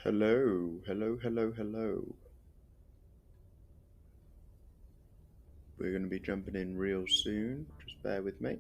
Hello, hello, hello, hello. We're going to be jumping in real soon. Just bear with me.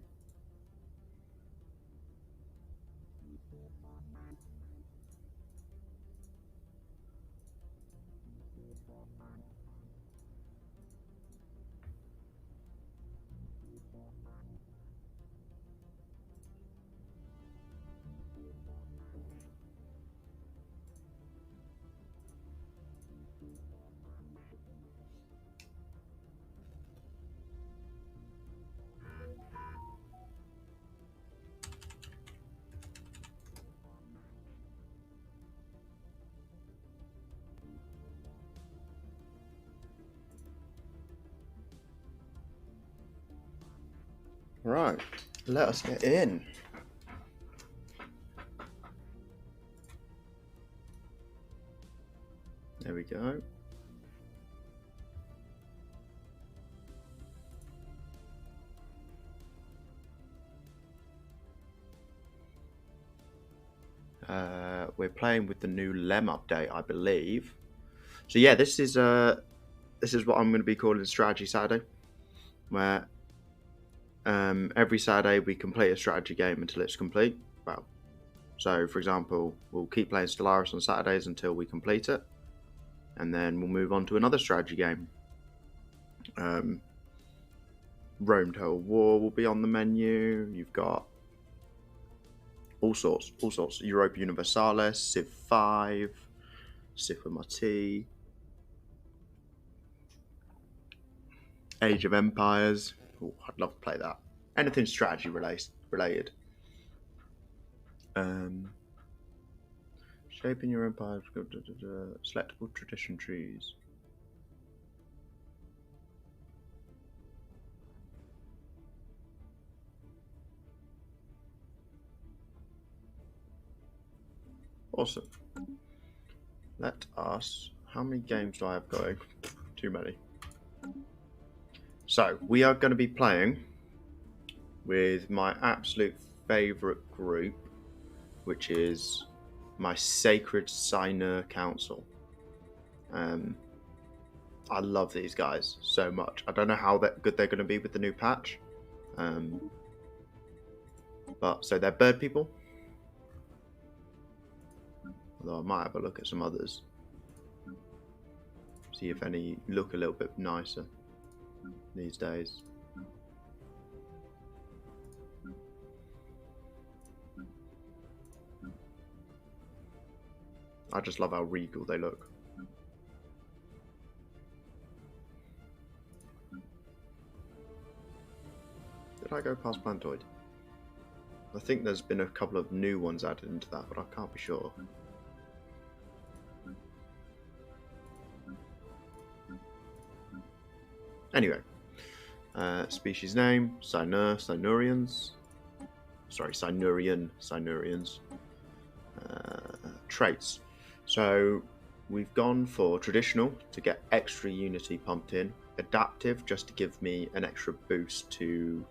Right, let us get in. There we go. We're playing with the new LEM update, I believe. So yeah, this is what I'm going to be calling Strategy Saturday, where every Saturday we complete a strategy game until it's complete. Well, so for example, we'll keep playing Stellaris on Saturdays until we complete it, and then we'll move on to another strategy game. Rome Total War will be on the menu. You've got all sorts. Europa Universalis, Civ 5, Civ with my T, Age of Empires. Oh, I'd love to play that. Anything strategy related. Shaping your empire. Selectable tradition trees. Awesome. Let us. How many games do I have going? Too many. So we are going to be playing with my absolute favourite group, which is my Sacred Signer Council. I love these guys so much. I don't know how good they're going to be with the new patch. But so they're bird people. Although I might have a look at some others. See if any look a little bit nicer these days. I just love how regal they look. Did I go past Plantoid? I think there's been a couple of new ones added into that, but I can't be sure. Anyway, species name, Sinurians. Sorry, Sinurians. Traits. So we've gone for traditional to get extra unity pumped in, adaptive just to give me an extra boost to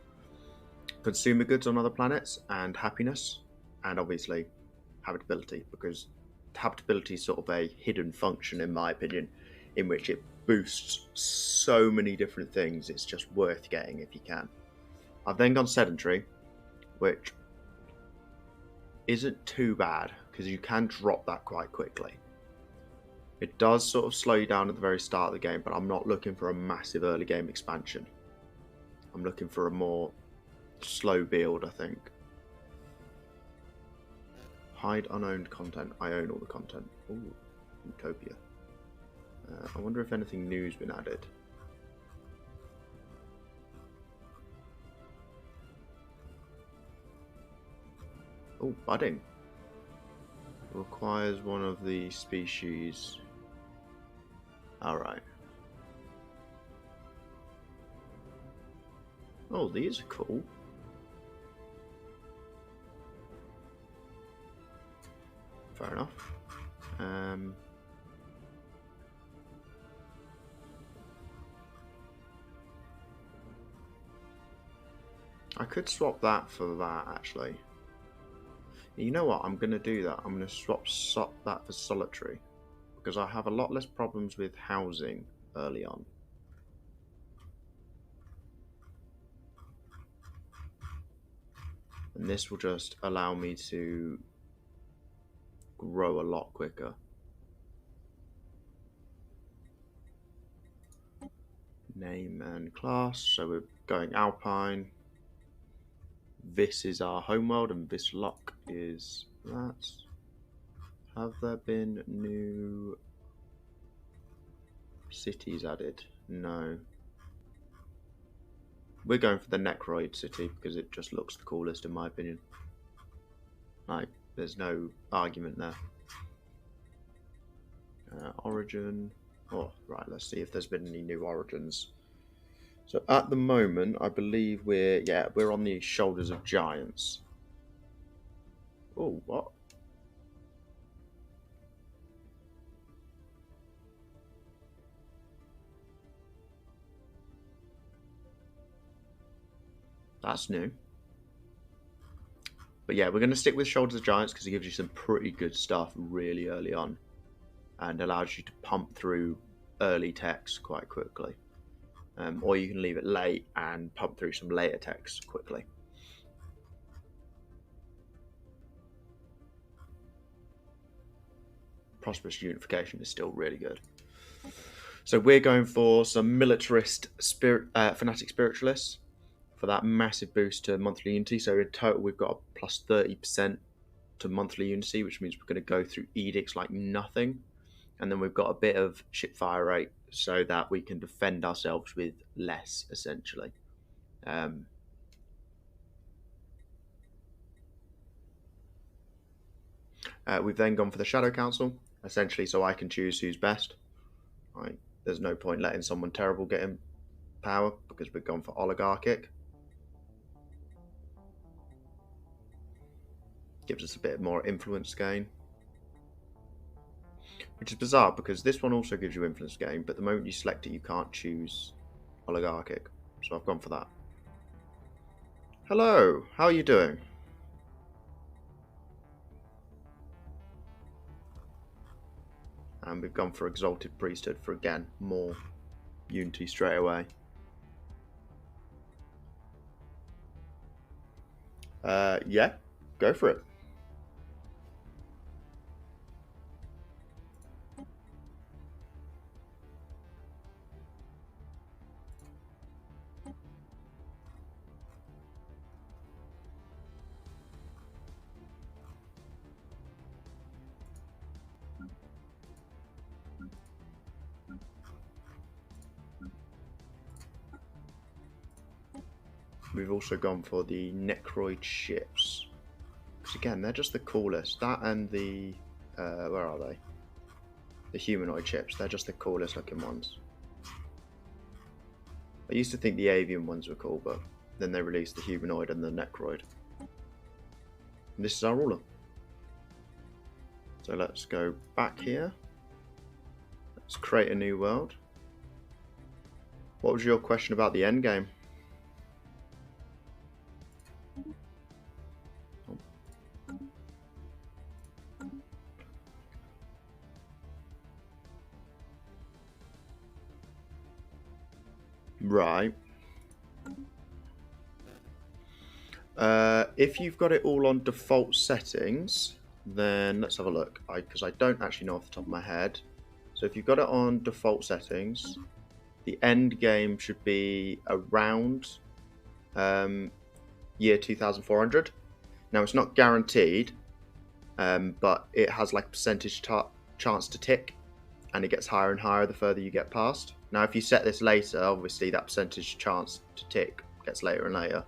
consumer goods on other planets, and happiness, and obviously habitability, because habitability is sort of a hidden function in my opinion, in which it boosts so many different things. It's just worth getting if you can. I've then gone sedentary, which isn't too bad because you can drop that quite quickly. It does sort of slow you down at the very start of the game, but I'm not looking for a massive early game expansion. I'm looking for a more slow build, I think. Hide unowned content. I own all the content. Ooh, Utopia. I wonder if anything new's been added. Oh, budding. Requires one of the species. Alright. Oh, these are cool. Fair enough. I could swap that for that, actually. You know what? I'm going to do that. I'm going to swap that for solitary, because I have a lot less problems with housing early on. And this will just allow me to grow a lot quicker. Name and class. So we're going Alpine. This is our homeworld, and this lock is that. Have there been new cities added? No. We're going for the Necroid city because it just looks the coolest in my opinion. Like, there's no argument there. Origin. Oh, right, let's see if there's been any new origins. So at the moment, I believe we're on the shoulders of giants. Oh, what? That's new. But yeah, we're going to stick with Shoulders of Giants because it gives you some pretty good stuff really early on and allows you to pump through early techs quite quickly. Or you can leave it late and pump through some later techs quickly. Prosperous Unification is still really good. So we're going for some militarist fanatic spiritualists for that massive boost to monthly unity. So in total, we've got a plus 30% to monthly unity, which means we're going to go through edicts like nothing. And then we've got a bit of ship fire rate so that we can defend ourselves with less, essentially. We've then gone for the Shadow Council, essentially so I can choose who's best. Right. There's no point letting someone terrible get in power because we've gone for oligarchic. Gives us a bit more influence gain. Which is bizarre because this one also gives you influence gain, but the moment you select it, you can't choose oligarchic. So I've gone for that. Hello, how are you doing? And we've gone for Exalted Priesthood for, again, more unity straight away. Yeah, go for it. We've also gone for the Necroid ships. Because again, they're just the coolest. That and the... where are they? The humanoid ships. They're just the coolest looking ones. I used to think the avian ones were cool, but then they released the humanoid and the Necroid. And this is our ruler. So let's go back here. Let's create a new world. What was your question about the end game? Right. If you've got it all on default settings, then let's have a look. Because I don't actually know off the top of my head. So if you've got it on default settings, the end game should be around year 2400. Now it's not guaranteed, but it has like percentage chance to tick, and it gets higher and higher the further you get past. Now if you set this later, obviously that percentage chance to tick gets later and later.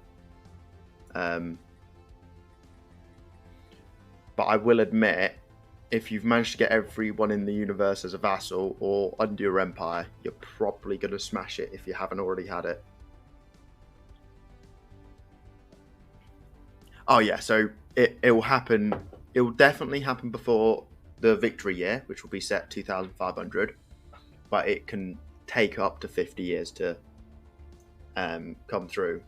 But I will admit, if you've managed to get everyone in the universe as a vassal or under your empire, you're probably going to smash it if you haven't already had it. Oh yeah, so it will happen. It will definitely happen before the victory year, which will be set 2500. But it can take up to 50 years to come through.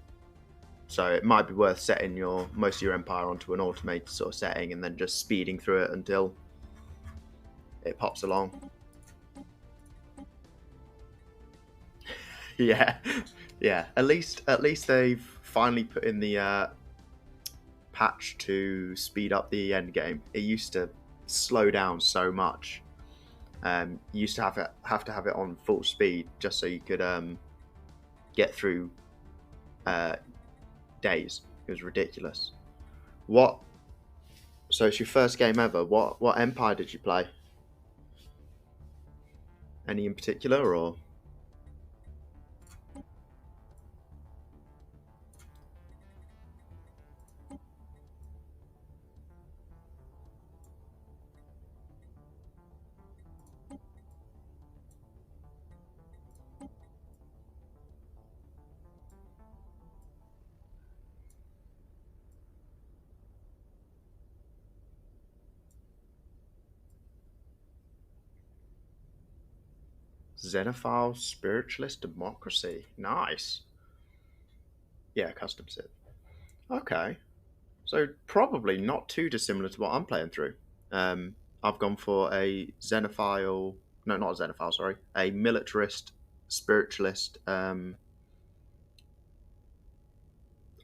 So it might be worth setting most of your empire onto an automated sort of setting and then just speeding through it until it pops along. Yeah, yeah. At least they've finally put in the patch to speed up the end game. It used to slow down so much. You used to have to have it on full speed just so you could get through days. It was ridiculous. What? So it's your first game ever. What empire did you play? Any in particular, or? Xenophile Spiritualist Democracy. Nice. Yeah, custom Civ. Okay. So probably not too dissimilar to what I'm playing through. I've gone for a Xenophile. No, not a Xenophile. Sorry, a militarist spiritualist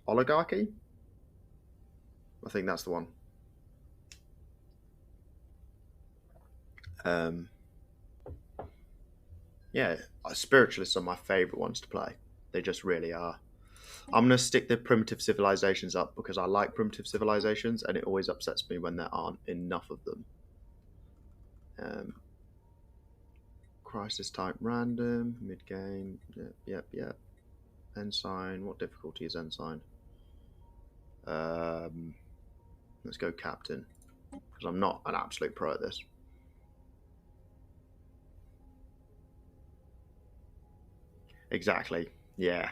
oligarchy. I think that's the one. Um, yeah, spiritualists are my favorite ones to play. They just really are. I'm going to stick the primitive civilizations up because I like primitive civilizations and it always upsets me when there aren't enough of them. Crisis type random, mid game, yep. Ensign, what difficulty is Ensign? Let's go Captain because I'm not an absolute pro at this. Exactly, yeah.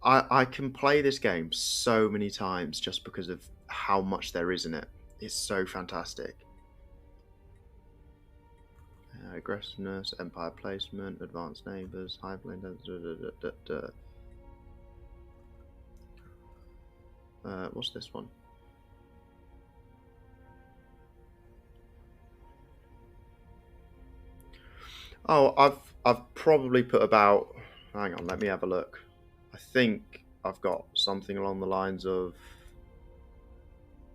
I can play this game so many times just because of how much there is in it. It's so fantastic. Aggressiveness, empire placement, advanced neighbors, hive lane. What's this one? Oh, I've probably put about. Hang on, let me have a look. I think I've got something along the lines of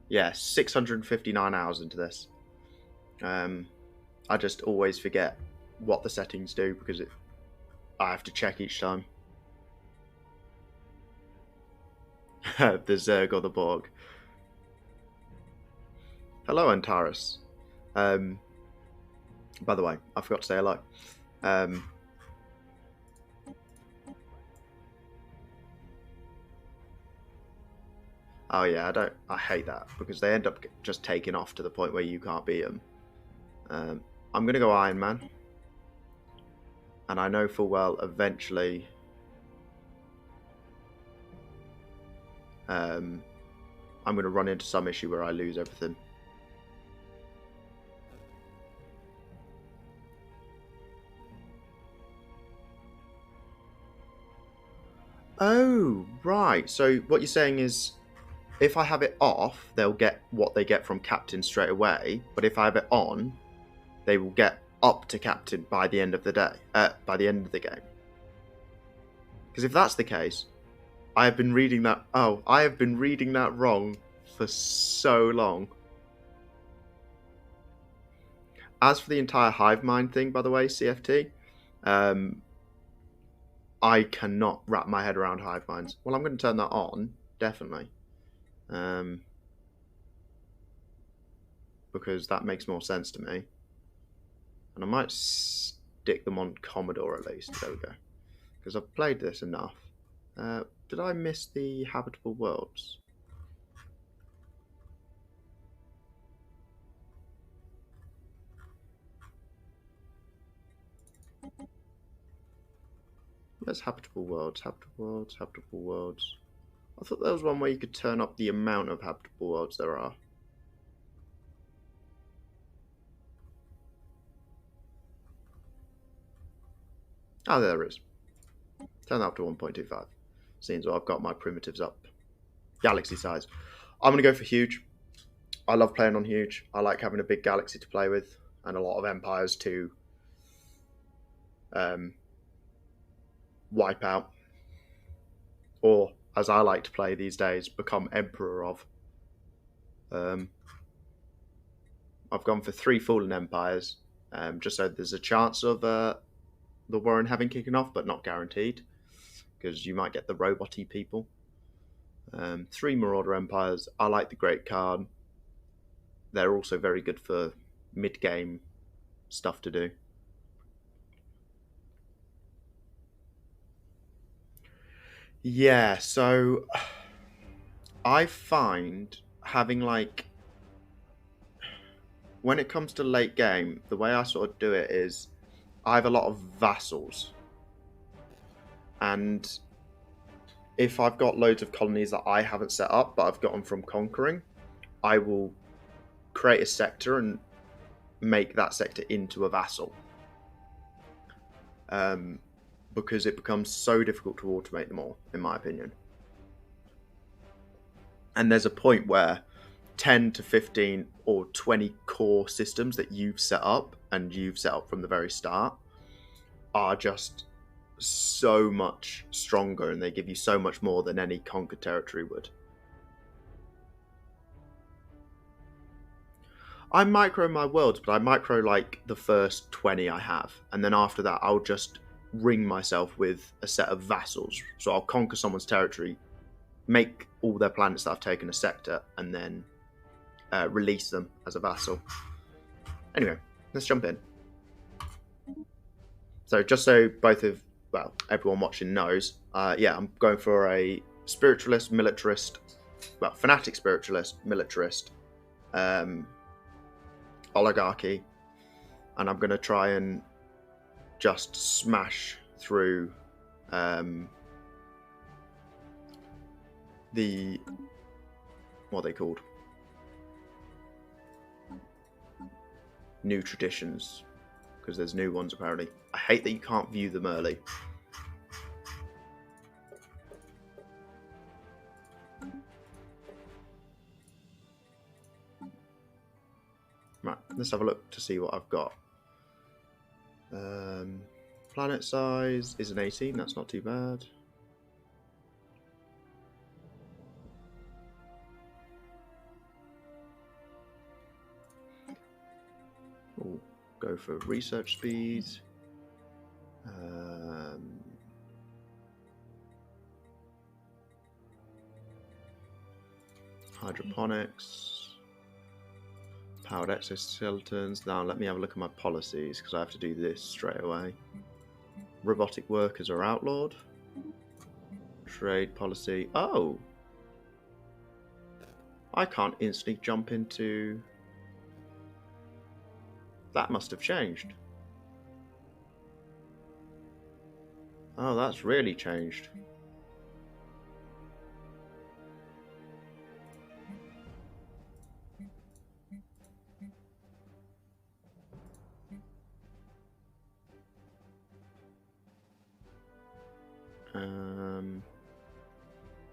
659 hours into this. I just always forget what the settings do because I have to check each time. The Zerg or the Borg. Hello, Antares. By the way, I forgot to say hello. Oh yeah, I hate that because they end up just taking off to the point where you can't beat them. I'm gonna go Iron Man, and I know full well eventually. I'm gonna run into some issue where I lose everything. Oh, right. So what you're saying is if I have it off, they'll get what they get from Captain straight away. But if I have it on, they will get up to Captain by the end of the day, by the end of the game. Because if that's the case, I have been reading that. Oh, I have been reading that wrong for so long. As for the entire hive mind thing, by the way, CFT, I cannot wrap my head around hive minds. Well, I'm going to turn that on, definitely. Because that makes more sense to me. And I might stick them on Commodore at least. There we go. Because I've played this enough. Did I miss the habitable worlds? Where's habitable worlds? Habitable worlds. I thought there was one where you could turn up the amount of habitable worlds there are. Oh, there is. Turn that up to 1.25. Seems I've got my primitives up. Galaxy size. I'm going to go for huge. I love playing on huge. I like having a big galaxy to play with and a lot of empires to wipe out. Or, as I like to play these days, become emperor of. I've gone for 3 fallen empires, just so there's a chance of the war in heaven kicking off, but not guaranteed, because you might get the robot-y people. 3 marauder empires. I like the Great Khan. They're also very good for mid-game stuff to do. Yeah, so I find having like, when it comes to late game, the way I sort of do it is I have a lot of vassals. And if I've got loads of colonies that I haven't set up, but I've got them from conquering, I will create a sector and make that sector into a vassal. Because it becomes so difficult to automate them all, in my opinion. And there's a point where 10 to 15 or 20 core systems that you've set up, and you've set up from the very start, are just so much stronger, and they give you so much more than any conquered territory would. I micro my worlds, but I micro like the first 20 I have, and then after that I'll just ring myself with a set of vassals. So I'll conquer someone's territory, make all their planets that I've taken a sector, and then release them as a vassal. Anyway, let's jump in. So just so everyone watching knows, I'm going for a spiritualist, militarist, fanatic spiritualist, militarist, oligarchy, and I'm going to try and just smash through the, what are they called? New traditions, because there's new ones apparently. I hate that you can't view them early. Right, let's have a look to see what I've got. Planet size is an 18, that's not too bad. Ooh, go for research speed. Hydroponics. Powered exoskeletons. Now let me have a look at my policies, because I have to do this straight away. Robotic workers are outlawed. Trade policy. Oh! I can't instantly jump into... That must have changed. Oh, that's really changed.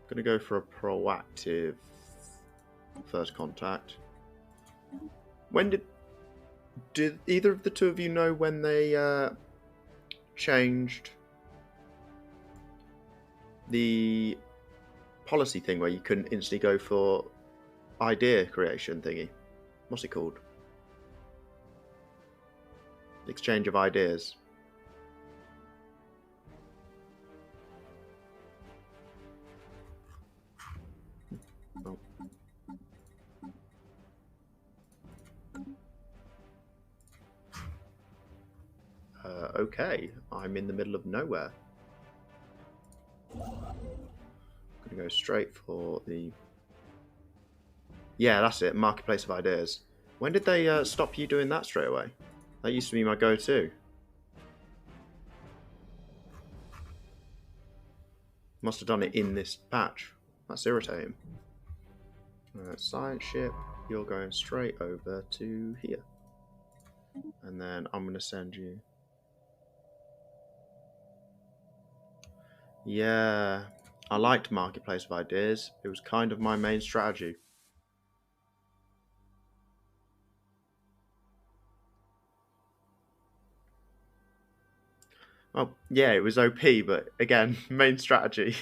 Gonna go for a proactive first contact. When did either of the two of you know when they changed the policy thing where you couldn't instantly go for idea creation thingy? What's it called? Exchange of ideas. Oh. Okay, I'm in the middle of nowhere. Gonna go straight for the... Yeah, that's it, Marketplace of Ideas. When did they stop you doing that straight away? That used to be my go-to. Must have done it in this patch. That's irritating. Science ship, you're going straight over to here. And then I'm going to send you... Yeah, I liked Marketplace of Ideas. It was kind of my main strategy. Oh, yeah, it was OP, but again, main strategy.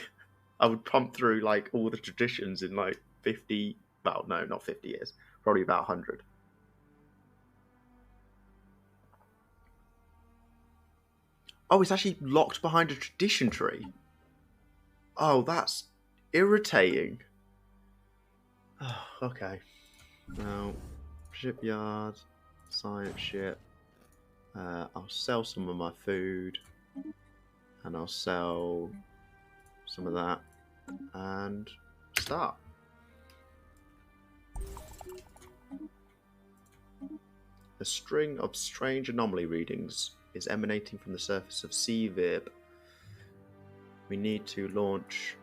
I would pump through like all the traditions in like 50, well, no, not 50 years, probably about 100. Oh, it's actually locked behind a tradition tree. Oh, that's irritating. Oh, okay. Now, shipyard, science ship. I'll sell some of my food, and I'll sell some of that, and start. A string of strange anomaly readings is emanating from the surface of Seavib. We need to launch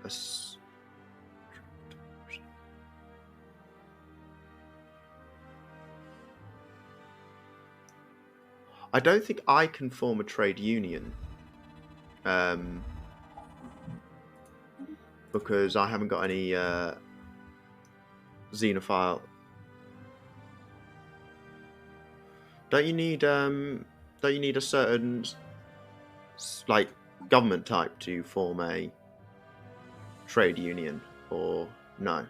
a... I don't think I can form a trade union. Because I haven't got any xenophile. Don't you need a certain like government type to form a trade union, or no?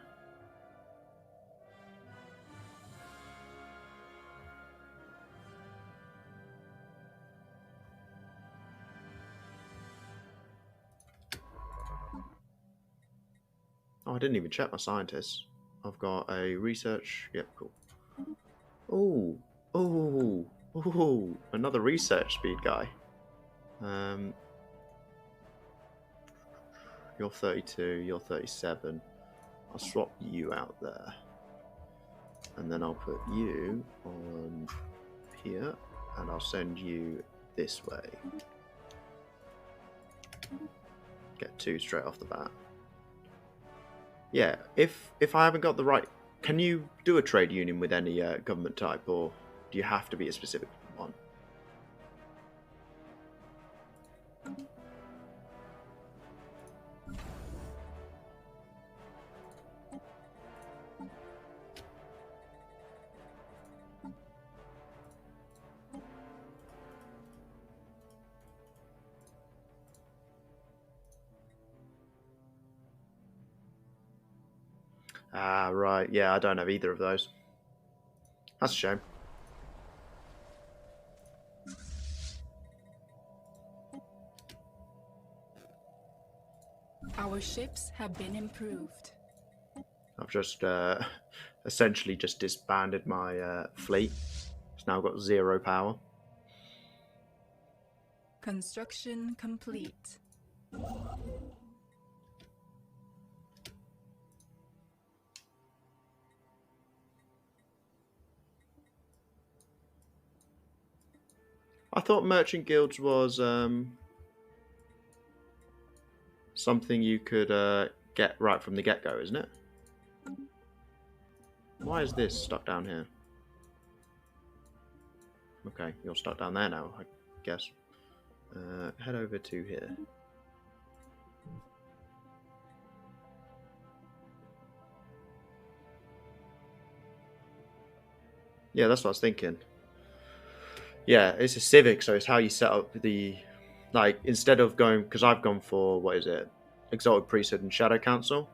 Oh, I didn't even check my scientists. I've got a research. Yep, cool. Oh, oh, oh! Another research speed guy. You're 32. You're 37. I'll swap you out there, and then I'll put you on here, and I'll send you this way. Get 2 straight off the bat. Yeah, if I haven't got the right... Can you do a trade union with any government type, or do you have to be a specific one? Ah, right. Yeah, I don't have either of those. That's a shame. Our ships have been improved. I've just essentially just disbanded my fleet. It's now got 0 power. Construction complete. I thought merchant guilds was something you could get right from the get-go, isn't it? Why is this stuck down here? Okay, you're stuck down there now, I guess. Head over to here. Yeah, that's what I was thinking. Yeah, it's a civic, so it's how you set up the... Like, instead of going... Because I've gone for, what is it? Exalted Priesthood and Shadow Council.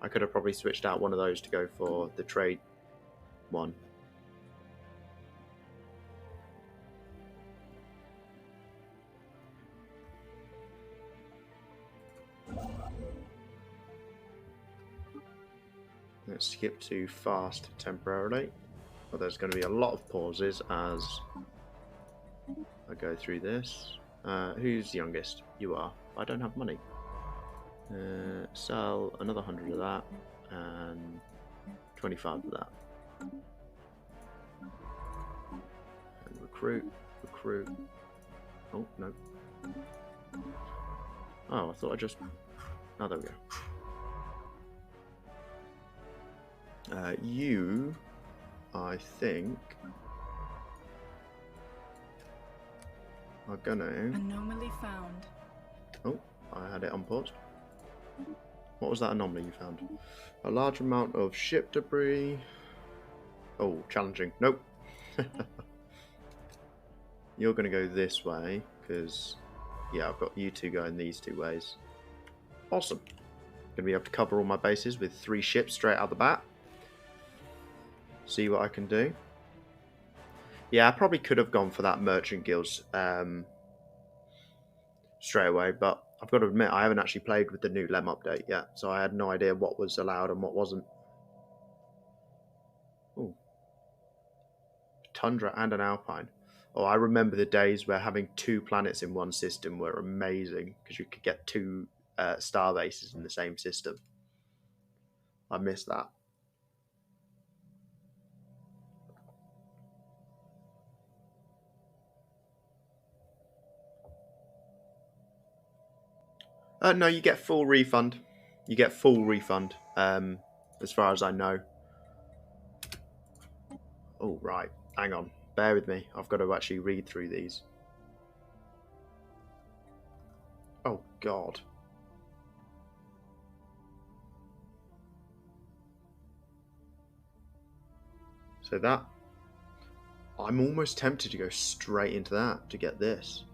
I could have probably switched out one of those to go for the trade one. Let's skip to fast temporarily. Well, there's going to be a lot of pauses as I go through this. Who's youngest? You are. I don't have money. Sell another 100 of that and 25 of that. And recruit. Oh, no. Oh, I thought I just... Oh, there we go. You, I think, are gonna... Anomaly found. Oh, I had it unpaused. What was that anomaly you found? A large amount of ship debris. Oh, challenging. Nope. You're going to go this way, because, yeah, I've got you two going these two ways. Awesome. Going to be able to cover all my bases with 3 ships straight out the bat. See what I can do. Yeah, I probably could have gone for that Merchant Guilds straight away, but I've got to admit, I haven't actually played with the new LEM update yet, so I had no idea what was allowed and what wasn't. Ooh. Tundra and an Alpine. Oh, I remember the days where having 2 planets in one system were amazing, because you could get 2 star bases in the same system. I miss that. No, you get full refund. You get full refund, as far as I know. Oh, right. Hang on. Bear with me. I've got to actually read through these. Oh, God. So that... I'm almost tempted to go straight into that to get this.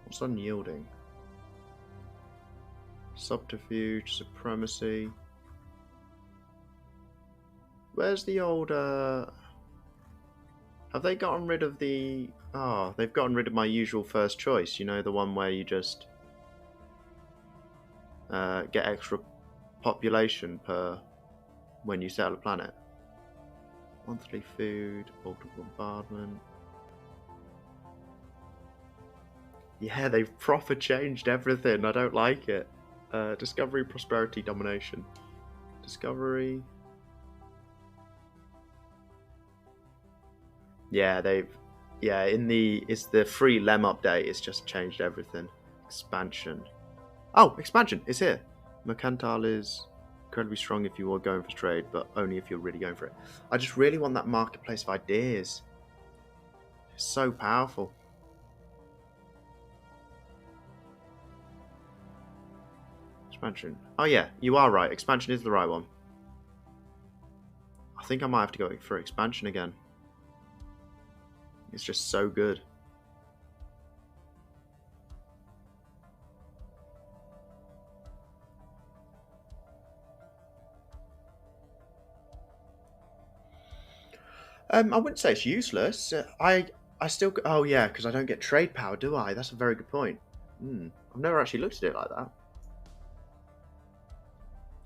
What's unyielding? Subterfuge, supremacy. Where's the old, Have they gotten rid of the... Oh, they've gotten rid of my usual first choice. You know, the one where you just... get extra population per... when you settle a planet. Monthly food, auto bombardment... Yeah, they've proper changed everything. I don't like it. Discovery, prosperity, domination. Discovery. Yeah, they've... Yeah, it's the free LEM update. It's just changed everything. Expansion. Oh, expansion! It's here. Mercantile is incredibly strong if you are going for trade, but only if you're really going for it. I just really want that marketplace of ideas. It's so powerful. Expansion. Oh yeah, you are right. Expansion is the right one. I think I might have to go for expansion again. It's just so good. I wouldn't say it's useless. I still... Oh yeah, because I don't get trade power, do I? That's a very good point. I've never actually looked at it like that.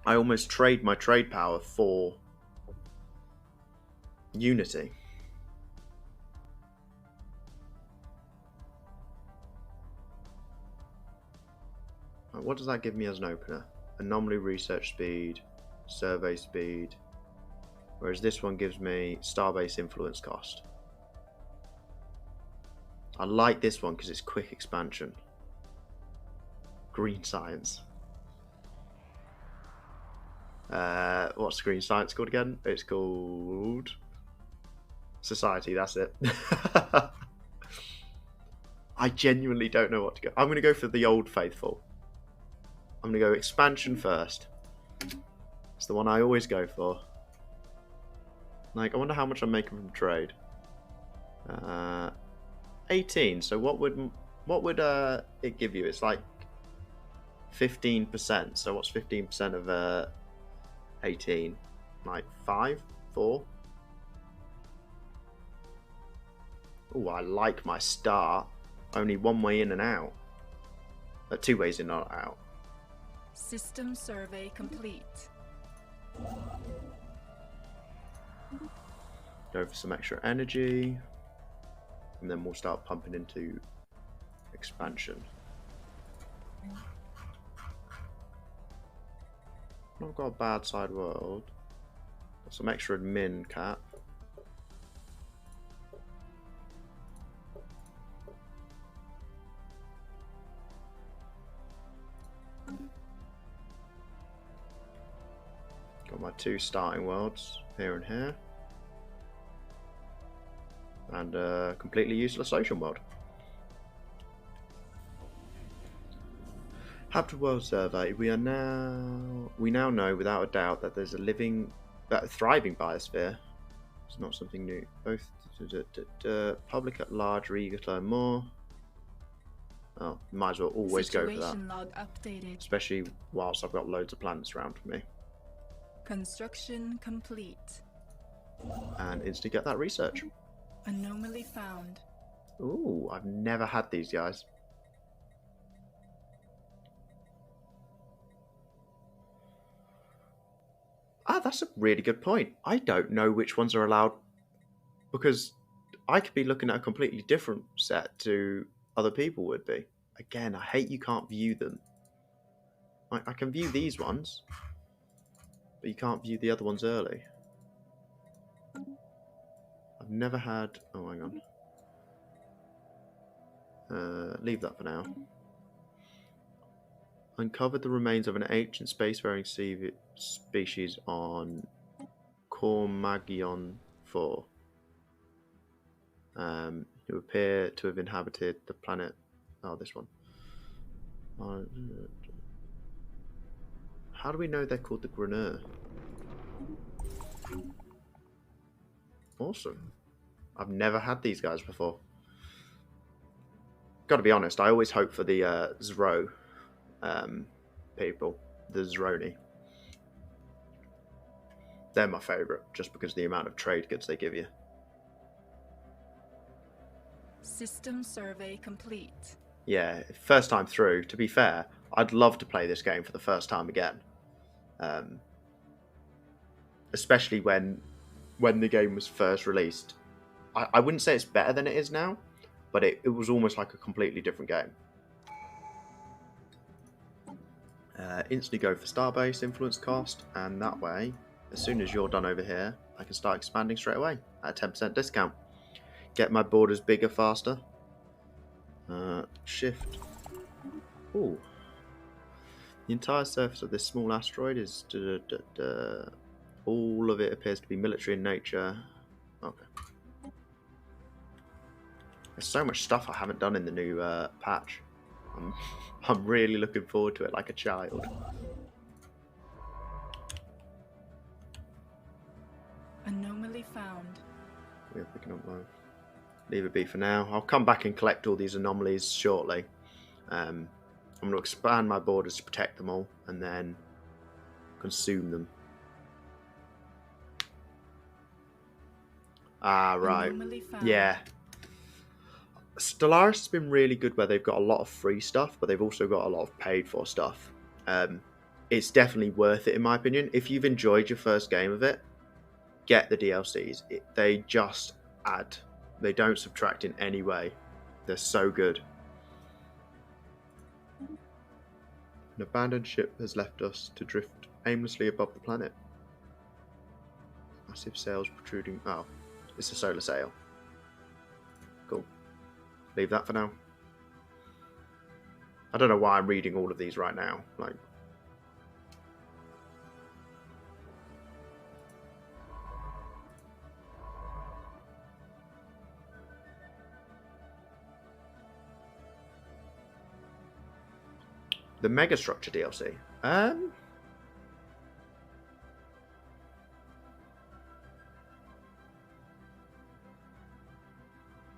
I almost trade my trade power for unity. What does that give me as an opener? Anomaly research speed, survey speed, whereas this one gives me starbase influence cost. I like this one because it's quick expansion. Green science. What's green science called again? It's called society. That's it. I genuinely don't know what to go. I'm going to go for the old faithful. I'm going to go expansion first. It's the one I always go for. Like, I wonder how much I'm making from trade. 18. So what would it give you? It's like 15%. So what's 15% of 18? Like 5, 4. Oh, I like my start. Only one way in and out. 2 ways in and out. System survey complete. Go for some extra energy. And then we'll start pumping into expansion. Not got a bad side world. Got some extra admin cap. Got my 2 starting worlds here and here. And a completely useless ocean world. Habitable World Survey. We now know without a doubt that there's a thriving biosphere. It's not something new. Both public at large are eager to learn more. Oh, might as well always go for that. Log updated. Especially whilst I've got loads of planets around for me. Construction complete. And instantly get that research. Anomaly found. Ooh, I've never had these guys. Ah, that's a really good point. I don't know which ones are allowed because I could be looking at a completely different set to other people would be. Again, I hate you can't view them. I can view these ones, but you can't view the other ones early. I've never had... Oh, hang on. Leave that for now. Uncovered the remains of an ancient spacefaring species on Cormagion 4. Who appear to have inhabited the planet... Oh, this one. How do we know they're called the Greneur? Awesome. I've never had these guys before. Gotta be honest, I always hope for the Zro people. The Zroni. They're my favourite, just because of the amount of trade goods they give you. System survey complete. Yeah, first time through. To be fair, I'd love to play this game for the first time again. Especially when the game was first released. I wouldn't say it's better than it is now, but it was almost like a completely different game. Instantly go for Starbase, influence cost, and that way, as soon as you're done over here, I can start expanding straight away at a 10% discount. Get my borders bigger faster. Shift. Ooh. The entire surface of this small asteroid is... all of it appears to be military in nature. Okay. There's so much stuff I haven't done in the new patch. I'm really looking forward to it like a child. Anomaly found. We're picking up low. Leave it be for now. I'll come back and collect all these anomalies shortly. I'm going to expand my borders to protect them all and then consume them. Ah, right. Yeah. Stellaris has been really good where they've got a lot of free stuff, but they've also got a lot of paid for stuff. It's definitely worth it in my opinion. If you've enjoyed your first game of it, get the DLCs. They just add. They don't subtract in any way. They're so good. An abandoned ship has left us to drift aimlessly above the planet. Massive sails protruding. Oh, it's a solar sail. Cool. Leave that for now. I don't know why I'm reading all of these right now. Like, the Megastructure DLC.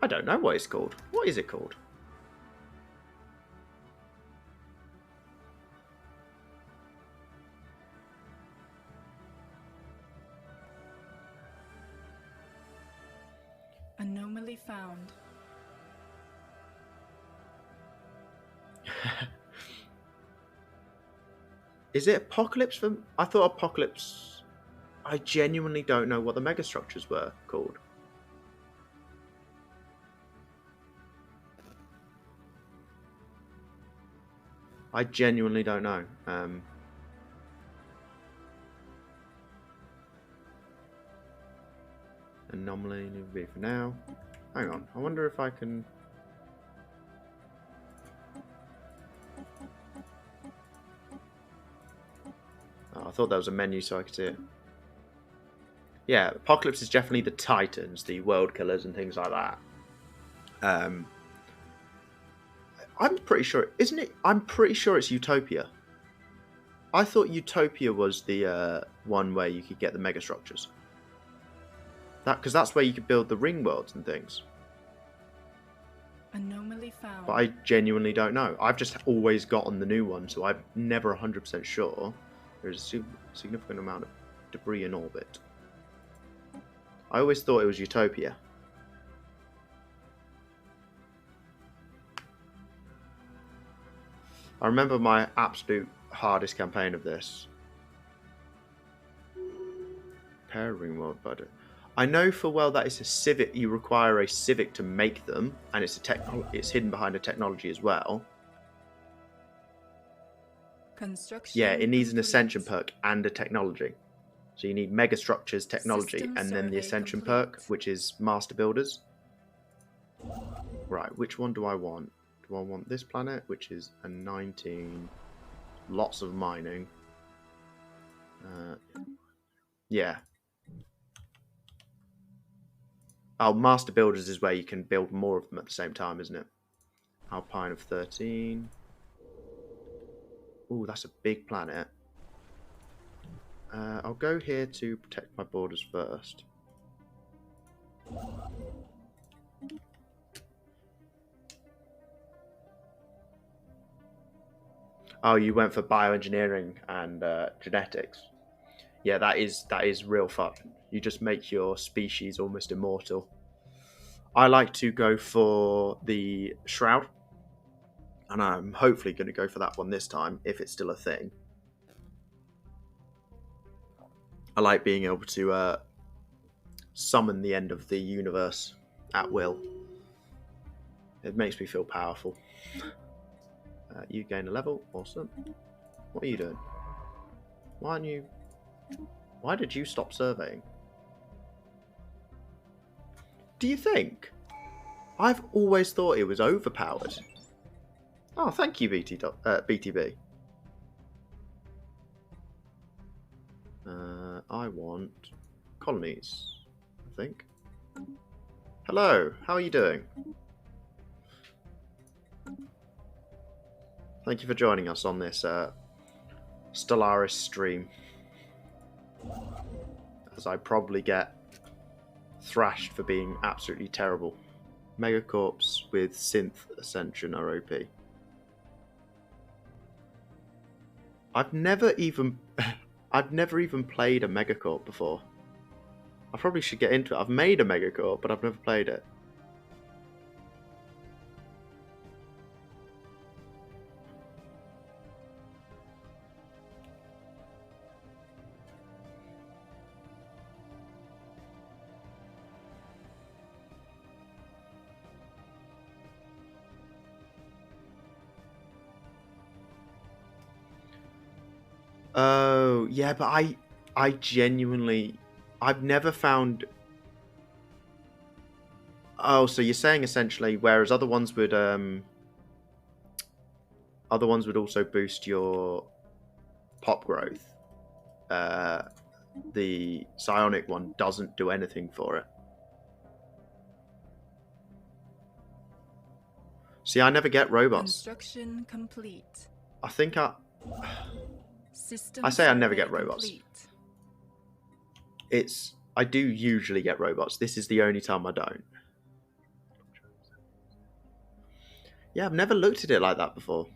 I don't know what it's called. What is it called? Anomaly found. Is it Apocalypse from... I thought Apocalypse... I genuinely don't know what the megastructures were called. I genuinely don't know. Anomaly will be for now. Hang on. I wonder if I can... Oh, Oh, I thought there was a menu so I could see it. Yeah, Apocalypse is definitely the Titans, the world killers and things like that. I'm pretty sure, isn't it? I'm pretty sure it's Utopia. I thought Utopia was the one where you could get the mega structures. Because that's where you could build the ring worlds and things. Anomaly found. But I genuinely don't know. I've just always gotten the new one, so I'm never 100% sure. There's a significant amount of debris in orbit. I always thought it was Utopia. I remember my absolute hardest campaign of this. Pair ring world budget. I know for well that it's a civic. You require a civic to make them, and it's a it's hidden behind a technology as well. Construction. Yeah, it needs an ascension perk and a technology. So you need mega structures, technology, System and then the ascension complete. perk, which is master builders. Right, which one do I want? Do I want this planet, which is a 19, lots of mining? Yeah. Oh, master builders is where you can build more of them at the same time, isn't it? Alpine of 13. Ooh, that's a big planet. I'll go here to protect my borders first. Oh, you went for bioengineering and genetics. Yeah, that is real fun. You just make your species almost immortal. I like to go for the Shroud, and I'm hopefully going to go for that one this time, if it's still a thing. I like being able to summon the end of the universe at will. It makes me feel powerful. You gain a level. Awesome. What are you doing? Why aren't you... Why did you stop surveying? Do you think? I've always thought it was overpowered. Oh, thank you, BTB. I want colonies, I think. Hello, how are you doing? Thank you for joining us on this Stellaris stream. As I probably get thrashed for being absolutely terrible. Megacorps with Synth Ascension are OP. I've never even played a Megacorp before. I probably should get into it. I've made a Megacorp, but I've never played it. Oh, yeah, but I genuinely... I've never found... Oh, so you're saying essentially, whereas other ones would also boost your pop growth, the psionic one doesn't do anything for it. See, I never get robots. Construction complete. I think I System say I never survey get robots. complete. I do usually get robots. This is the only time I don't. Yeah, I've never looked at it like that before.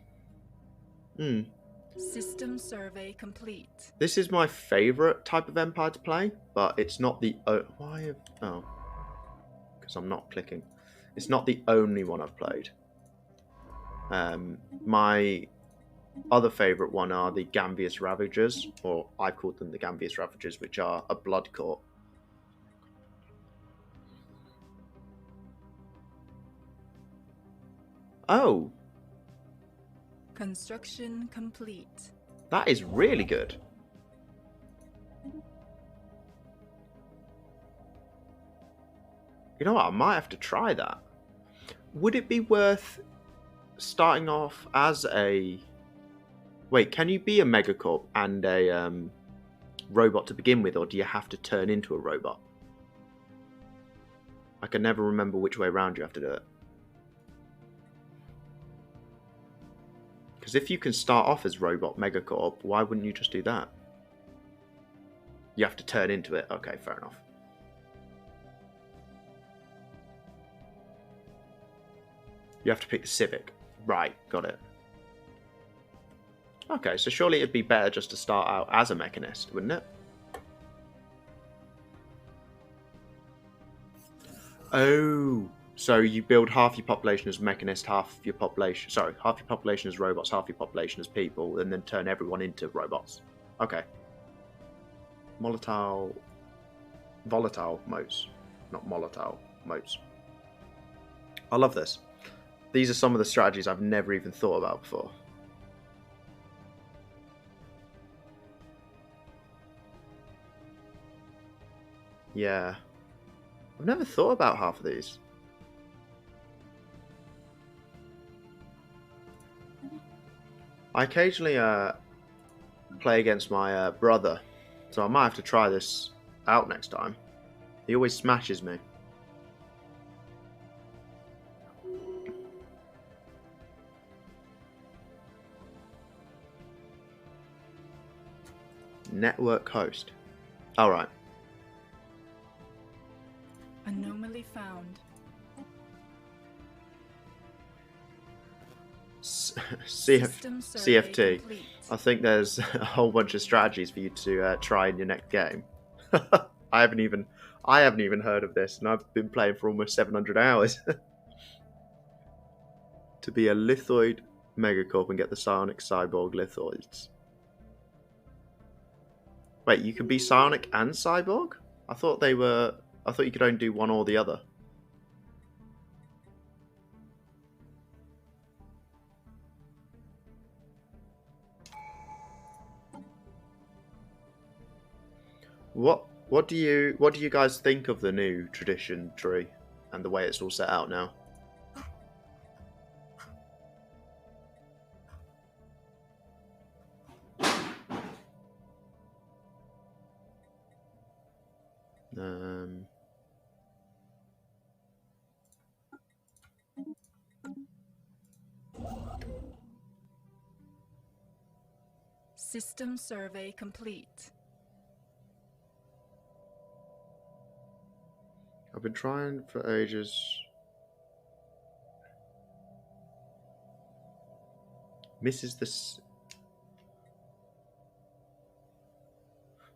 System survey complete. This is my favourite type of Empire to play, but it's not the... Why? Oh. Because I'm not clicking. It's not the only one I've played. My other favourite one are the Gambius Ravagers, or I've called them the Gambius Ravagers, which are a blood court. Oh, Construction complete. that is really good. You know what? I might have to try that. Would it be worth starting off as a... Wait, can you be a Megacorp and a robot to begin with, or do you have to turn into a robot? I can never remember which way around you have to do it. Because if you can start off as Robot Megacorp, why wouldn't you just do that? You have to turn into it. Okay, fair enough. You have to pick the Civic. Right, got it. Okay, so surely it'd be better just to start out as a Mechanist, wouldn't it? Oh, so you build half your population as Mechanist, half your population as robots, half your population as people, and then turn everyone into robots. Okay. Volatile motes, not volatile motes. I love this. These are some of the strategies I've never even thought about before. Yeah. I've never thought about half of these. I occasionally play against my brother, so I might have to try this out next time. He always smashes me. Network host. Alright. Anomaly found. CFT. Complete. I think there's a whole bunch of strategies for you to try in your next game. I haven't even heard of this, and I've been playing for almost 700 hours. To be a lithoid megacorp and get the psionic cyborg lithoids. Wait, you can be psionic and cyborg? I thought you could only do one or the other. What do you guys think of the new tradition tree and the way it's all set out now? System survey complete. I've been trying for ages. Misses this.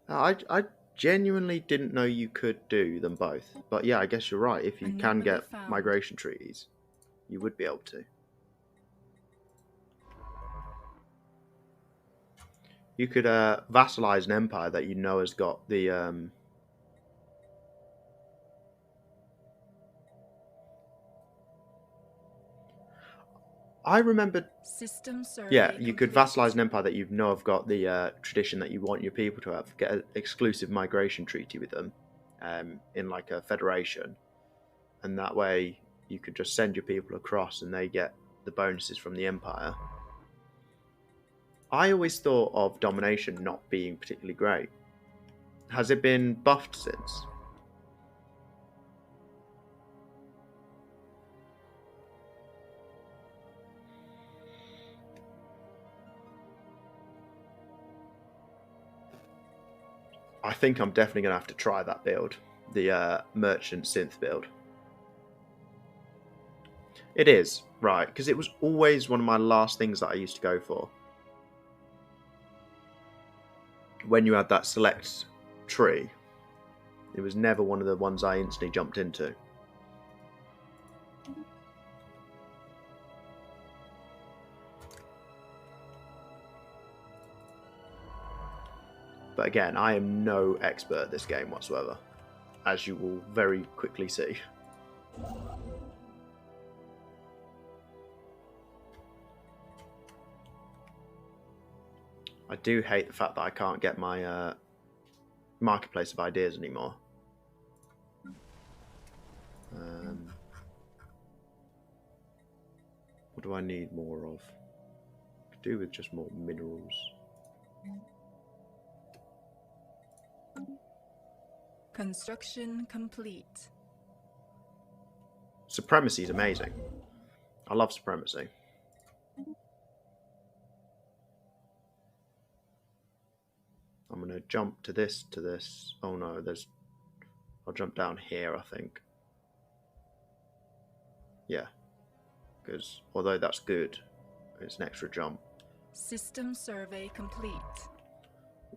I genuinely didn't know you could do them both. But yeah, I guess you're right. If you can get migration treaties, you would be able to. You could vassalize an empire that you know has got the I remember. Yeah, you could vassalize an empire that you know have got the tradition that you want your people to have. Get an exclusive migration treaty with them, in like a federation, and that way you could just send your people across, and they get the bonuses from the empire. I always thought of domination not being particularly great. Has it been buffed since? I think I'm definitely going to have to try that build, the merchant synth build. It is, right, because it was always one of my last things that I used to go for. When you had that select tree, it was never one of the ones I instantly jumped into. But again, I am no expert at this game whatsoever, as you will very quickly see. I do hate the fact that I can't get my marketplace of ideas anymore. What do I need more of? Could do with just more minerals. Construction complete. Supremacy is amazing. I love supremacy. I'm going to jump to this, to this. Oh no, I'll jump down here, I think. Yeah. Because although that's good, it's an extra jump. System survey complete.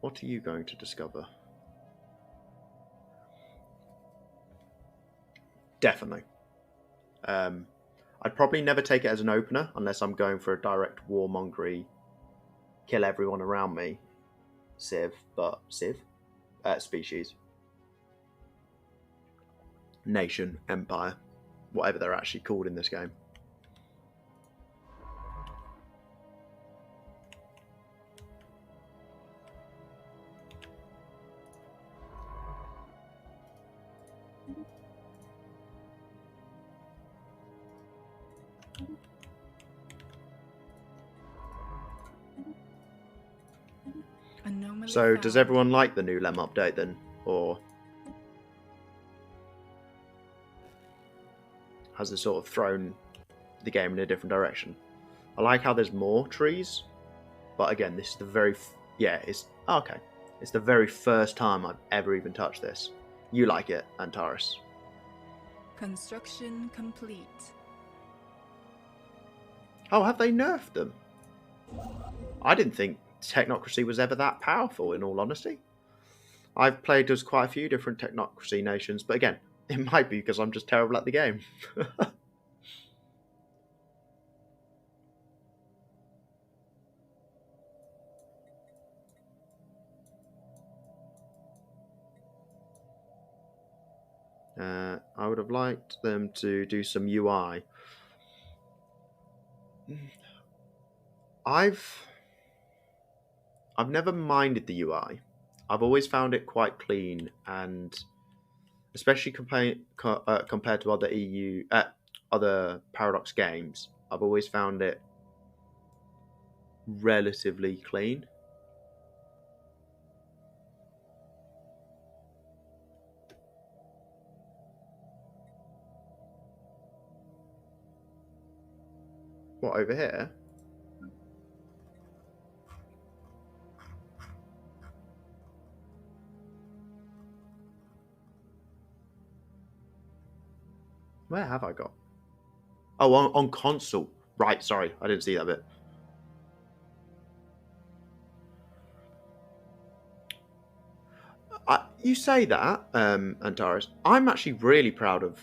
What are you going to discover? Definitely. I'd probably never take it as an opener unless I'm going for a direct warmongery, kill everyone around me species, nation, empire, whatever they're actually called in this game. Anomaly So found. does everyone like the new LEM update then? Or has it sort of thrown the game in a different direction? I like how there's more trees, but again, this is the very... okay. It's the very first time I've ever even touched this. You like it, Antares? Construction complete. Oh, have they nerfed them? I didn't think technocracy was ever that powerful, in all honesty. I've played as quite a few different technocracy nations, but again, it might be because I'm just terrible at the game. I would have liked them to do some UI. I've never minded the UI. I've always found it quite clean, and especially compared to other Paradox games, I've always found it relatively clean. What, over here? Where have I got? Oh, on console. Right, sorry, I didn't see that bit. You say that, Antares. I'm actually really proud of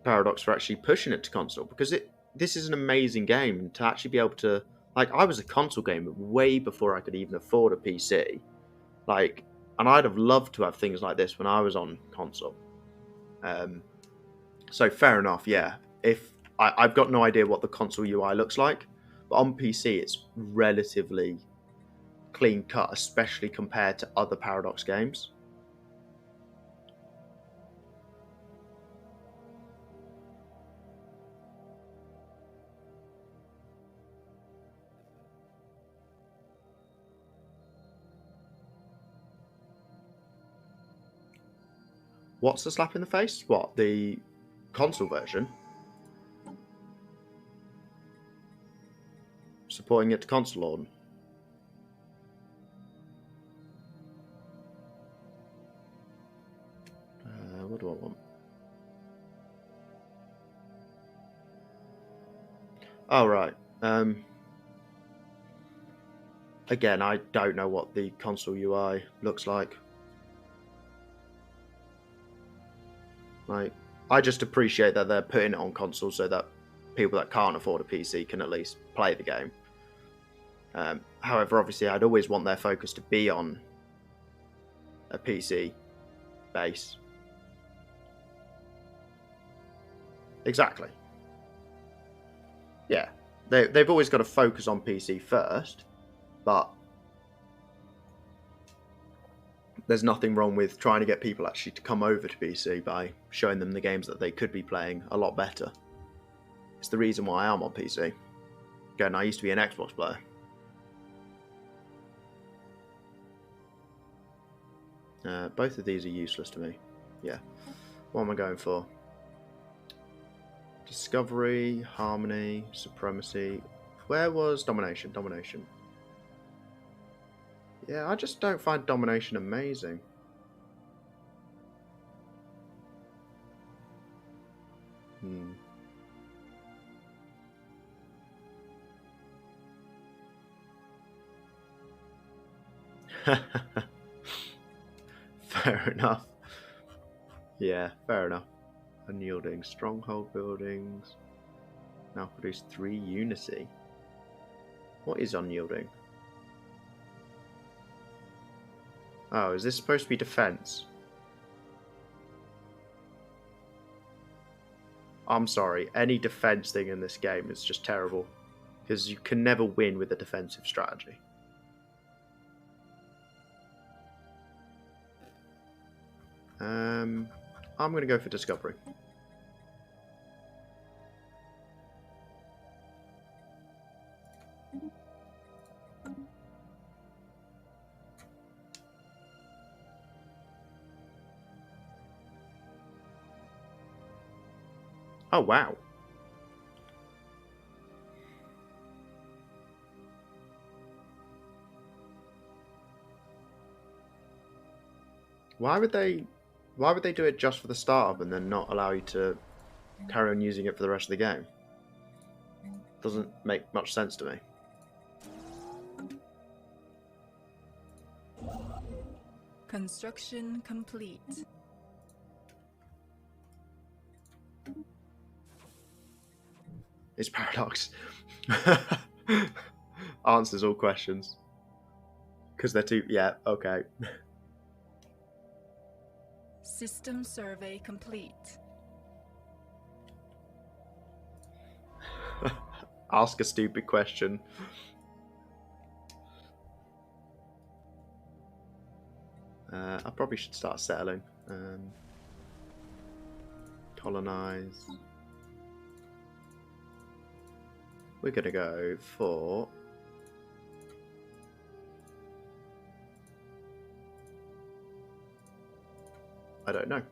Paradox for actually pushing it to console, because this is an amazing game, and to actually be able to... Like, I was a console gamer way before I could even afford a PC. Like, and I'd have loved to have things like this when I was on console. So fair enough, yeah. If I've got no idea what the console UI looks like, but on PC it's relatively clean cut, especially compared to other Paradox games. What's the slap in the face? What, the console version? Supporting it to console on? What do I want? Oh, right. Again, I don't know what the console UI looks like. Like, I just appreciate that they're putting it on console so that people that can't afford a PC can at least play the game. However, obviously, I'd always want their focus to be on a PC base. Exactly. Yeah, they've always got to focus on PC first, but there's nothing wrong with trying to get people actually to come over to PC by showing them the games that they could be playing a lot better. It's the reason why I'm on PC. Again, I used to be an Xbox player. Both of these are useless to me. Yeah. What am I going for? Discovery, harmony, supremacy. Where was domination? Domination. Yeah, I just don't find domination amazing. Fair enough. Yeah, fair enough. Unyielding. Stronghold buildings. Now produce 3 unity. What is unyielding? Oh, is this supposed to be defense? I'm sorry, any defense thing in this game is just terrible. Because you can never win with a defensive strategy. I'm going to go for discovery. Oh, wow. Why would they do it just for the startup and then not allow you to carry on using it for the rest of the game? Doesn't make much sense to me. Construction complete. It's paradox. Answers all questions. Because they're too... Yeah, okay. System survey complete. Ask a stupid question. I probably should start settling. Colonize. We're going to go for... I don't know.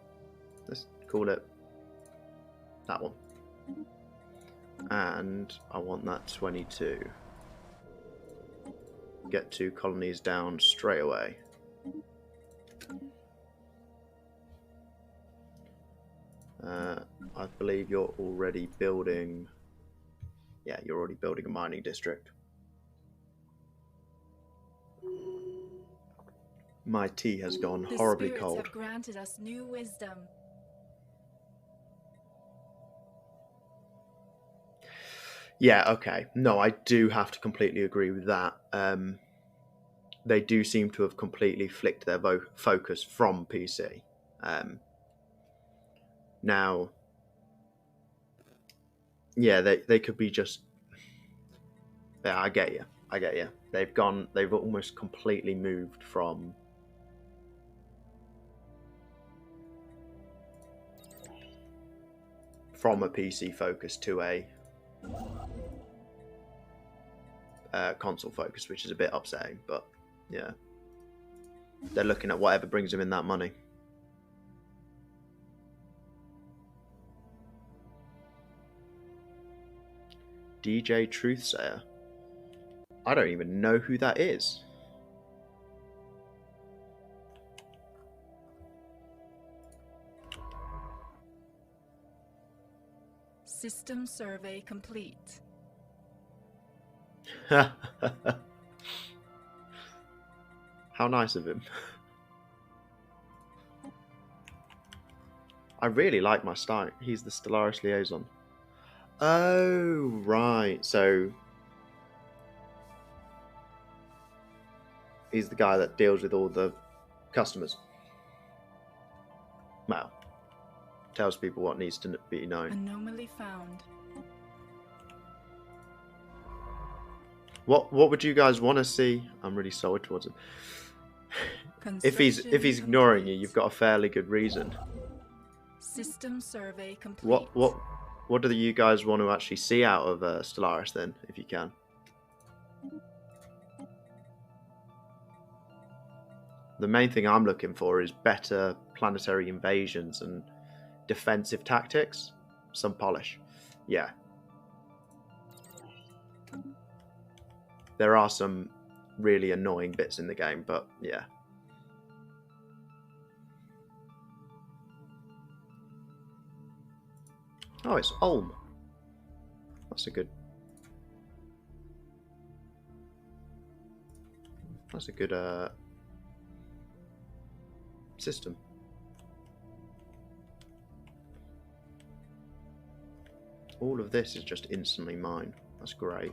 Let's call it that one. And I want that 22. Get 2 colonies down straight away. I believe you're already building... Yeah, you're already building a mining district. My tea has gone horribly cold. The spirits have granted us new wisdom. Yeah, okay. No, I do have to completely agree with that. They do seem to have completely flicked their focus from PC. Now, yeah, they could be just... Yeah, I get you. I get you. They've almost completely moved from... a PC focus to a console focus, which is a bit upsetting, but yeah. They're looking at whatever brings them in that money. DJ Truthsayer. I don't even know who that is. System survey complete. How nice of him. I really like my style. He's the Stellaris liaison. Oh, right. So he's the guy that deals with all the customers. Well, tells people what needs to be known. Anomaly found. What would you guys want to see? I'm really sorry towards him. If he's ignoring you, you've got a fairly good reason. System survey complete. What do you guys want to actually see out of Stellaris then, if you can? The main thing I'm looking for is better planetary invasions and defensive tactics. Some polish. Yeah. There are some really annoying bits in the game, but yeah. Oh, it's Ulm. That's a good system. All of this is just instantly mine. That's great.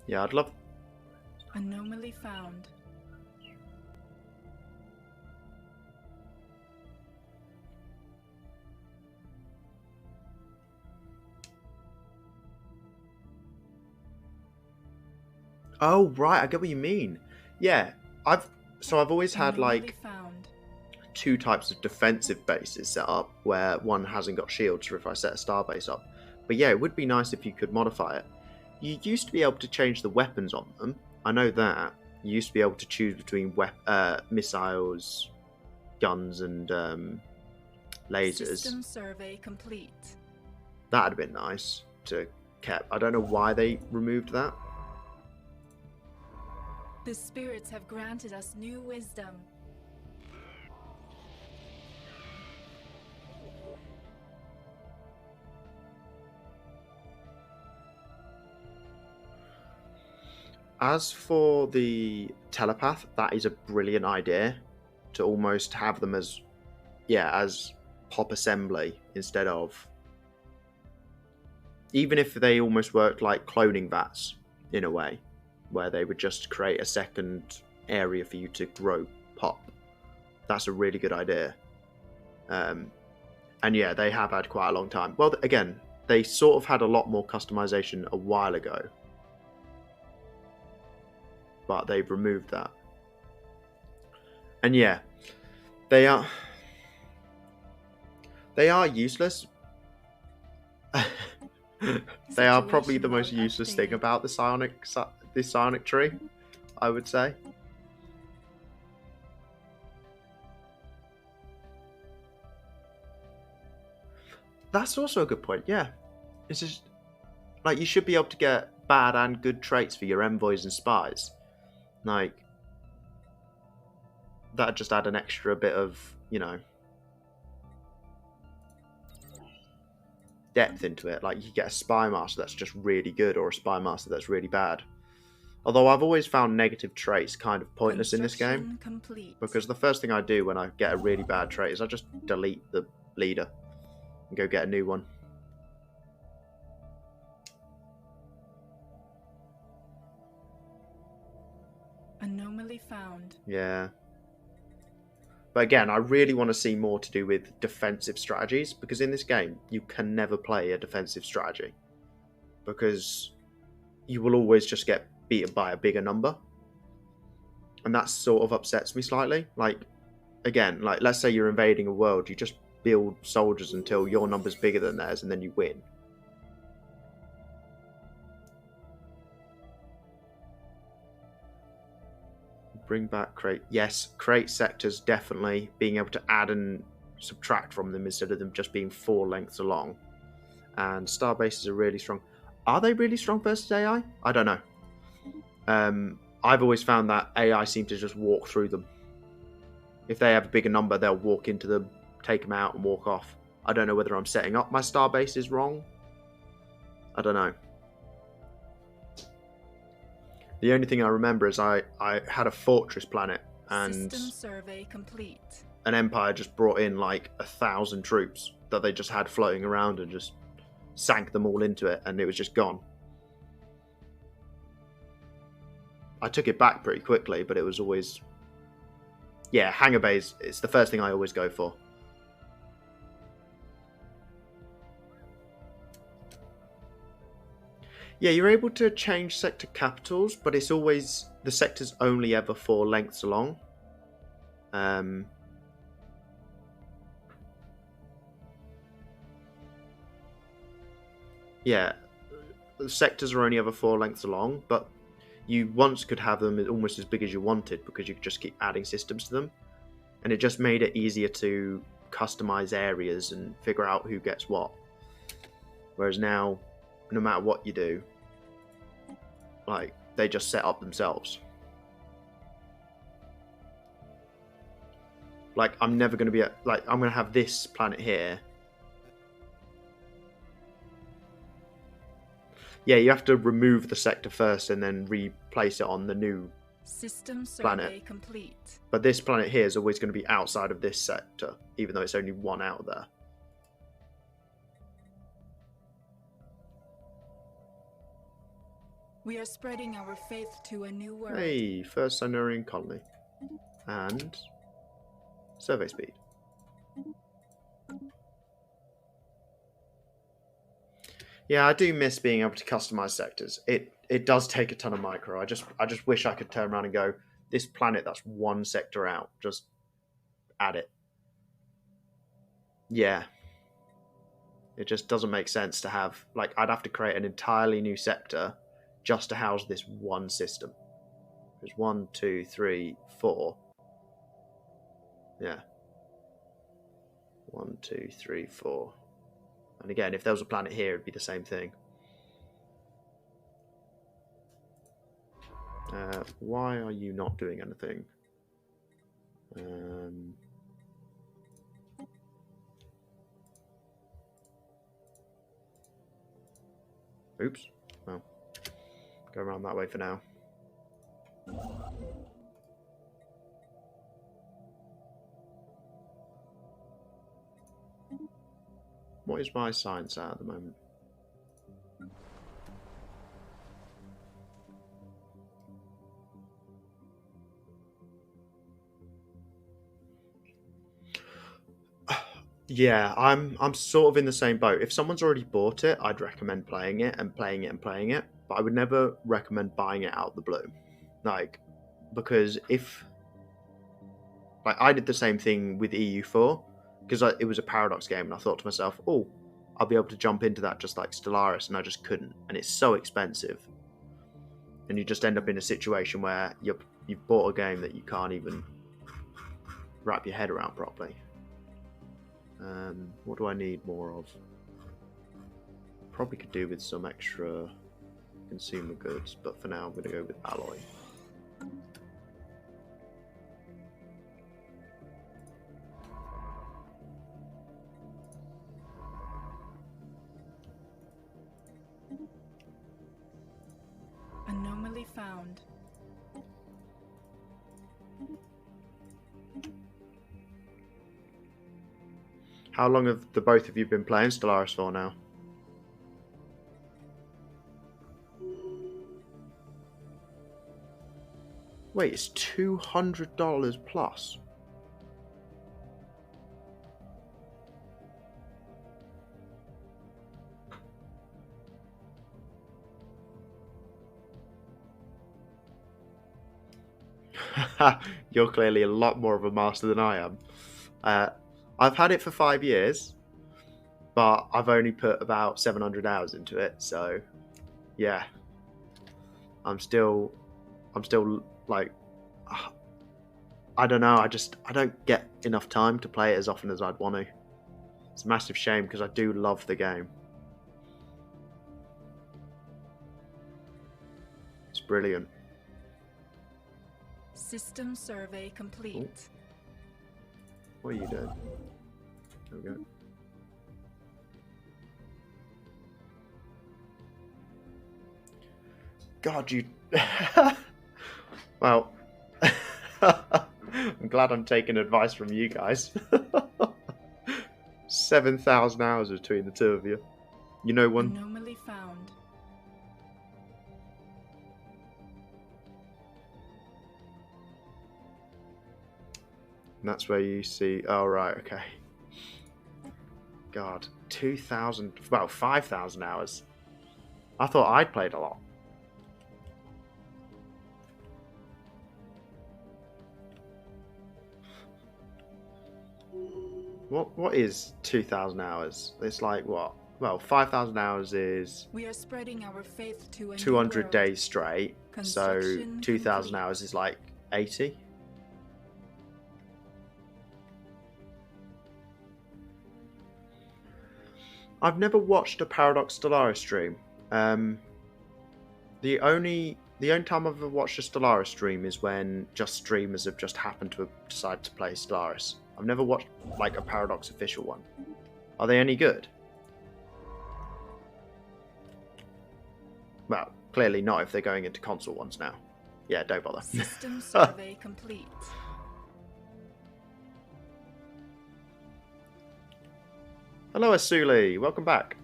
Yeah, I'd love... Anomaly found. Oh, right, I get what you mean. Yeah, I've always had Anomaly like found. 2 types of defensive bases set up where one hasn't got shields for if I set a starbase up. But yeah, it would be nice if you could modify it. You used to be able to change the weapons on them. I know that. You used to be able to choose between missiles, guns, and lasers. System survey complete. That'd have been nice to keep. I don't know why they removed that. The spirits have granted us new wisdom. As for the telepath, that is a brilliant idea to almost have them as pop assembly instead of, even if they almost worked like cloning vats in a way, where they would just create a second area for you to grow pop. That's a really good idea. And yeah, they have had quite a long time. Well, again, they sort of had a lot more customization a while ago, but they've removed that. And yeah, they are useless. They are probably the most useless thing about the psionic tree, I would say. That's also a good point, yeah. It's just like you should be able to get bad and good traits for your envoys and spies. Like, that'd just add an extra bit of, depth into it. Like, you get a spy master that's just really good or a spy master that's really bad. Although I've always found negative traits kind of pointless in this game. Complete. Because the first thing I do when I get a really bad trait is I just delete the leader and go get a new one. Anomaly found. Yeah. But again, I really want to see more to do with defensive strategies, because in this game, you can never play a defensive strategy. Because you will always just get beaten by a bigger number. And that sort of upsets me slightly. Like, again, like, let's say you're invading a world, you just build soldiers until your number's bigger than theirs, and then you win. Bring back crate. Yes, crate sectors, definitely. Being able to add and subtract from them instead of them just being 4 lengths along. And star bases are really strong. Are they really strong versus AI? I don't know. I've always found that AI seem to just walk through them. If they have a bigger number, they'll walk into them, take them out, and walk off. I don't know whether I'm setting up my star bases wrong. I don't know. The only thing I remember is I had a fortress planet, and System survey complete. An empire just brought in like 1,000 troops that they just had floating around and just sank them all into it, and it was just gone. I took it back pretty quickly, but it was always... Yeah, hangar bays, it's the first thing I always go for. Yeah, you're able to change sector capitals, but it's always... The sector's only ever 4 lengths along. Yeah, the sectors are only ever 4 lengths long, but you once could have them almost as big as you wanted because you could just keep adding systems to them, and it just made it easier to customize areas and figure out who gets what. Whereas now, no matter what you do, like, they just set up themselves. Like, I'm never going to be like, I'm going to have this planet here. Yeah, you have to remove the sector first and then replace it on the new System survey planet. complete. But this planet here is always going to be outside of this sector, even though it's only one out there. We are spreading our faith to a new world. Hey, first Sonarian colony. And survey speed. Yeah, I do miss being able to customize sectors. It does take a ton of micro. I just wish I could turn around and go, this planet that's one sector out, just add it. Yeah. It just doesn't make sense to have, like, I'd have to create an entirely new sector just to house this one system. There's 1, 2, 3, 4. Yeah. 1, 2, 3, 4. And again, if there was a planet here, it'd be the same thing. Why are you not doing anything? Oops. Well, go around that way for now. What is my science at the moment? Yeah, I'm sort of in the same boat. If someone's already bought it, I'd recommend playing it and playing it and playing it. But I would never recommend buying it out the blue. Like, because if... Like, I did the same thing with EU4, because it was a Paradox game, and I thought to myself, oh, I'll be able to jump into that just like Stellaris, and I just couldn't. And it's so expensive. And you just end up in a situation where you've bought a game that you can't even wrap your head around properly. What do I need more of? Probably could do with some extra consumer goods, but for now I'm going to go with alloy. Anomaly found. How long have the both of you been playing Stellaris for now? Wait, it's $200 plus. You're clearly a lot more of a master than I am. I've had it for 5 years, but I've only put about 700 hours into it, so yeah. I'm still like, I don't know, I don't get enough time to play it as often as I'd want to. It's a massive shame because I do love the game. It's brilliant. System survey complete. Oh. What are you doing? There we go. God, you... Well, I'm glad I'm taking advice from you guys. 7,000 hours between the two of you. You know one... Anomaly found. And that's where you see... Oh, right, okay. God, 2,000... Well, 5,000 hours. I thought I'd played a lot. What is 2,000 hours? It's like, what? well, 5,000 hours is We are spreading our faith to a 200 new world. days straight. So Construction 2,000 complete. hours is like 80. I've never watched a Paradox Stellaris stream. The only time I've ever watched a Stellaris stream is when just streamers have just happened to decide to play Stellaris. I've never watched like a Paradox official one. Are they any good? Well, clearly not if they're going into console ones now. Yeah, don't bother. System survey complete. Hello, Asuli. Welcome back.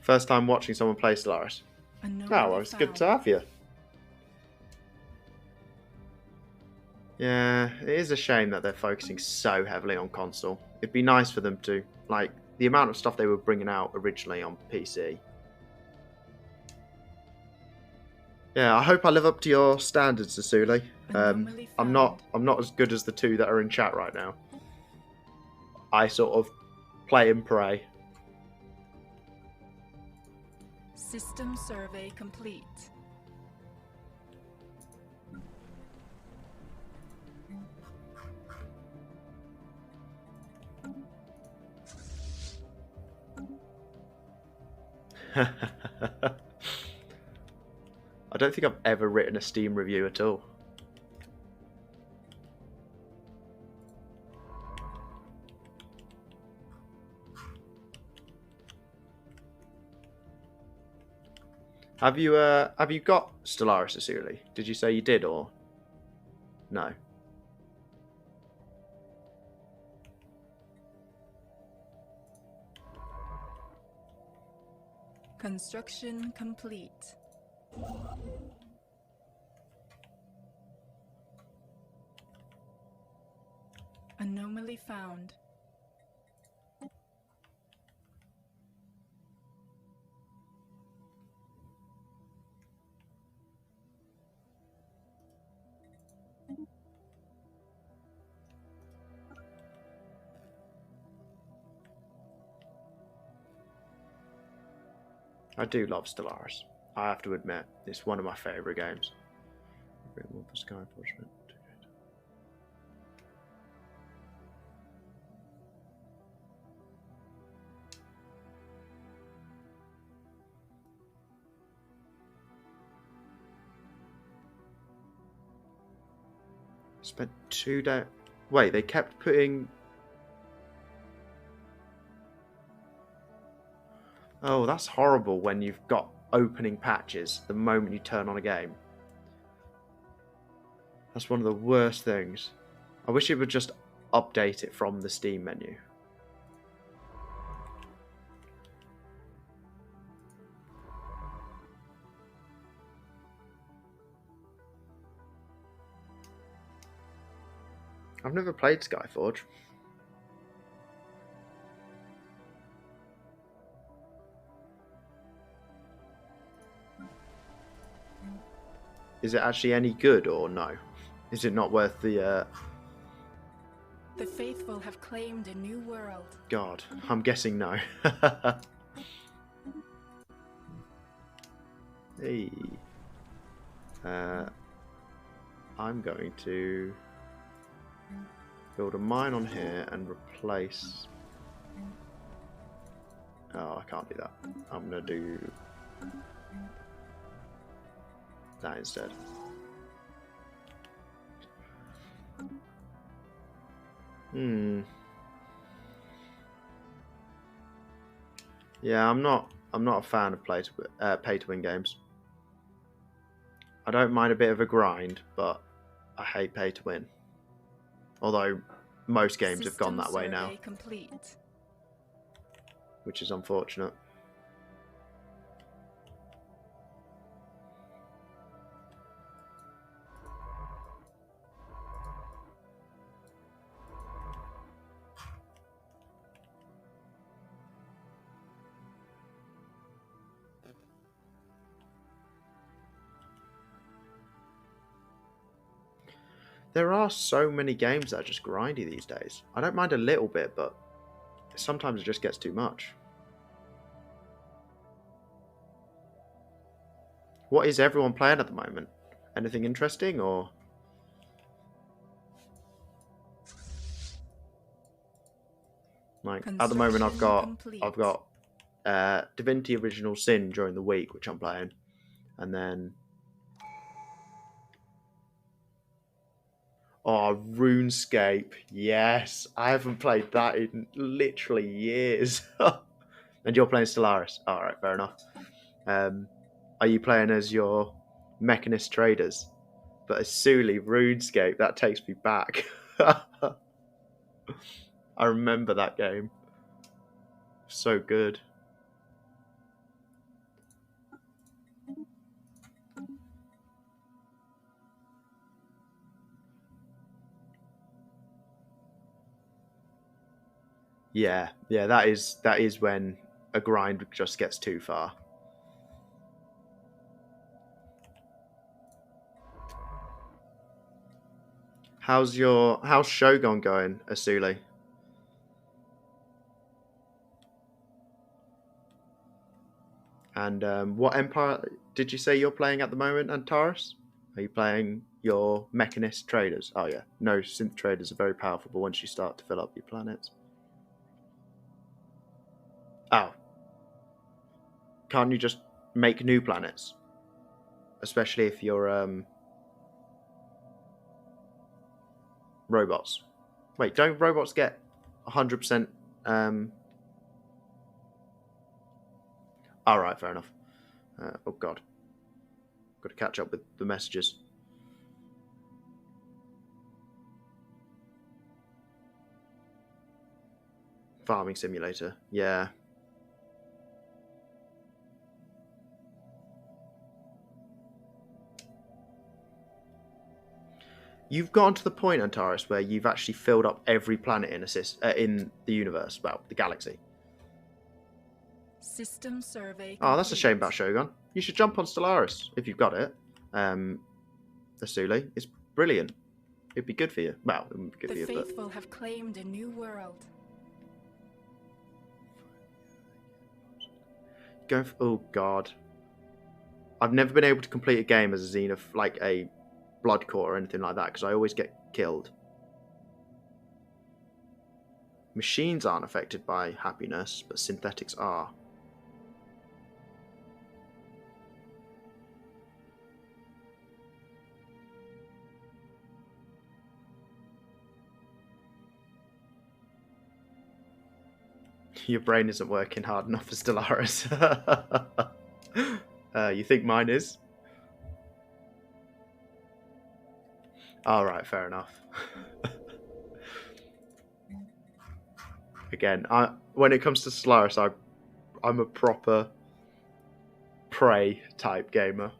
First time watching someone play Stellaris. Oh, well, it's good to have you. Yeah, it is a shame that they're focusing so heavily on console. It'd be nice for them to, like, the amount of stuff they were bringing out originally on PC. Yeah, I hope I live up to your standards, Asuli. I'm not as good as the two that are in chat right now. I sort of play and pray. System survey complete. I don't think I've ever written a Steam review at all. Have you got Stellaris, Asuli? Did you say you did or no? Construction complete. Anomaly found. I do love Stellaris. I have to admit, it's one of my favourite games. Spent 2 days. Wait, they kept putting. Oh, that's horrible when you've got opening patches the moment you turn on a game. That's one of the worst things. I wish it would just update it from the Steam menu. I've never played Skyforge. Is it actually any good or no? Is it not worth the... The faithful have claimed a new world. God, I'm guessing no. Hey. I'm going to build a mine on here and replace... Oh, I can't do that. I'm going to do that instead. Yeah, I'm not a fan of pay to win games. I don't mind a bit of a grind, but I hate pay to win. Although most games have gone that way now, complete. Which is unfortunate. There are so many games that are just grindy these days. I don't mind a little bit, but sometimes it just gets too much. What is everyone playing at the moment? Anything interesting or? Like at the moment, I've got Divinity Original Sin during the week, which I'm playing, and then RuneScape. Yes, I haven't played that in literally years. And you're playing Stellaris. All right, fair enough. Are you playing as your Mechanist traders? But Asuli RuneScape, that takes me back. I remember that game. So good. Yeah, that is when a grind just gets too far. How's Shogun going, Asuli? And what empire did you say you're playing at the moment, Antares? Are you playing your Mechanist traders? Oh yeah, no, synth traders are very powerful, but once you start to fill up your planets. Oh. Can't you just make new planets? Especially if you're robots. Wait, don't robots get 100%? All right, fair enough. Oh god, got to catch up with the messages. Farming simulator, yeah. You've gotten to the point, Antares, where you've actually filled up every planet in the universe, well, the galaxy. System survey. Oh, that's a shame about Shogun. You should jump on Stellaris if you've got it. Asuli, it's brilliant. It'd be good for you. Well, it wouldn't be good for you, but... The faithful have claimed a new world. Oh god. I've never been able to complete a game as a Xenoph, like a Blood Core or anything like that, because I always get killed. Machines aren't affected by happiness, but synthetics are. Your brain isn't working hard enough for Stellaris. You think mine is? Alright, fair enough. Again, when it comes to Stellaris, I'm a proper prey type gamer.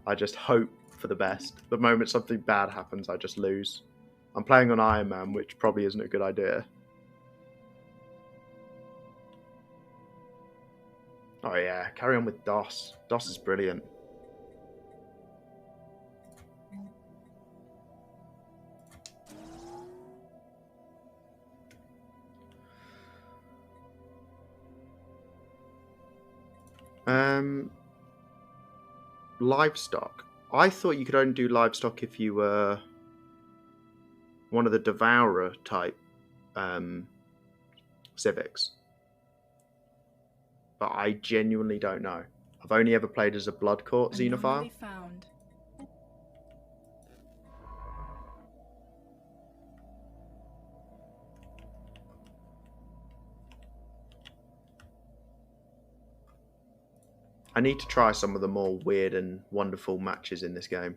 I just hope for the best. The moment something bad happens, I just lose. I'm playing on Iron Man, which probably isn't a good idea. Oh yeah, carry on with DOS. DOS is brilliant. Livestock. I thought you could only do livestock if you were one of the Devourer type civics. But I genuinely don't know. I've only ever played as a Blood Court Xenophile. Found. I need to try some of the more weird and wonderful matches in this game.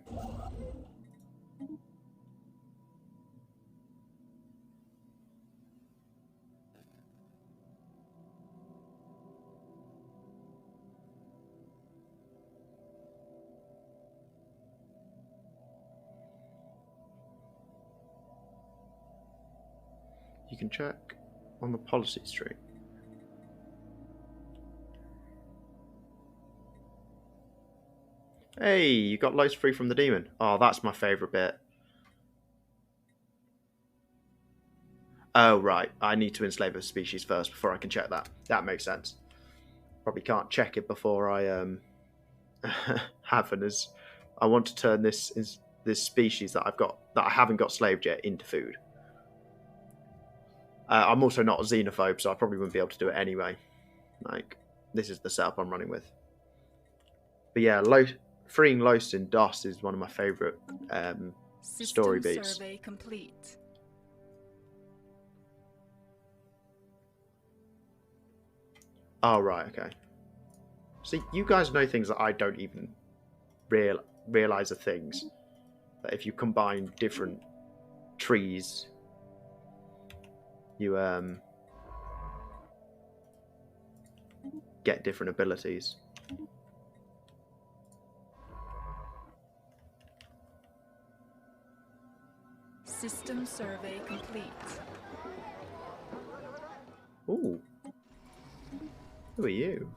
You can check on the policy stream. Hey, you got loads free from the demon. Oh, that's my favourite bit. Oh, right. I need to enslave a species first before I can check that. That makes sense. Probably can't check it before I happen is I want to turn this species that I haven't got slaved yet into food. I'm also not a xenophobe, so I probably wouldn't be able to do it anyway. Like, this is the setup I'm running with. But yeah, freeing Los in DOS is one of my favourite story beats. Survey complete. Oh, right, okay. See, you guys know things that I don't even realise are things. That if you combine different trees, you get different abilities. System survey complete. Ooh. Who are you?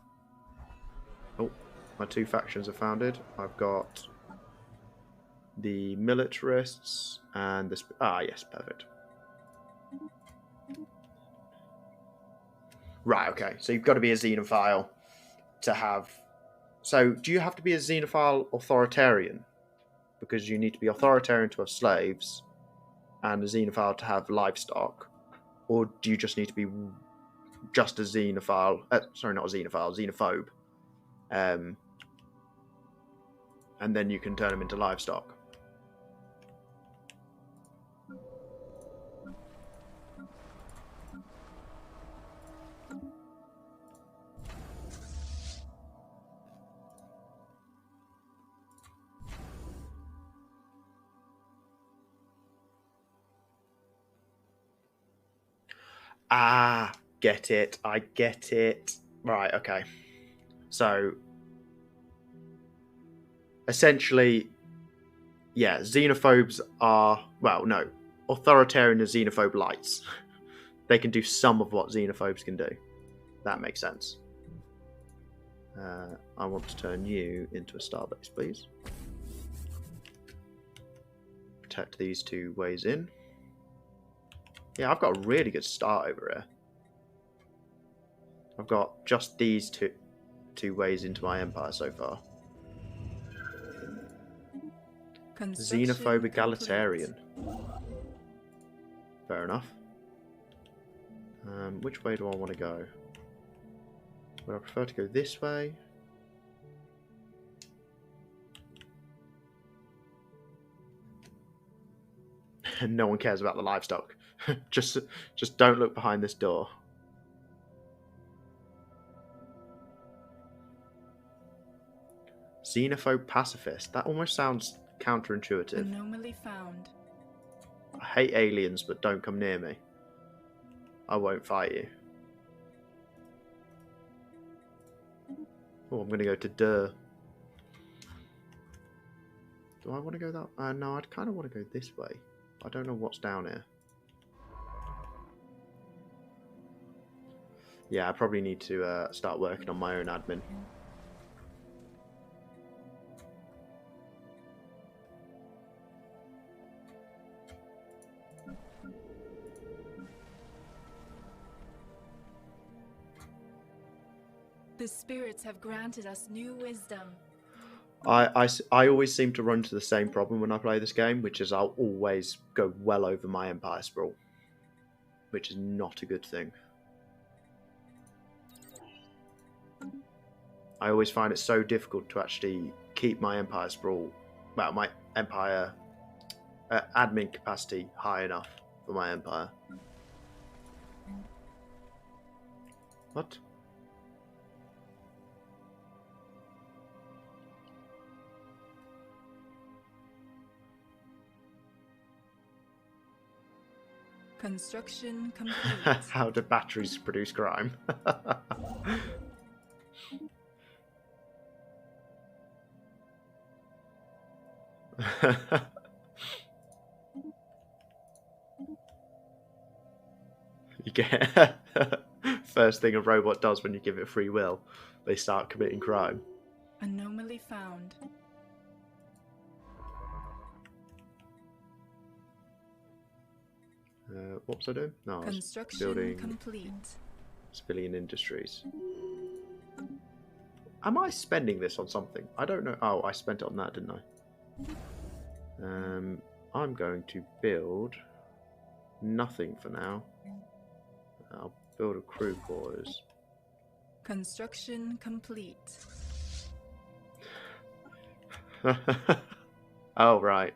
Oh, my two factions are founded. I've got the militarists and the... yes, perfect. Right, okay. So you've got to be a xenophile to have... So do you have to be a xenophile authoritarian? Because you need to be authoritarian to have slaves and a xenophile to have livestock. Or do you just need to be just a xenophile? Sorry, not a xenophile, xenophobe. And then you can turn them into livestock. Ah, get it. I get it. Right, okay. So, essentially, yeah, xenophobes are... Well, no. Authoritarian and xenophobe lights. They can do some of what xenophobes can do. That makes sense. I want to turn you into a starbase, please. Protect these two ways in. Yeah, I've got a really good start over here. I've got just these two ways into my empire so far. Xenophobe egalitarian. Fair enough. Which way do I want to go? Would I prefer to go this way? No one cares about the livestock. just don't look behind this door. Xenophobe pacifist. That almost sounds counterintuitive. Anomaly found. I hate aliens, but don't come near me. I won't fight you. Oh, I'm going to go to Dur. Do I want to go that? No, I'd kind of want to go this way. I don't know what's down here. Yeah, I probably need to start working on my own admin. The spirits have granted us new wisdom. I always seem to run into the same problem when I play this game, which is I'll always go well over my empire sprawl, which is not a good thing. I always find it so difficult to actually keep my empire sprawl, well, my empire admin capacity high enough for my empire. What? Construction complete. How do batteries produce crime? You get first thing a robot does when you give it free will, they start committing crime. Anomaly found. What was I doing? No, I was Construction building complete. civilian industries. Am I spending this on something? I don't know. Oh, I spent it on that, didn't I? I'm going to build nothing for now. I'll build a crew quarters. Construction complete. Oh, right.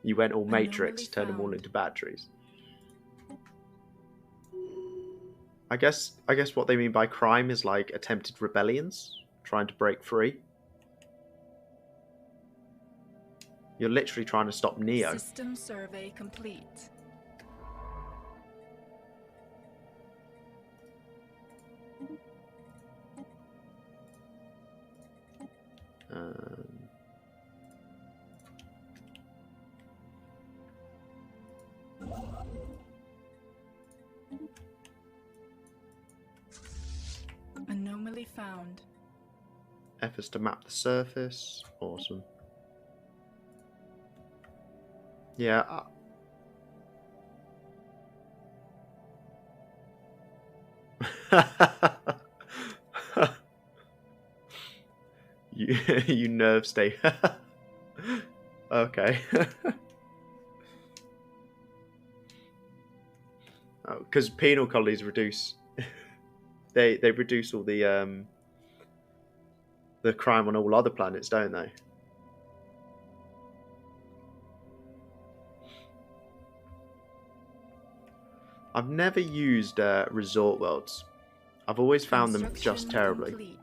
You went all Matrix, Anomaly turned them all found. into batteries. I guess what they mean by crime is like attempted rebellions, trying to break free. You're literally trying to stop Neo. System survey complete. Anomaly found. Efforts to map the surface. Awesome. Yeah. you nerve state. Okay. Because penal colonies reduce. They reduce all the crime on all other planets, don't they? I've never used resort worlds. I've always found them just terribly. Complete.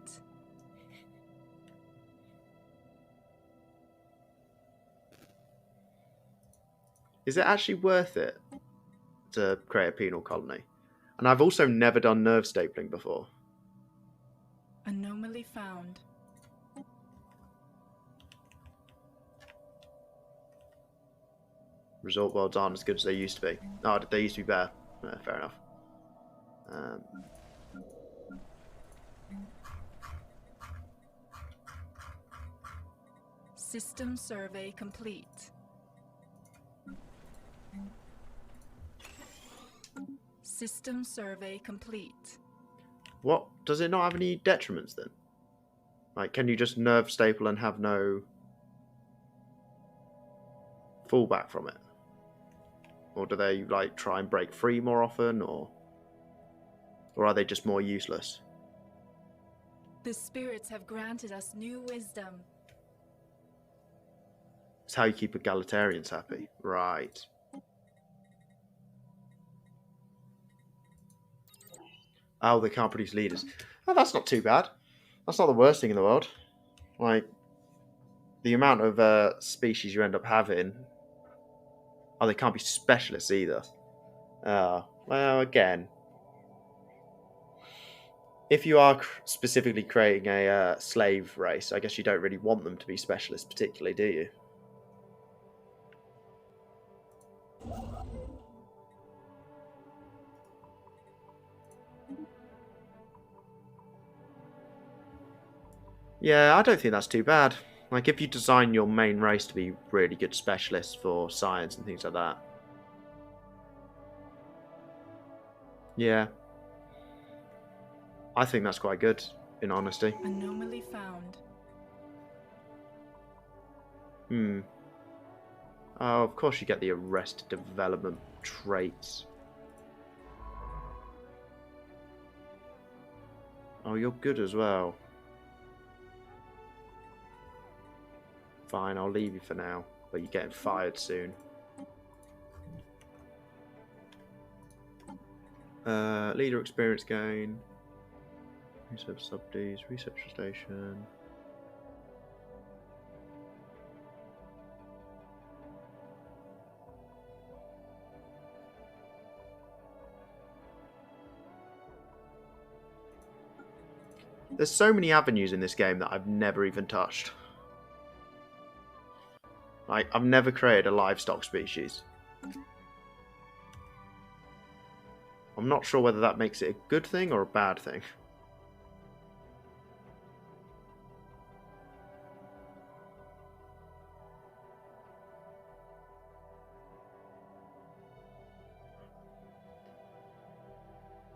Is it actually worth it to create a penal colony? And I've also never done nerve stapling before. Anomaly found. Resort worlds aren't as good as they used to be. Oh, they used to be better. Fair enough. System survey complete. System survey complete. What? Does it not have any detriments then? Like, can you just nerve staple and have no fallback from it? Or do they, like, try and break free more often, or are they just more useless? The spirits have granted us new wisdom. It's how you keep egalitarians happy. Right. Oh, they can't produce leaders. Oh, that's not too bad. That's not the worst thing in the world. Like, the amount of species you end up having... Oh, they can't be specialists either. Well, again... If you are specifically creating a slave race, I guess you don't really want them to be specialists particularly, do you? Yeah, I don't think that's too bad. Like, if you design your main race to be really good specialists for science and things like that. Yeah. I think that's quite good, in honesty. Anomaly found. Oh, of course you get the arrested development traits. Oh, you're good as well. Fine, I'll leave you for now, but you're getting fired soon. Leader experience gain. Research subdues, research station. There's so many avenues in this game that I've never even touched. Like, I've never created a livestock species. I'm not sure whether that makes it a good thing or a bad thing.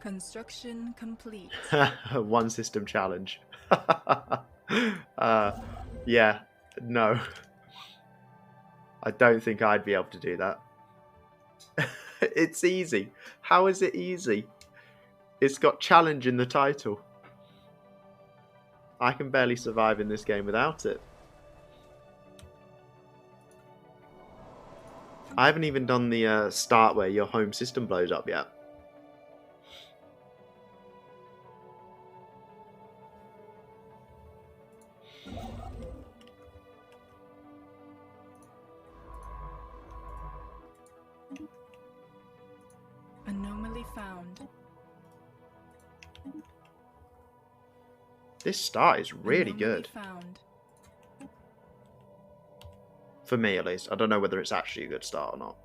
Construction complete. One system challenge. Yeah, no. I don't think I'd be able to do that. It's easy. How is it easy? It's got challenge in the title. I can barely survive in this game without it. I haven't even done the start where your home system blows up yet. Anomaly found. This start is really Anomaly good. found. For me, at least. I don't know whether it's actually a good start or not.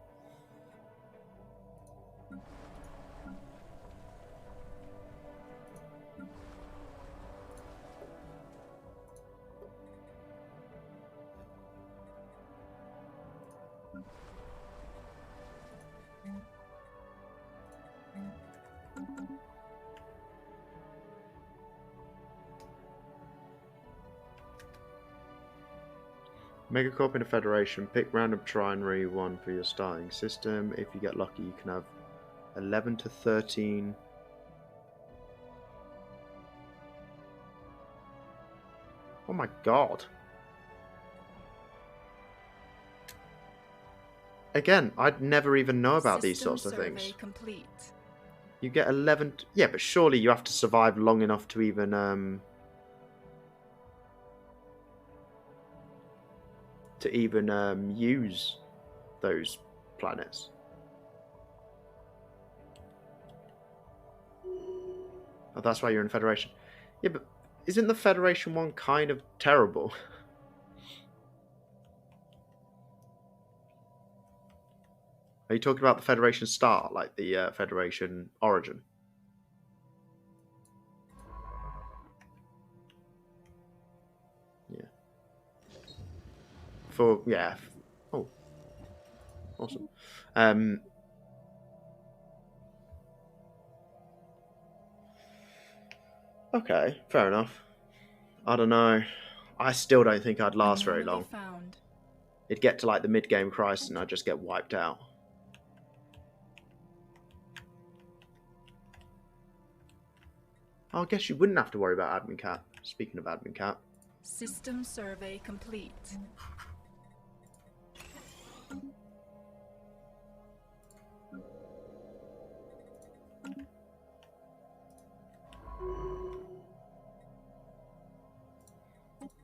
Megacorp in a Federation. Pick random trinary one for your starting system. If you get lucky, you can have 11 to 13. Oh my god. Again, I'd never even know about these sorts of things. Complete. You get 11... Yeah, but surely you have to survive long enough to even... use those planets. Oh, that's why you're in Federation. Yeah, but isn't the Federation one kind of terrible? Are you talking about the Federation start, like the Federation origin? Yeah. Yeah. Oh. Awesome. Okay, fair enough. I don't know. I still don't think I'd last very long. Found. It'd get to like the mid-game crisis and I'd just get wiped out. I guess you wouldn't have to worry about admin cat. Speaking of admin cat. System survey complete.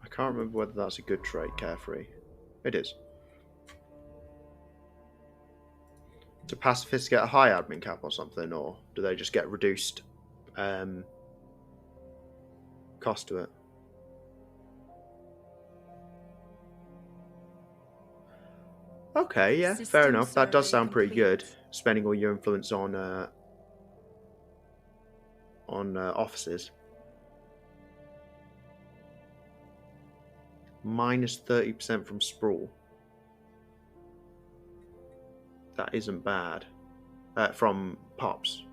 I can't remember whether that's a good trait, Carefree. It is. Do pacifists get a high admin cap or something, or do they just get reduced cost to it? Okay, yeah, fair enough. That does sound pretty good. Spending all your influence on offices. Minus 30% from sprawl. That isn't bad. From pops.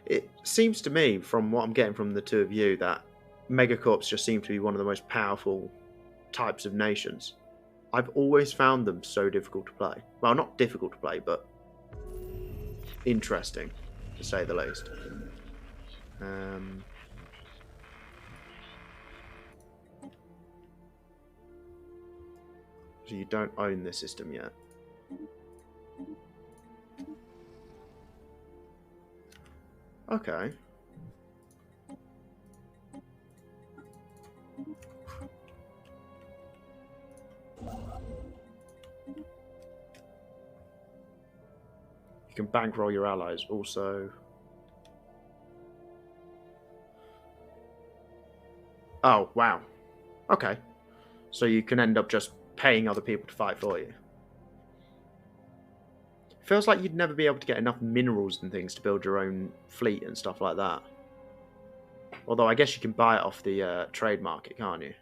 It seems to me, from what I'm getting from the two of you, that megacorps just seem to be one of the most powerful types of nations. I've always found them so difficult to play. Well, not difficult to play, but interesting, to say the least. So you don't own this system yet. Okay. You can bankroll your allies also. Oh, wow. Okay. So you can end up just paying other people to fight for you. Feels like you'd never be able to get enough minerals and things to build your own fleet and stuff like that. Although I guess you can buy it off the trade market, can't you?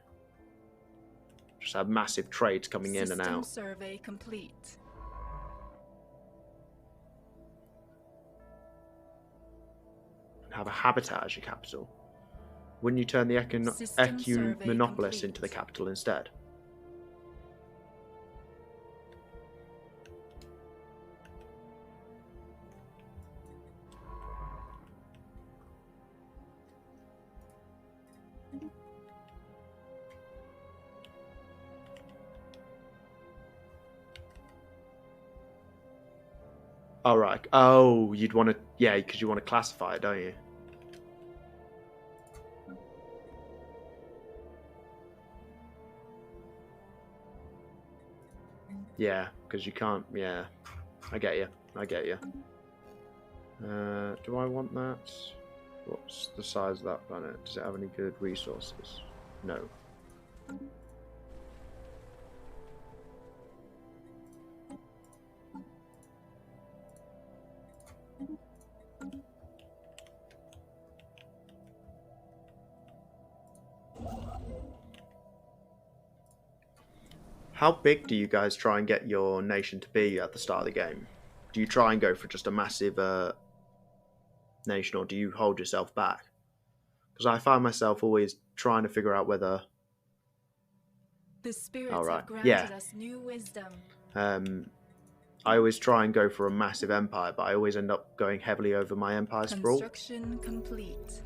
Just have massive trades coming in and out. System survey complete. have a habitat as your capital. Wouldn't you turn the System survey Ecumenopolis into the complete. capital instead? Oh, right. Oh, you'd want to... Yeah, because you want to classify it, don't you? Yeah, because you can't... Yeah, I get you. I get you. Do I want that? What's the size of that planet? Does it have any good resources? No. How big do you guys try and get your nation to be at the start of the game? Do you try and go for just a massive nation, or do you hold yourself back? Because I find myself always trying to figure out whether... The spirits All right. have granted Yeah. us new wisdom. I always try and go for a massive empire, but I always end up going heavily over my empire sprawl. Construction complete.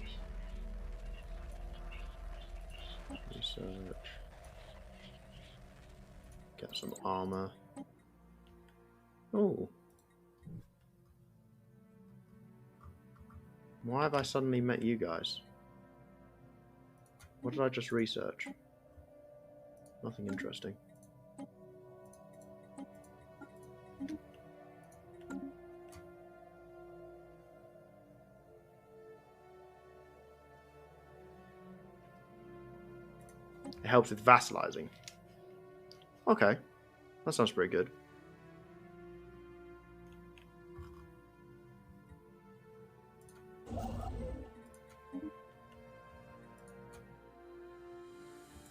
Research. Get some armor. Oh. Why have I suddenly met you guys? What did I just research? Nothing interesting. It helps with vassalizing. Okay. That sounds pretty good.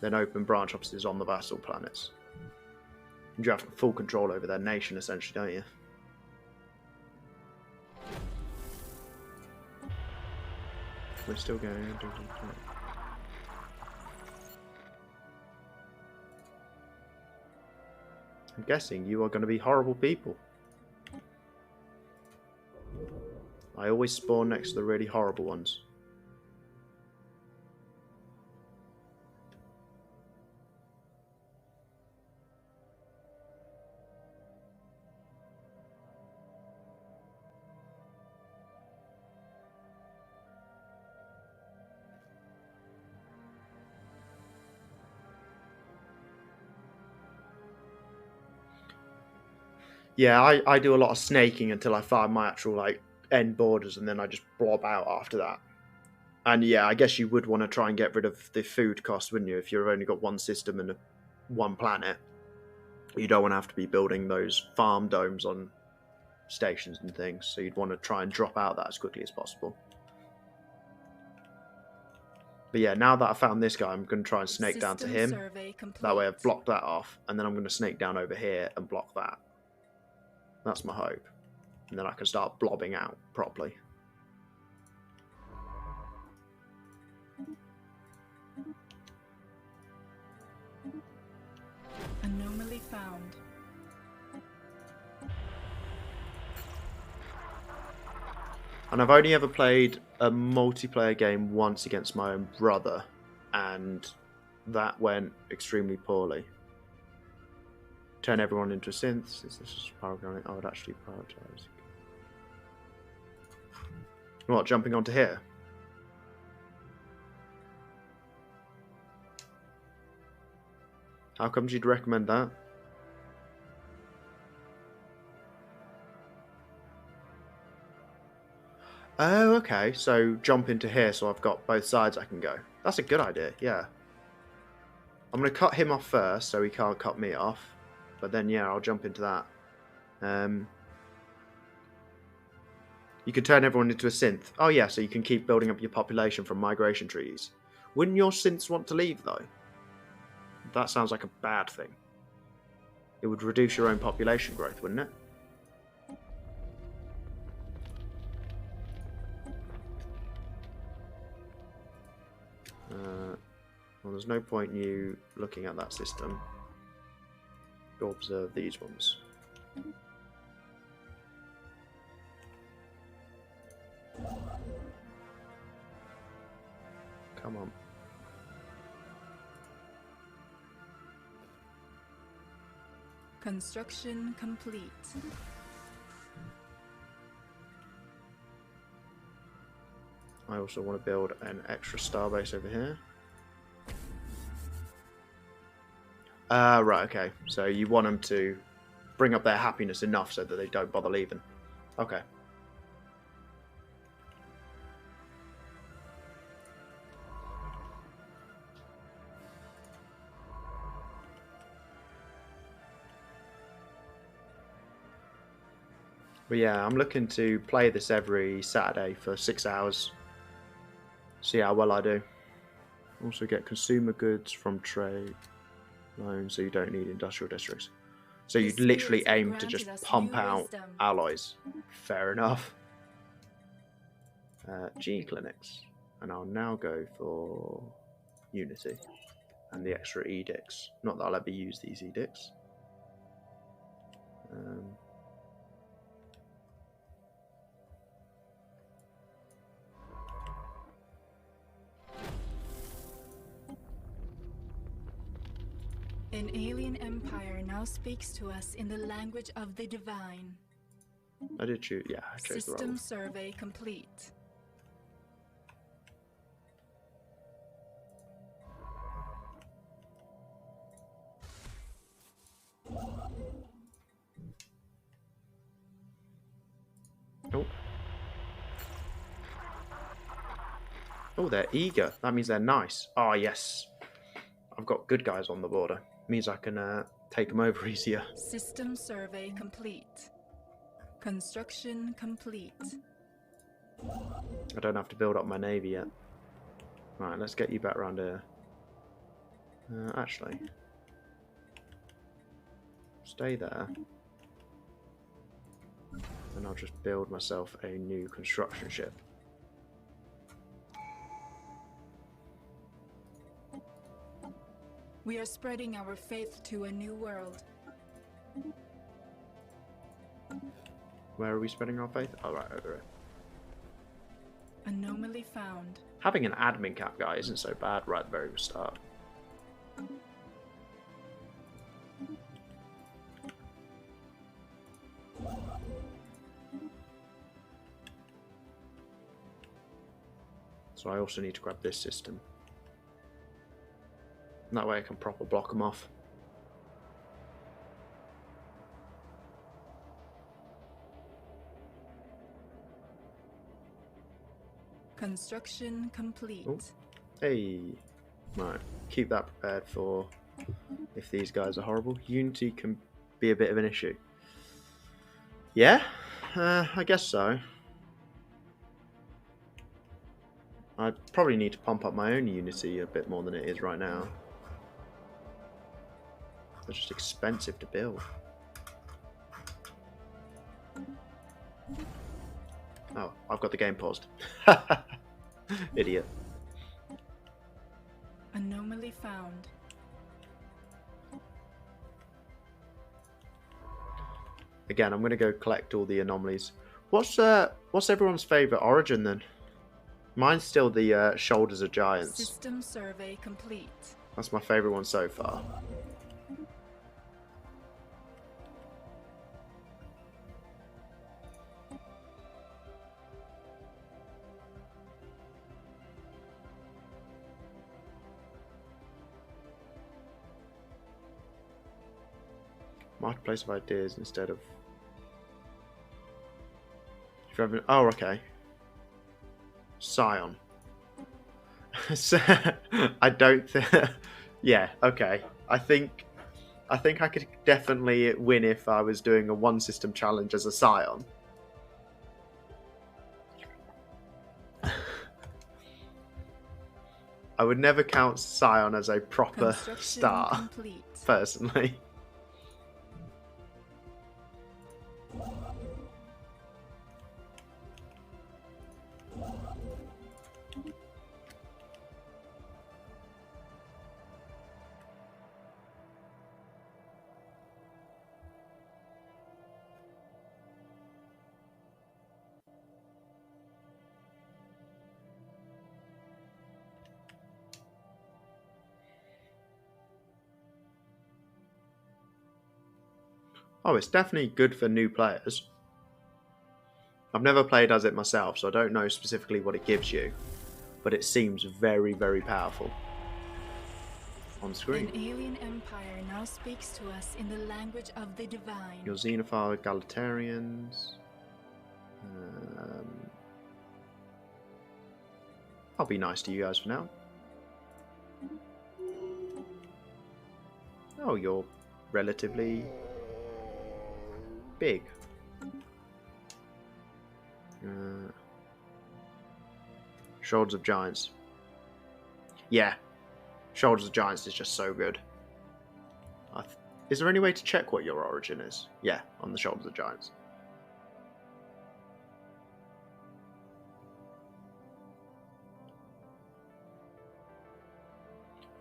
Then open branch offices on the vassal planets. And you have full control over their nation, essentially, don't you? We're still going. I'm guessing you are going to be horrible people. I always spawn next to the really horrible ones. Yeah, I do a lot of snaking until I find my actual like end borders, and then I just blob out after that. And yeah, I guess you would want to try and get rid of the food cost, wouldn't you? If you've only got one system and one planet, you don't want to have to be building those farm domes on stations and things. So you'd want to try and drop out that as quickly as possible. But yeah, now that I found this guy, I'm going to try and snake down to him. That way I've blocked that off, and then I'm going to snake down over here and block that. That's my hope. And then I can start blobbing out properly. Anomaly found. And I've only ever played a multiplayer game once against my own brother, and that went extremely poorly. Turn everyone into a synth. Is this programming? I would actually prioritize. What, jumping onto here? How comes you'd recommend that? Oh, okay. So jump into here so I've got both sides I can go. That's a good idea, yeah. I'm going to cut him off first so he can't cut me off. But then, yeah, I'll jump into that. You can turn everyone into a synth. Oh, yeah, so you can keep building up your population from migration trees. Wouldn't your synths want to leave, though? That sounds like a bad thing. It would reduce your own population growth, wouldn't it? Well, there's no point in you looking at that system. Go observe these ones. Come on. Construction complete. I also want to build an extra starbase over here. Right, okay. So you want them to bring up their happiness enough so that they don't bother leaving. Okay. But yeah, I'm looking to play this every Saturday for 6 hours. See how well I do. Also get consumer goods from trade loans, so you don't need industrial districts. So you'd literally aim to just pump out allies. Fair enough. G clinics. And I'll now go for Unity and the extra edicts. Not that I'll ever use these edicts. An alien empire now speaks to us in the language of the divine. I did choose, yeah, I chose the right System one. survey complete. Oh. Oh, they're eager. That means they're nice. Oh, yes. I've got good guys on the border. Means I can take them over easier. System survey complete. Construction complete. I don't have to build up my navy yet. Right, let's get you back around here. Actually, stay there. And I'll just build myself a new construction ship. We are spreading our faith to a new world. Where are we spreading our faith? Oh, right, over here. Anomaly found. Having an admin cap guy isn't so bad right at the very start. So I also need to grab this system. And that way I can proper block them off. Construction complete. Ooh. Hey, right, keep that prepared for if these guys are horrible. Unity can be a bit of an issue. Yeah, I guess so. I probably need to pump up my own Unity a bit more than it is right now. They're just expensive to build. Oh, I've got the game paused. Idiot. Anomaly found. Again, I'm going to go collect all the anomalies. What's everyone's favourite origin then? Mine's still the Shoulders of Giants. System survey complete. That's my favourite one so far. Marketplace of ideas instead of... If you haven't... Oh, okay. Scion. So, I don't think... Yeah, okay. I think I could definitely win if I was doing a one system challenge as a Scion. I would never count Scion as a proper star, complete. personally. Oh, it's definitely good for new players. I've never played as it myself, so I don't know specifically what it gives you, but it seems very, very powerful on screen. An alien empire now speaks to us in the language of the divine. Your xenophile egalitarians. I'll be nice to you guys for now. Oh, you're relatively big. Shoulders of Giants. Yeah. Shoulders of Giants is just so good. Is there any way to check what your origin is? Yeah, on the Shoulders of Giants.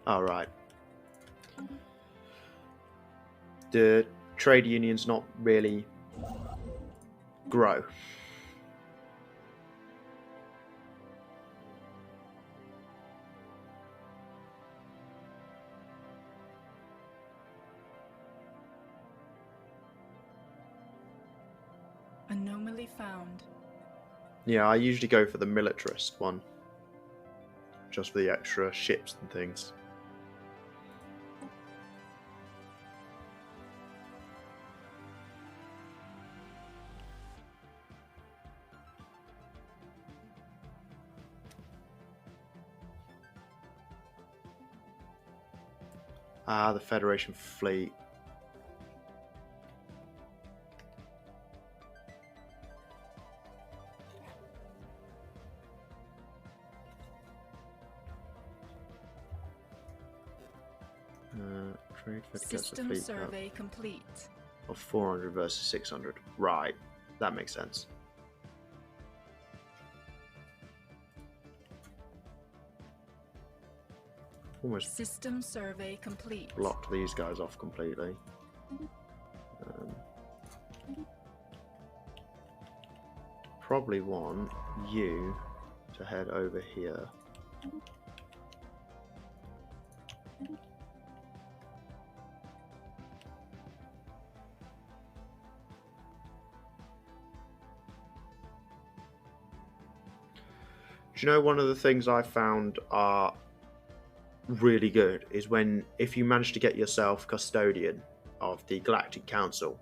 Alright. The trade unions not really grow. Anomaly found. Yeah, I usually go for the militarist one. Just for the extra ships and things. Ah, the Federation fleet. Trade Fed gets a System fleet survey complete. of 400 versus 600. Right, that makes sense. Almost System survey complete. blocked these guys off completely. Probably want you to head over here. Do you know one of the things I found are really good is if you manage to get yourself custodian of the Galactic Council,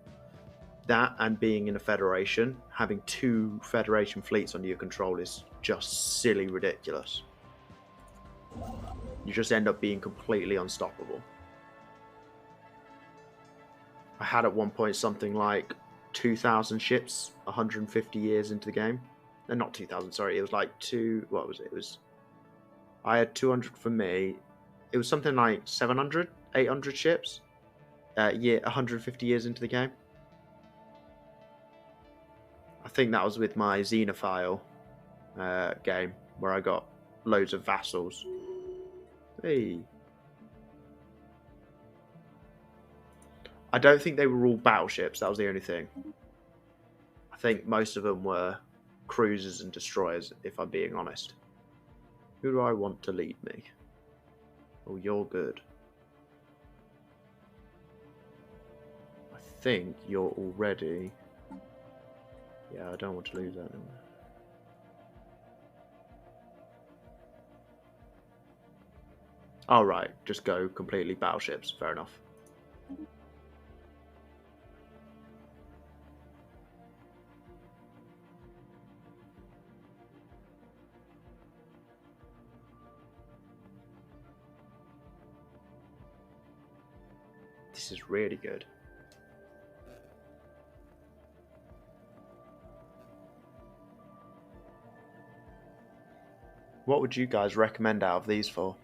that and being in a Federation, having 2 Federation fleets under your control is just silly ridiculous. You just end up being completely unstoppable. I had at one point something like 2,000 ships 150 years into the game. No, not 2,000, sorry. It was like what was it? I had 200 for me. It was something like 700, 800 ships. 150 years into the game. I think that was with my Xenophile game, where I got loads of vassals. Hey. I don't think they were all battleships, that was the only thing. I think most of them were cruisers and destroyers, if I'm being honest. Who do I want to lead me? Oh, you're good. I think you're already... Yeah, I don't want to lose that. Oh, right. Just go completely battleships. Fair enough. This is really good. What would you guys recommend out of these for?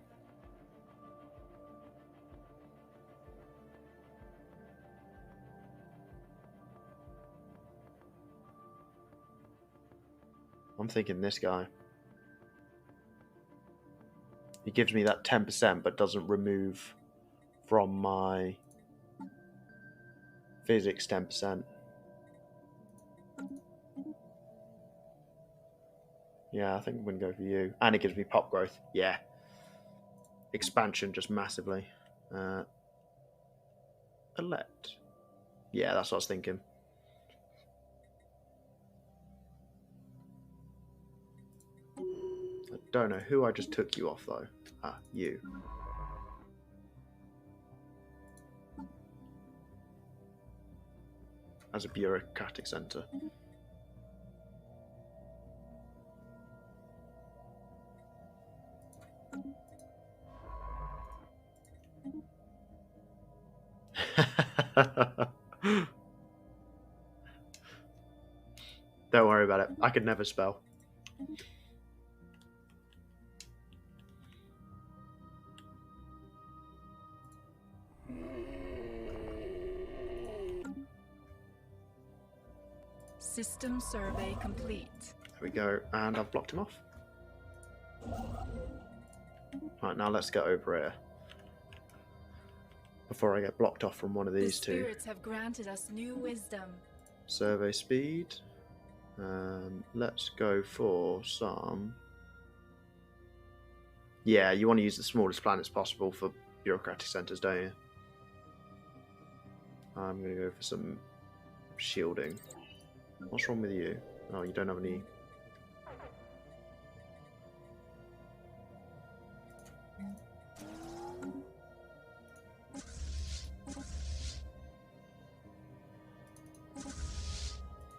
I'm thinking this guy. He gives me that 10% but doesn't remove from my physics 10%. Yeah, I think I'm going to go for you. And it gives me pop growth. Yeah. Expansion just massively. Elect. Yeah, that's what I was thinking. I don't know who I just took you off, though. Ah, you. As a bureaucratic centre. Don't worry about it. I could never spell. System survey complete. There we go, and I've blocked him off. Right, now let's get over here. Before I get blocked off from one of these two. The spirits have granted us new wisdom. Survey speed. Let's go for some... Yeah, you want to use the smallest planets possible for bureaucratic centres, don't you? I'm going to go for some shielding. What's wrong with you? Oh, you don't have any...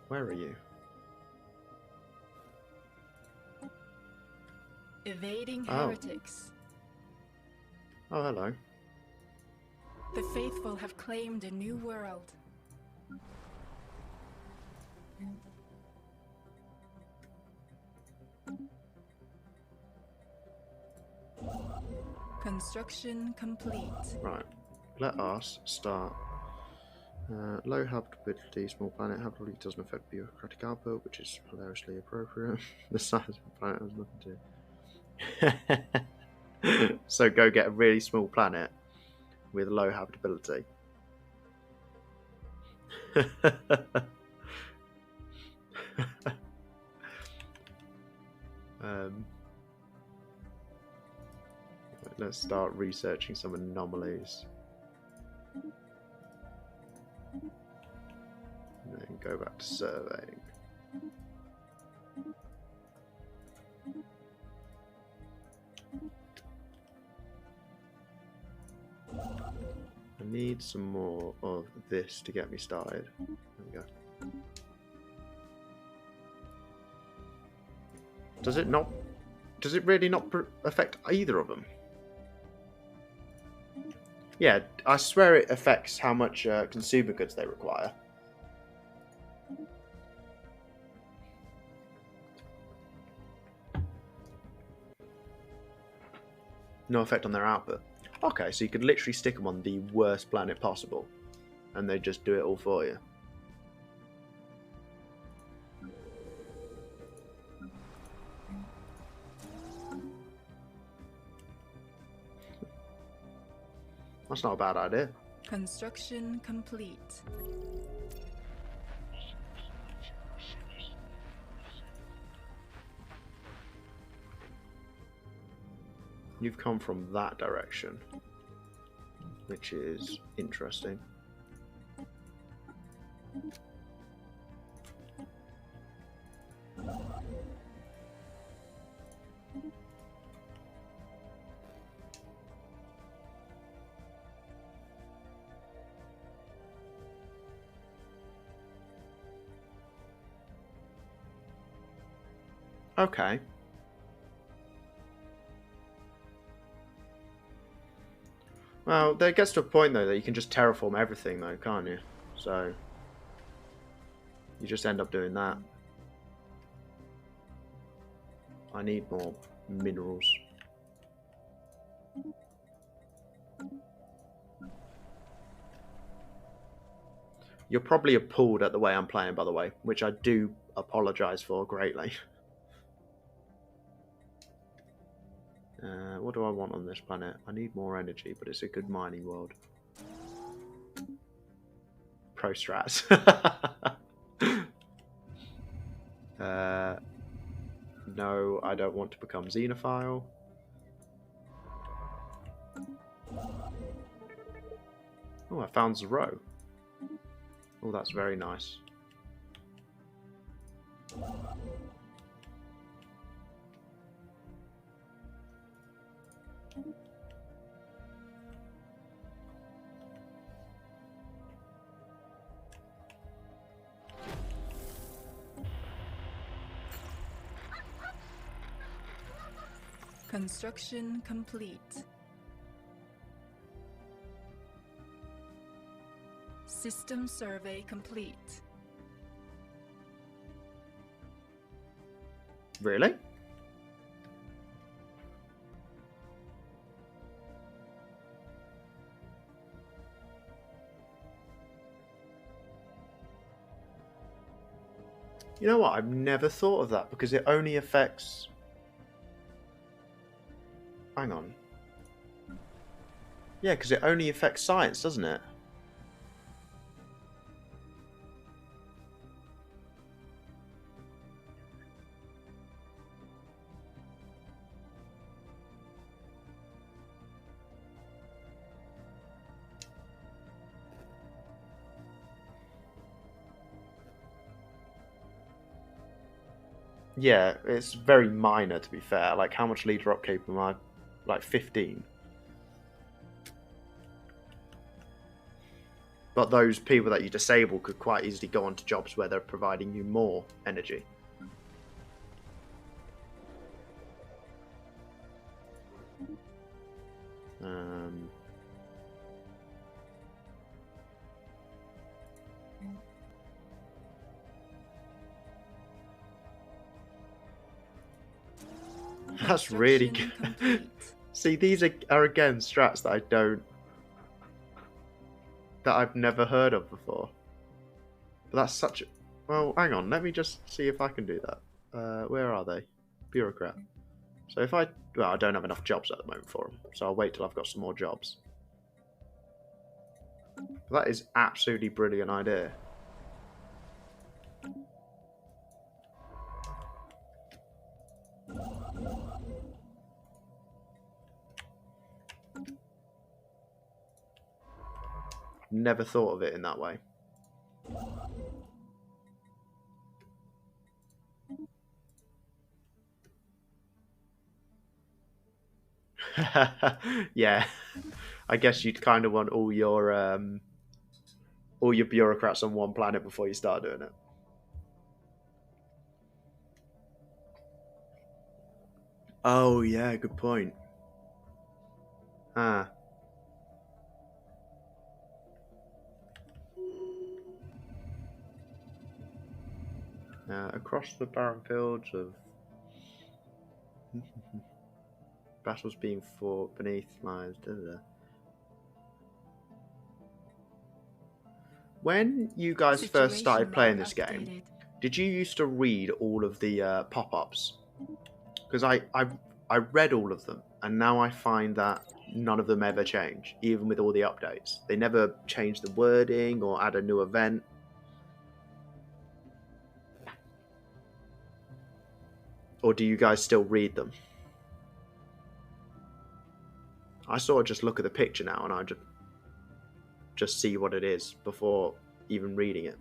Where are you? Evading heretics. Oh, hello. The faithful have claimed a new world. Construction complete. Right. Let us start. Low habitability, small planet. Habitability doesn't affect bureaucratic output, which is hilariously appropriate. The size of the planet has nothing to do. So go get a really small planet with low habitability. Let's start researching some anomalies. And then go back to surveying. I need some more of this to get me started. There we go. Does it not? Does it really not affect either of them? Yeah, I swear it affects how much consumer goods they require. No effect on their output. Okay, so you could literally stick them on the worst planet possible, and they just do it all for you. That's not a bad idea. Construction complete. You've come from that direction, which is interesting. Okay. Well, there gets to a point, though, that you can just terraform everything, though, can't you? So, you just end up doing that. I need more minerals. You're probably appalled at the way I'm playing, by the way, which I do apologise for greatly. What do I want on this planet? I need more energy, but it's a good mining world. Pro strats. No, I don't want to become xenophile. Oh, I found Zero. Oh, that's very nice. Construction complete. System survey complete. Really? You know what? I've never thought of that because it only affects... Hang on. Yeah, because it only affects science, doesn't it? Yeah, it's very minor to be fair. Like, how much leader upkeep am I? Like 15. But those people that you disable could quite easily go on to jobs where they're providing you more energy. That's really good. See, these are again strats that I've never heard of before. But that's such a... Well, hang on, let me just see if I can do that. Where are they? Bureaucrat. So if I... Well, I don't have enough jobs at the moment for them, so I'll wait till I've got some more jobs. That is absolutely brilliant idea. Never thought of it in that way. Yeah, I guess you'd kind of want all your bureaucrats on one planet before you start doing it. Oh yeah, good point. Ah. Across the barren fields of battles being fought beneath lies. When you guys first started playing this game, did you used to read all of the pop-ups? Because I read all of them, and now I find that none of them ever change, even with all the updates. They never change the wording or add a new event. Or do you guys still read them? I sort of just look at the picture now and I just see what it is before even reading it.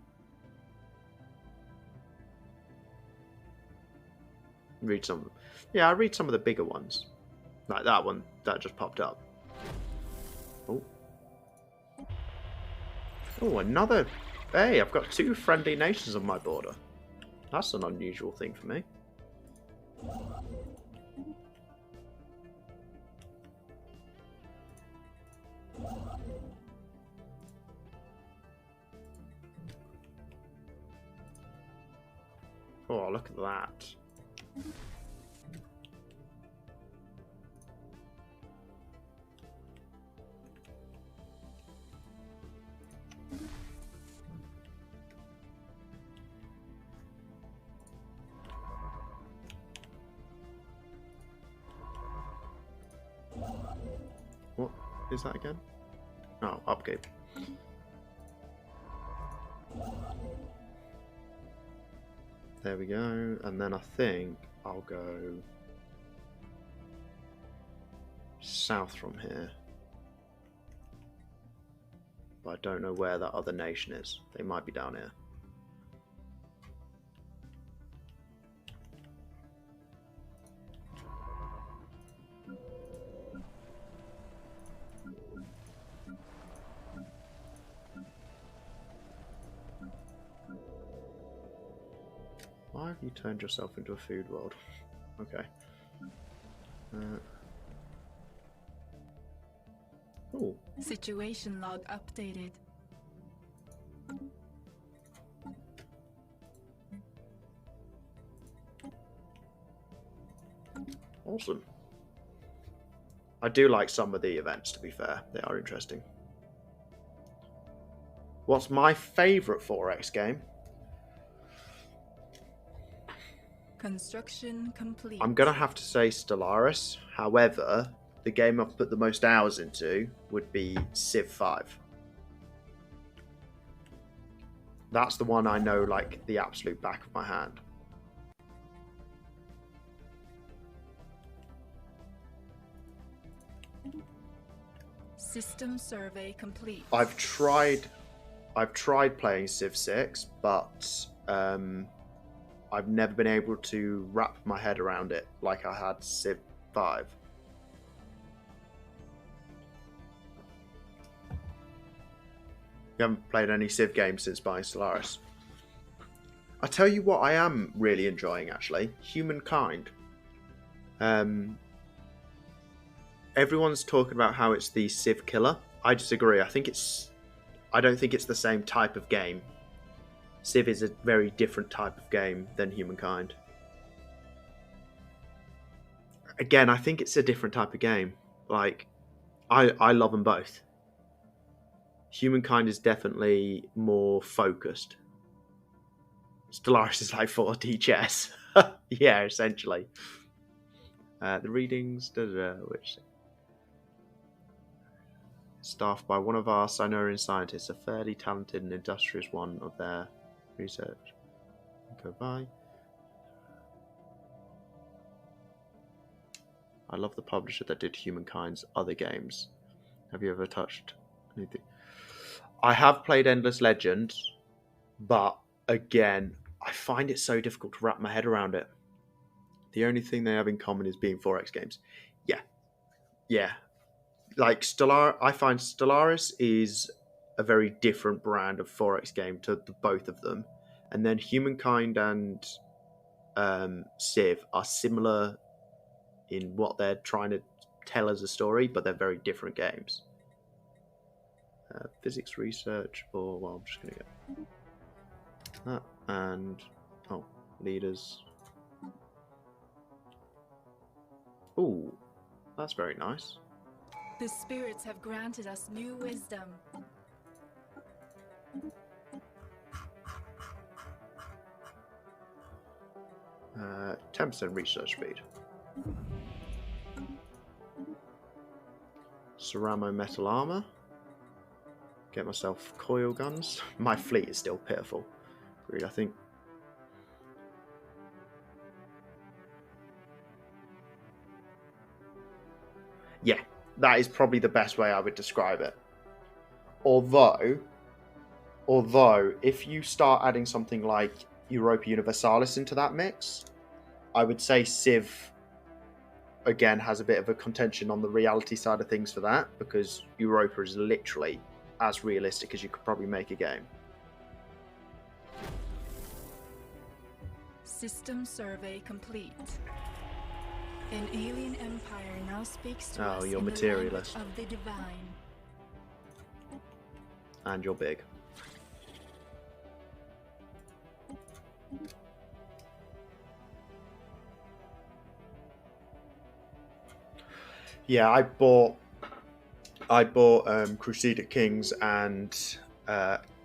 Read some. Yeah, I read some of the bigger ones. Like that one that just popped up. Oh. Oh, another... Hey, I've got 2 friendly nations on my border. That's an unusual thing for me. Oh, look at that. What is that again? Oh, upkeep. There we go, and then I think I'll go south from here. But I don't know where that other nation is. They might be down here. Why have you turned yourself into a food world? Okay. Oh. Situation log updated. Awesome. I do like some of the events, to be fair. They are interesting. What's my favourite 4X game? Construction complete. I'm going to have to say Stellaris. However, the game I've put the most hours into would be Civ 5. That's the one I know like the absolute back of my hand. System survey complete. I've tried playing Civ 6, but I've never been able to wrap my head around it like I had Civ 5. You haven't played any Civ games since buying Stellaris. I tell you what I am really enjoying, actually. Humankind. Everyone's talking about how it's the Civ killer. I disagree. I don't think it's the same type of game. Civ is a very different type of game than Humankind. Again, I think it's a different type of game. Like, I love them both. Humankind is definitely more focused. Stellaris is like 4D chess. Yeah, essentially. The readings, which staffed by one of our Sinorian scientists, a fairly talented and industrious one of their research. Go by. I love the publisher that did Humankind's other games. Have you ever touched anything? I have played Endless Legends, but again, I find it so difficult to wrap my head around it. The only thing they have in common is being 4X games. Yeah. Like I find Stellaris is a very different brand of 4X game to the both of them. And then Humankind and Civ are similar in what they're trying to tell as a story, but they're very different games. Physics research, or well, I'm just going to get that and leaders. Ooh, that's very nice. The spirits have granted us new wisdom. 10% research speed. Ceramo metal armor. Get myself coil guns. My fleet is still pitiful. Really, I think. Yeah, that is probably the best way I would describe it. Although, if you start adding something like Europa Universalis into that mix, I would say Civ, again, has a bit of a contention on the reality side of things for that, because Europa is literally as realistic as you could probably make a game. System survey complete. An alien empire now speaks to us you're in materialist. the language of the divine. And you're big. Yeah, I bought Crusader Kings and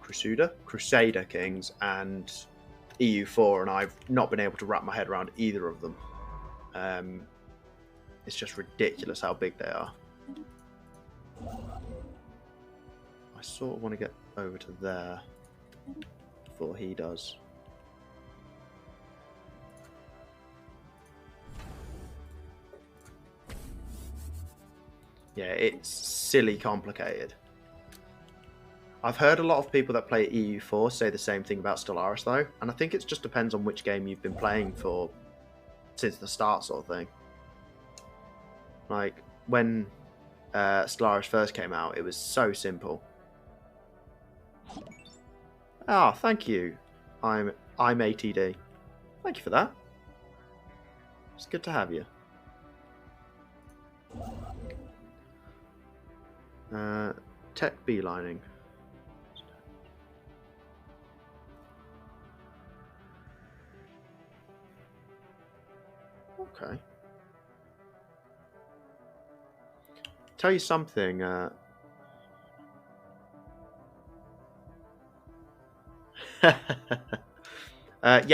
Crusader Kings and EU4, and I've not been able to wrap my head around either of them. It's just ridiculous how big they are. I sort of want to get over to there before he does. Yeah, it's silly complicated. I've heard a lot of people that play EU4 say the same thing about Stellaris though, and I think it just depends on which game you've been playing for since the start, sort of thing. Like when Stellaris first came out, it was so simple. Ah, thank you. I'm ATD. Thank you for that. It's good to have you. Tech beelining. Okay. Tell you something. Yeah,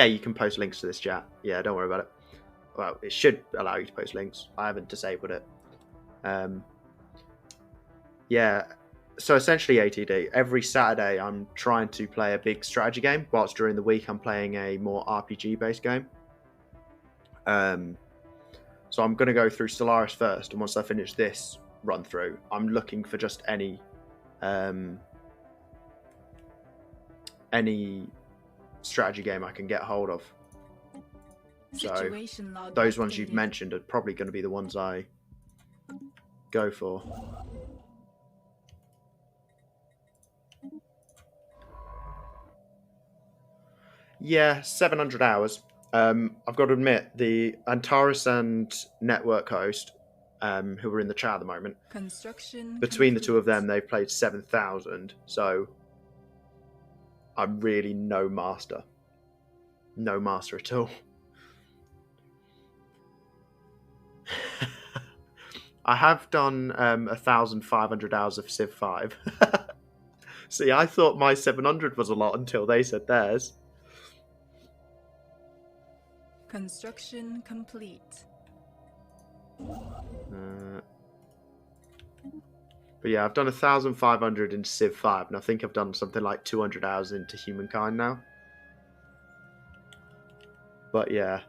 you can post links to this chat. Yeah, don't worry about it. Well, it should allow you to post links. I haven't disabled it. Yeah, so essentially ATD. Every Saturday I'm trying to play a big strategy game, whilst during the week I'm playing a more RPG-based game. So I'm going to go through Stellaris first, and once I finish this run through, I'm looking for just any strategy game I can get hold of. So those ones you've mentioned are probably going to be the ones I go for. Yeah, 700 hours. I've got to admit, the Antares and Network host, who are in the chat at the moment, between the two of them, they've played 7,000. So I'm really no master. No master at all. I have done 1,500 hours of Civ 5. See, I thought my 700 was a lot until they said theirs. Construction complete. But yeah, I've done 1,500 in Civ 5, and I think I've done something like 200 hours into Humankind now. But yeah.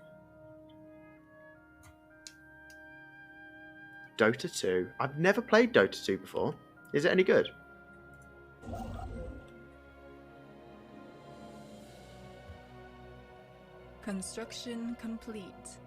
Dota 2. I've never played Dota 2 before. Is it any good? Construction complete.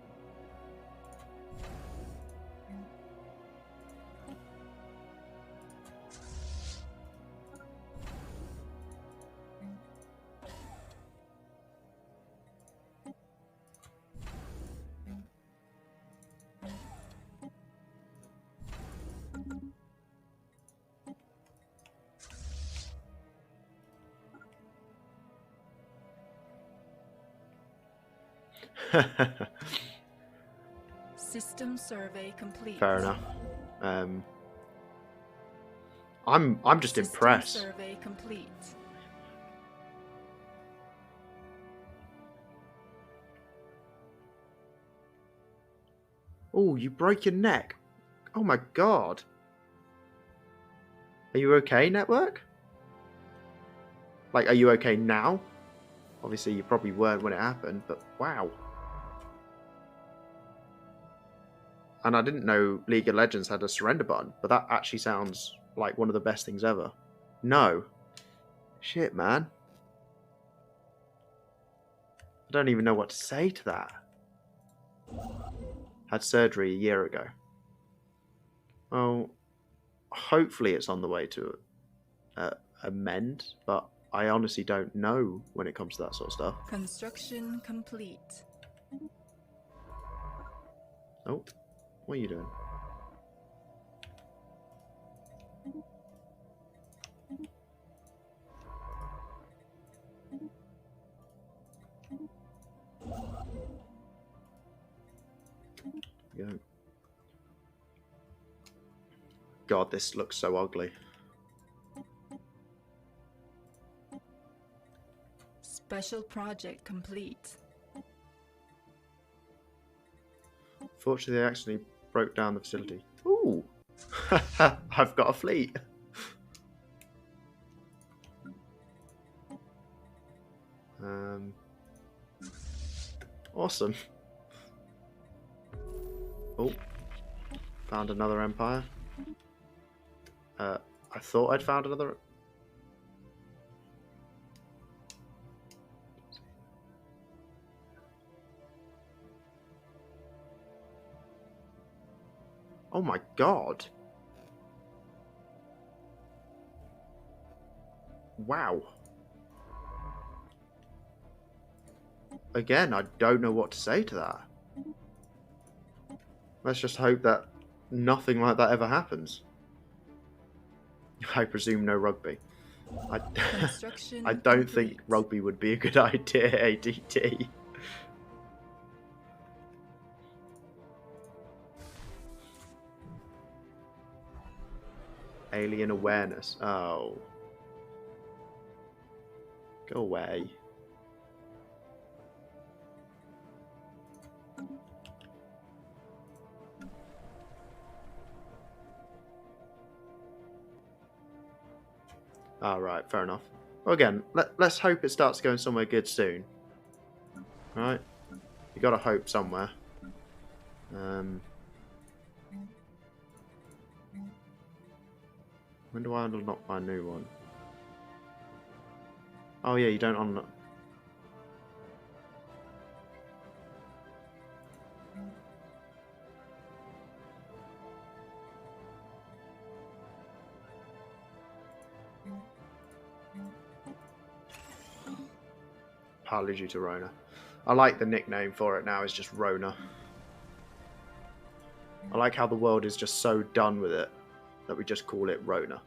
System survey complete. Fair enough. I'm just impressed. Survey complete. Oh, you broke your neck. Oh my god. Are you okay, Network? Like, are you okay now? Obviously, you probably weren't when it happened, but wow. And I didn't know League of Legends had a surrender button, but that actually sounds like one of the best things ever. No. Shit, man. I don't even know what to say to that. Had surgery a year ago. Well, hopefully it's on the way to amend, but I honestly don't know when it comes to that sort of stuff. Construction complete. Oh, what are you doing? Go. God, this looks so ugly. Special project complete. Fortunately, they actually broke down the facility. Ooh! I've got a fleet. Awesome. Oh, found another empire. I thought I'd found another. Oh my god. Wow. Again, I don't know what to say to that. Let's just hope that nothing like that ever happens. I presume no rugby. I don't think rugby would be a good idea, ADT. Alien awareness. Oh. Go away. Alright, fair enough. Well, again, let's hope it starts going somewhere good soon. Alright? You gotta hope somewhere. When do I unlock my new one? Oh yeah, you don't unlock... Partly due to Rona. I like the nickname for it now, it's just Rona. I like how the world is just so done with it that we just call it Rona.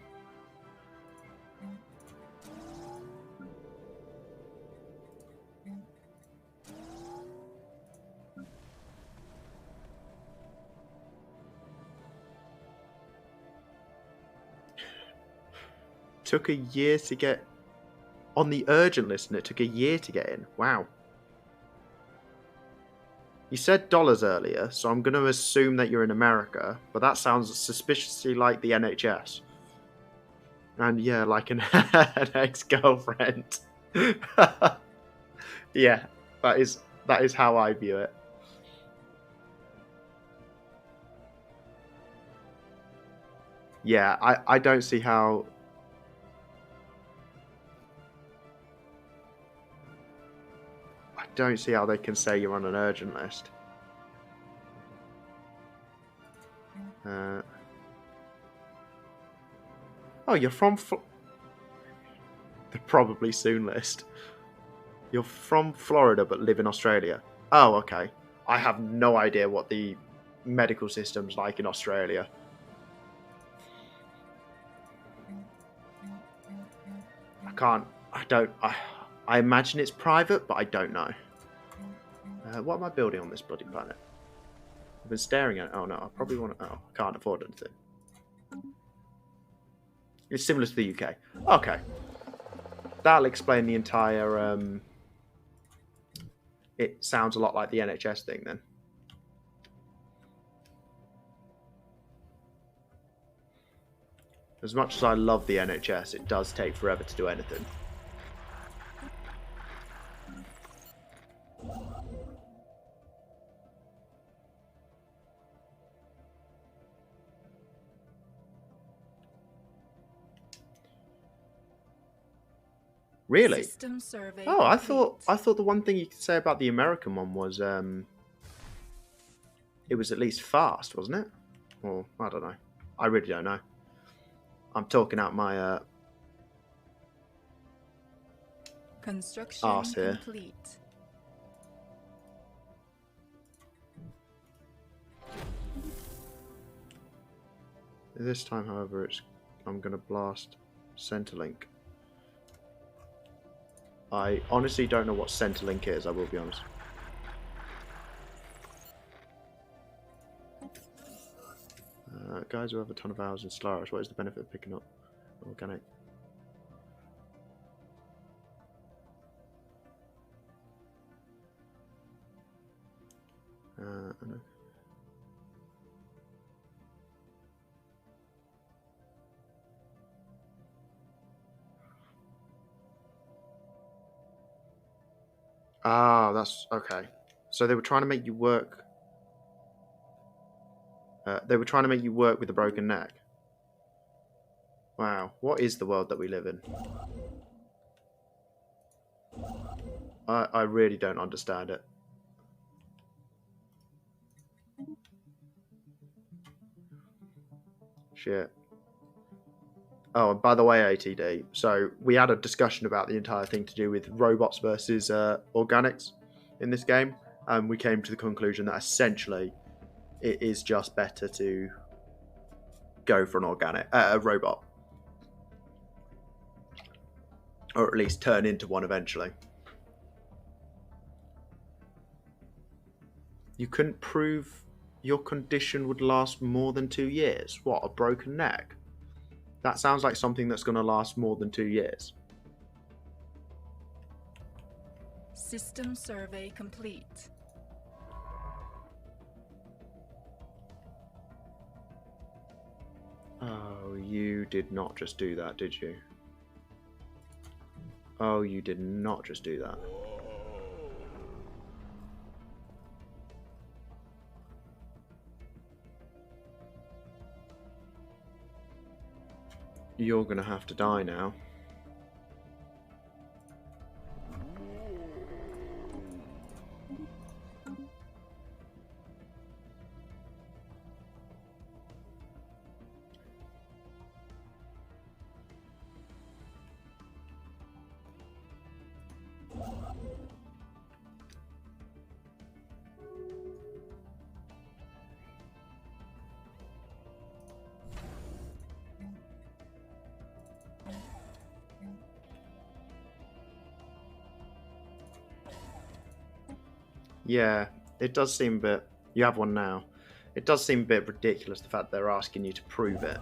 Took a year to get on the urgent list, and it took a year to get in. Wow. You said dollars earlier, so I'm going to assume that you're in America, but that sounds suspiciously like the NHS. And yeah, like an ex-girlfriend. Yeah, that is how I view it. Yeah, I don't see how... I don't see how they can say you're on an urgent list. Oh, you're from... the probably soon list. You're from Florida but live in Australia. Oh, okay. I have no idea what the medical system's like in Australia. I imagine it's private, but I don't know. What am I building on this bloody planet? I've been staring at it. Oh no, I probably want to... Oh, I can't afford anything. It's similar to the UK. Okay. That'll explain the entire... It sounds a lot like the NHS thing then. As much as I love the NHS, it does take forever to do anything. Really? Oh, I thought the one thing you could say about the American one was it was at least fast, wasn't it? Or I don't know. I really don't know. I'm talking out my construction arse here. Complete. This time, however, I'm gonna blast Centerlink. I honestly don't know what Centerlink is, I will be honest. Guys who have a ton of hours in Stellaris, what is the benefit of picking up organic? Ah, that's okay. So they were trying to make you work. They were trying to make you work with a broken neck. Wow, what is the world that we live in? I really don't understand it. Shit. Oh, and by the way, ATD, so we had a discussion about the entire thing to do with robots versus organics in this game, and we came to the conclusion that essentially it is just better to go for a robot. Or at least turn into one eventually. You couldn't prove your condition would last more than 2 years? What, a broken neck? That sounds like something that's going to last more than 2 years. System survey complete. Oh, you did not just do that, did you? Oh, you did not just do that. You're going to have to die now. Yeah, it does seem a bit... You have one now. It does seem a bit ridiculous, the fact they're asking you to prove it.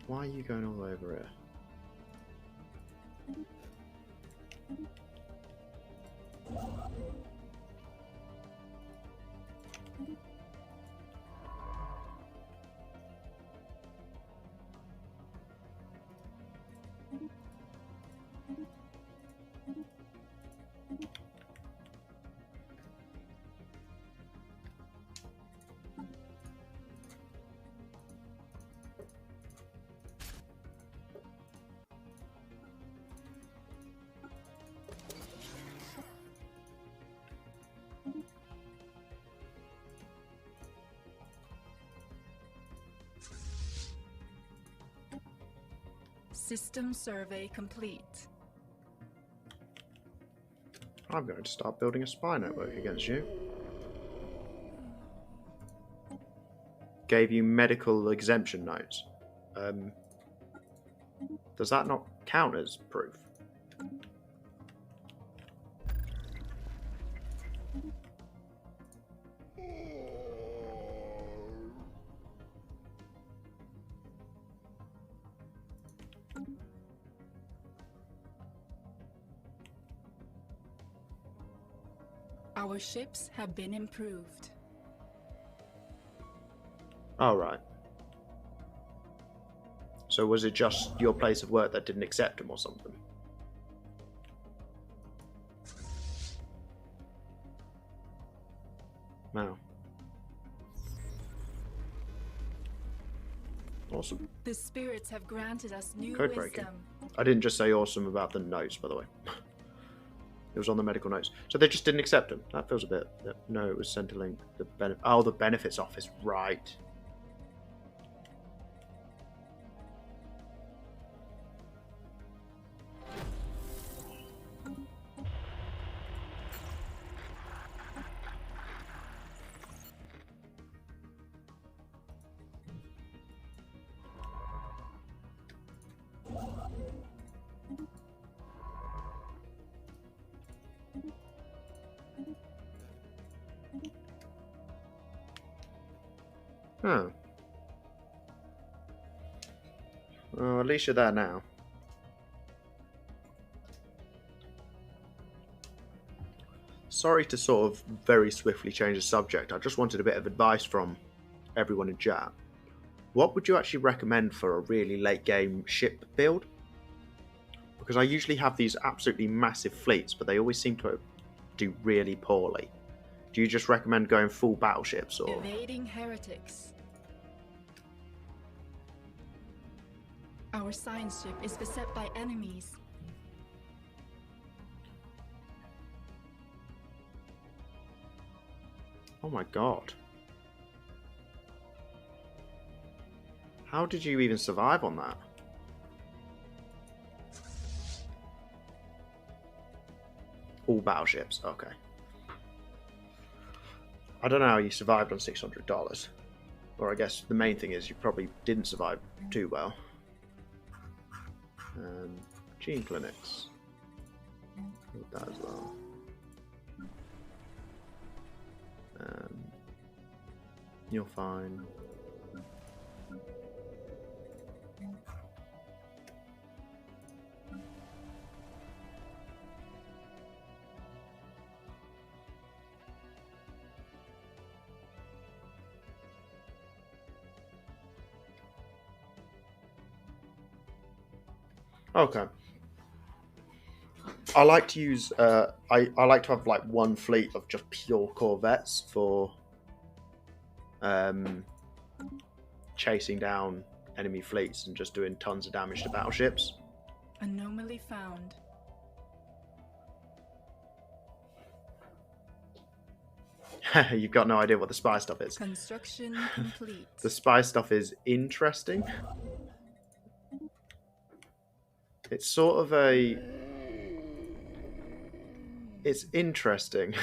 Why are you going all over it? System survey complete. I'm going to start building a spy network against you. Gave you medical exemption notes. Does that not count as proof? Our ships have been improved. Oh, right. So was it just your place of work that didn't accept him or something? Wow. Awesome. The spirits have granted us new Code breaking. wisdom. I didn't just say awesome about the notes, by the way. It was on the medical notes. So they just didn't accept him. That feels a bit... No, it was Centrelink. The benefits office. Right. Oh. Well, at least you're there now. Sorry to sort of very swiftly change the subject. I just wanted a bit of advice from everyone in chat. What would you actually recommend for a really late game ship build? Because I usually have these absolutely massive fleets, but they always seem to do really poorly. Do you just recommend going full battleships, or...? Evading heretics. Our science ship is beset by enemies. Oh my god. How did you even survive on that? All battleships, okay. I don't know how you survived on $600. Or I guess the main thing is you probably didn't survive too well. Gene clinics. With that as well. You're fine. Okay. I like to use I like to have like one fleet of just pure corvettes for chasing down enemy fleets and just doing tons of damage to battleships. Anomaly found. You've got no idea what the spy stuff is. Construction complete. The spy stuff is interesting. It's sort of a... It's interesting.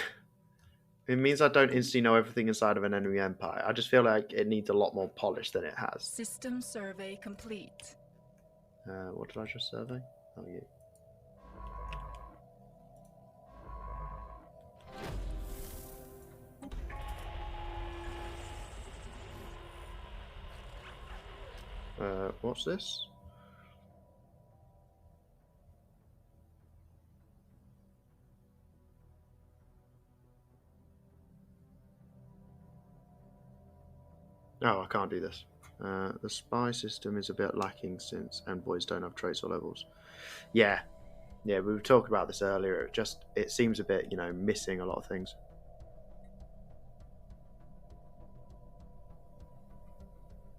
It means I don't instantly know everything inside of an enemy empire. I just feel like it needs a lot more polish than it has. System survey complete. What did I just survey? Oh, you. What's this? Oh, I can't do this. The spy system is a bit lacking since envoys don't have traits or levels. Yeah, we were talking about this earlier. It seems a bit, missing a lot of things.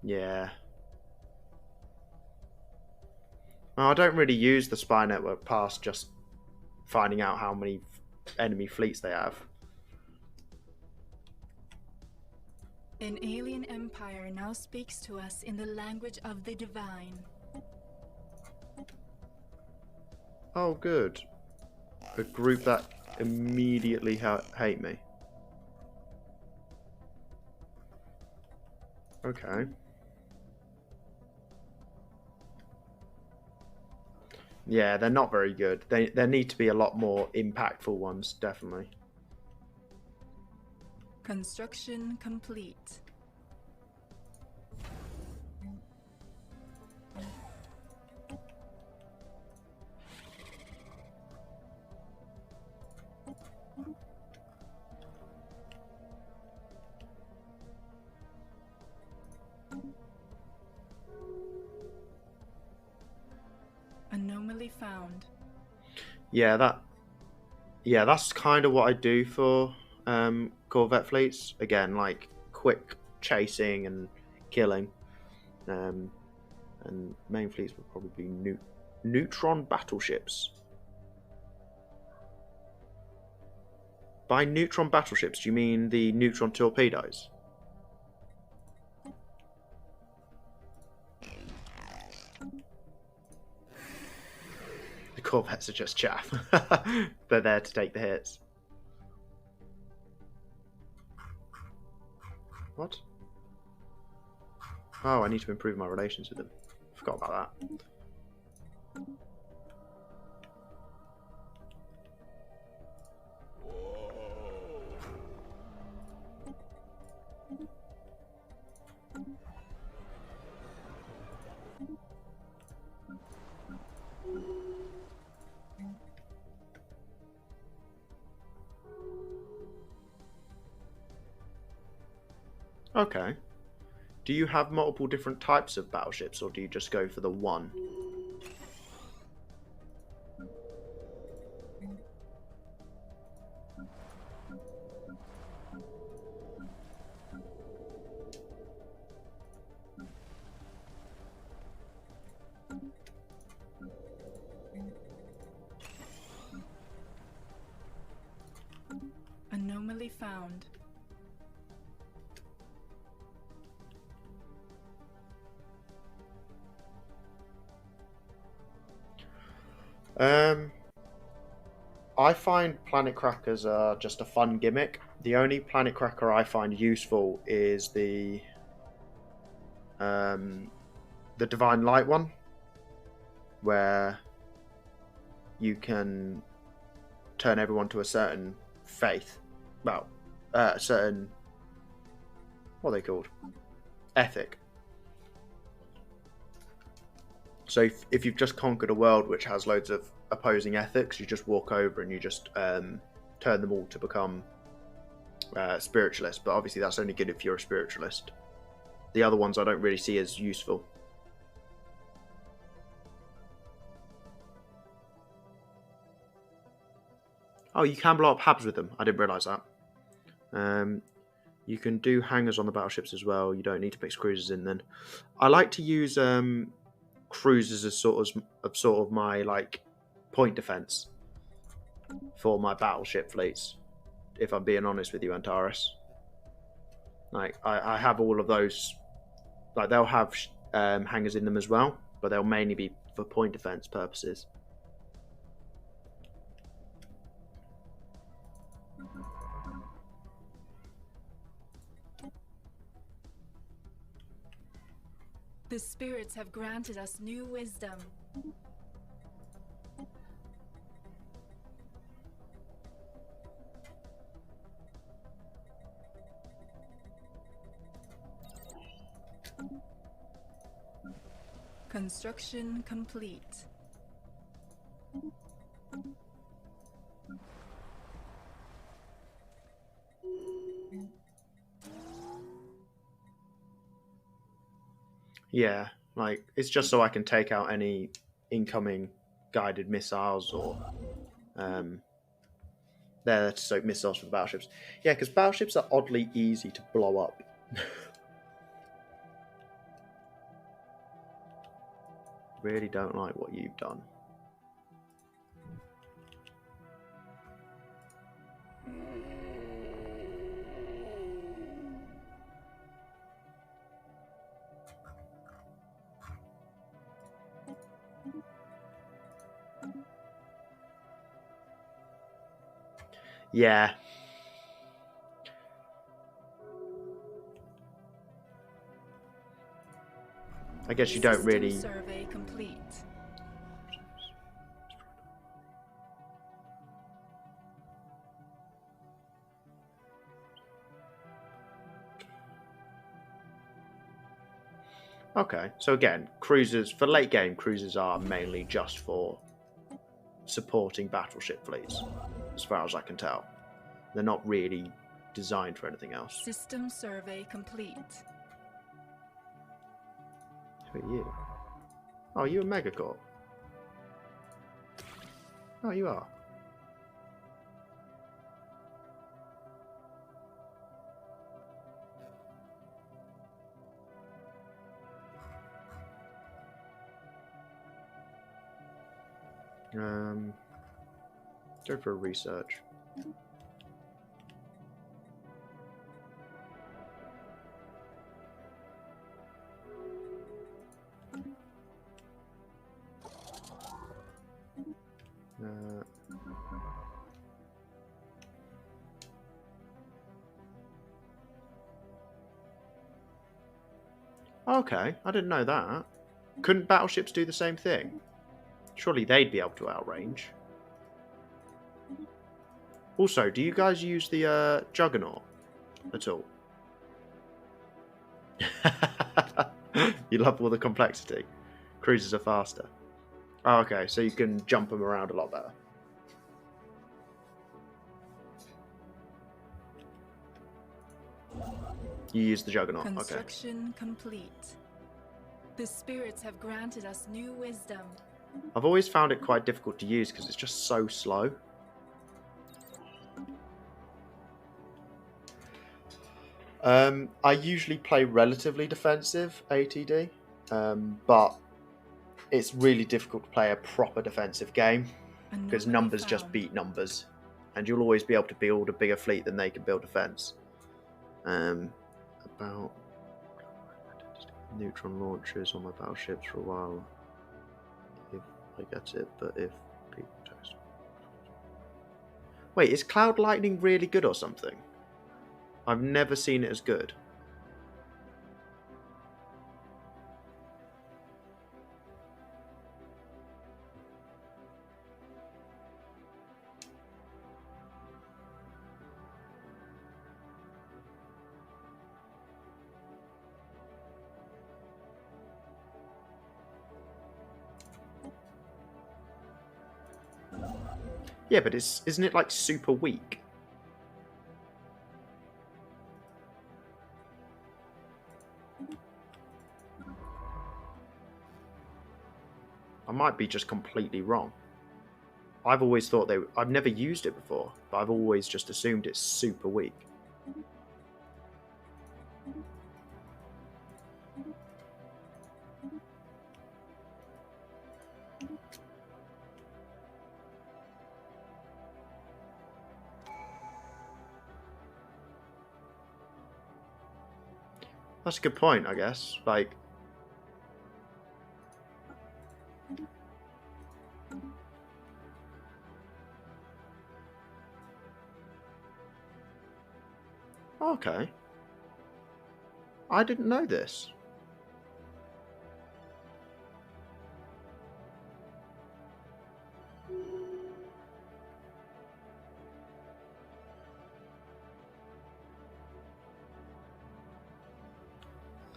Yeah. Well, I don't really use the spy network past just finding out how many enemy fleets they have. An alien empire now speaks to us in the language of the divine. Oh, good. A group that immediately hate me. Okay. Yeah, they're not very good. There need to be a lot more impactful ones, definitely. Construction complete. Anomaly found. Yeah, that's kind of what I do for Corvette fleets. Again, like quick chasing and killing. And main fleets would probably be neutron battleships. By neutron battleships, do you mean the neutron torpedoes? The corvettes are just chaff. They're there to take the hits. What? Oh, I need to improve my relations with them. Forgot about that. Okay. Do you have multiple different types of battleships, or do you just go for the one? Anomaly found. Um, I find planet crackers are just a fun gimmick. The only planet cracker I find useful is um, the Divine Light one, where you can turn everyone to a certain faith. Well, a certain, what are they called? Ethic. So if you've just conquered a world which has loads of opposing ethics, you just walk over and you just turn them all to become spiritualists. But obviously that's only good if you're a spiritualist. The other ones I don't really see as useful. Oh, you can blow up hubs with them. I didn't realise that. You can do hangars on the battleships as well. You don't need to mix cruisers in then. I like to use cruisers as sort of my like point defense for my battleship fleets. If I'm being honest with you, Antares. Like I have all of those. Like they'll have hangars in them as well, but they'll mainly be for point defense purposes. The spirits have granted us new wisdom. Construction complete. Yeah, like it's just so I can take out any incoming guided missiles or they're to soak missiles for the battleships. Yeah, because battleships are oddly easy to blow up. Really don't like what you've done. Yeah. I guess you don't really. Survey complete. Okay, so again, cruisers for late game, cruisers are mainly just for supporting battleship fleets, as far as I can tell. They're not really designed for anything else. System survey complete. Who are you? Oh, you a Megacorp? Oh, you are. Go for a research. Okay, I didn't know that. Couldn't battleships do the same thing? Surely they'd be able to outrange. Also, do you guys use the Juggernaut at all? You love all the complexity. Cruisers are faster. Oh, okay, so you can jump them around a lot better. You use the Juggernaut. Construction complete. The spirits have granted us new wisdom. I've always found it quite difficult to use because it's just so slow. I usually play relatively defensive ATD, but it's really difficult to play a proper defensive game because numbers just beat numbers, and you'll always be able to build a bigger fleet than they can build defense. About neutron launchers on my battleships for a while, if I get it, but if Wait, is cloud lightning really good or something? I've never seen it as good. Yeah, but isn't it like super weak? I might be just completely wrong. I've always thought I've never used it before, but I've always just assumed it's super weak. That's a good point, I guess. Like, okay. I didn't know this.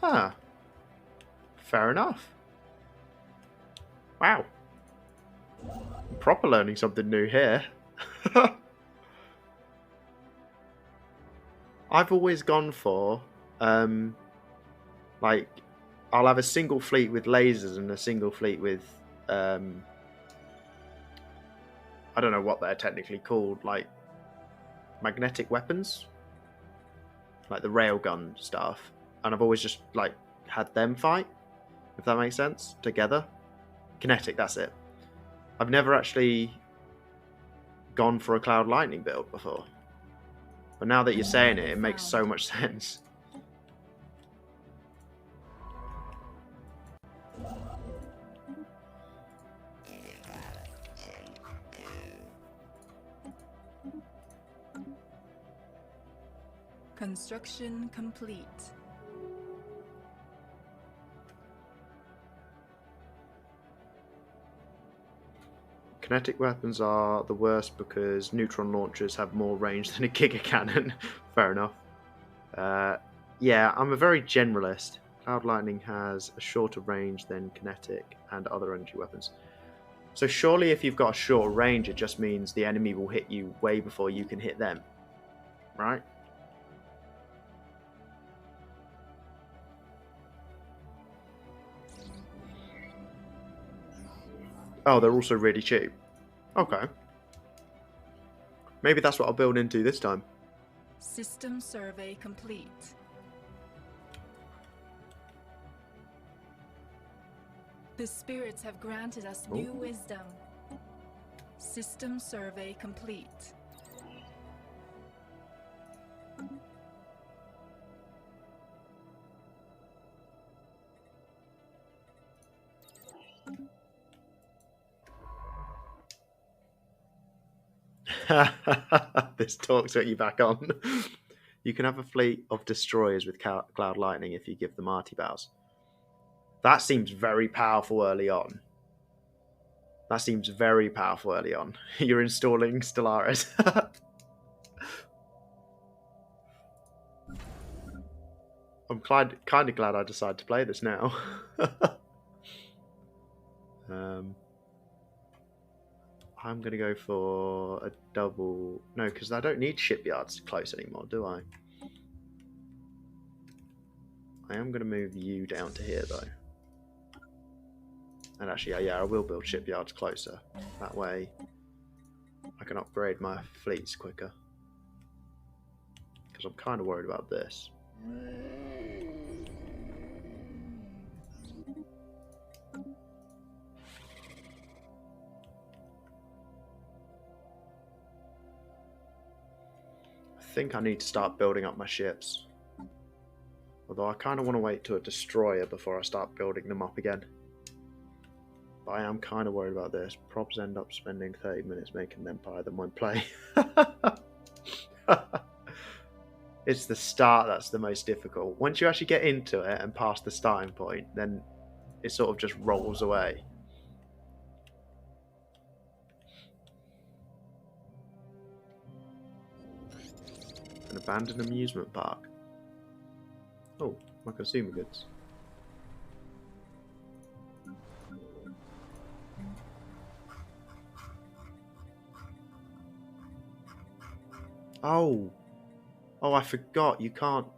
Ah, fair enough. Wow. Proper learning something new here. I've always gone for, like, I'll have a single fleet with lasers and a single fleet with, I don't know what they're technically called, like, magnetic weapons? Like the railgun stuff. And I've always just, like, had them fight, if that makes sense, together. Kinetic, that's it. I've never actually gone for a Cloud Lightning build before. But now that you're saying it, it makes so much sense. Construction complete. Kinetic weapons are the worst because neutron launchers have more range than a Giga Cannon. Fair enough. Yeah, I'm a very generalist. Cloud Lightning has a shorter range than kinetic and other energy weapons. So surely if you've got a shorter range, it just means the enemy will hit you way before you can hit them. Right? Oh, they're also really cheap. Okay. Maybe that's what I'll build into this time. System survey complete. The spirits have granted us new wisdom. System survey complete. This talks what you back on. You can have a fleet of destroyers with Cloud Lightning if you give them arty bows. That seems very powerful early on. That seems very powerful early on. You're installing Stellaris. I'm kind of glad I decided to play this now. I'm going to go for a double... No, because I don't need shipyards close anymore, do I? I am going to move you down to here, though. And actually, yeah, I will build shipyards closer. That way, I can upgrade my fleets quicker. Because I'm kind of worried about this. I think I need to start building up my ships. Although I kind of want to wait to a destroyer before I start building them up again. But I am kind of worried about this. Probs end up spending 30 minutes making an empire that won't play. It's the start that's the most difficult. Once you actually get into it and past the starting point, then it sort of just rolls away. An abandoned amusement park. Oh, my consumer goods. Oh, I forgot. You can't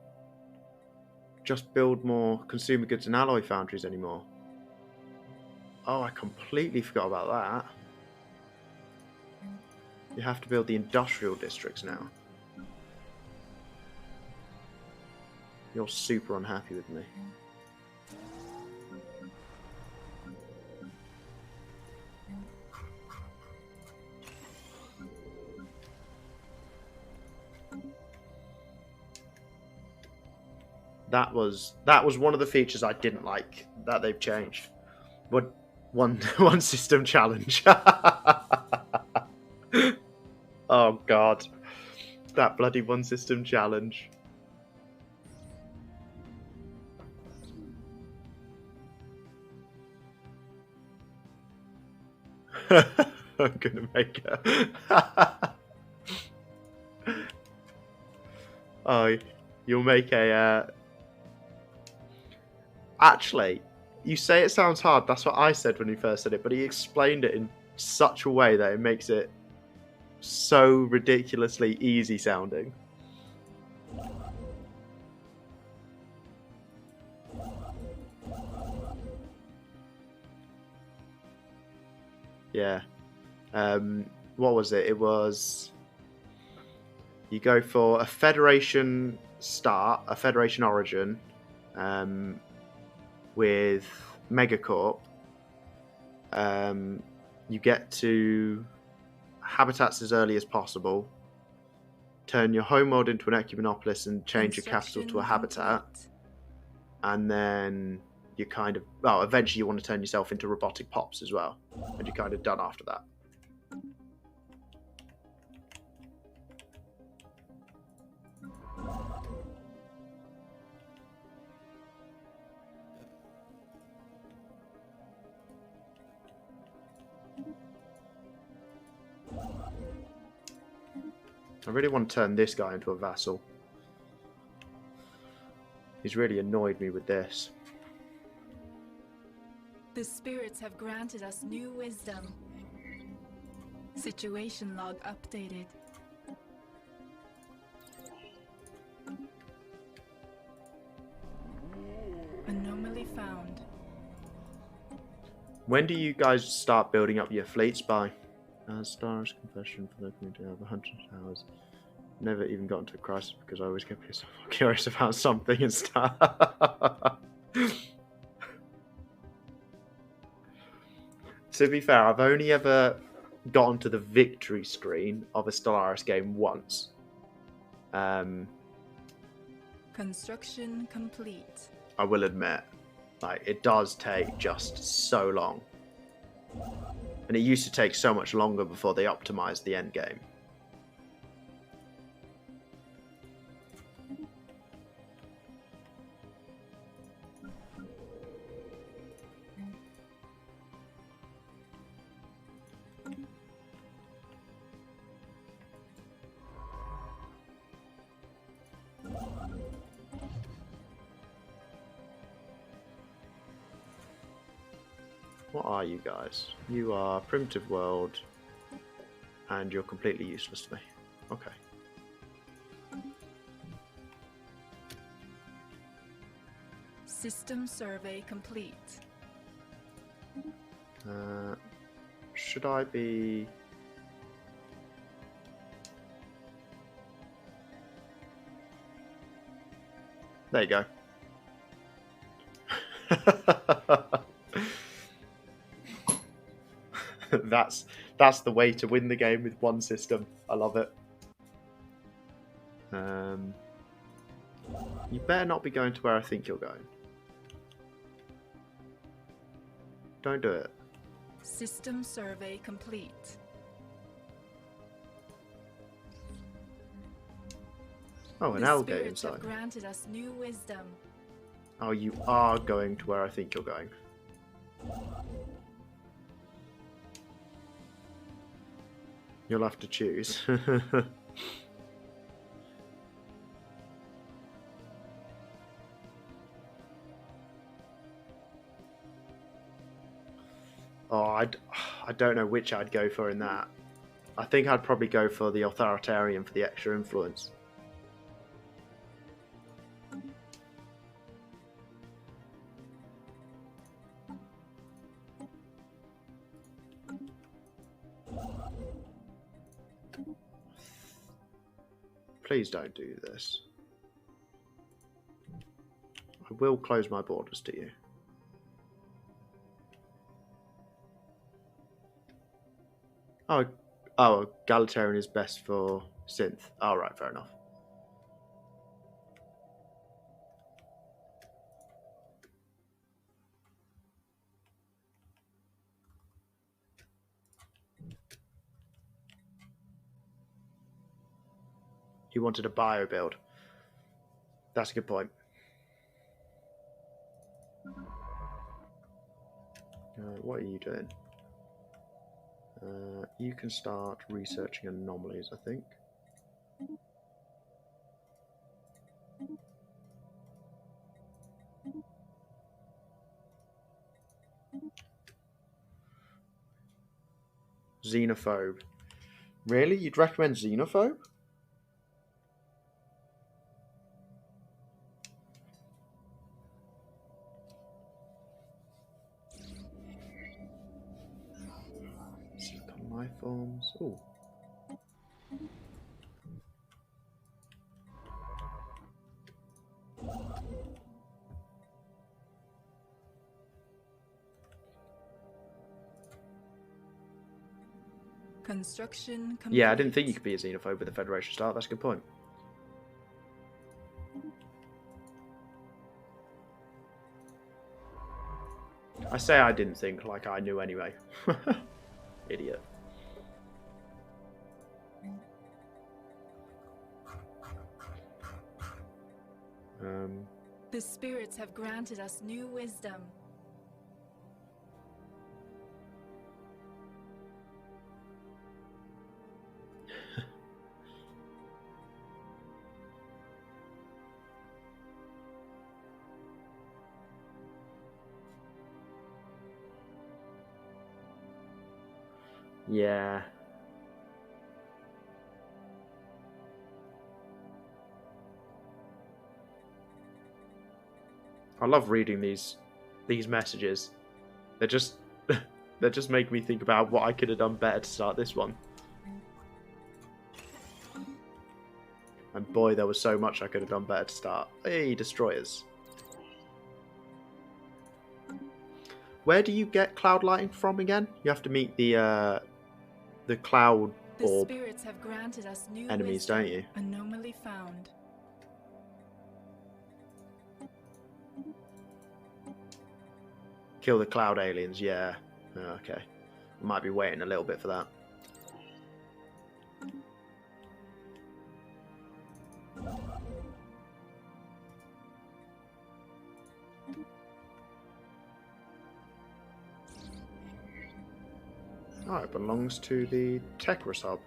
just build more consumer goods and alloy foundries anymore. Oh, I completely forgot about that. You have to build the industrial districts now. You're super unhappy with me. That was one of the features I didn't like that they've changed. But one system challenge. Oh god, that bloody one system challenge. I'm gonna make a. Oh, you'll make a. Actually, you say it sounds hard. That's what I said when he first said it, but he explained it in such a way that it makes it so ridiculously easy sounding. Yeah. What was it? It was... You go for a Federation start, a Federation origin, with Megacorp. You get to habitats as early as possible, turn your homeworld into an Ecumenopolis and change your capital to a habitat, and then you kind of... Well, eventually you want to turn yourself into robotic pops as well, and you're kind of done after that. I really want to turn this guy into a vassal. He's really annoyed me with this. The spirits have granted us new wisdom. Situation log updated. Anomaly found. When do you guys start building up your fleets by? Stellaris confession for the community of 100 hours. Never even got into a crisis because I always get curious about something and stuff. To be fair, I've only ever gotten to the victory screen of a Stellaris game once. Construction complete. I will admit, like, it does take just so long. And it used to take so much longer before they optimized the end game. What are you guys? You are primitive world, and you're completely useless to me. Okay. System survey complete. Should I be... There you go. That's the way to win the game with one system. I love it. You better not be going to where I think you're going. Don't do it. System survey complete. Oh, an The alligator spirits have inside. granted us new wisdom. Oh, you are going to where I think you're going. You'll have to choose. Oh, I don't know which I'd go for in that. I think I'd probably go for the authoritarian for the extra influence. Please don't do this. I will close my borders to you. Oh, egalitarian is best for synth. All right, fair enough. He wanted a bio build. That's a good point. What are you doing? You can start researching anomalies, I think. Xenophobe. Really? You'd recommend xenophobe? Silicon life forms. Ooh. Construction complete. Yeah, I didn't think you could be a xenophobe with a Federation start. That's a good point. I say I didn't think, like I knew anyway. Idiot. The spirits have granted us new wisdom. Yeah. I love reading these messages. They're just they just make me think about what I could have done better to start this one. And boy, there was so much I could have done better to start. Hey, destroyers. Where do you get cloud lighting from again? You have to meet the cloud orb The spirits have granted us new enemies, wisdom. don't you? Anomaly found. Kill the cloud aliens, yeah. Oh, okay. I might be waiting a little bit for that. Oh, it belongs to the Tekris hub.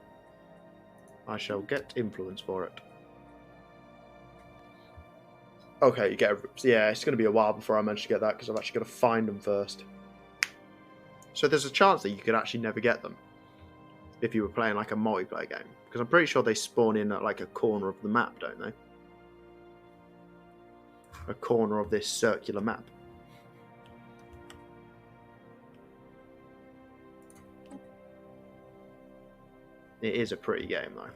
I shall get influence for it. Okay, you get a... Yeah, it's going to be a while before I manage to get that because I've actually got to find them first. So there's a chance that you could actually never get them if you were playing like a multiplayer game. Because I'm pretty sure they spawn in at like a corner of the map, don't they? A corner of this circular map. It is a pretty game though.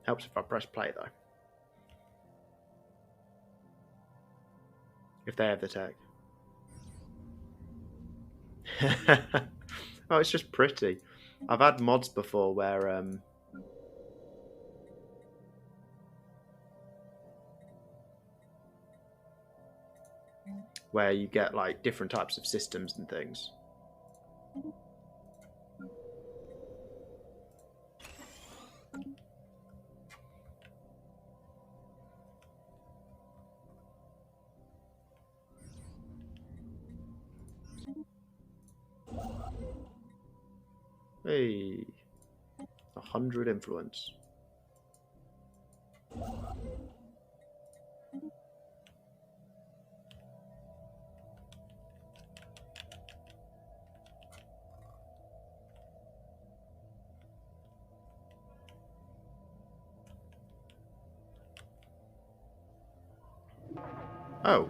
Helps if I press play though. If they have the tag. Oh, it's just pretty. I've had mods before where where you get like different types of systems and things. Hey, 100 influence. Oh.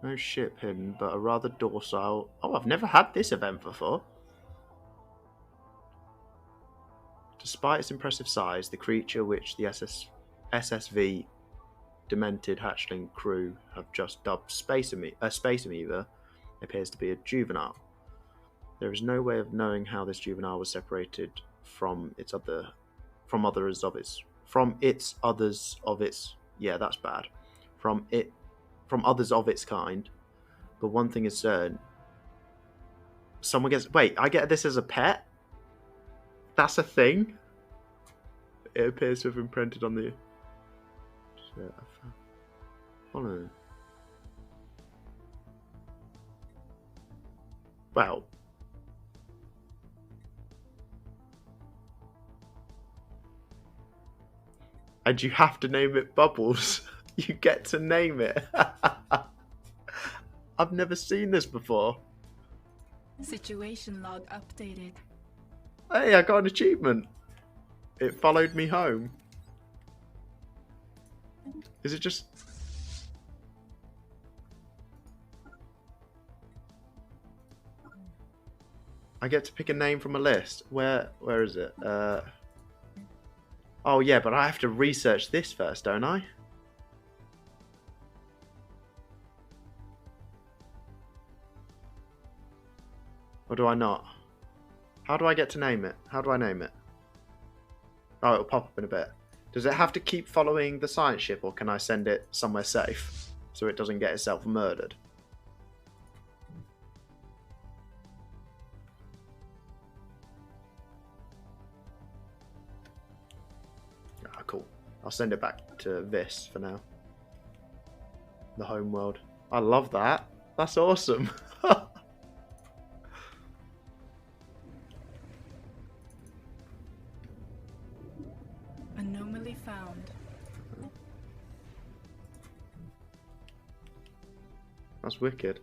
No ship hidden, but a rather docile... Oh, I've never had this event before. Despite its impressive size, the creature which the SSV demented hatchling crew have just dubbed Space Amoeba appears to be a juvenile. There is no way of knowing how this juvenile was separated from its others of its kind. But one thing is certain: someone gets. Wait, I get this as a pet. That's a thing. It appears to have imprinted on the. Follow. Well. And you have to name it Bubbles. You get to name it. I've never seen this before. Situation log updated. Hey, I got an achievement. It followed me home. Is it just... I get to pick a name from a list. Where is it? Oh yeah, but I have to research this first, don't I? Or do I not? How do I get to name it? How do I name it? Oh, it'll pop up in a bit. Does it have to keep following the science ship, or can I send it somewhere safe so it doesn't get itself murdered? Ah, cool. I'll send it back to this for now. The home world. I love that. That's awesome. Anomaly found. That's wicked.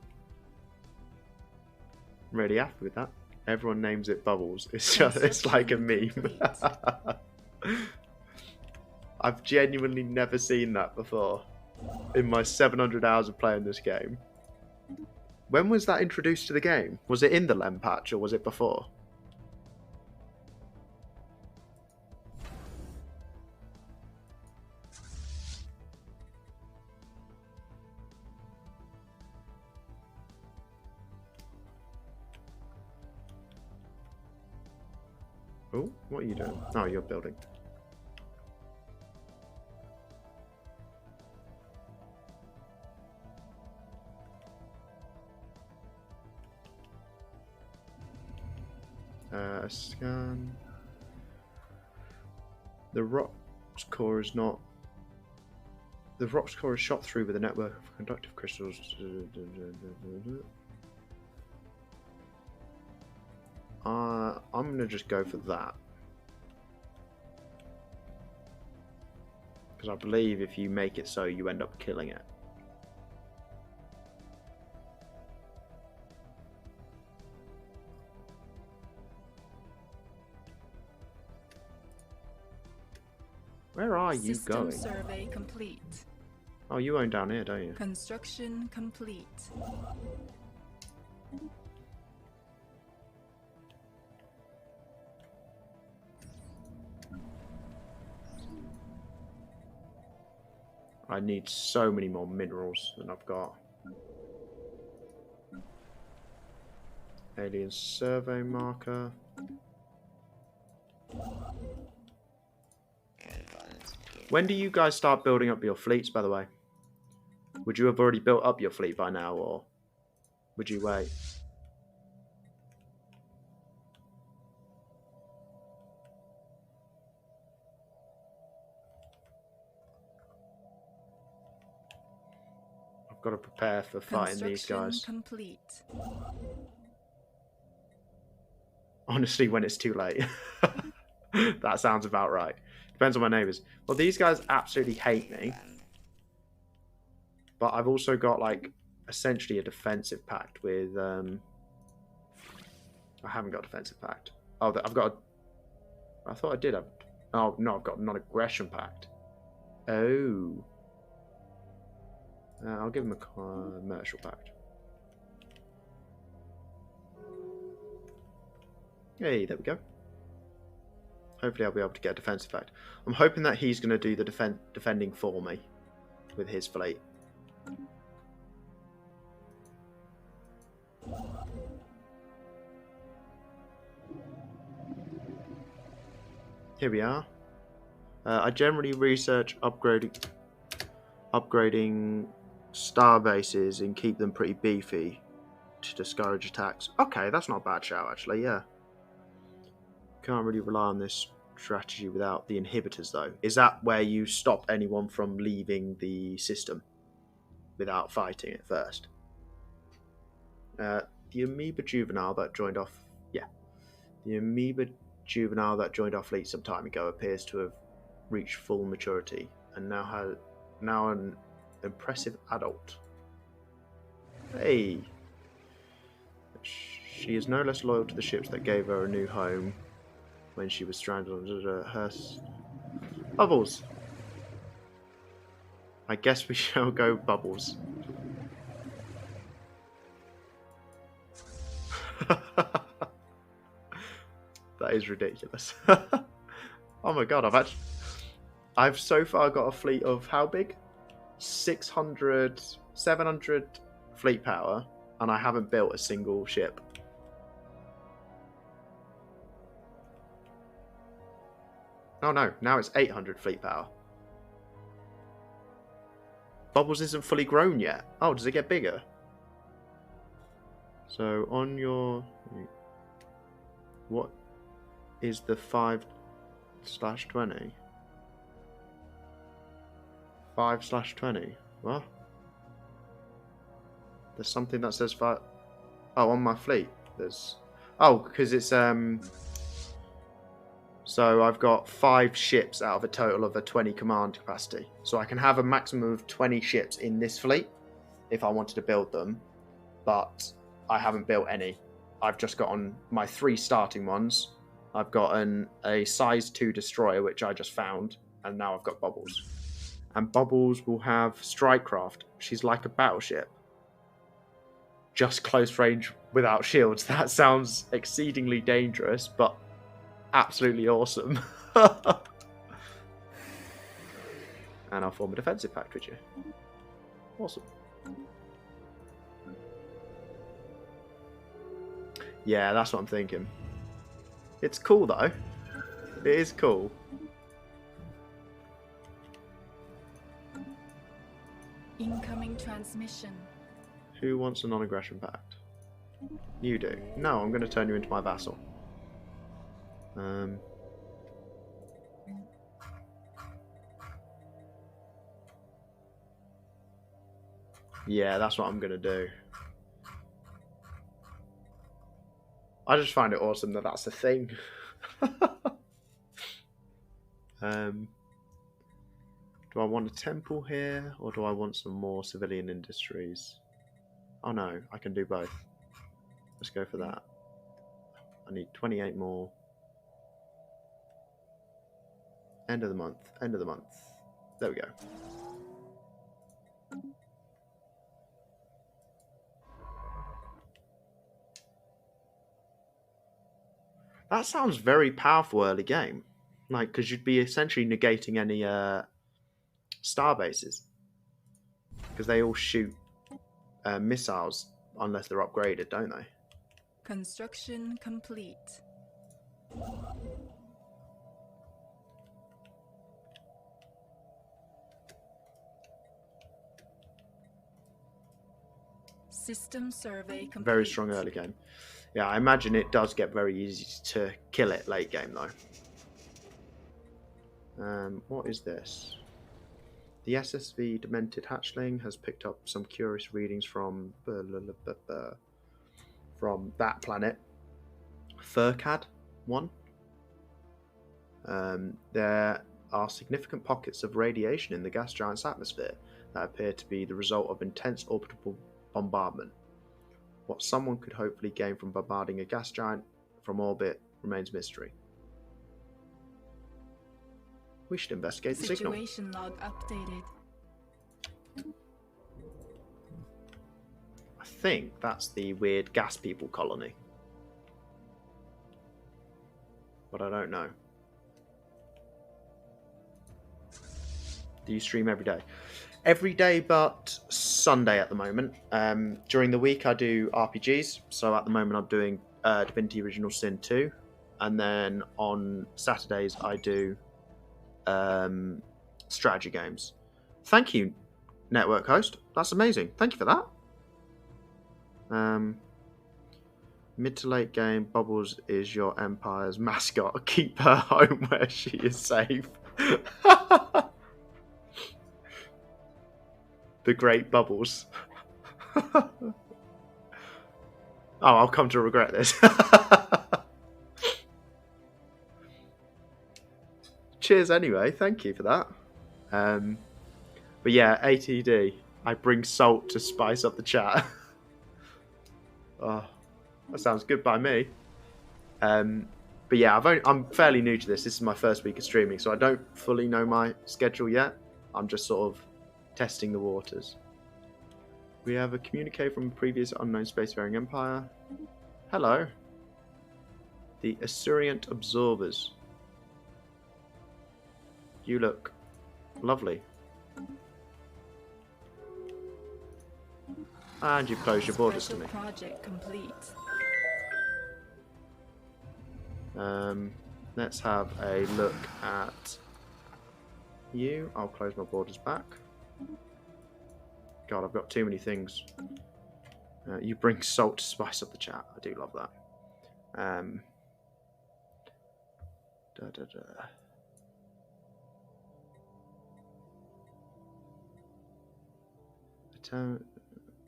I'm really happy with that. Everyone names it Bubbles. It's like a meme. I've genuinely never seen that before in my 700 hours of playing this game. When was that introduced to the game? Was it in the Lem patch or was it before? Oh, what are you doing? Oh, you're building. Scan. The rock's core is not. The rock's core is shot through with a network of conductive crystals. I'm gonna just go for that. Because I believe if you make it so, you end up killing it. Where are you going? System survey complete. Oh, you own down here, don't you? Construction complete. I need so many more minerals than I've got. Alien survey marker. When do you guys start building up your fleets, by the way? Would you have already built up your fleet by now, or would you wait? I've got to prepare for fighting these guys. Complete. Honestly, when it's too late. That sounds about right. Depends on my neighbours. Well, these guys absolutely hate me. But I've also got, like, essentially a defensive pact with... I haven't got a defensive pact. Oh, I've got a... I thought I did have... Oh, no, I've got a non-aggression pact. Oh. I'll give him a commercial pact. Hey, there we go. Hopefully I'll be able to get a defensive pact. I'm hoping that he's going to do the defending for me with his fleet. Here we are. I generally research upgrading star bases and keep them pretty beefy to discourage attacks. Okay, that's not a bad shout actually, yeah. Can't really rely on this strategy without the inhibitors though. Is that where you stop anyone from leaving the system without fighting it first? The amoeba juvenile that joined off... Yeah. The amoeba juvenile that joined our fleet some time ago appears to have reached full maturity and now an impressive adult. Hey! She is no less loyal to the ships that gave her a new home when she was stranded under her... Bubbles! I guess we shall go Bubbles. That is ridiculous. Oh my god, I've so far got a fleet of how big? 700 fleet power, and I haven't built a single ship. Oh no, now it's 800 fleet power. Bubbles isn't fully grown yet. Oh, does it get bigger? So on your... What is the 5/20? 5/20? What? There's something that says 5... Oh, on my fleet. There's... Oh, because it's... So I've got 5 ships out of a total of a 20 command capacity. So I can have a maximum of 20 ships in this fleet if I wanted to build them. But I haven't built any. I've just got on my 3 starting ones. I've got a size 2 destroyer, which I just found. And now I've got Bubbles. And Bubbles will have Strikecraft. She's like a battleship. Just close range without shields. That sounds exceedingly dangerous, but absolutely awesome. And I'll form a defensive pact with you. Awesome. Yeah, that's what I'm thinking. It's cool though. It is cool. Incoming transmission. Who wants a non-aggression pact? You do. No, I'm going to turn you into my vassal. Yeah, that's what I'm going to do. I just find it awesome that that's a thing. Do I want a temple here, or do I want some more civilian industries? Oh no, I can do both. Let's go for that. I need 28 more. End of the month. End of the month. There we go. That sounds very powerful early game. Like, because you'd be essentially negating any star bases. Because they all shoot missiles unless they're upgraded, don't they? Construction complete. System survey complete. Very strong early game. Yeah, I imagine it does get very easy to kill it late game though. What is this? The SSV Demented Hatchling has picked up some curious readings from that planet. Furcad 1. There are significant pockets of radiation in the gas giant's atmosphere that appear to be the result of intense orbital bombardment. What someone could hopefully gain from bombarding a gas giant from orbit remains mystery. We should investigate the signal. Situation log updated. I think that's the weird gas people colony. But I don't know. Do you stream every day? Every day but Sunday at the moment. During the week I do RPGs. So at the moment I'm doing Divinity Original Sin 2. And then on Saturdays I do strategy games. Thank you, network host. That's amazing. Thank you for that. Mid to late game, Bubbles is your Empire's mascot. Keep her home where she is safe. The great Bubbles. Oh, I'll come to regret this. Cheers anyway, thank you for that. But yeah, ATD, I bring salt to spice up the chat. Oh, that sounds good by me. But yeah, I'm fairly new to this. This is my first week of streaming, so I don't fully know my schedule yet. I'm just sort of testing the waters. We have a communique from a previous unknown spacefaring empire. Hello. The Assurient Absorbers. You look lovely. And you've closed your borders to me. Project complete. Let's have a look at you. I'll close my borders back. God, I've got too many things. You bring salt to spice up the chat. I do love that.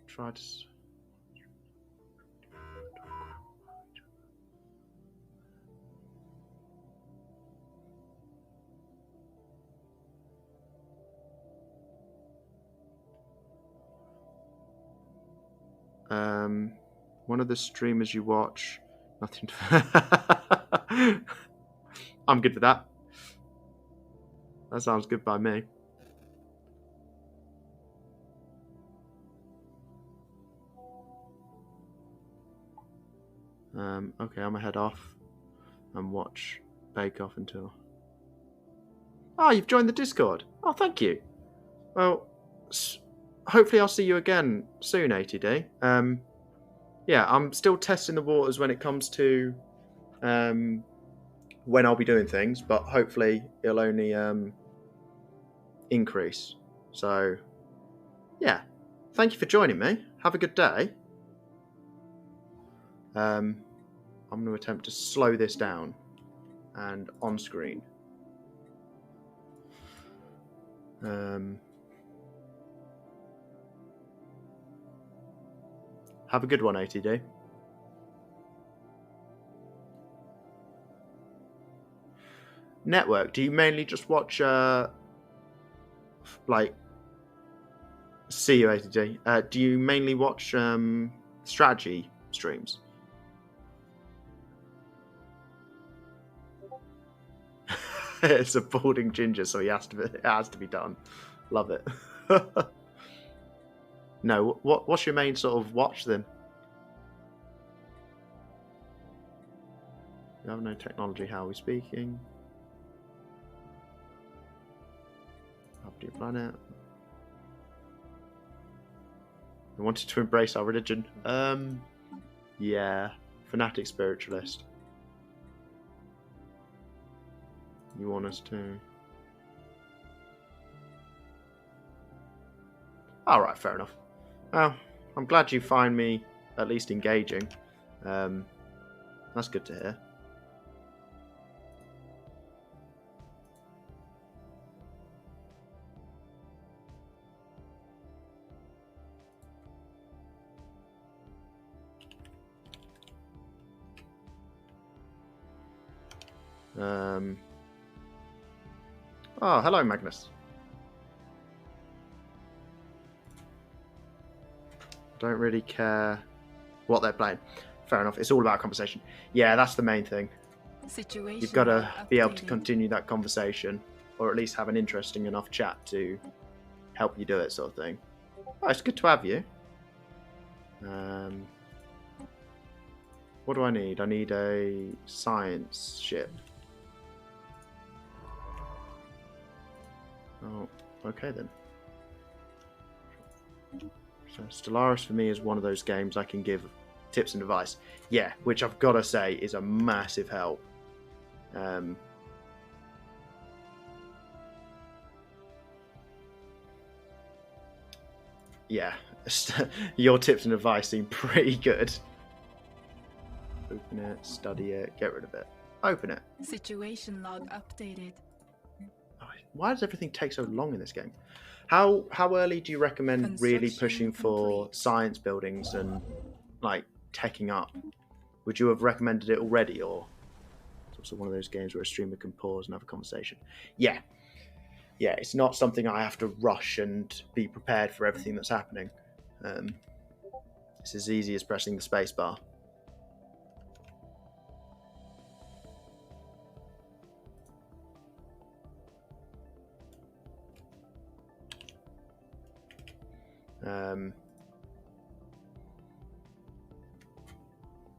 Try to. One of the streamers you watch, nothing. I'm good with that. That sounds good by me. Okay, I'm gonna head off and watch Bake Off until. Oh, you've joined the Discord. Oh, thank you. Well, hopefully I'll see you again soon, ATD. Yeah, I'm still testing the waters when it comes to when I'll be doing things, but hopefully it'll only increase. So, yeah, thank you for joining me. Have a good day. I'm going to attempt to slow this down and on screen. Have a good one, ATD. Network, do you mainly just watch, like, see you, ATD. Do you mainly watch strategy streams? It's a balding ginger, so it has to be done. Love it. No, what's your main sort of watch then? You have no technology. How are we speaking? Up to your planet. We wanted to embrace our religion. Yeah, Fanatic Spiritualist. You want us to... Alright, fair enough. Well, I'm glad you find me at least engaging. That's good to hear. Oh, hello, Magnus. Don't really care what they're playing. Fair enough. It's all about conversation. Yeah, that's the main thing. Situation You've got to be able to updating. continue that conversation, or at least have an interesting enough chat to help you do it, sort of thing. Oh, it's good to have you. What do I need? I need a science ship. Oh, okay then. So Stellaris for me is one of those games I can give tips and advice. Yeah, which I've got to say is a massive help. Yeah, your tips and advice seem pretty good. Open it, study it, get rid of it. Open it. Situation log updated. Why does everything take so long in this game? How early do you recommend really pushing for complete. science buildings and like teching up? Would you have recommended it already, or it's also one of those games where a streamer can pause and have a conversation? Yeah, it's not something I have to rush and be prepared for everything that's happening. It's as easy as pressing the space bar.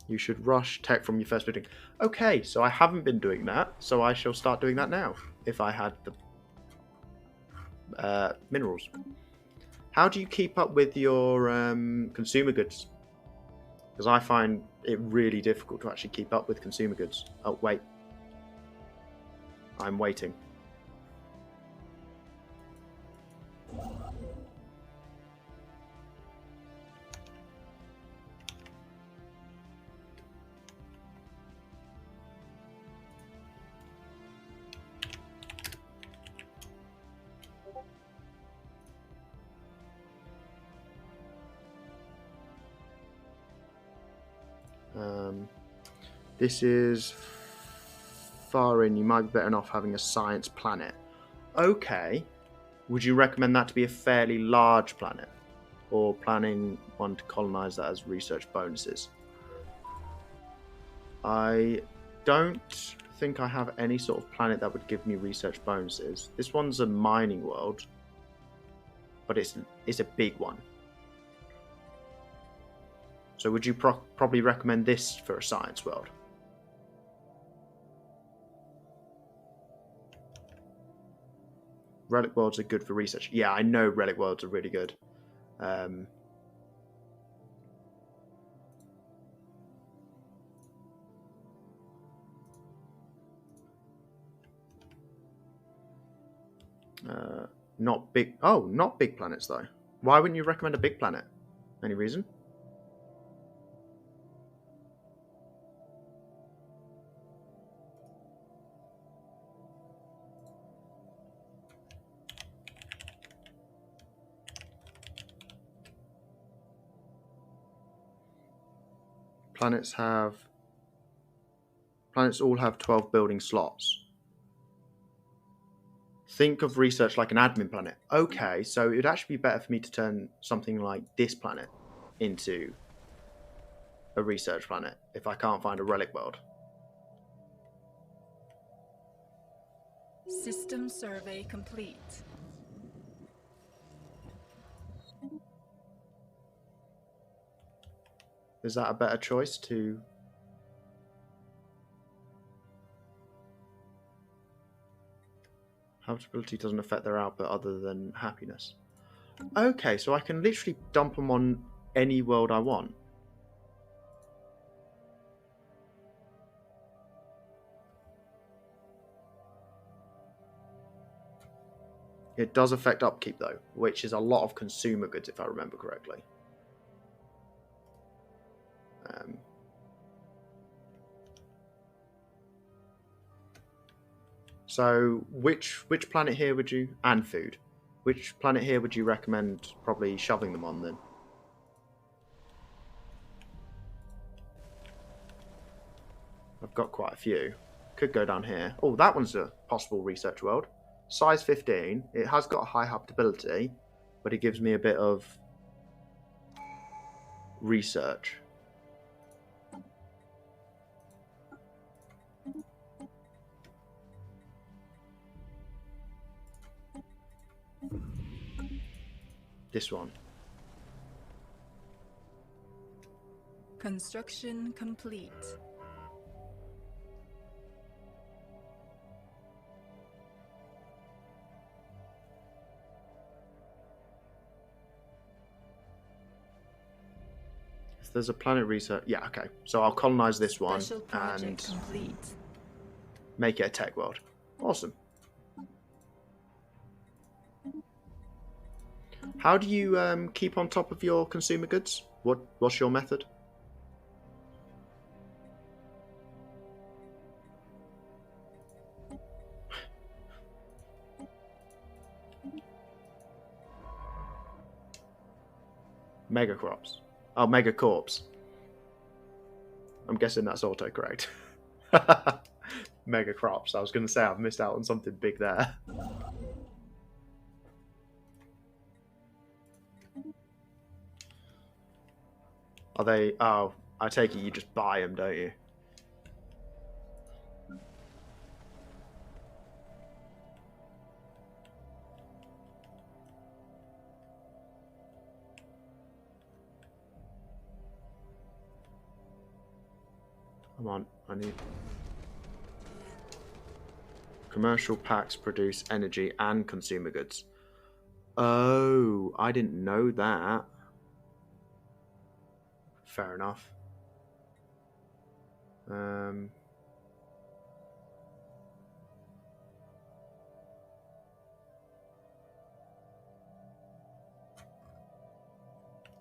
You should rush tech from your first building. Okay, so I haven't been doing that, so I shall start doing that now, if I had the minerals. How do you keep up with your consumer goods? Because I find it really difficult to actually keep up with consumer goods. Oh, wait. I'm waiting. This is far in. You might be better off having a science planet. Okay. Would you recommend that to be a fairly large planet? Or planning one to colonize that as research bonuses? I don't think I have any sort of planet that would give me research bonuses. This one's a mining world, but it's a big one. So would you probably recommend this for a science world? Relic worlds are good for research. Yeah, I know relic worlds are really good. Not big. Oh, not big planets though. Why wouldn't you recommend a big planet? Any reason? Planets all have 12 building slots. Think of research like an admin planet. Okay, so it would actually be better for me to turn something like this planet into a research planet if I can't find a relic world. System survey complete. Is that a better choice to... Habitability doesn't affect their output other than happiness. Okay, so I can literally dump them on any world I want. It does affect upkeep, though, which is a lot of consumer goods, if I remember correctly. So, which planet here would you... And food. Which planet here would you recommend probably shoving them on, then? I've got quite a few. Could go down here. Oh, that one's a possible research world. Size 15. It has got a high habitability, but it gives me a bit of research. This one. Construction complete. If there's a planet research... Yeah, okay. So I'll colonize this one and complete. Make it a tech world. Awesome. How do you keep on top of your consumer goods? What's your method? Mega crops. Oh, mega corps. I'm guessing that's autocorrect. Mega crops. I was going to say I've missed out on something big there. Are they... Oh, I take it you just buy them, don't you? Come on, I need... Commercial packs produce energy and consumer goods. Oh, I didn't know that. Fair enough. Oh,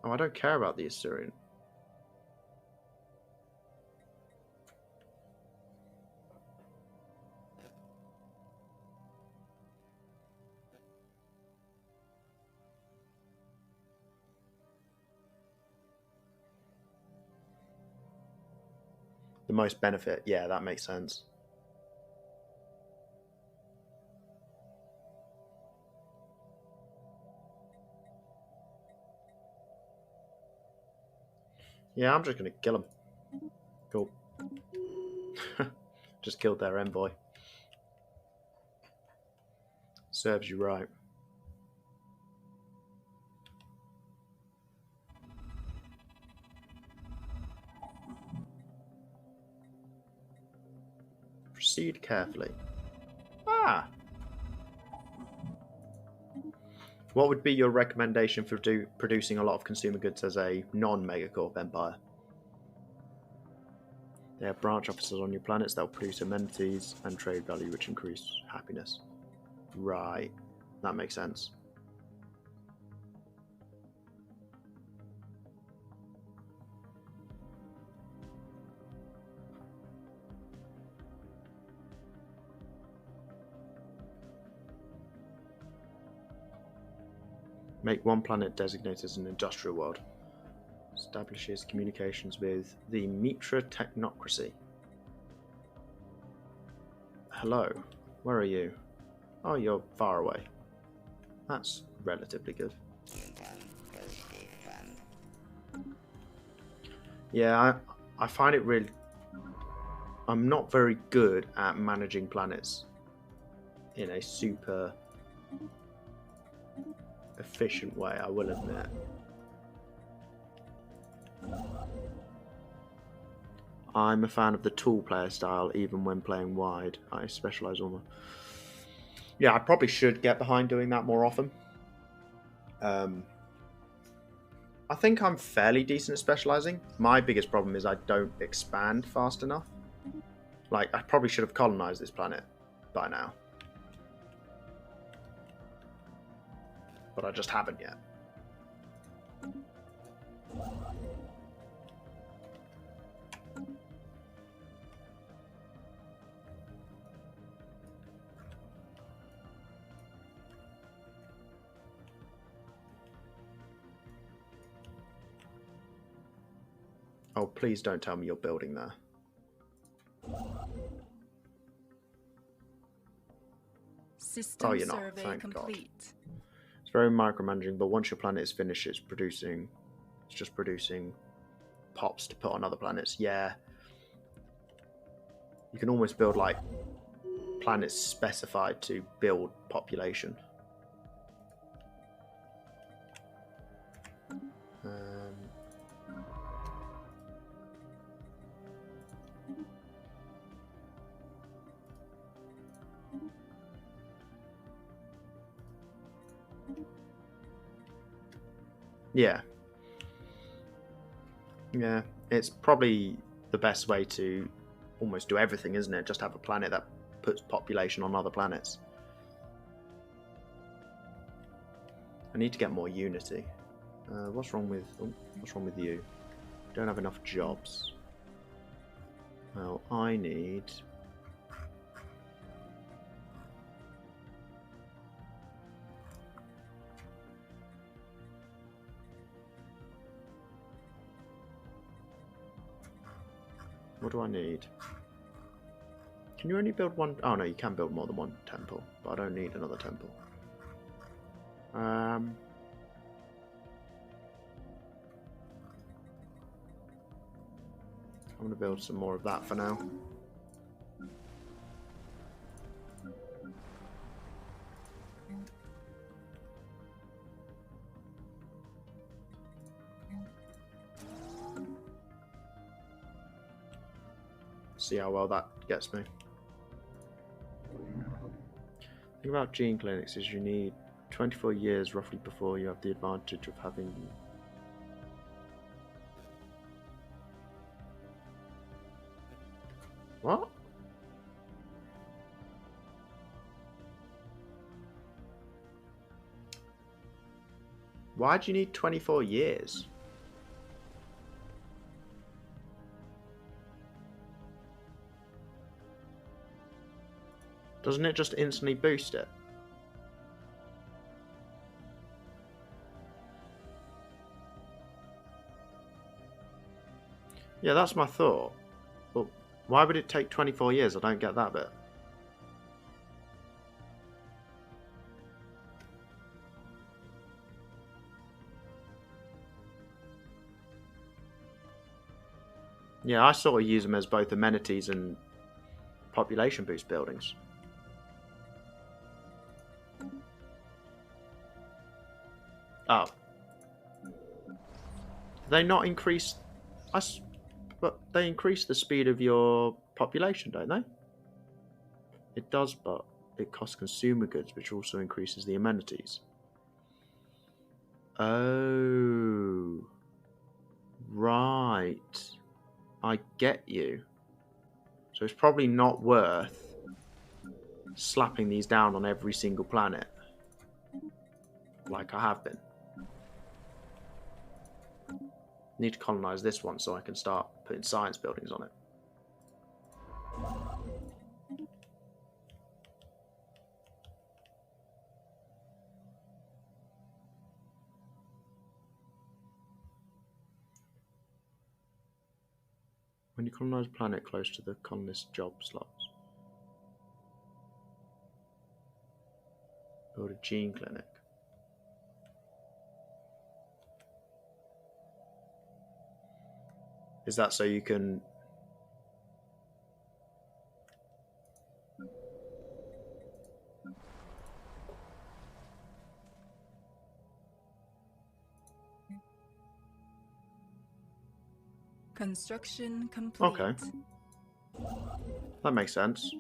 I don't care about the Assyrian. The most benefit. Yeah, that makes sense. Yeah, I'm just going to kill him. Cool. Just killed their envoy. Serves you right. Proceed carefully. Ah! What would be your recommendation for producing a lot of consumer goods as a non-megacorp empire? They have branch offices on your planets. They'll produce amenities and trade value, which increase happiness. Right. That makes sense. Make one planet designated as an industrial world. Establishes communications with the Mitra technocracy. Hello, where are you? Oh, you're far away. That's relatively good. Yeah, I find it really... I'm not very good at managing planets in a super efficient way, I will admit. I'm a fan of the tool player style, even when playing wide. I specialise almost. Yeah, I probably should get behind doing that more often. I think I'm fairly decent at specialising. My biggest problem is I don't expand fast enough. Like, I probably should have colonised this planet by now. but I just haven't yet. Oh, please don't tell me you're building there. System you're not. survey Thank complete. God. It's very micromanaging, but once your planet is finished, it's just producing pops to put on other planets. Yeah. You can almost build like planets specified to build population. Yeah. Yeah, it's probably the best way to almost do everything, isn't it? Just have a planet that puts population on other planets. I need to get more unity. What's wrong with you? Don't have enough jobs. Well, I need... What do I need? Can you only build one? Oh no, you can build more than one temple, but I don't need another temple. I'm going to build some more of that for now. See how well that gets me. The thing about gene clinics is you need 24 years roughly before you have the advantage of having... What? Why do you need 24 years? Doesn't it just instantly boost it? Yeah, that's my thought. But why would it take 24 years? I don't get that bit. Yeah, I sort of use them as both amenities and population boost buildings. Oh. They not increase... But they increase the speed of your population, don't they? It does, but it costs consumer goods, which also increases the amenities. Oh. Right. I get you. So it's probably not worth slapping these down on every single planet. Like I have been. Need to colonize this one so I can start putting science buildings on it. When you colonize a planet close to the colonist job slots, build a gene clinic. Is that so you can... Construction complete. Okay. That makes sense.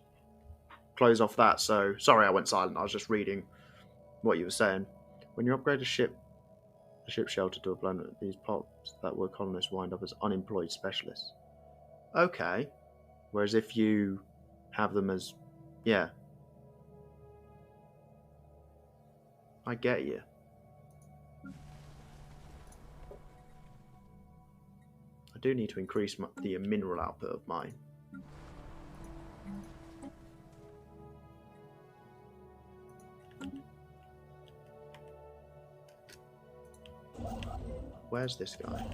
Close off that, so... Sorry I went silent, I was just reading what you were saying. When you upgrade a ship shelter to a planet, these pops that were colonists wind up as unemployed specialists. Okay. Whereas if you have them as... Yeah. I get you. do need to increase the mineral output of mine. Where's this guy?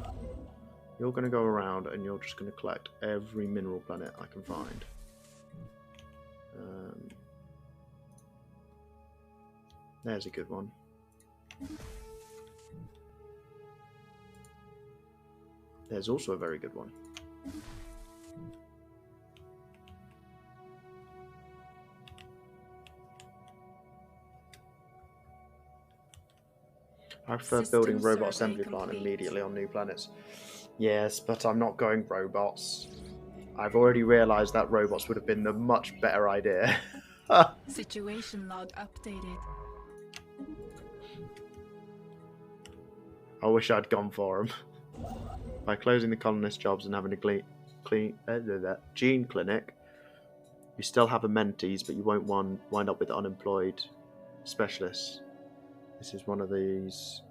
You're going to go around and you're just going to collect every mineral planet I can find. There's a good one. There's also a very good one. I prefer building robot assembly plant immediately on new planets. Yes, but I'm not going robots. I've already realised that robots would have been the much better idea. Situation log updated. I wish I'd gone for them. By closing the colonist jobs and having a gene clinic, you still have amenities, but you won't wind up with unemployed specialists. This is one of these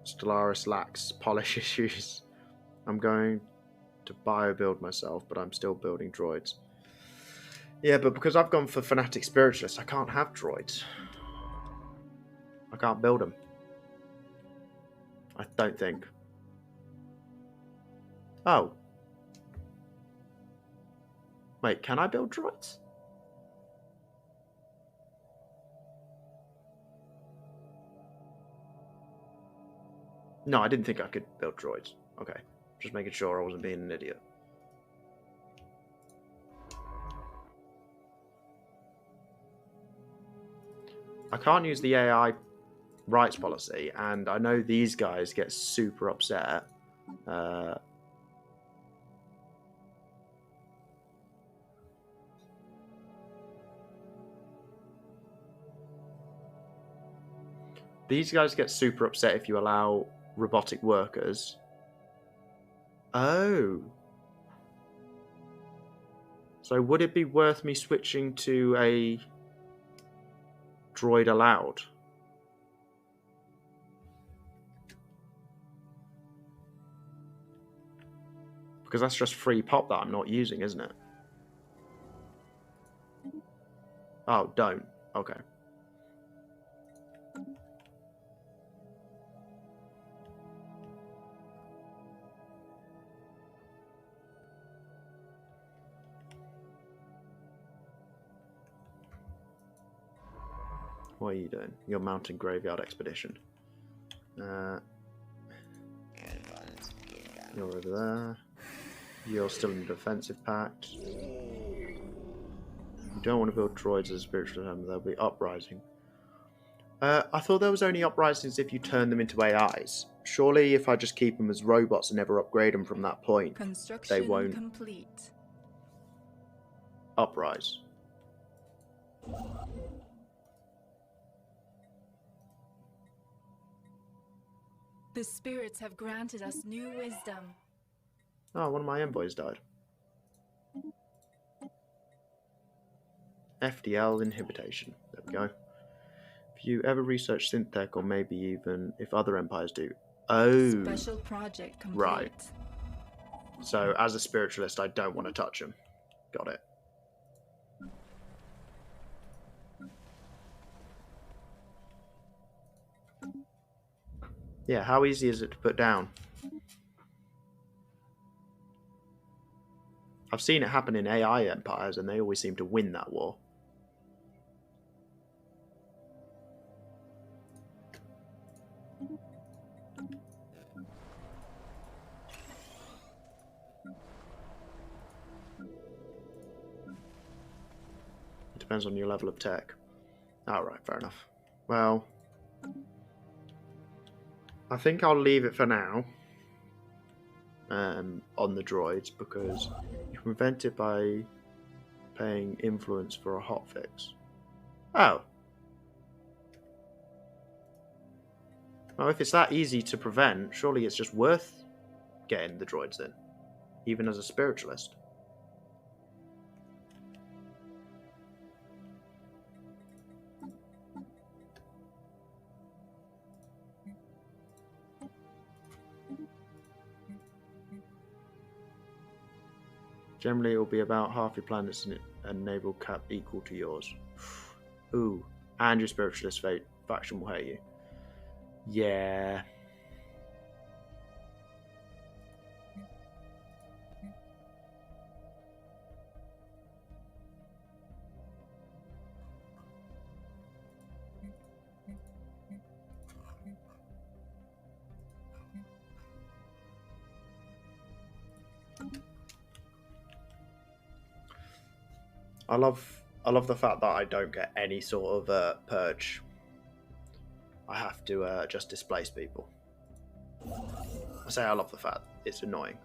Stellaris lacks polish issues. I'm going to bio-build myself, but I'm still building droids. Yeah, but because I've gone for fanatic spiritualists, I can't have droids. I can't build them. I don't think. Oh. Wait, can I build droids? No, I didn't think I could build droids. Okay. Just making sure I wasn't being an idiot. I can't use the AI rights policy, and I know these guys get super upset. These guys get super upset if you allow robotic workers. Oh. So would it be worth me switching to a droid allowed? Because that's just free pop that I'm not using, isn't it? Oh, don't. Okay. What are you doing? You're mounting graveyard expedition. You're over there. You're still in the defensive pact. You don't want to build droids as a spiritual home. There'll be uprising. I thought there was only uprisings if you turn them into AIs. Surely if I just keep them as robots and never upgrade them from that point, they won't complete. Uprise. The spirits have granted us new wisdom. Oh, one of my envoys died. FDL inhibition. There we go. If you ever research synth-tech, or maybe even if other empires do. Oh. Special project complete. Right. So, as a spiritualist, I don't want to touch them. Got it. Yeah, how easy is it to put down? I've seen it happen in AI empires, and they always seem to win that war. It depends on your level of tech. Alright, fair enough. Well, I think I'll leave it for now on the droids, because you can prevent it by paying influence for a hotfix. Oh. Well, if it's that easy to prevent, surely it's just worth getting the droids in, even as a spiritualist. Generally, it will be about half your planet's naval cap equal to yours. Ooh, and your spiritualist faction will hate you. Yeah. I love the fact that I don't get any sort of purge. I have to just displace people. I say I love the fact it's annoying.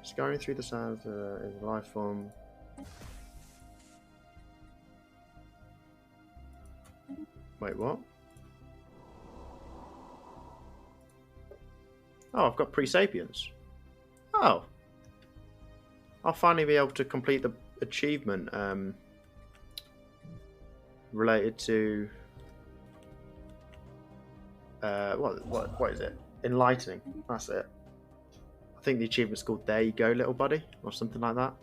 Scurrying through the sands is a life form. Wait, what? Oh, I've got pre-sapiens. Oh. I'll finally be able to complete the achievement related to what is it? Enlightening. That's it. I think the achievement's called "There You Go, Little Buddy" or something like that.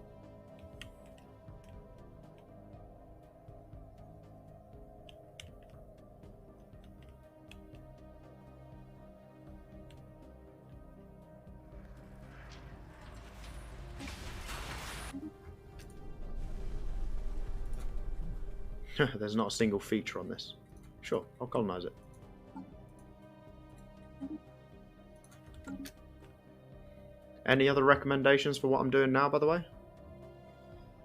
There's not a single feature on this. Sure, I'll colonize it. Any other recommendations for what I'm doing now, by the way?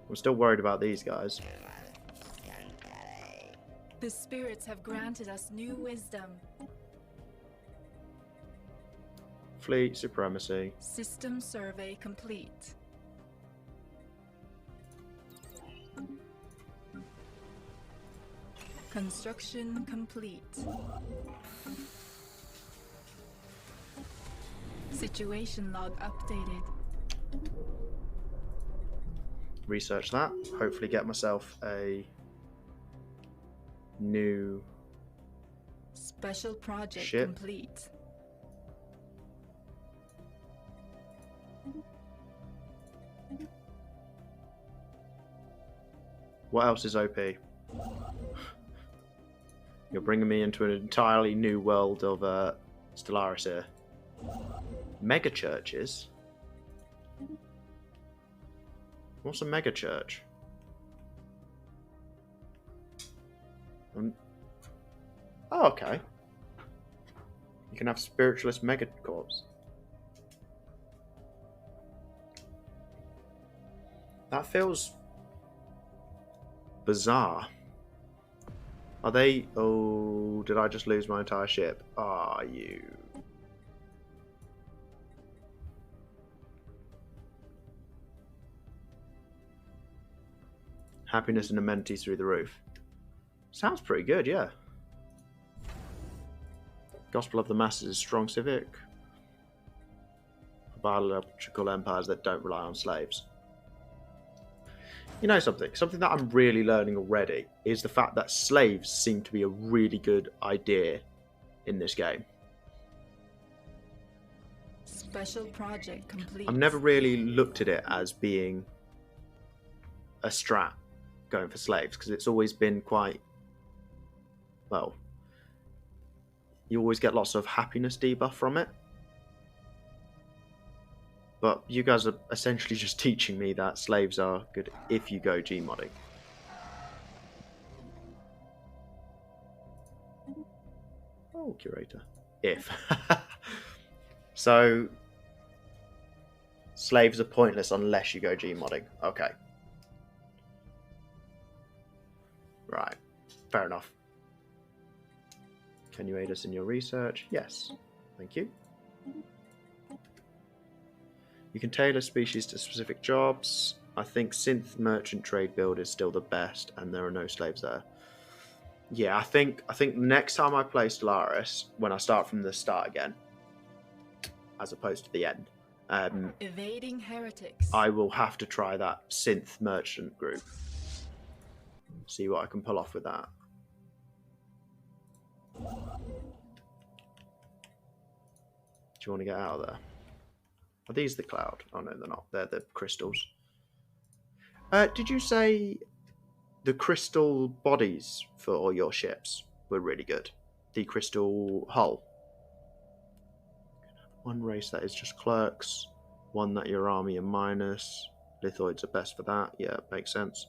I'm still worried about these guys. The spirits have granted us new wisdom. Fleet supremacy. System survey complete. Construction complete. Situation log updated. Research that. Hopefully get myself a new special project ship. Complete. What else is OP? You're bringing me into an entirely new world of Stellaris here. Mega churches? What's a mega church? Oh, okay. You can have spiritualist megacorps. That feels bizarre. Are they... Oh, did I just lose my entire ship? Are you... Happiness and amenities through the roof. Sounds pretty good, yeah. Gospel of the masses is strong civic. Biological empires that don't rely on slaves. You know something? Something that I'm really learning already is the fact that slaves seem to be a really good idea in this game. Special project complete. I've never really looked at it as being a strat going for slaves because it's always been quite, well, you always get lots of happiness debuff from it. But you guys are essentially just teaching me that slaves are good if you go Gmodding. Oh, curator. If. So, slaves are pointless unless you go Gmodding. Okay. Right. Fair enough. Can you aid us in your research? Yes. Thank you. You can tailor species to specific jobs. I think synth merchant trade build is still the best, and there are no slaves there. Yeah, I think next time I play Stellaris, when I start from the start again, as opposed to the end, evading heretics. I will have to try that synth merchant group. See what I can pull off with that. Do you want to get out of there? Are these the cloud? Oh no, they're not. They're the crystals. Did you say the crystal bodies for your ships were really good? The crystal hull. One race that is just clerks. One that your army are minus. Lithoids are best for that. Yeah, makes sense.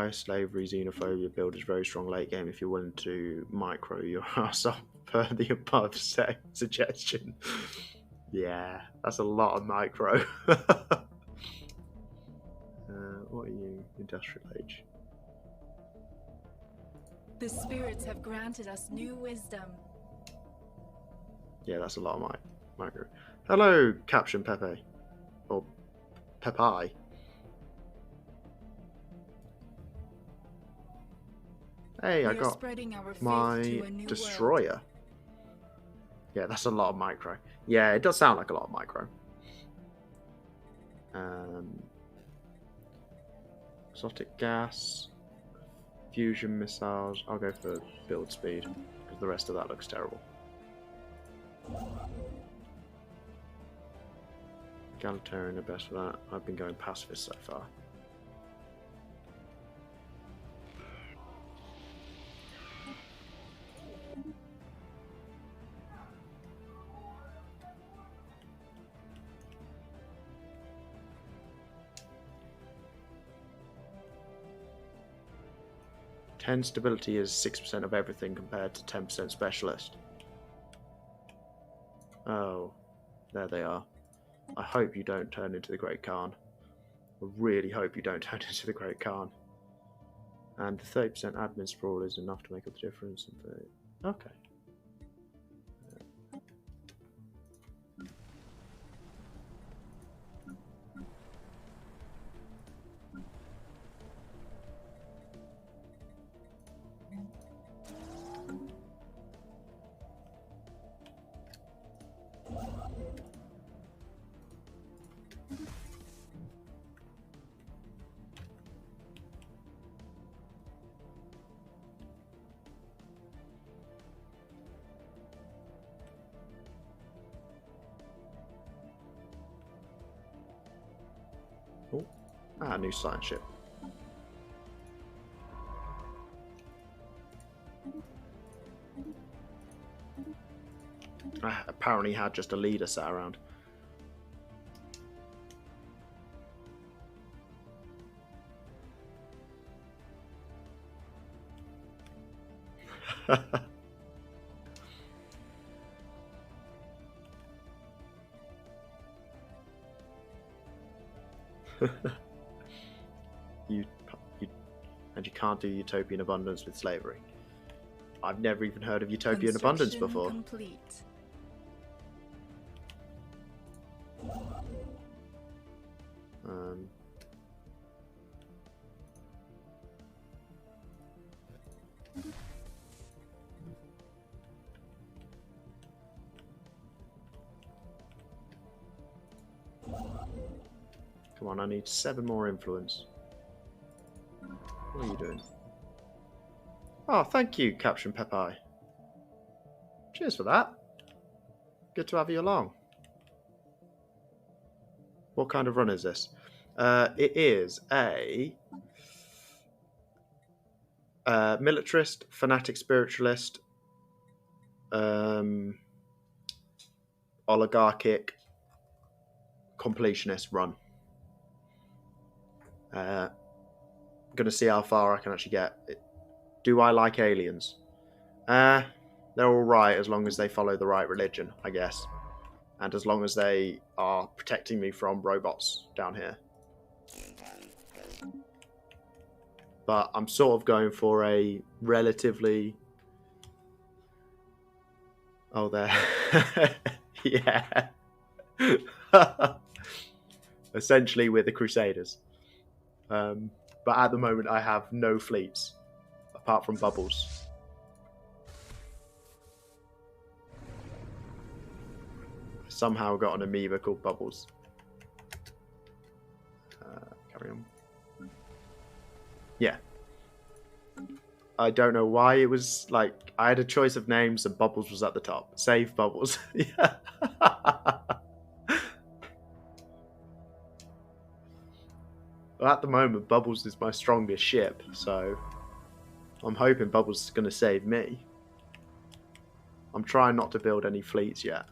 Slavery, xenophobia build is very strong late game if you're willing to micro your ass up per the above suggestion. Yeah, that's a lot of micro. What are you? Industrial age. The spirits have granted us new wisdom. Yeah, that's a lot of micro. Hello, Caption Pepe. Or Pepai. Hey, I got my destroyer. Yeah, that's a lot of micro. Yeah, it does sound like a lot of micro. Exotic gas, fusion missiles. I'll go for build speed because the rest of that looks terrible. Egalitarian are best for that. I've been going pacifist so far. Stability is 6% of everything compared to 10% specialist. Oh, there they are. I hope you don't turn into the Great Khan. I really hope you don't turn into the Great Khan. And the 30% admin sprawl is enough to make up the difference. Okay. New science ship. I apparently had just a leader sat around. And you can't do utopian abundance with slavery. I've never even heard of utopian abundance before. Complete. Come on, I need 7 more influence. What are you doing? Oh, thank you, Caption Pepai. Cheers for that. Good to have you along. What kind of run is this? It is a militarist, fanatic spiritualist, oligarchic, completionist run. Gonna see how far I can actually get. Do I like aliens? They're alright as long as they follow the right religion, I guess. And as long as they are protecting me from robots down here. But I'm sort of going for a relatively... Oh, there. Yeah. Essentially, we're the Crusaders. But at the moment, I have no fleets, apart from bubbles. I somehow got an amoeba called Bubbles. Carry on. Yeah. I don't know why it was like I had a choice of names and Bubbles was at the top. Save Bubbles. Yeah. Well, at the moment, Bubbles is my strongest ship, so I'm hoping Bubbles is going to save me. I'm trying not to build any fleets yet.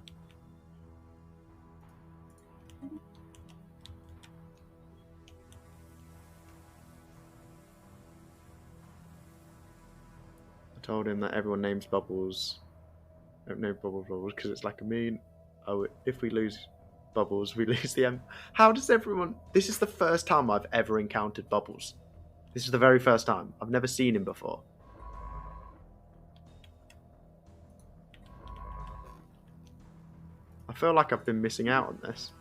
I told him that everyone names Bubbles. Don't name Bubbles because it's like a meme. Oh, if we lose Bubbles, we lose the M. How does everyone... This is the first time I've ever encountered Bubbles. This is the very first time. I've never seen him before. I feel like I've been missing out on this.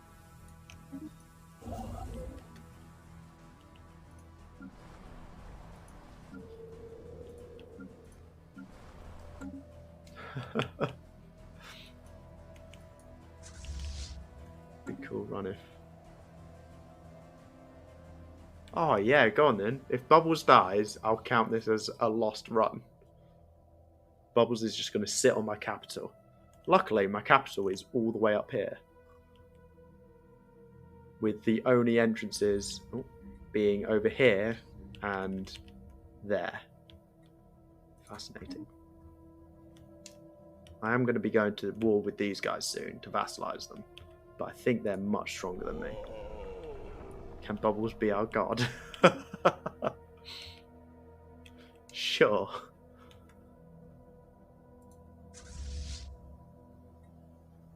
Be cool run if... Oh yeah, go on then. If Bubbles dies, I'll count this as a lost run. Bubbles is just going to sit on my capital. Luckily, my capital is all the way up here. With the only entrances being over here and there. Fascinating. I am going to be going to war with these guys soon to vassalize them. But I think they're much stronger than me. Can Bubbles be our god? Sure.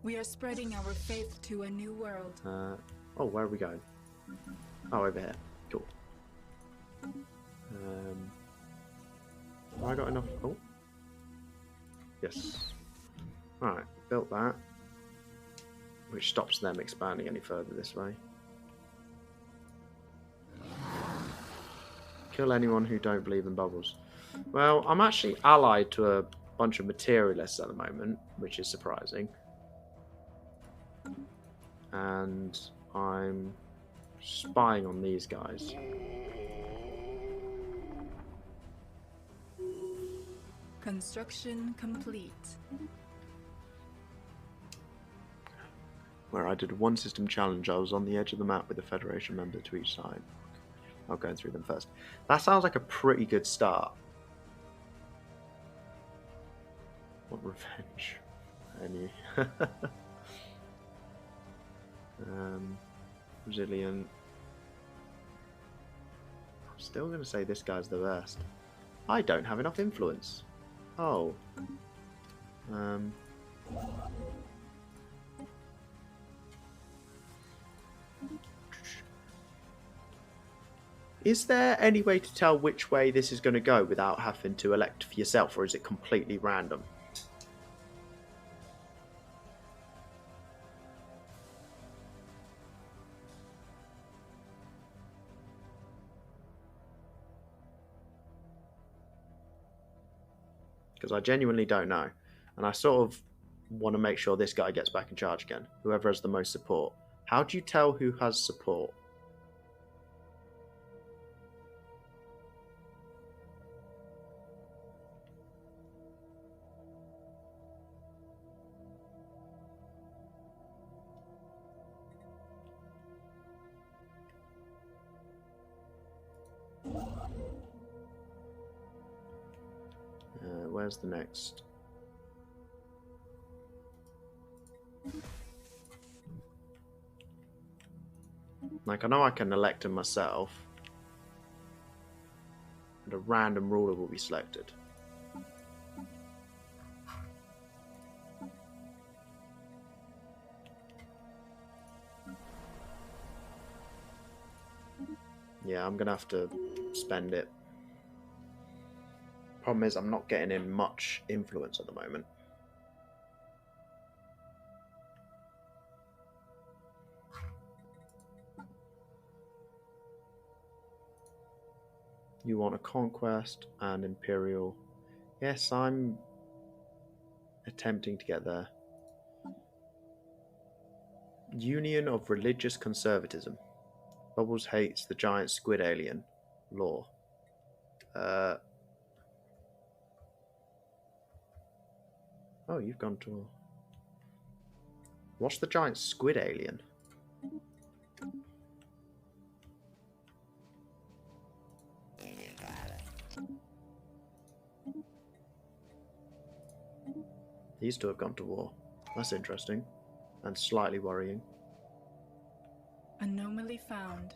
We are spreading our faith to a new world. Oh, where are we going? Oh, over here. Cool. Have I got enough? Oh. Yes. Alright, built that. Which stops them expanding any further this way. Kill anyone who don't believe in Bubbles. Well, I'm actually allied to a bunch of materialists at the moment, which is surprising. And I'm spying on these guys. Construction complete. Where I did one system challenge, I was on the edge of the map with a Federation member to each side. I'll go through them first. That sounds like a pretty good start. What revenge? Any? Resilient. I'm still going to say this guy's the best. I don't have enough influence. Oh. Is there any way to tell which way this is going to go without having to elect for yourself, or is it completely random? Because I genuinely don't know. And I sort of want to make sure this guy gets back in charge again. Whoever has the most support. How do you tell who has support? Where's the next? Like, I know I can elect him myself. And a random ruler will be selected. Yeah, I'm gonna have to spend it. Problem is, I'm not getting in much influence at the moment. You want a conquest and imperial. Yes, I'm attempting to get there. Union of religious conservatism. Bubbles hates the giant squid alien. Law. Oh, you've gone to... What's the giant squid alien? These two have gone to war. That's interesting. And slightly worrying. Anomaly found.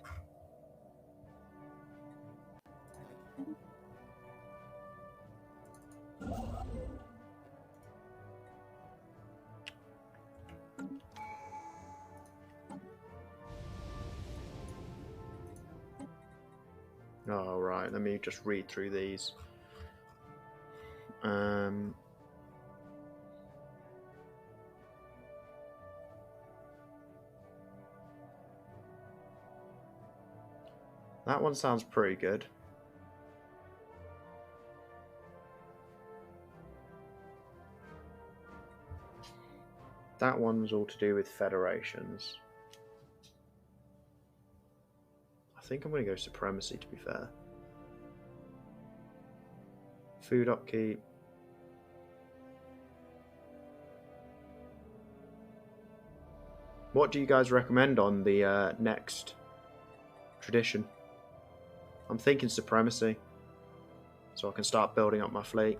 Oh, right. Let me just read through these. That one sounds pretty good. That one's all to do with federations. I think I'm going to go supremacy, to be fair. Food upkeep. What do you guys recommend on the next tradition? I'm thinking supremacy, so I can start building up my fleet.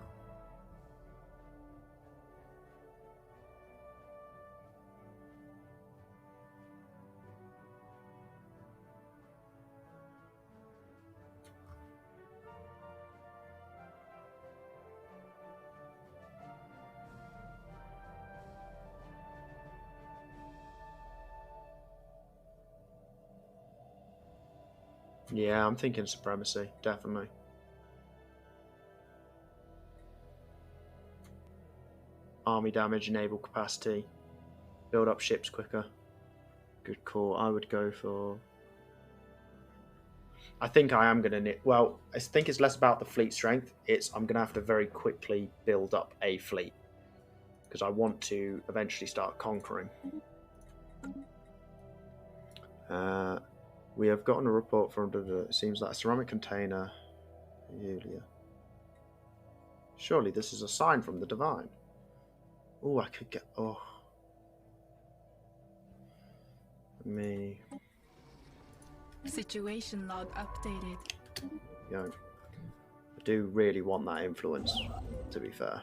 Yeah, I'm thinking supremacy, definitely. Army damage, naval capacity, build up ships quicker. Good call. I would go for... I think I am going to... Well, I think it's less about the fleet strength. I'm going to have to very quickly build up a fleet. Because I want to eventually start conquering. We have gotten a report from... It seems like a ceramic container. Julia. Surely this is a sign from the divine. Oh, I could get... Oh. Me... Situation log updated. Yeah. I do really want that influence, to be fair.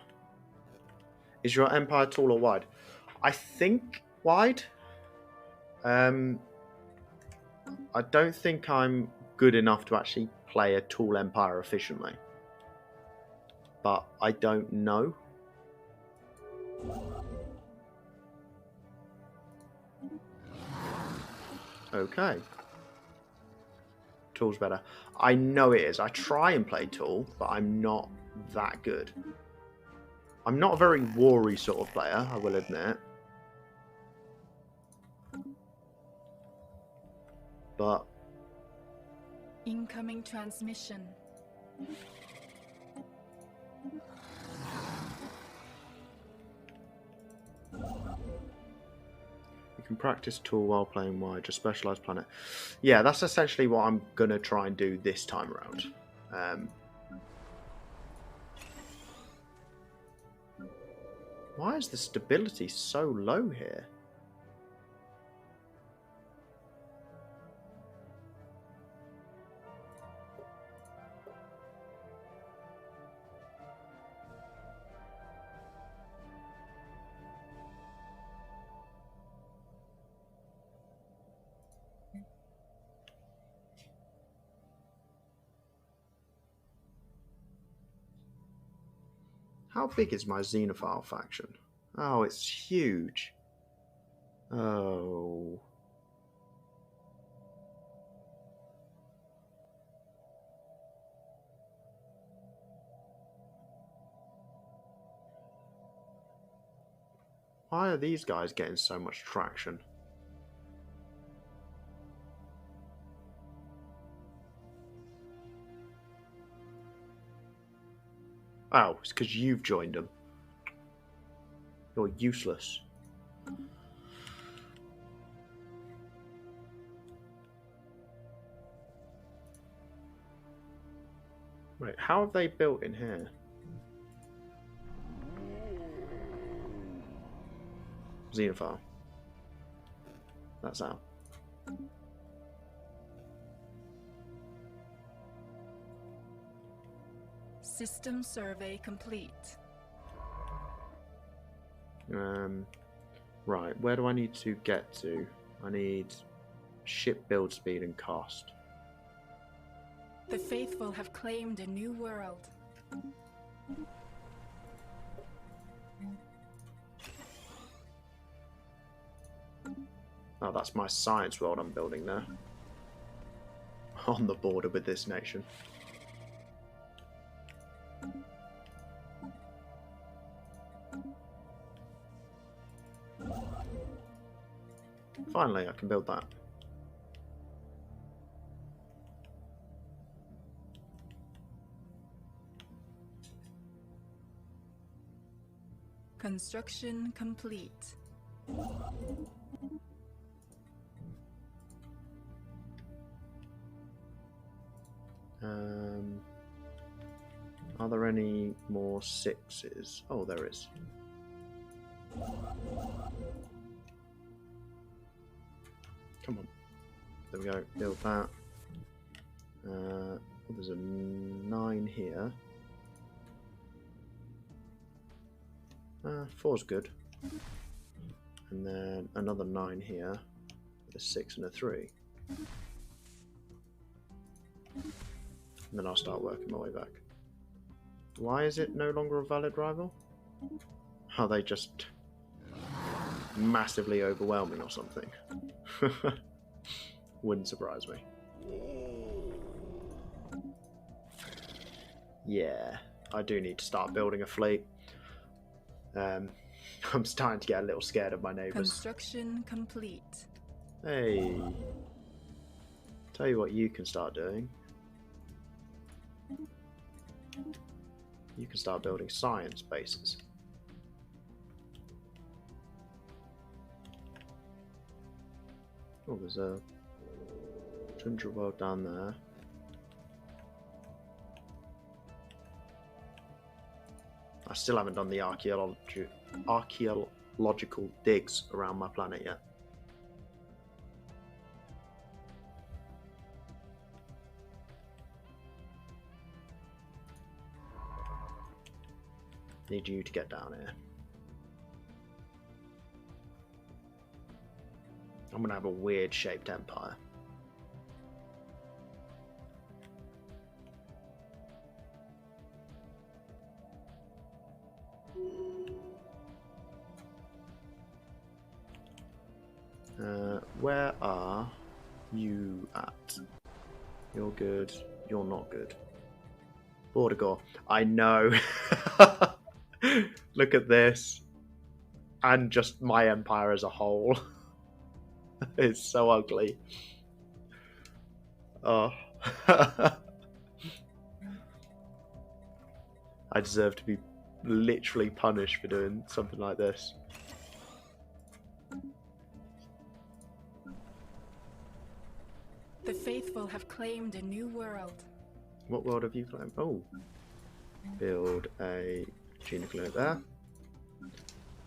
Is your empire tall or wide? I think wide. I don't think I'm good enough to actually play a tall empire efficiently. But I don't know. Okay. Tall's better. I know it is. I try and play tall, but I'm not that good. I'm not a very war-y sort of player, I will admit. But... Incoming transmission. You can practice tall while playing wide, just specialized planet. Yeah, that's essentially what I'm going to try and do this time around. Why is the stability so low here? How big is my Xenophile faction? Oh, it's huge. Oh. Why are these guys getting so much traction? Oh, it's because you've joined them. You're useless. Wait, how have they built in here? Xenophile. That's out. System survey complete. Right, where do I need to get to? I need ship build speed and cost. The faithful have claimed a new world. Oh, that's my science world I'm building there. On the border with this nation. Finally, I can build that. Construction complete. Are there any more 6s? Oh, there is. Come on. There we go. Build that. There's a 9 here. 4's good. And then another 9 here. With a 6 and a 3. And then I'll start working my way back. Why is it no longer a valid rival? Are they just massively overwhelming or something? Wouldn't surprise me. Yeah, I do need to start building a fleet. I'm starting to get a little scared of my neighbours. Construction complete. Hey, tell you what you can start doing. You can start building science bases. Oh, there's a tundra world down there. I still haven't done the archaeological digs around my planet yet. Need you to get down here. I'm gonna have a weird shaped empire. Where are you at? You're good. You're not good. Border. I know. Look at this. And just my empire as a whole. It's so ugly. Oh. I deserve to be literally punished for doing something like this. The faithful have claimed a new world. What world have you claimed? Oh. Build a gene clinic there.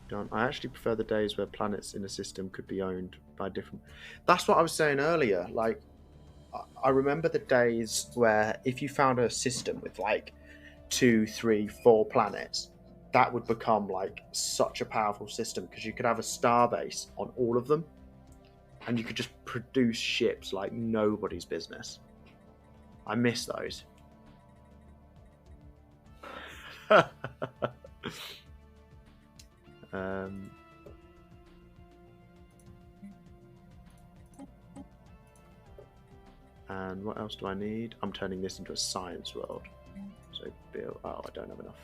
Done. I actually prefer the days where planets in a system could be owned by different... That's what I was saying earlier. Like, I remember the days where if you found a system with like 2, 3, 4 planets, that would become like such a powerful system because you could have a star base on all of them and you could just produce ships like nobody's business. I miss those. And what else do I need? I'm turning this into a science world. So build... Oh, I don't have enough.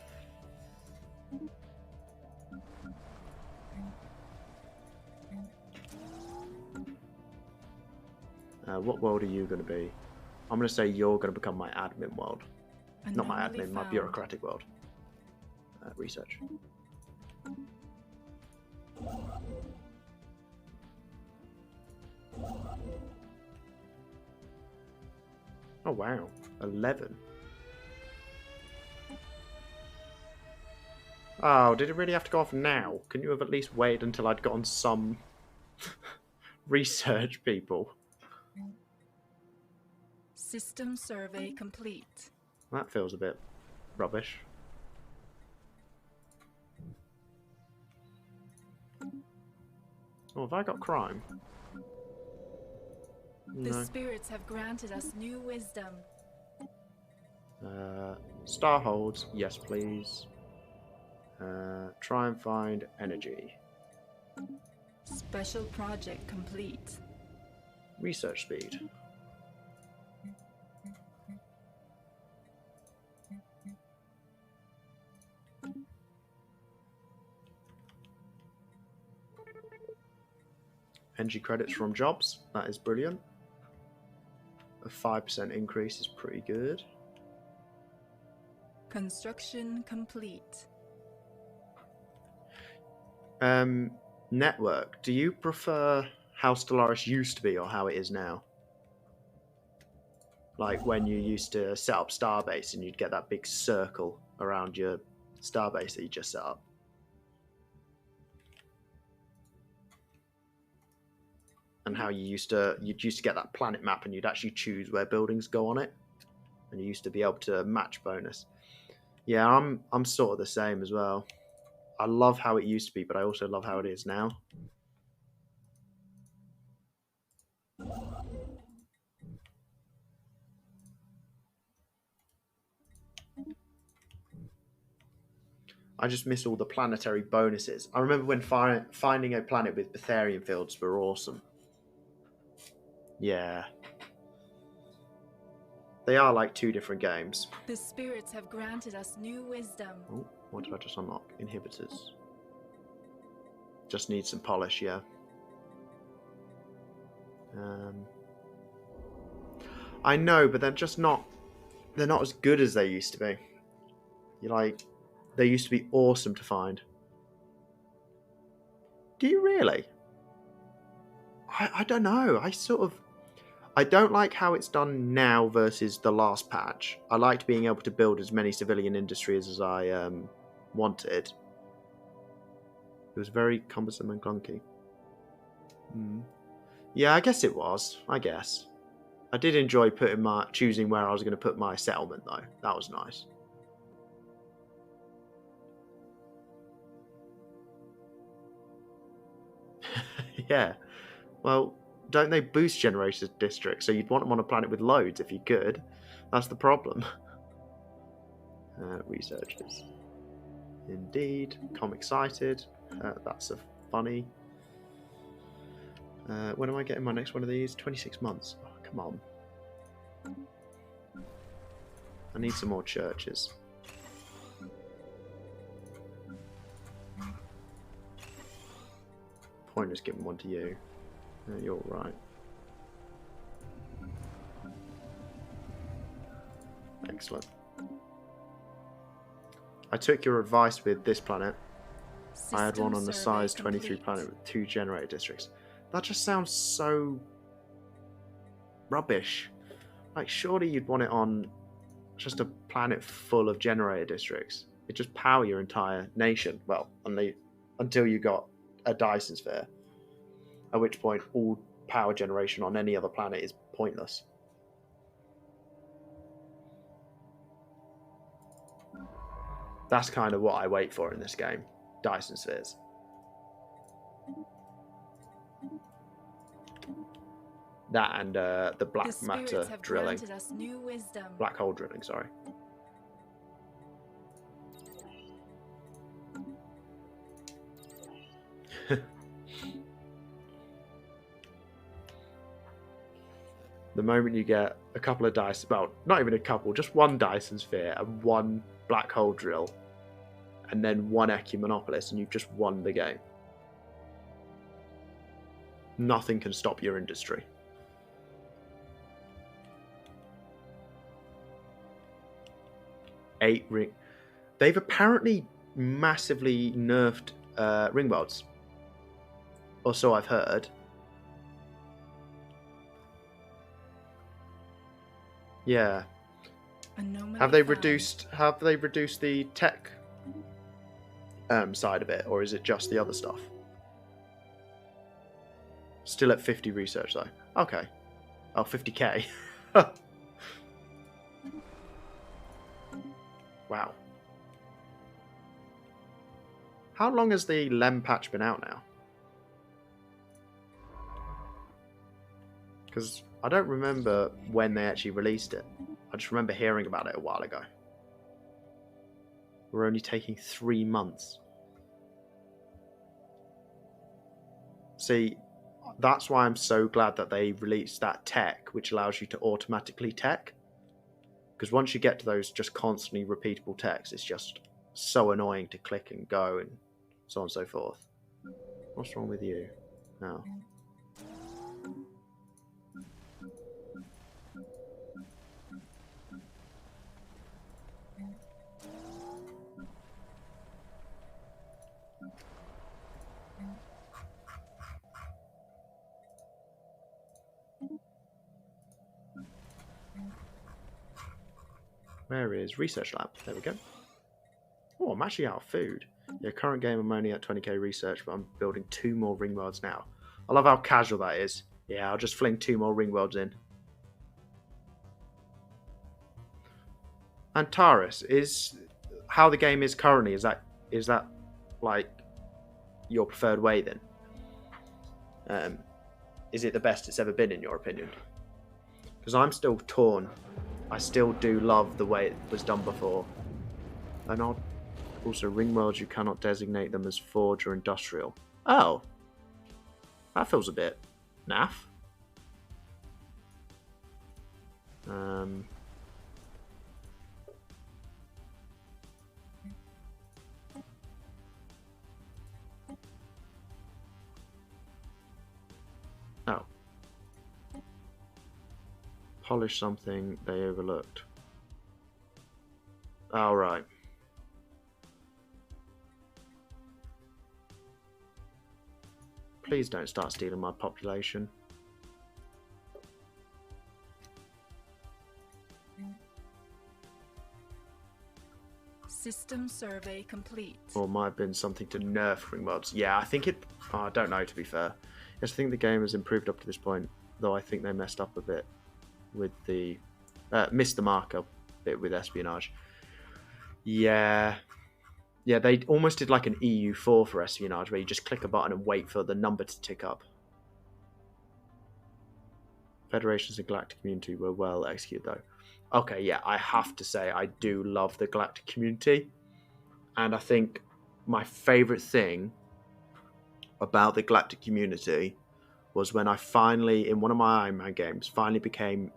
What world are you going to be? I'm going to say you're going to become my admin world. Not my admin, my bureaucratic world. Research. Oh wow, 11. Oh, did it really have to go off now? Couldn't you have at least waited until I'd gotten some research people? System survey complete. That feels a bit rubbish. Oh, have I got crime? The No. spirits have granted us new wisdom. Star holds, yes please. Try and find energy. Special project complete. Research speed. Energy credits from jobs, that is brilliant. A 5% increase is pretty good. Construction complete. Network. Do you prefer how Stellaris used to be or how it is now? Like when you used to set up Starbase and you'd get that big circle around your Starbase that you just set up. And how you'd used to get that planet map and you'd actually choose where buildings go on it. And you used to be able to match bonus. Yeah, I'm sort of the same as well. I love how it used to be, but I also love how it is now. I just miss all the planetary bonuses. I remember when finding a planet with Betharian fields were awesome. Yeah. They are like two different games. The spirits have granted us new wisdom. Oh, what did I just unlock? Inhibitors. Just need some polish, yeah. I know, but they're just not... They're not as good as they used to be. They used to be awesome to find. Do you really? I don't know. I don't like how it's done now versus the last patch. I liked being able to build as many civilian industries as I wanted. It was very cumbersome and clunky. Yeah, I guess it was. I guess. I did enjoy choosing where I was going to put my settlement, though. That was nice. Yeah. Well, don't they boost generator districts? So you'd want them on a planet with loads if you could. That's the problem. Researchers. Indeed. I'm excited. That's a funny. When am I getting my next one of these? 26 months. Oh, come on. I need some more churches. Pointless giving one to you. You're right. Excellent. I took your advice with this planet. I had one on the size 23 planet with 2 generator districts. That just sounds so rubbish. Like, surely you'd want it on just a planet full of generator districts. It'd just power your entire nation. Well, until you got a Dyson sphere. At which point, all power generation on any other planet is pointless. That's kind of what I wait for in this game. Dyson spheres. That and the black matter drilling. Black hole drilling, sorry. The moment you get a couple of Dyson, well, not even a couple, just one Dyson sphere and one black hole drill, and then one Ecumenopolis, and you've just won the game. Nothing can stop your industry. Eight ring. They've apparently massively nerfed ring worlds, or so I've heard. Yeah. Have they reduced the tech side of it, or is it just the other stuff? Still at 50 research though. Okay. Oh, 50k. Wow. How long has the Lem patch been out now? Because I don't remember when they actually released it. I just remember hearing about it a while ago. We're only taking 3 months. See, that's why I'm so glad that they released that tech, which allows you to automatically tech. Because once you get to those just constantly repeatable techs, it's just so annoying to click and go and so on and so forth. What's wrong with you? No. Where is research lab? There we go. Oh, I'm actually out of food. Yeah, current game I'm only at 20k research, but I'm building 2 more ring worlds now. I love how casual that is. Yeah, I'll just fling 2 more ring worlds in. Antares, is how the game is currently, is that like your preferred way then? Is it the best it's ever been in your opinion? Because I'm still torn. I still do love the way it was done before. And also ring worlds, you cannot designate them as forge or industrial. Oh. That feels a bit naff. Oh. Polish something they overlooked. Oh, right. Please don't start stealing my population. System survey complete. Or might have been something to nerf ring worlds. Yeah, I think it... Oh, I don't know, to be fair. Yes, I think the game has improved up to this point, though I think they messed up a bit with the... missed the mark a bit with espionage. Yeah. Yeah, they almost did like an EU4 for espionage, where you just click a button and wait for the number to tick up. Federations and Galactic Community were well executed, though. Okay, yeah, I have to say I do love the Galactic Community. And I think my favourite thing about the Galactic Community was when I finally, in one of my Iron Man games, finally became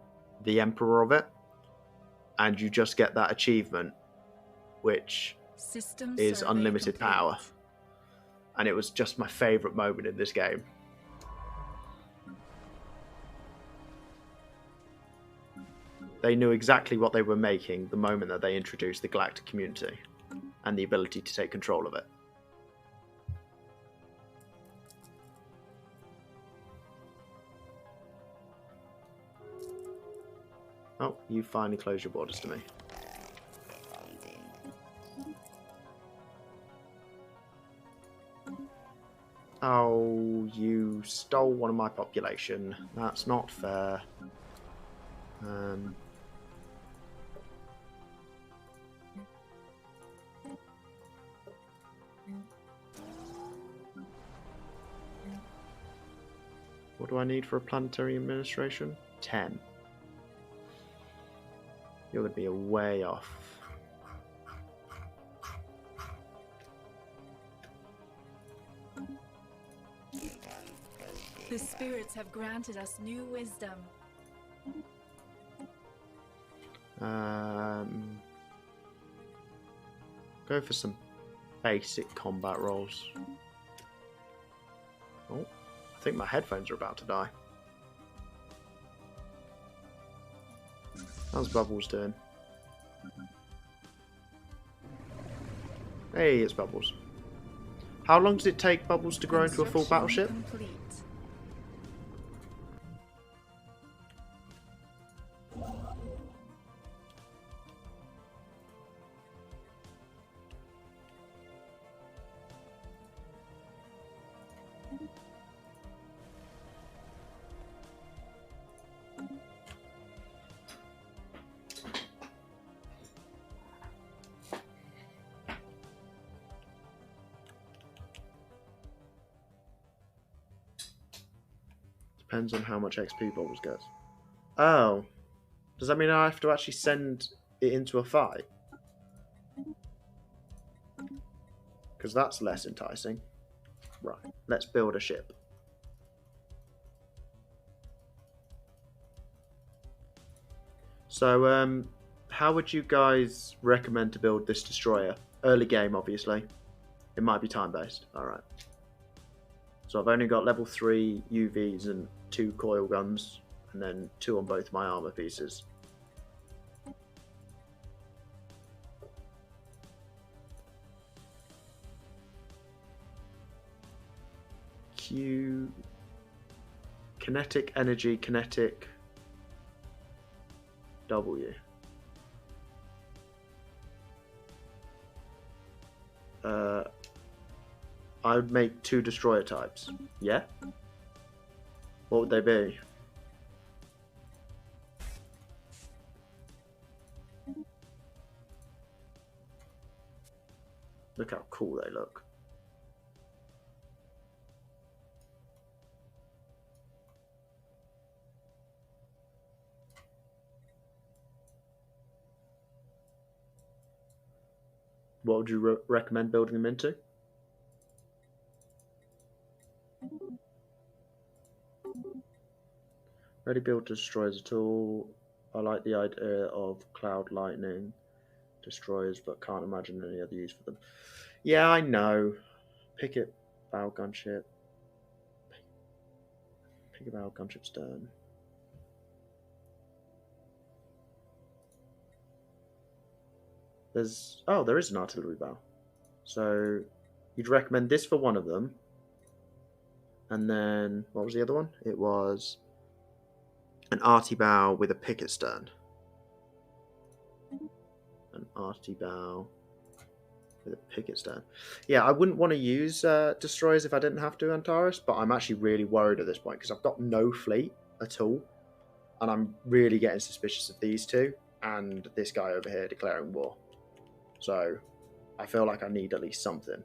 the Emperor of it. And you just get that achievement, which is unlimited power. And it was just my favourite moment in this game. They knew exactly what they were making the moment that they introduced the Galactic Community and the ability to take control of it. Oh, you finally closed your borders to me. Oh, you stole one of my population. That's not fair. What do I need for a planetary administration? 10. You're going to be a way off. The spirits have granted us new wisdom. Go for some basic combat rolls. Oh, I think my headphones are about to die. How's Bubbles doing? Hey, it's Bubbles. How long does it take Bubbles to grow into a full battleship? Complete. Depends on how much XP bubbles gets. Oh. Does that mean I have to actually send it into a fight? Because that's less enticing. Right. Let's build a ship. So, how would you guys recommend to build this destroyer? Early game, obviously. It might be time-based. Alright. So I've only got level 3 UVs and 2 coil guns, and then 2 on both my armor pieces. Q... Kinetic energy, kinetic... W. I would make 2 destroyer types. Yeah? What would they be? Look how cool they look. What would you recommend building them into? Ready build destroyers at all. I like the idea of cloud lightning destroyers, but can't imagine any other use for them. Yeah, I know. Picket bow gunship. Picket bow gunship stern. There is an artillery bow. So you'd recommend this for one of them. And then what was the other one? It was an arty bow with a picket stern. An arty bow with a picket stern. Yeah, I wouldn't want to use destroyers if I didn't have to, Antares, but I'm actually really worried at this point because I've got no fleet at all. And I'm really getting suspicious of these two and this guy over here declaring war. So I feel like I need at least something.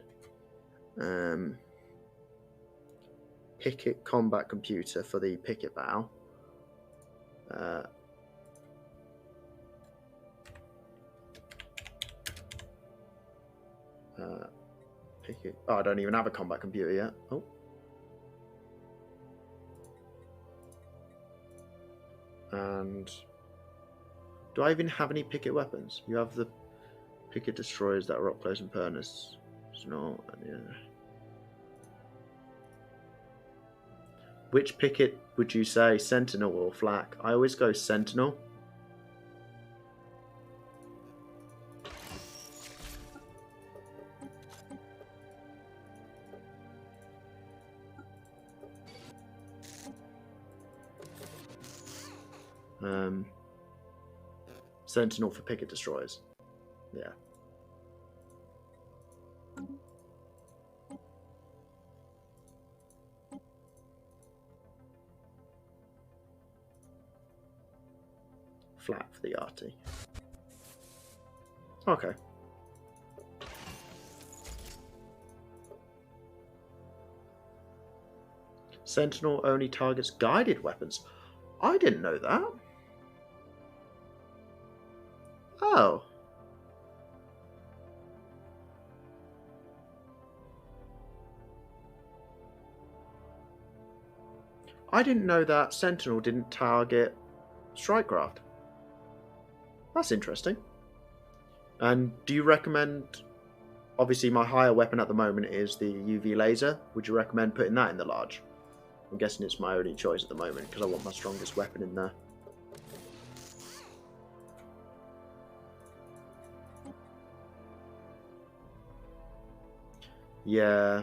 Picket combat computer for the picket bow. Picket. Oh, I don't even have a combat computer yet. Oh. And do I even have any picket weapons? You have the picket destroyers that are up close and furnace. No, yeah. Which picket would you say, Sentinel or Flak? I always go Sentinel. Sentinel for picket destroyers. Yeah. Flak for the arty. Okay. Sentinel only targets guided weapons. I didn't know that. Oh. I didn't know that Sentinel didn't target Strikecraft. That's interesting. And do you recommend... Obviously, my higher weapon at the moment is the UV laser. Would you recommend putting that in the large? I'm guessing it's my only choice at the moment because I want my strongest weapon in there. Yeah.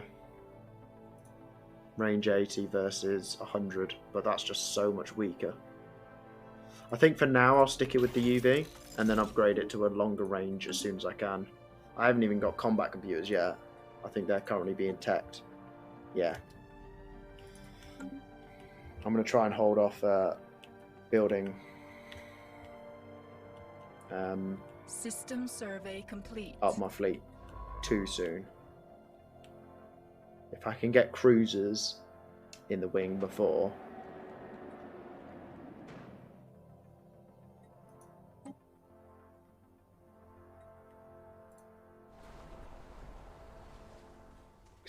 Range 80 versus 100, but that's just so much weaker. I think for now I'll stick it with the UV and then upgrade it to a longer range as soon as I can. I haven't even got combat computers yet. I think they're currently being teched. Yeah. I'm going to try and hold off building. System survey complete. Up my fleet too soon. If I can get cruisers in the wing before,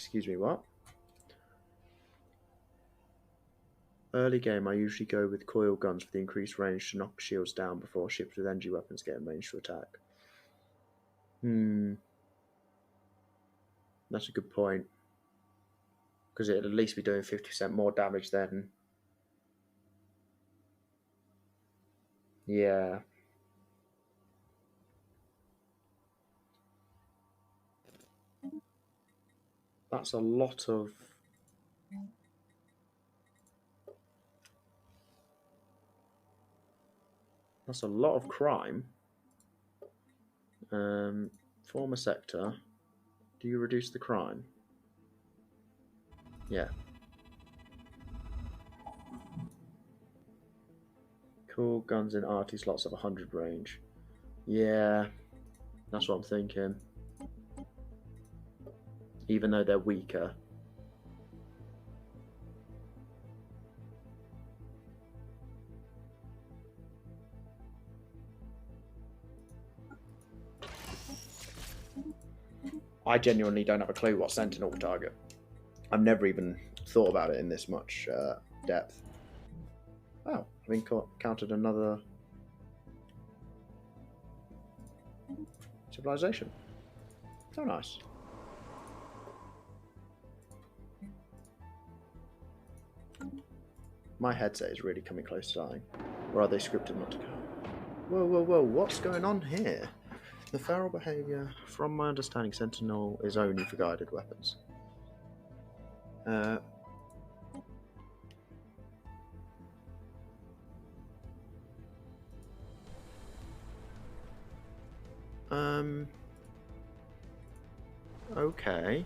excuse me, what? Early game, I usually go with coil guns for the increased range to knock shields down before ships with energy weapons get in range to attack. That's a good point. Because it'd at least be doing 50% more damage then. Yeah. That's a lot of... That's a lot of crime. Former sector. Do you reduce the crime? Yeah. Cool guns in RT slots of 100 range. Yeah. That's what I'm thinking. Even though they're weaker. I genuinely don't have a clue what Sentinel will target. I've never even thought about it in this much depth. Oh, I've encountered another civilization. So nice. My headset is really coming close to dying. Or are they scripted not to go? Whoa, whoa, whoa, what's going on here? The feral behaviour, from my understanding, Sentinel is only for guided weapons. Okay.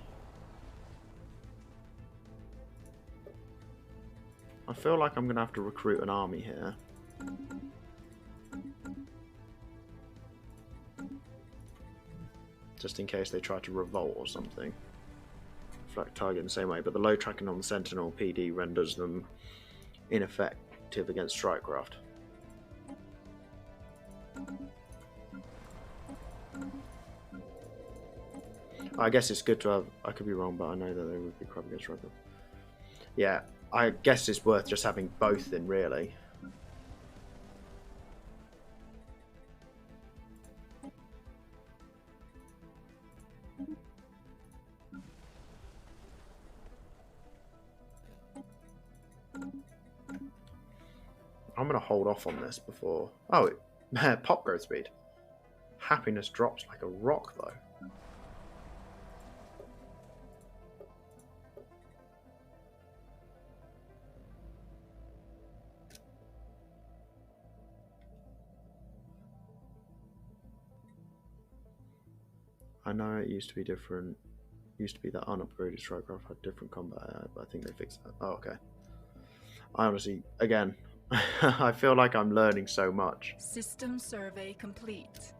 I feel like I'm going to have to recruit an army here. Just in case they try to revolt or something. Flak target in the same way, but the low tracking on the Sentinel PD renders them ineffective against Strikecraft. I guess it's good to have... I could be wrong, but I know that they would be crap against Strikecraft. Yeah, I guess it's worth just having both in, really. I'm going to hold off on this before... Oh, pop growth speed. Happiness drops like a rock, though. I know it used to be different. It used to be that unupgraded Strikecraft had different combat, but I think they fixed that. Oh, okay. I honestly, again, I feel like I'm learning so much. System survey complete.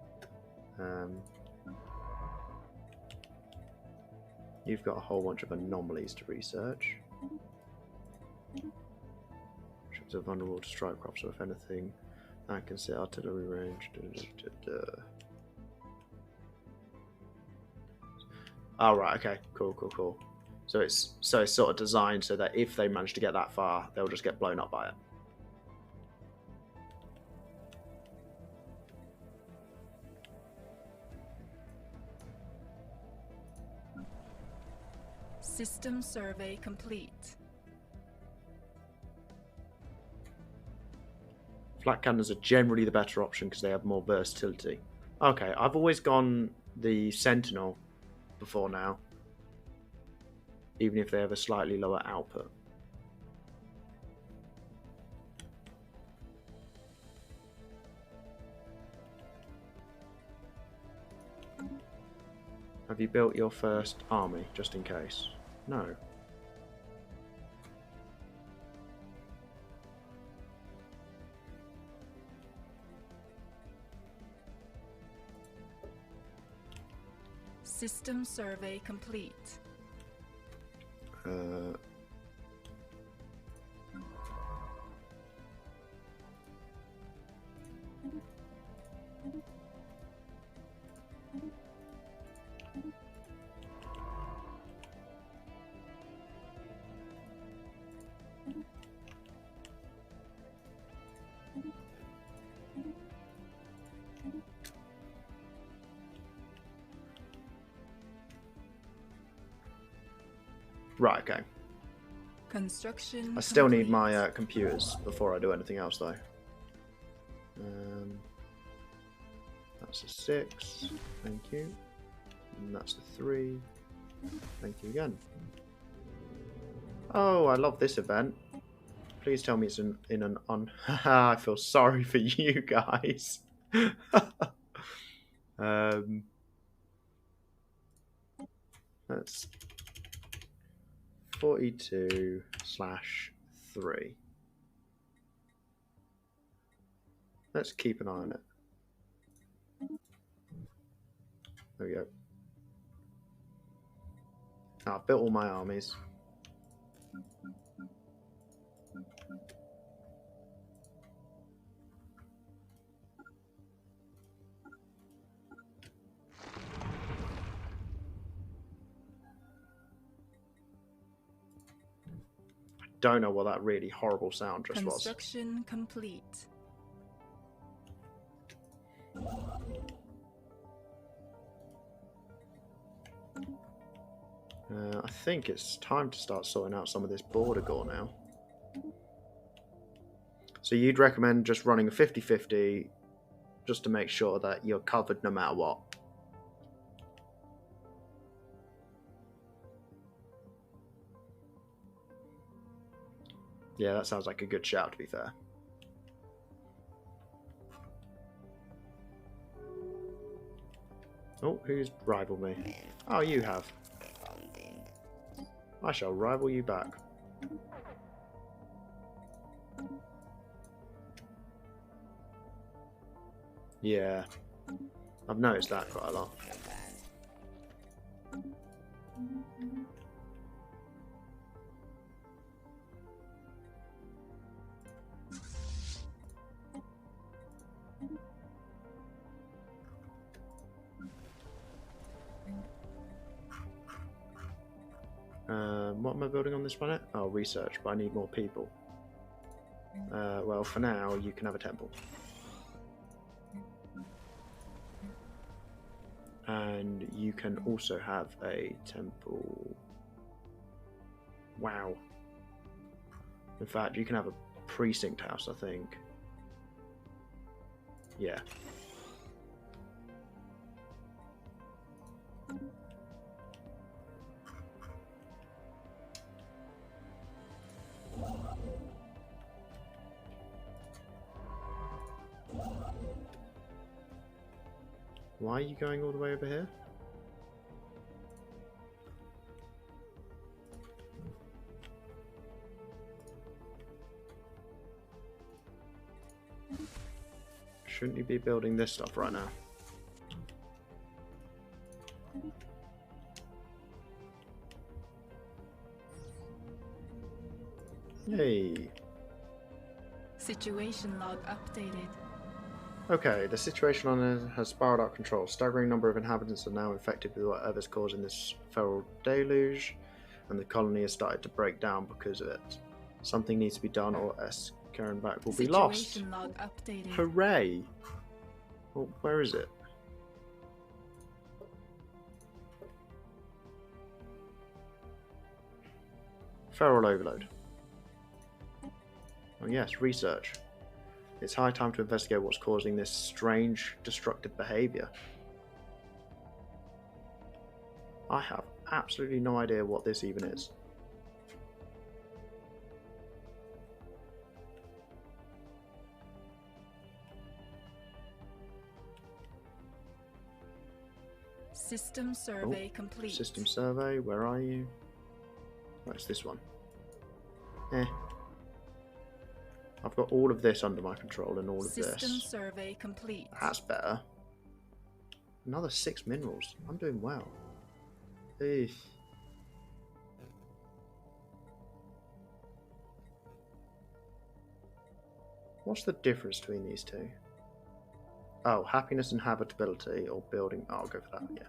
You've got a whole bunch of anomalies to research. Ships are vulnerable to Strikecraft, so if anything, I can set artillery range. Oh, right, okay, cool. So it's sort of designed so that if they manage to get that far, they'll just get blown up by it. System survey complete. Flat cannons are generally the better option because they have more versatility. Okay, I've always gone the Sentinel before now, even if they have a slightly lower output. Have you built your first army, just in case? No. System survey complete. Right, okay. Construction. I still need complete. my computers before I do anything else, though. That's a 6. Thank you. And that's the 3. Thank you again. Oh, I love this event. Please tell me it's in an on. I feel sorry for you guys. That's 42/3. Let's keep an eye on it. There we go. I've built all my armies. I don't know what that really horrible sound just was. Construction complete. I think it's time to start sorting out some of this border gore now. So you'd recommend just running a 50-50 just to make sure that you're covered no matter what? Yeah, that sounds like a good shout, to be fair. Oh, who's rivaled me? Oh, you have. I shall rival you back. Yeah, I've noticed that quite a lot. What am I building on this planet? Oh, research, but I need more people. Well, for now, you can have a temple. And you can also have a temple. Wow. In fact, you can have a precinct house, I think. Yeah. Why are you going all the way over here? Shouldn't you be building this stuff right now? Yay. Situation log updated. Okay, the situation on it has spiraled out of control. Staggering number of inhabitants are now infected with whatever's causing this feral deluge, and the colony has started to break down because of it. Something needs to be done, or S. Karen back will be lost. Situation log updated. Hooray! Well, where is it? Feral overload. Oh yes, research. It's high time to investigate what's causing this strange, destructive behavior. I have absolutely no idea what this even is. System survey complete. System survey, where are you? Oh, it's this one. I've got all of this under my control and all of System this. survey complete. That's better. Another 6 minerals. I'm doing well. Eesh. What's the difference between these two? Oh, happiness and habitability, or building. Oh, I'll go for that, yeah.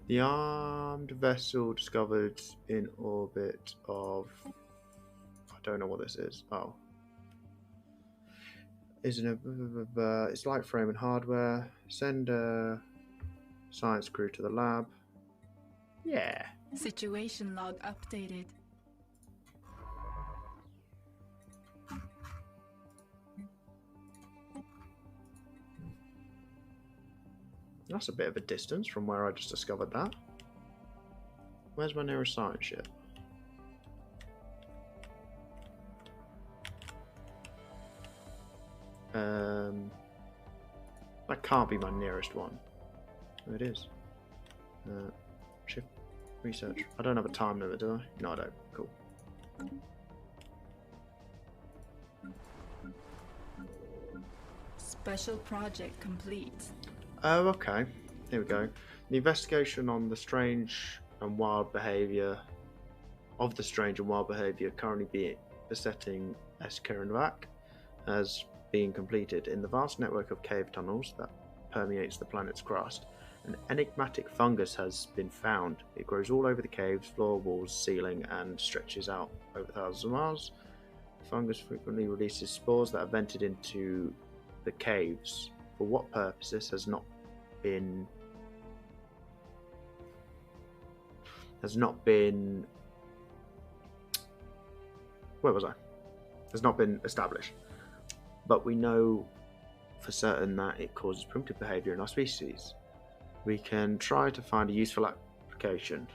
The armed vessel discovered in orbit of... I don't know what this is. Oh. Isn't it? It's light frame and hardware. Send a science crew to the lab. Yeah. Situation log updated. That's a bit of a distance from where I just discovered that. Where's my nearest science ship? That can't be my nearest one. Oh, it is. Ship research. I don't have a time limit, do I? No, I don't. Cool. Special project complete. Oh, okay. Here we go. The investigation on the strange and wild behaviour currently besetting Eskerenvak has been completed. In the vast network of cave tunnels that permeates the planet's crust, an enigmatic fungus has been found. It grows all over the caves, floor, walls, ceiling, and stretches out over thousands of miles. The fungus frequently releases spores that are vented into the caves. For what purposes has not been where was I? Has not been established. But we know for certain that it causes primitive behaviour in our species. We can try to find a useful application.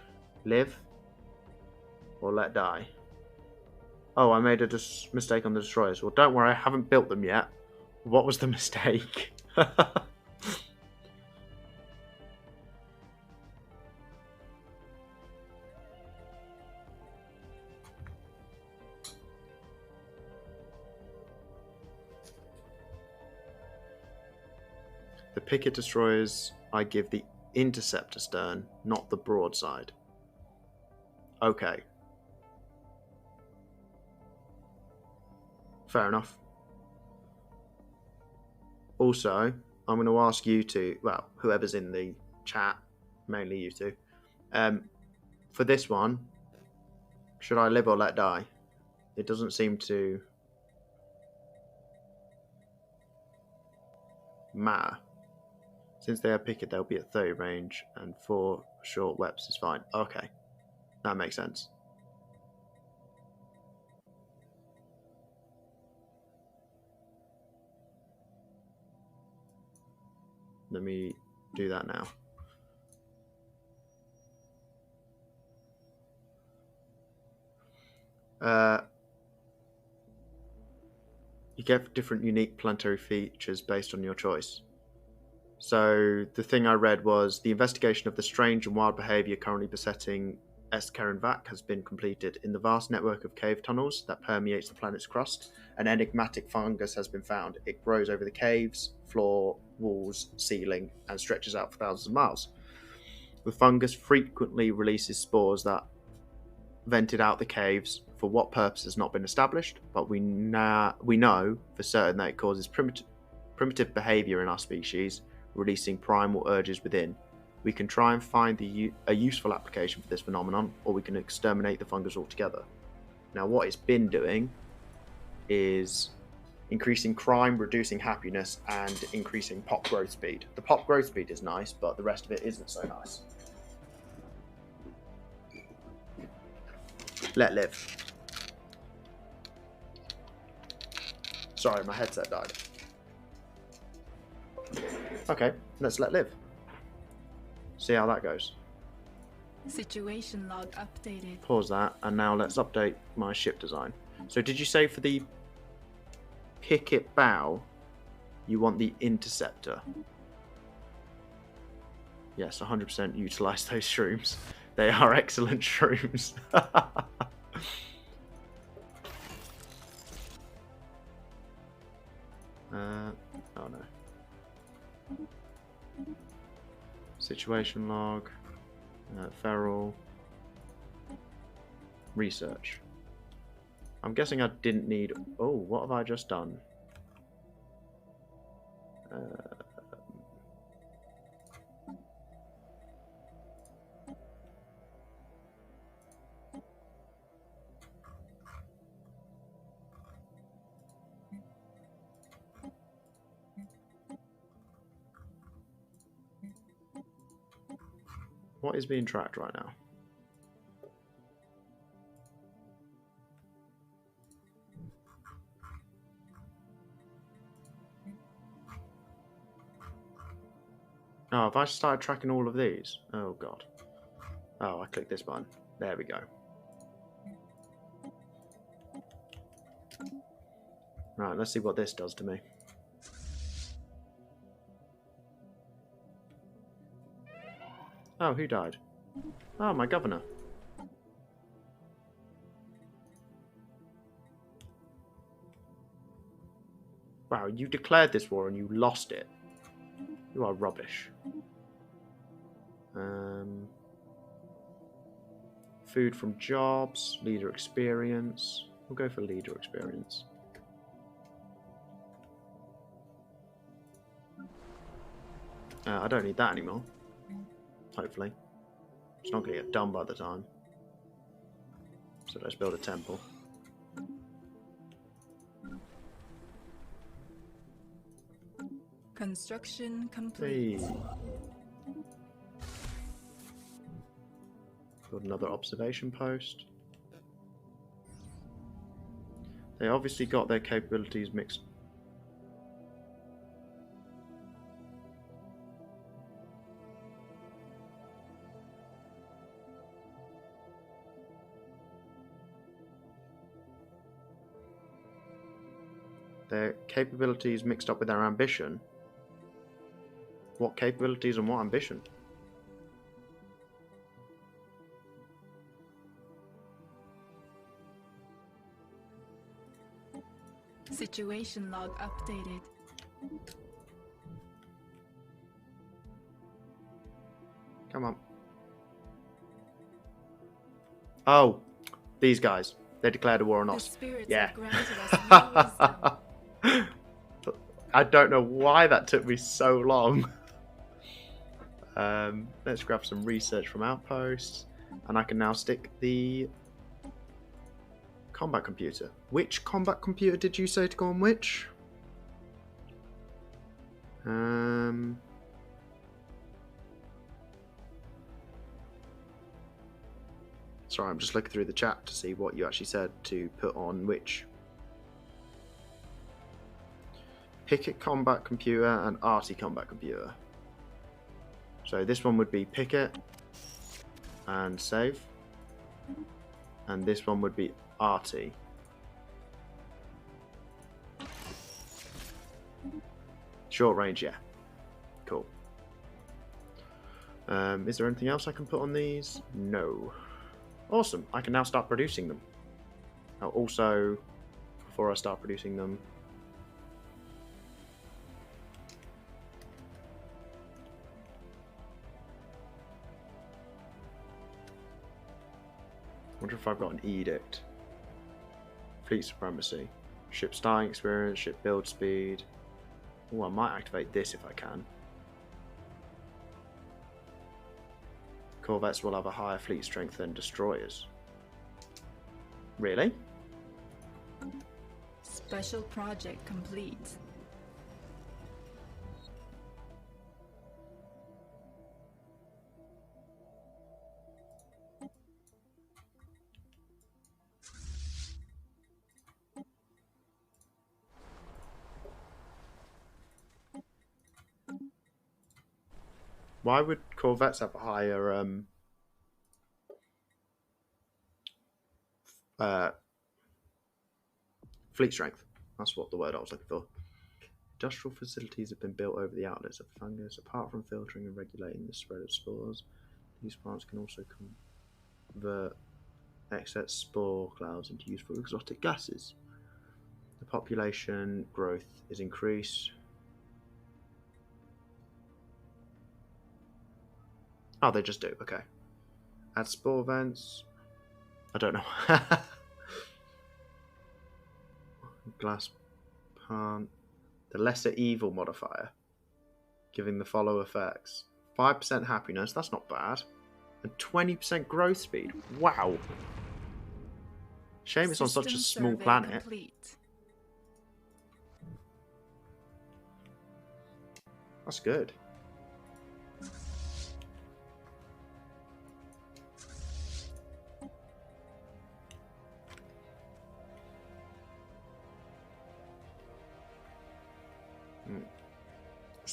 Live or let die. Oh, I made a mistake on the destroyers. Well, don't worry, I haven't built them yet. What was the mistake? The picket destroyers, I give the interceptor stern, not the broadside. Okay. Fair enough. Also, I'm going to ask you to, well, whoever's in the chat, mainly you two, for this one, should I live or let die? It doesn't seem to matter. Since they are picket, they'll be at 30 range, and 4 short weps is fine. Okay, that makes sense. Let me do that now. You get different unique planetary features based on your choice. So the thing I read was the investigation of the strange and wild behaviour currently besetting Eskerenvak has been completed. In the vast network of cave tunnels that permeates the planet's crust, an enigmatic fungus has been found. It grows over the caves, floor, walls, ceiling, and stretches out for thousands of miles. The fungus frequently releases spores that vented out the caves. For what purpose has not been established, but we know for certain that it causes primitive behaviour in our species, releasing primal urges within. We can try and find a useful application for this phenomenon, or we can exterminate the fungus altogether. Now, what it's been doing is increasing crime, reducing happiness, and increasing pop growth speed. The pop growth speed is nice, but the rest of it isn't so nice. Let live. Sorry, my headset died. Okay, let's let live. See how that goes. Situation log updated. Pause that, and now let's update my ship design. So did you say for the picket bow, you want the interceptor? Yes, 100% utilize those shrooms. They are excellent shrooms. Oh no. Situation log. Feral. Research. I'm guessing I didn't need... Oh, what have I just done? What is being tracked right now? Oh, have I started tracking all of these? Oh, God. Oh, I clicked this button. There we go. Right, let's see what this does to me. Oh, who died? Oh, my governor. Wow, you declared this war and you lost it. You are rubbish. Food from jobs, leader experience. We'll go for leader experience. I don't need that anymore. Hopefully. It's not going to get done by the time. So let's build a temple. Construction complete. Hey. Build another observation post. They obviously got their capabilities mixed. Their capabilities mixed up with their ambition. What capabilities and what ambition? Situation log updated. Come on. Oh, these guys. They declared a war on us. Yeah. I don't know why that took me so long. Let's grab some research from outposts. And I can now stick the combat computer. Which combat computer did you say to go on which? Sorry, I'm just looking through the chat to see what you actually said to put on which. Picket combat computer and arty combat computer. So this one would be Picket and save. And this one would be arty. Short range, yeah. Cool. Is there anything else I can put on these? No. Awesome. I can now start producing them. Now also, before I start producing them, I wonder if I've got an edict. Fleet supremacy. Ship starting experience, ship build speed. Oh, I might activate this if I can. Corvettes will have a higher fleet strength than destroyers. Really? Special project complete. Why would corvettes have a higher fleet strength? That's what the word I was looking for. Industrial facilities have been built over the outlets of fungus. Apart from filtering and regulating the spread of spores, these plants can also convert excess spore clouds into useful exotic gases. The population growth is increased. Oh, they just do. Okay. Add spore vents. I don't know. Glass plant. The lesser evil modifier. Giving the follow effects. 5% happiness. That's not bad. And 20% growth speed. Wow. Shame it's on such a small planet. Complete. That's good.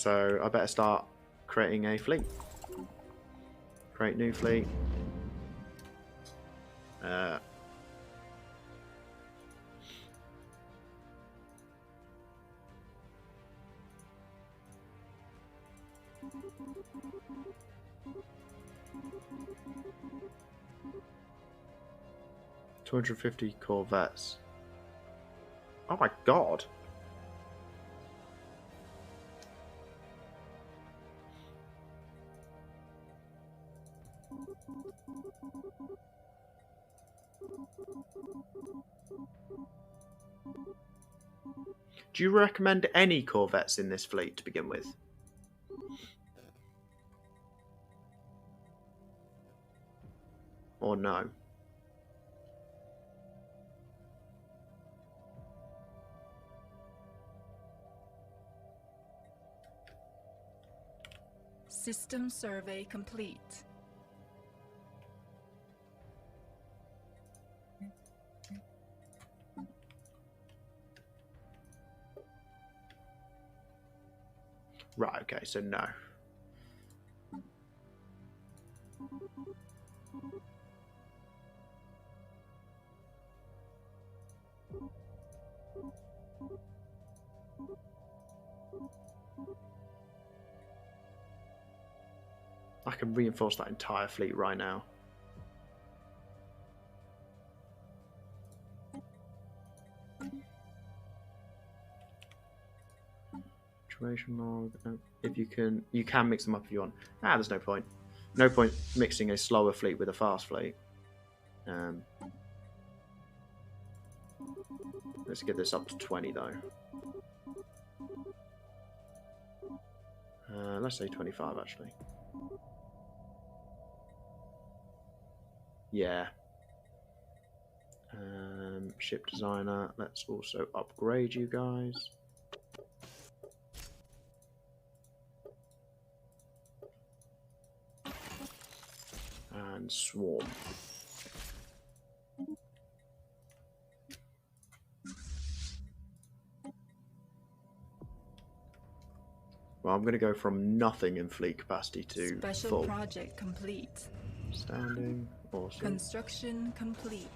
So I better start creating a fleet. Create new fleet. $250 corvettes. Oh my god. Do you recommend any corvettes in this fleet to begin with? Or no? System survey complete. Right, okay, so no. I can reinforce that entire fleet right now. Situation log. If you can mix them up if you want. There's no point. No point mixing a slower fleet with a fast fleet. Let's get this up to 20 though. Let's say 25 actually. Yeah. Ship designer. Let's also upgrade you guys. And swarm. Well, I'm going to go from nothing in fleet capacity to Special full. project complete. Standing. Awesome. Construction complete.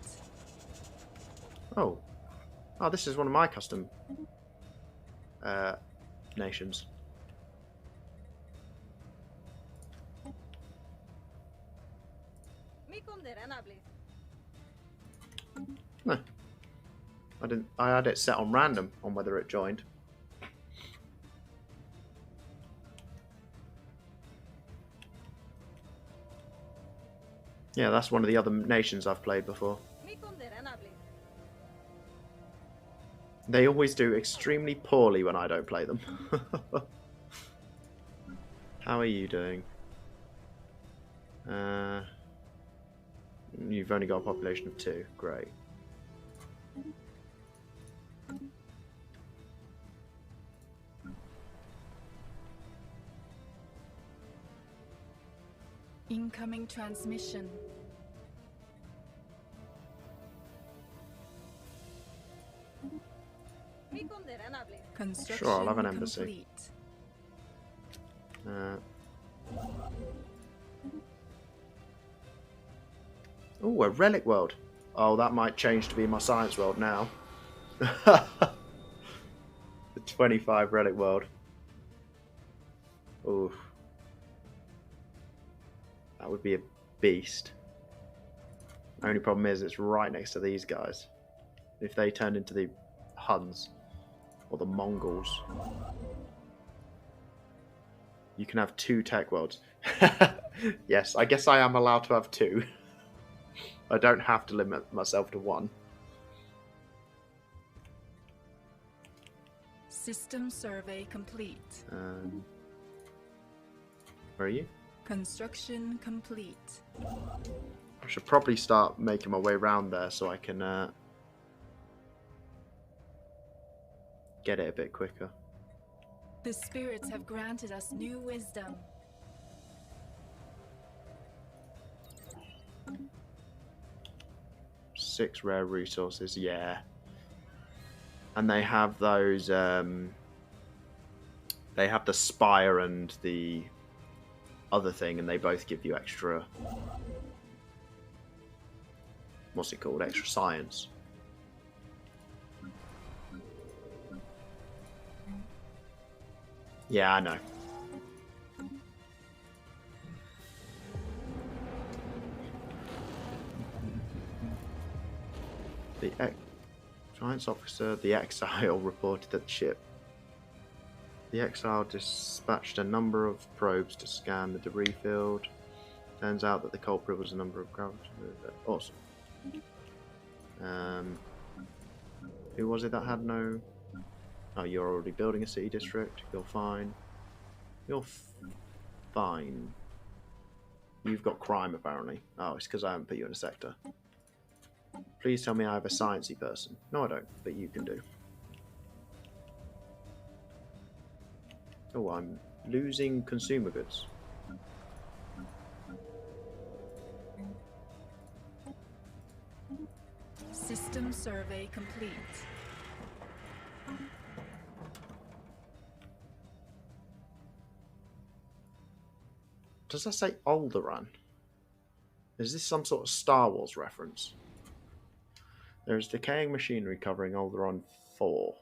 Oh, this is one of my custom nations. No, I didn't. I had it set on random on whether it joined. Yeah, that's one of the other nations I've played before. They always do extremely poorly when I don't play them. How are you doing? You've only got a population of 2. Great. Incoming transmission. Construction Sure, I'll have an embassy. Oh, a relic world. Oh, that might change to be my science world now. The 25 relic world. Oh, that would be a beast. Only problem is it's right next to these guys. If they turn into the Huns or the Mongols, you can have 2 tech worlds. Yes, I guess I am allowed to have 2. I don't have to limit myself to 1. System survey complete. Where are you? Construction complete. I should probably start making my way around there so I can get it a bit quicker. The spirits have granted us new wisdom. Six rare resources, yeah. And they have those They have the spire and the other thing, and they both give you extra. What's it called? Extra science. Yeah, I know. The science officer, the exile, reported that the ship. The exile dispatched a number of probes to scan the debris field. Turns out that the culprit was a number of gravity. Awesome. Who was it that had no? Oh, you're already building a city district. You're fine. You're fine. You've got crime, apparently. Oh, it's because I haven't put you in a sector. Please tell me I have a sciencey person. No, I don't, but you can do. Oh, I'm losing consumer goods. System survey complete. Does that say Alderaan? Is this some sort of Star Wars reference? There is decaying machinery covering Alderaan 4.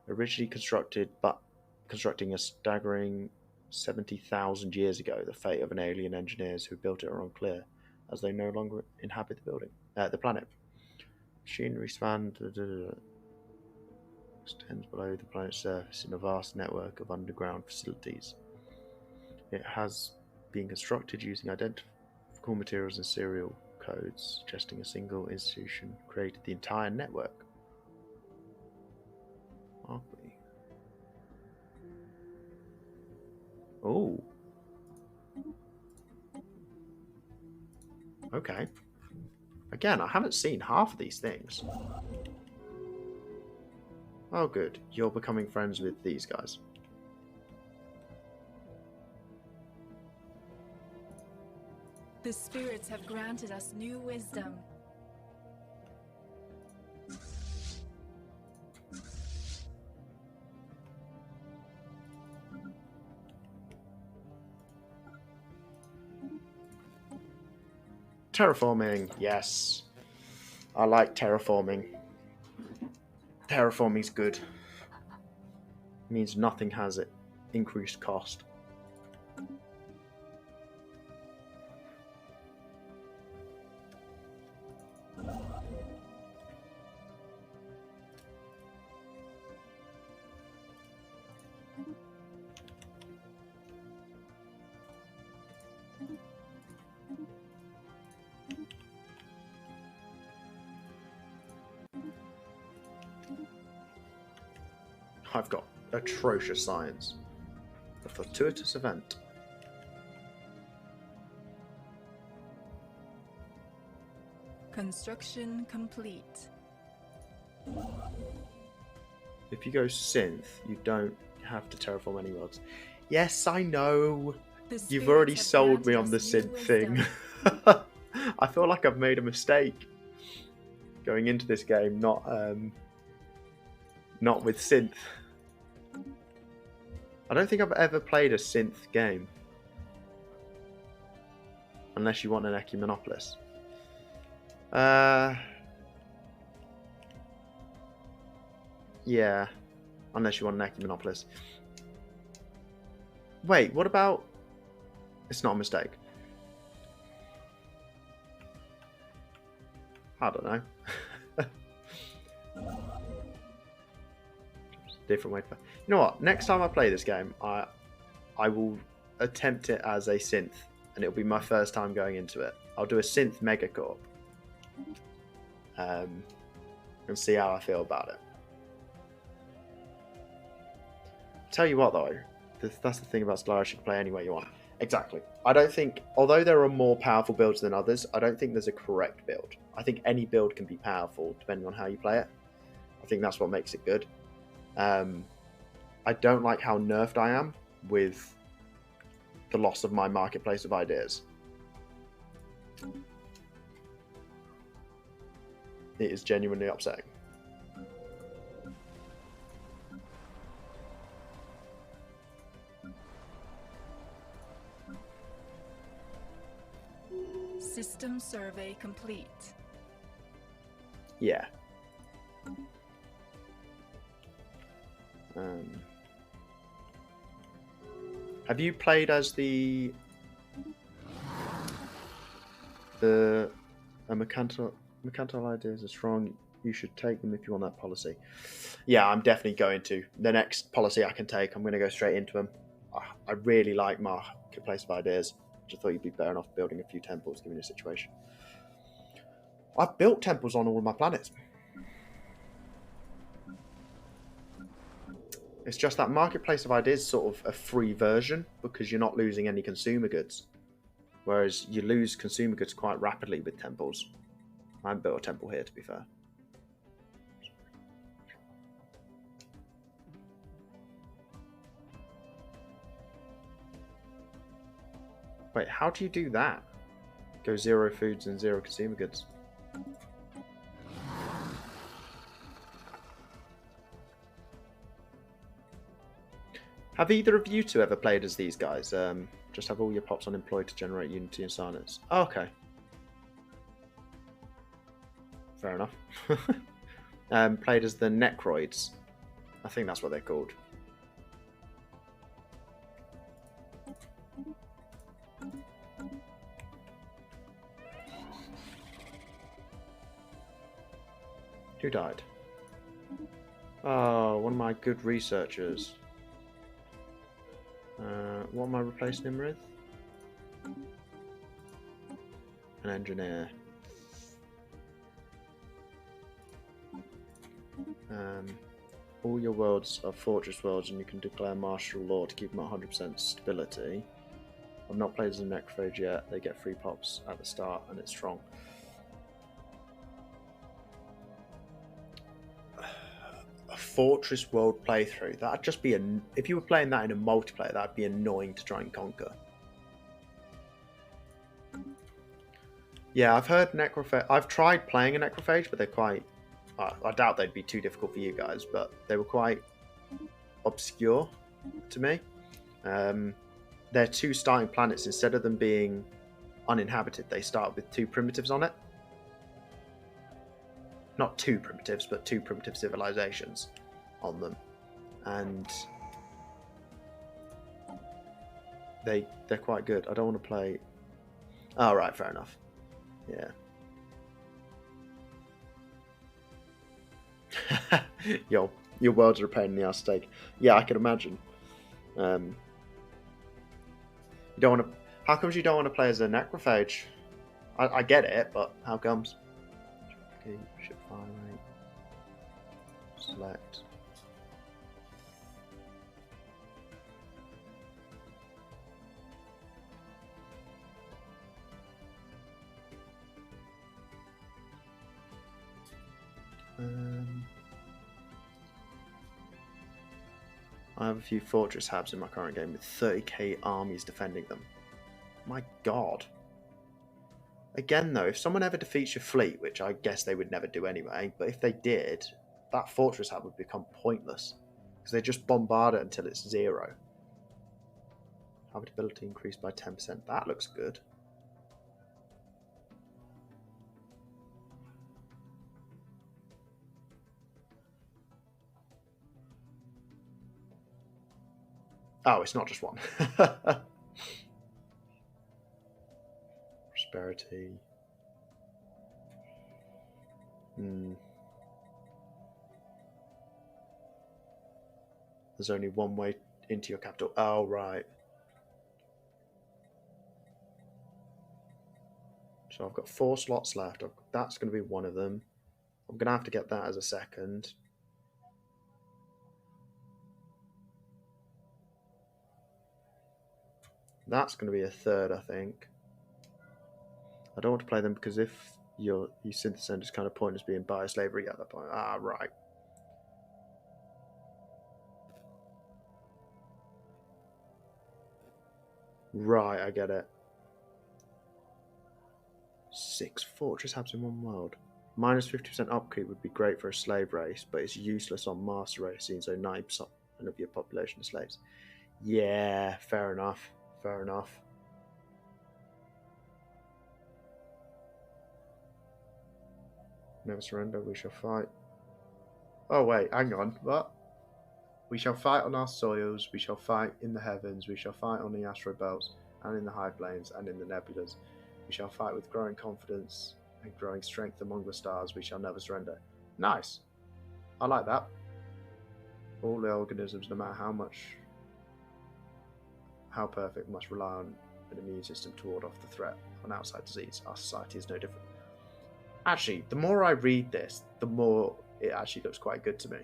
Originally constructing a staggering 70,000 years ago, the fate of an alien engineers who built it are unclear, as they no longer inhabit the planet. Machinery spanned extends below the planet's surface in a vast network of underground facilities. It has been constructed using identical materials and serial codes, suggesting a single institution created the entire network. Oh. Okay. Again, I haven't seen half of these things. Oh, good. You're becoming friends with these guys. The spirits have granted us new wisdom. Terraforming, yes. I like terraforming. Terraforming's good. It means nothing has it increased cost. I've got atrocious science. A fortuitous event. Construction complete. If you go synth, you don't have to terraform any worlds. Yes, I know. You've already sold me on the synth thing. I feel like I've made a mistake going into this game, not with synth. I don't think I've ever played a synth game. Unless you want an Ecumenopolis. Yeah. Unless you want an Ecumenopolis. Wait, what about... It's not a mistake. I don't know. Different way to play. You know what? Next time I play this game, I will attempt it as a synth, and it'll be my first time going into it. I'll do a synth megacorp, and see how I feel about it. Tell you what, though, that's the thing about Stellaris. You can play any way you want. Exactly. I don't think, although there are more powerful builds than others, I don't think there's a correct build. I think any build can be powerful depending on how you play it. I think that's what makes it good. I don't like how nerfed I am with the loss of my marketplace of ideas. It is genuinely upsetting. System survey complete. Yeah. Have you played as the mercantile ideas are strong? You should take them if you want that policy. Yeah, I'm definitely going to. The next policy I can take, I'm going to go straight into them. I really like Marketplace of Ideas. I just thought you'd be better off building a few temples given your situation. I've built temples on all of my planets. It's just that Marketplace of Ideas is sort of a free version because you're not losing any consumer goods. Whereas you lose consumer goods quite rapidly with temples. I haven't built a temple here, to be fair. Wait, how do you do that? Go 0 foods and 0 consumer goods. Have either of you two ever played as these guys? Just have all your pops unemployed to generate unity and silence. Oh, okay. Fair enough. Played as the Necroids. I think that's what they're called. Who died? Oh, one of my good researchers. What am I replacing him with? An engineer. All your worlds are fortress worlds and you can declare martial law to keep them at 100% stability. I've not played as a necrophage yet. They get free pops at the start and it's strong. A fortress world playthrough. That'd just be if you were playing that in a multiplayer, that'd be annoying to try and conquer. Yeah, I've heard necrophage. I've tried playing a necrophage, but they're quite. I doubt they'd be too difficult for you guys, but they were quite obscure to me. Their 2 starting planets, instead of them being uninhabited, they start with 2 primitives on it. Not 2 primitives, but 2 primitive civilizations on them. And they're quite good. I don't want to play... Oh, right, fair enough. Yeah. Your worlds are a pain in the ass to take. Yeah, I can imagine. You don't want to... How comes you don't want to play as a necrophage? I get it, but how comes? Okay, ship fire rate. Select. I have a few fortress habs in my current game with 30k armies defending them. My god. Again though, if someone ever defeats your fleet, which I guess they would never do anyway, but if they did, that fortress hab would become pointless. Because they just bombard it until it's 0. Habitability increased by 10%. That looks good. Oh, it's not just one. Prosperity. There's only one way into your capital. Oh, right. So I've got 4 slots left. That's going to be one of them. I'm going to have to get that as a second. That's going to be a third, I think. I don't want to play them because if you synthesized, it's kind of pointless being bio-slavery at that point. Ah, right. Right, I get it. 6 fortress habs in one world. Minus 50% upkeep would be great for a slave race, but it's useless on master racing, so 9% of your population are slaves. Yeah, fair enough. Fair enough. Never surrender. We shall fight. Oh wait, hang on. What? We shall fight on our soils. We shall fight in the heavens. We shall fight on the asteroid belts and in the high plains and in the nebulas. We shall fight with growing confidence and growing strength among the stars. We shall never surrender. Nice. I like that. All the organisms, no matter how perfect, must rely on an immune system to ward off the threat of an outside disease. Our society is no different. Actually, the more I read this, the more it actually looks quite good to me.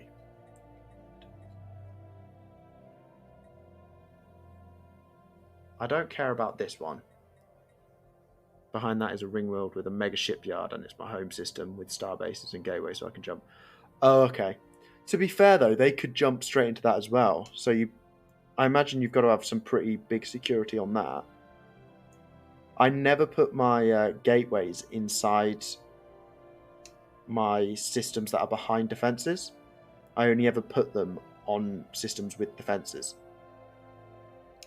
I don't care about this one. Behind that is a ring world with a mega shipyard, and it's my home system with star bases and gateways so I can jump. Oh, okay. To be fair, though, they could jump straight into that as well. So I imagine you've got to have some pretty big security on that. I never put my gateways inside my systems that are behind defences. I only ever put them on systems with defences.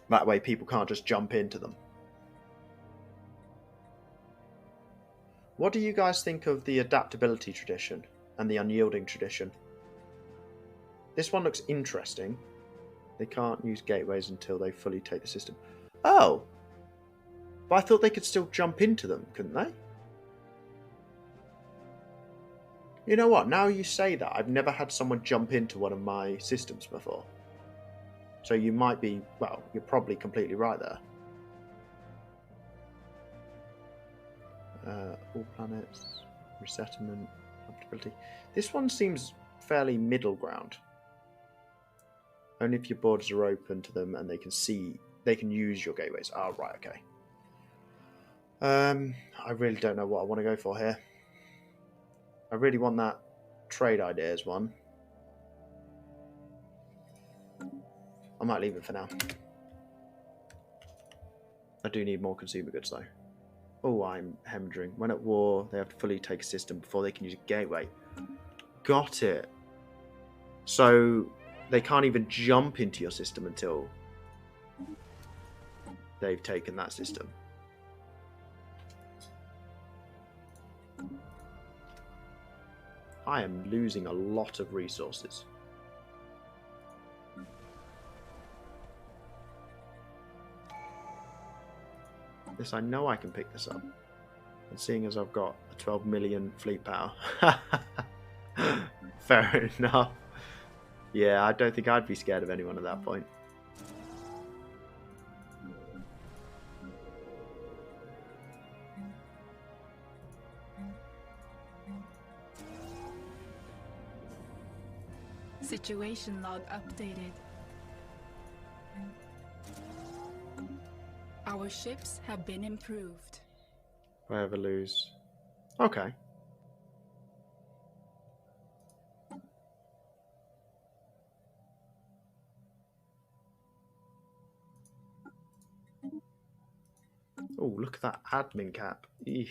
That way people can't just jump into them. What do you guys think of the adaptability tradition and the unyielding tradition? This one looks interesting. They can't use gateways until they fully take the system. Oh! But I thought they could still jump into them, couldn't they? You know what? Now you say that, I've never had someone jump into one of my systems before. So you might be, well, you're probably completely right there. All planets, resettlement, adaptability. This one seems fairly middle ground. Only if your borders are open to them and they can use your gateways. Oh, right, okay. I really don't know what I want to go for here. I really want that trade ideas one. I might leave it for now. I do need more consumer goods though. Oh, I'm hemorrhaging. When at war, they have to fully take a system before they can use a gateway. Got it. So they can't even jump into your system until they've taken that system. I am losing a lot of resources. This, I know I can pick this up. And seeing as I've got a 12 million fleet power. Fair enough. Yeah, I don't think I'd be scared of anyone at that point. Situation log updated. Our ships have been improved. If I ever lose. Okay. Oh, look at that admin cap. Eesh.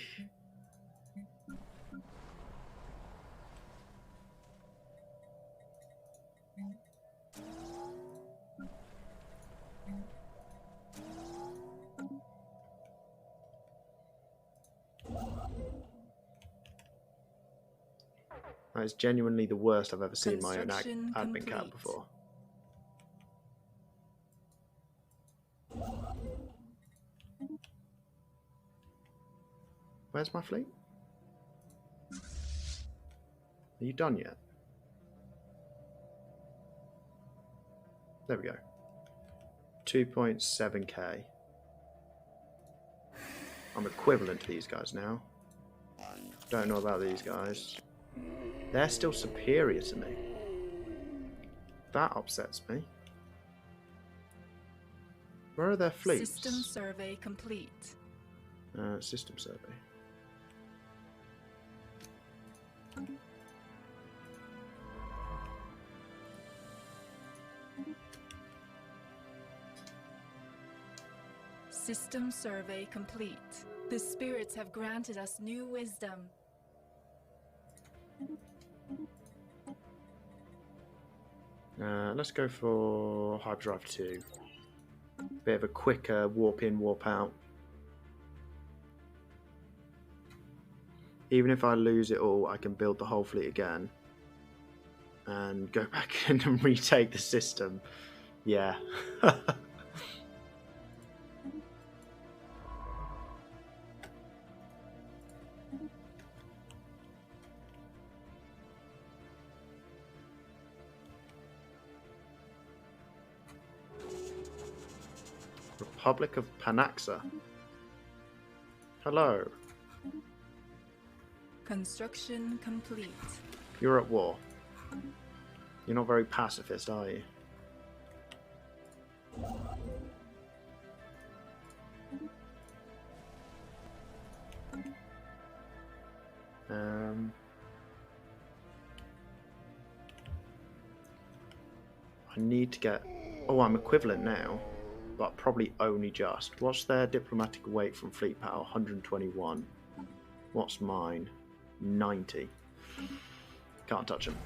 That is genuinely the worst I've ever seen my own admin cap before. Where's my fleet? Are you done yet? There we go. 2.7k. I'm equivalent to these guys now. Don't know about these guys. They're still superior to me. That upsets me. Where are their fleets? System survey complete. System survey. System survey complete. The spirits have granted us new wisdom. Let's go for Hyperdrive 2. Bit of a quicker warp in, warp out. Even if I lose it all, I can build the whole fleet again and go back in and retake the system. Yeah. Republic of Panaxa. Hello. Construction complete. You're at war. You're not very pacifist, are you? I need to get... Oh, I'm equivalent now, but probably only just. What's their diplomatic weight from fleet power? 121. What's mine? 90. Can't touch them.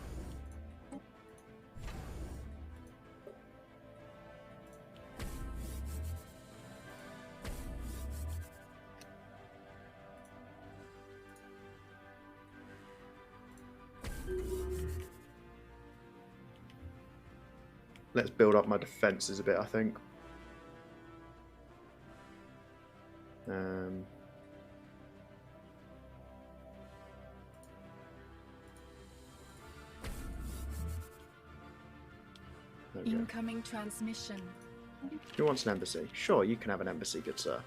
Let's build up my defences a bit, I think. Incoming transmission. Who wants an embassy? Sure, you can have an embassy, good sir.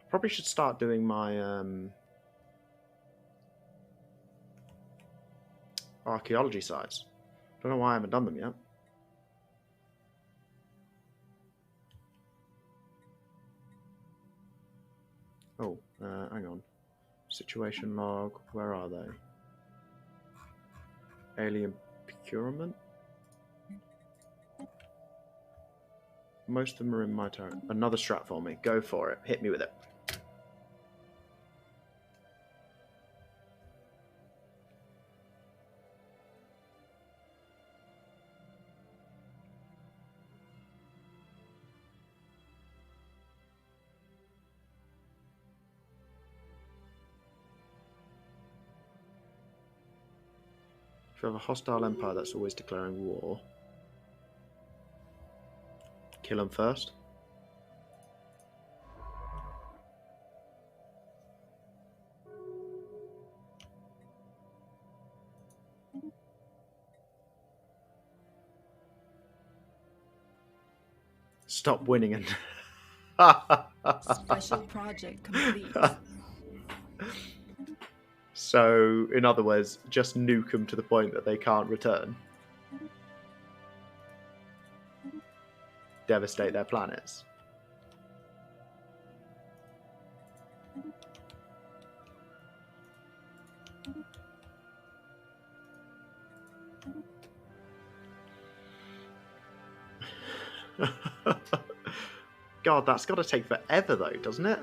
Probably should start doing my archaeology sites. Don't know why I haven't done them yet. Oh, hang on. Situation log, where are they? Alien procurement? Most of them are in my turn. Another strat for me. Go for it. Hit me with it. If you have a hostile empire that's always declaring war, kill them first. Stop winning and Special project complete. So, in other words, just nuke them to the point that they can't return. Devastate their planets. God, that's got to take forever though, doesn't it?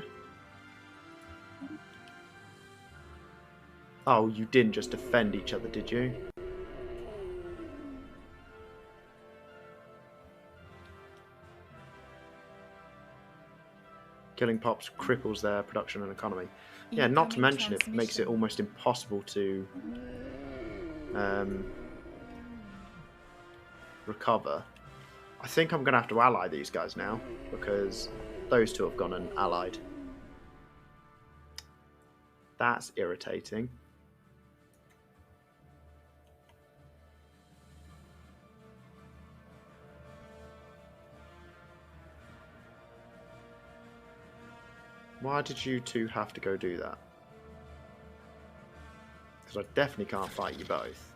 Oh, you didn't just defend each other, did you? Killing pops cripples their production and economy. Yeah, not to mention it makes it almost impossible to recover. I think I'm going to have to ally these guys now, because those two have gone and allied. That's irritating. Why did you two have to go do that? Because I definitely can't fight you both.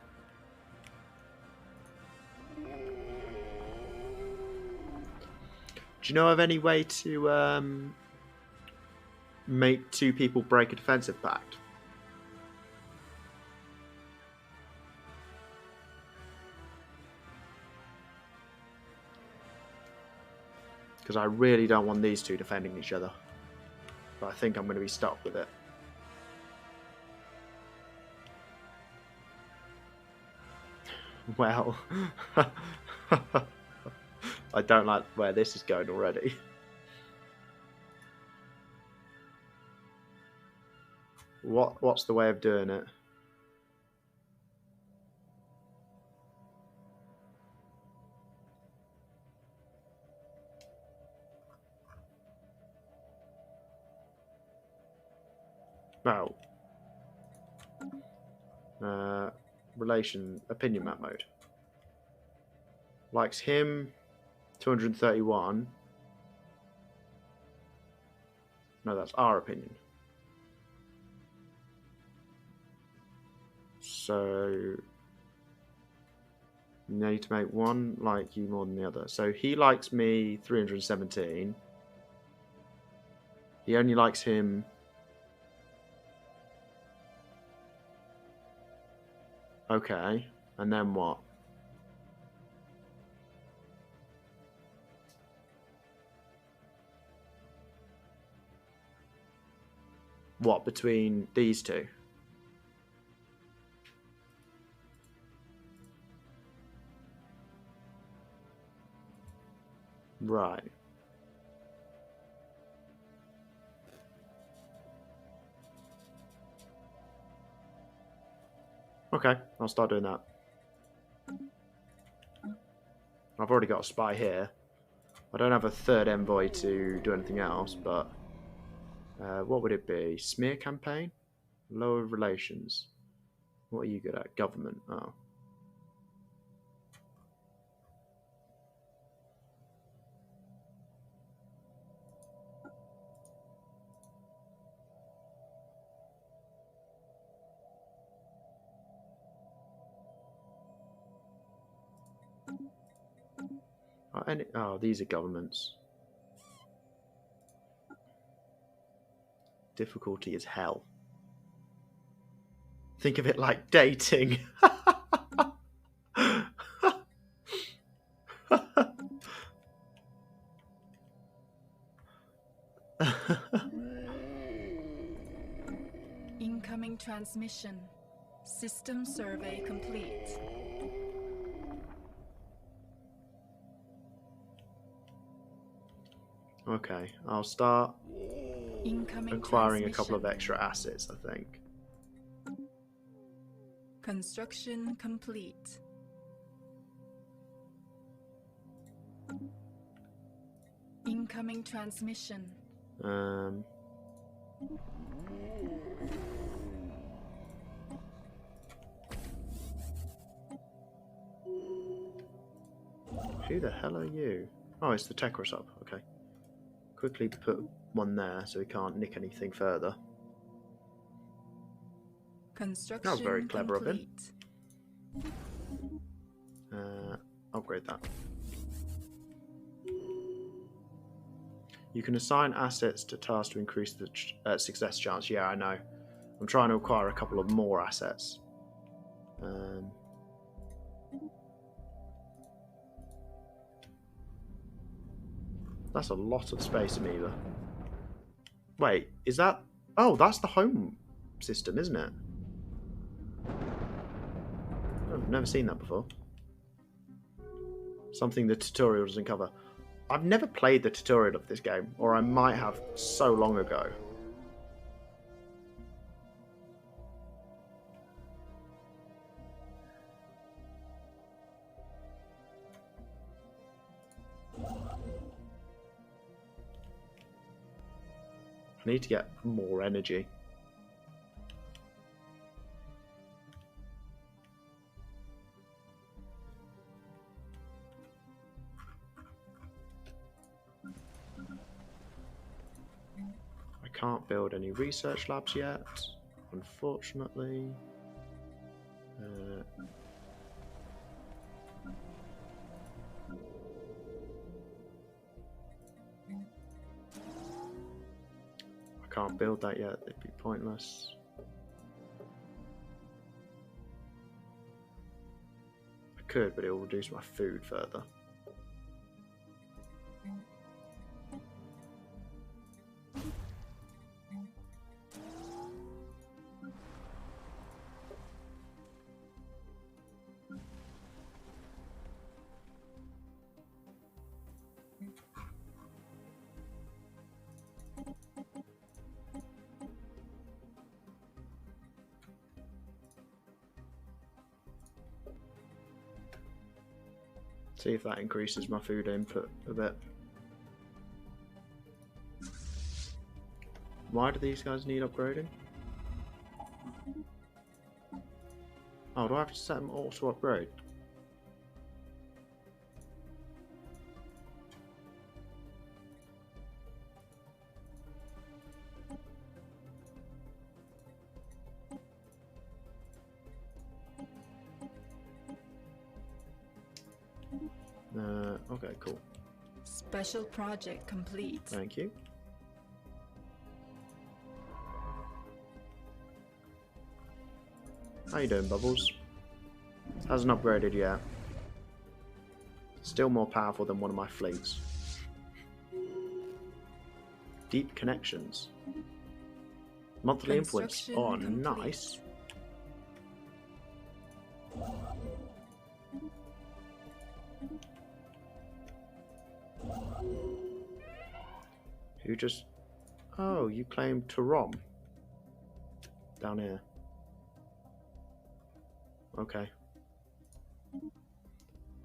Do you know of any way to make two people break a defensive pact? Because I really don't want these two defending each other. But I think I'm going to be stuck with it. Well, I don't like where this is going already. What's the way of doing it? Well, opinion map mode. Likes him, 231. No, that's our opinion. So you need to make one like you more than the other. So he likes me 317. He only likes him. Okay, and then what? What between these two? Right. Okay, I'll start doing that. I've already got a spy here. I don't have a third envoy to do anything else, but what would it be? Smear campaign? Lower relations. What are you good at? Government. Oh. These are governments. Difficulty is hell. Think of it like dating. Incoming transmission. System survey complete. Okay, I'll start Incoming acquiring a couple of extra assets, I think. Construction complete. Incoming transmission. Who the hell are you? Oh, it's the Tekra sub. Okay. Quickly put one there so we can't nick anything further. Construction That was very clever complete. of him. Upgrade that. You can assign assets to tasks to increase the success chance. Yeah, I know. I'm trying to acquire a couple of more assets. That's a lot of space amoeba. Wait, is that... Oh, that's the home system, isn't it? I've never seen that before. Something the tutorial doesn't cover. I've never played the tutorial of this game, or I might have so long ago. I need to get more energy. I can't build any research labs yet, unfortunately. I can't build that yet, it'd be pointless. I could, but it will reduce my food further. See if that increases my food input a bit. Why do these guys need upgrading? Oh, do I have to set them all to upgrade? Okay, cool. Special project complete. Thank you. How you doing, Bubbles? Hasn't upgraded yet. Still more powerful than one of my fleets. Deep connections. Monthly influence. Oh, nice. Who just... Oh, you claimed Tarom. Down here. Okay.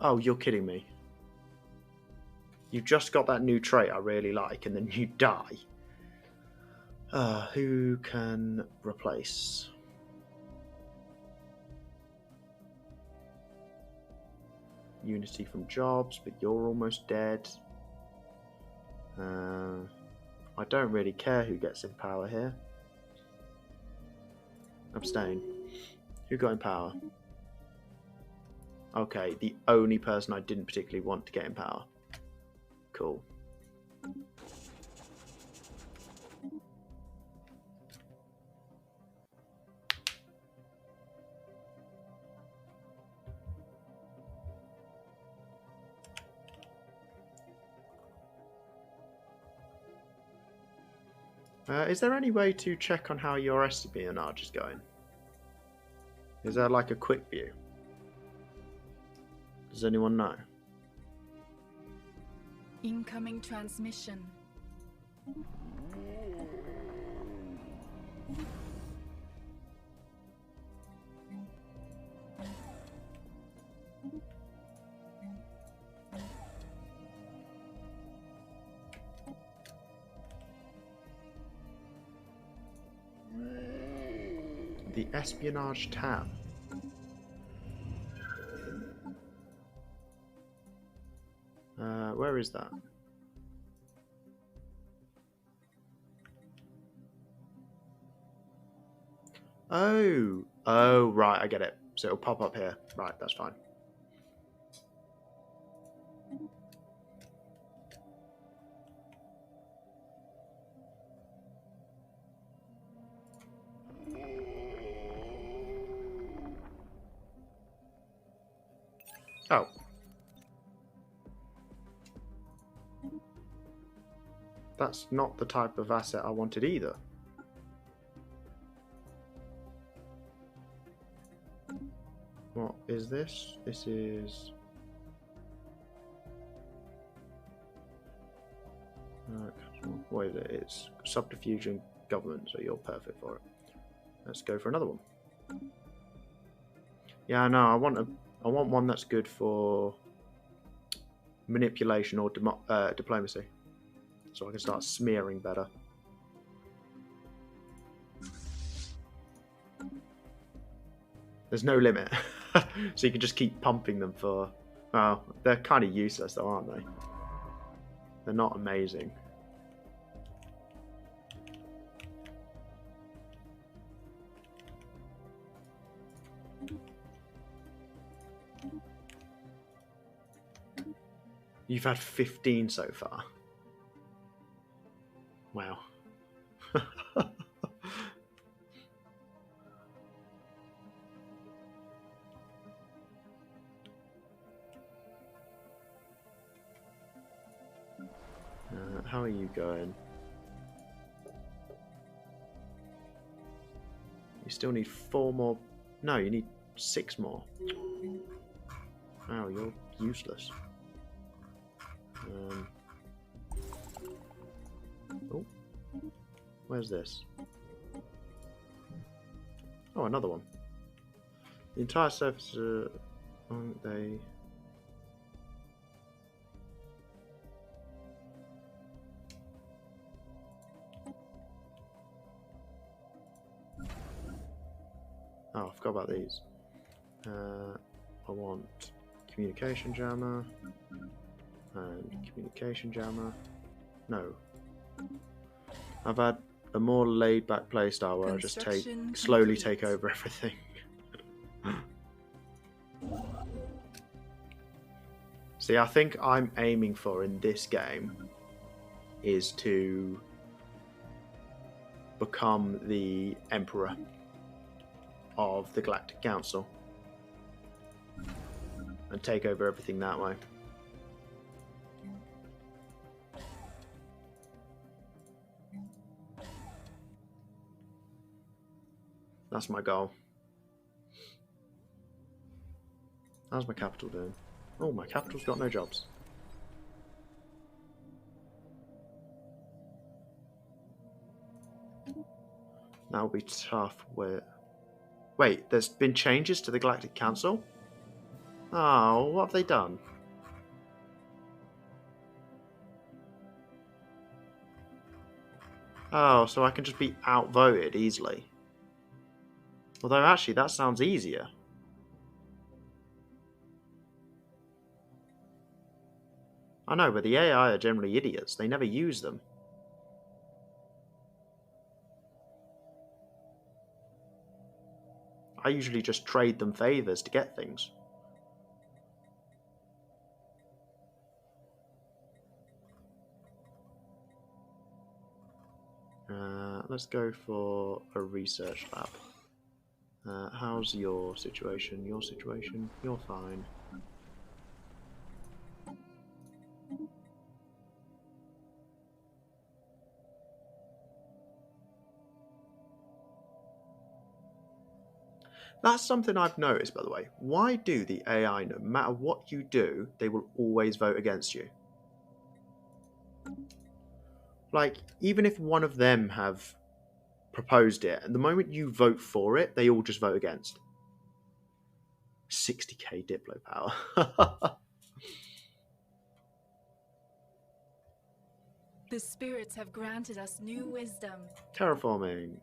Oh, you're kidding me. You just got that new trait I really like and then you die. Who can replace? Unity from jobs, but you're almost dead. I don't really care who gets in power here. Abstain. Who got in power? Okay, the only person I didn't particularly want to get in power. Cool. Is there any way to check on how your espionage is going? Is there like a quick view? Does anyone know? Incoming transmission. The espionage tab. Where is that? Oh, right, I get it. So it'll pop up here. Right, that's fine. Oh. That's not the type of asset I wanted either. What is this? This is... what is it? It's subterfuge and government, so you're perfect for it. Let's go for another one. Yeah, no, I want one that's good for manipulation or diplomacy, so I can start smearing better. There's no limit, so you can just keep pumping them for... Oh, they're kind of useless though, aren't they? They're not amazing. You've had 15 so far. Wow. How are you going? You still need 4 more. No, you need 6 more. Wow, you're useless. Oh, where's this? Oh, another one. The entire surface, aren't they? Oh, I forgot about these. I want communication jammer and communication jammer. No. I've had a more laid-back playstyle where I just slowly take over everything. See, I think I'm aiming for in this game is to become the Emperor of the Galactic Council and take over everything that way. That's my goal. How's my capital doing? Oh, my capital's got no jobs. That'll be tough. Wait, there's been changes to the Galactic Council? Oh, what have they done? Oh, so I can just be outvoted easily. Although, actually, that sounds easier. I know, but the AI are generally idiots. They never use them. I usually just trade them favors to get things. Let's go for a research lab. How's your situation? Your situation? You're fine. That's something I've noticed, by the way. Why do the AI, no matter what you do, they will always vote against you? Like, even if one of them have proposed it, and the moment you vote for it, they all just vote against. 60k Diplo power. The spirits have granted us new wisdom. Terraforming.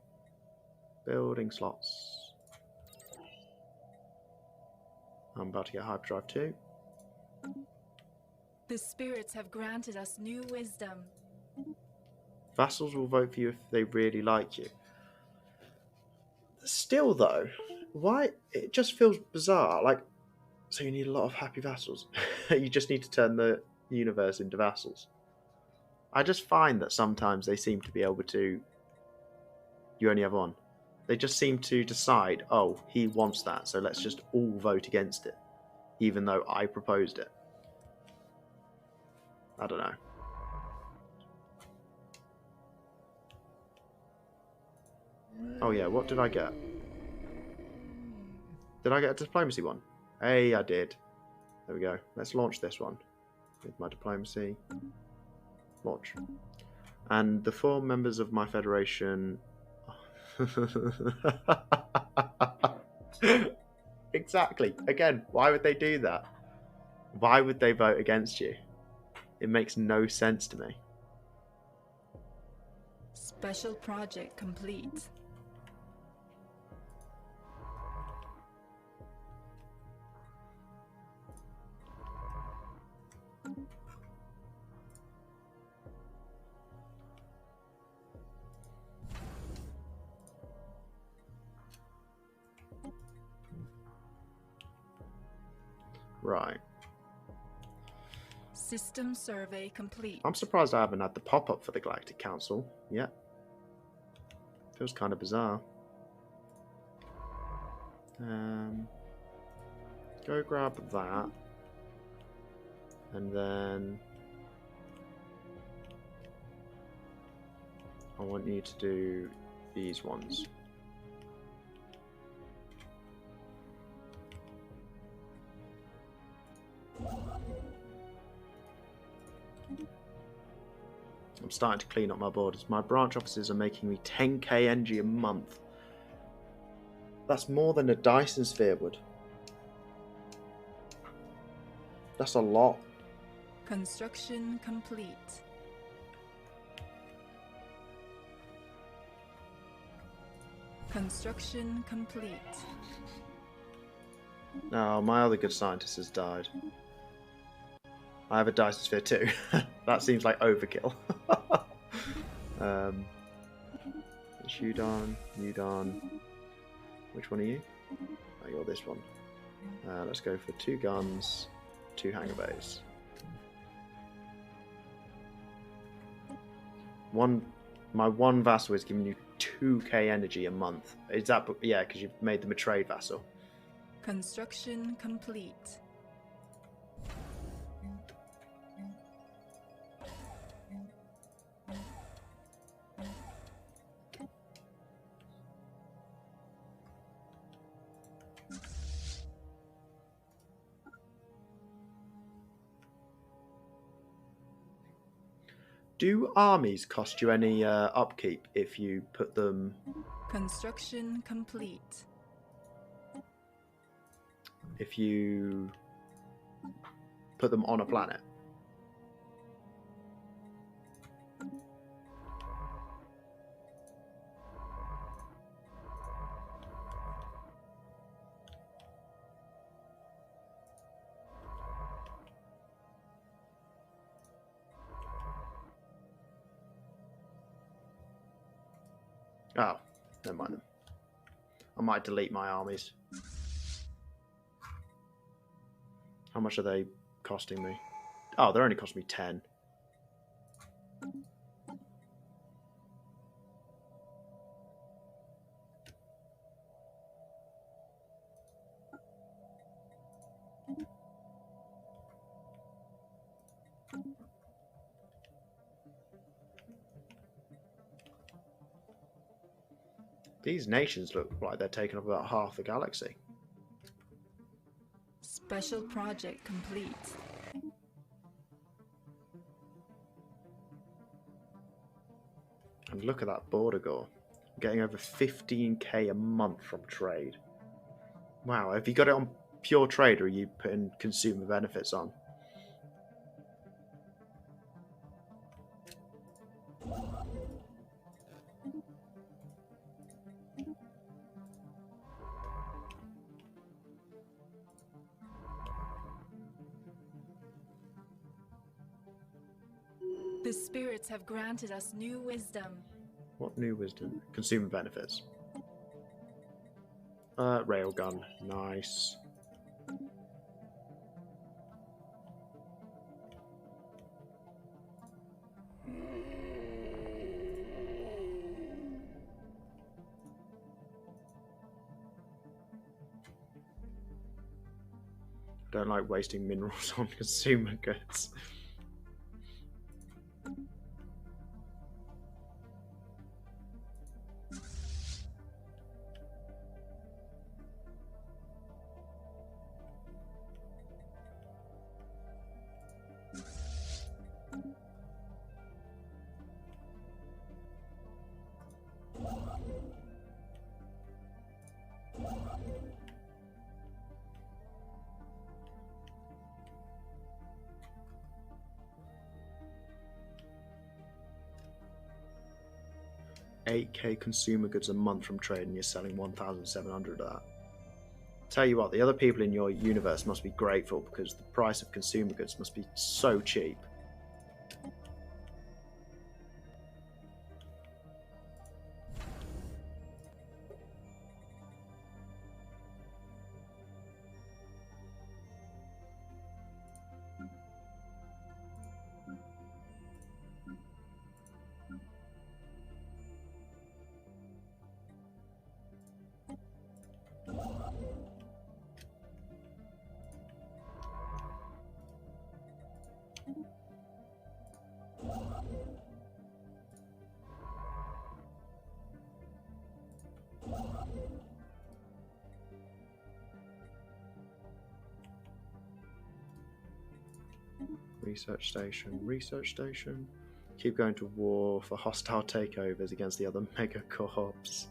Building slots. I'm about to get hyperdrive too. The spirits have granted us new wisdom. Vassals will vote for you if they really like you. Still though, why? It just feels bizarre. Like, so you need a lot of happy vassals. You just need to turn the universe into vassals. I just find that sometimes they seem to be able to... You only have one. They just seem to decide, oh, he wants that, so let's just all vote against it, even though I proposed it. I don't know. Oh yeah, what did I get? Did I get a diplomacy one? Hey, I did. There we go. Let's launch this one with my diplomacy. Launch. And the 4 members of my federation... Exactly. Again, why would they do that? Why would they vote against you? It makes no sense to me. Special project complete. Right. System survey complete. I'm surprised I haven't had the pop-up for the Galactic Council yet. Feels kind of bizarre. Go grab that. And then... I want you to do these ones. I'm starting to clean up my borders. My branch offices are making me 10k NG a month. That's more than a Dyson sphere would. That's a lot. Construction complete. Construction complete. No, my other good scientist has died. I have a Dyson Sphere too. That seems like overkill. Shudon, Udon. Which one are you? Oh, you're this one. Let's go for 2 guns, 2 hangar bays. My one vassal is giving you 2k energy a month. Is that, yeah, because you've made them a trade vassal. Construction complete. Do armies cost you any upkeep if you put them... Construction complete. If you put them on a planet? Oh, never mind them. I might delete my armies. How much are they costing me? Oh, they're only costing me 10. These nations look like they're taking up about half the galaxy. Special project complete. And look at that border gore. I'm getting over 15k a month from trade. Wow, have you got it on pure trade or are you putting consumer benefits on? The spirits have granted us new wisdom. What new wisdom? Consumer benefits. Railgun. Nice. Don't like wasting minerals on consumer goods. $8k consumer goods a month from trade and you're selling 1,700 of that. Tell you what, the other people in your universe must be grateful because the price of consumer goods must be so cheap. Research station, research station. Keep going to war for hostile takeovers against the other megacorps.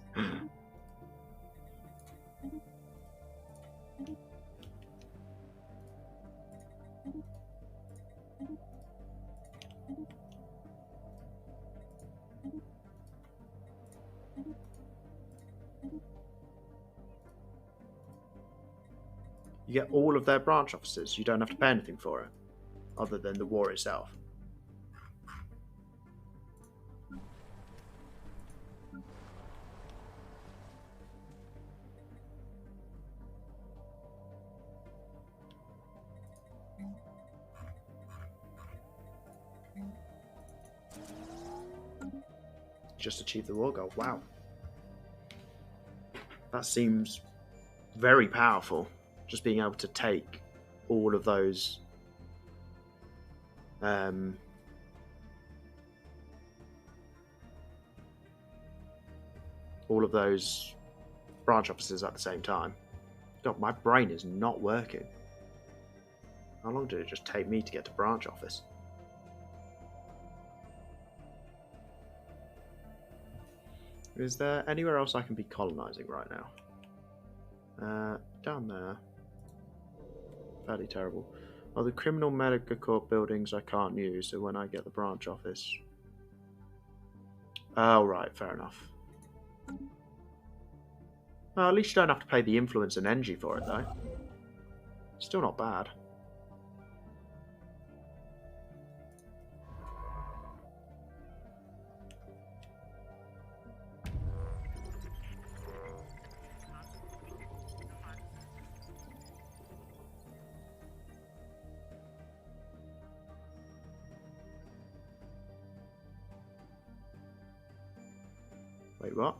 You get all of their branch officers. You don't have to pay anything for it, other than the war itself. Just achieve the war goal. Wow. That seems very powerful. Just being able to take all of those branch officers at the same time. God, my brain is not working. How long did it just take me to get to branch office? Is there anywhere else I can be colonizing right now? Down there. Fairly terrible. Oh, the criminal medical court buildings I can't use, so when I get the branch office. Oh, right, fair enough. Well, at least you don't have to pay the influence and energy for it, though. Still not bad. Wait, what?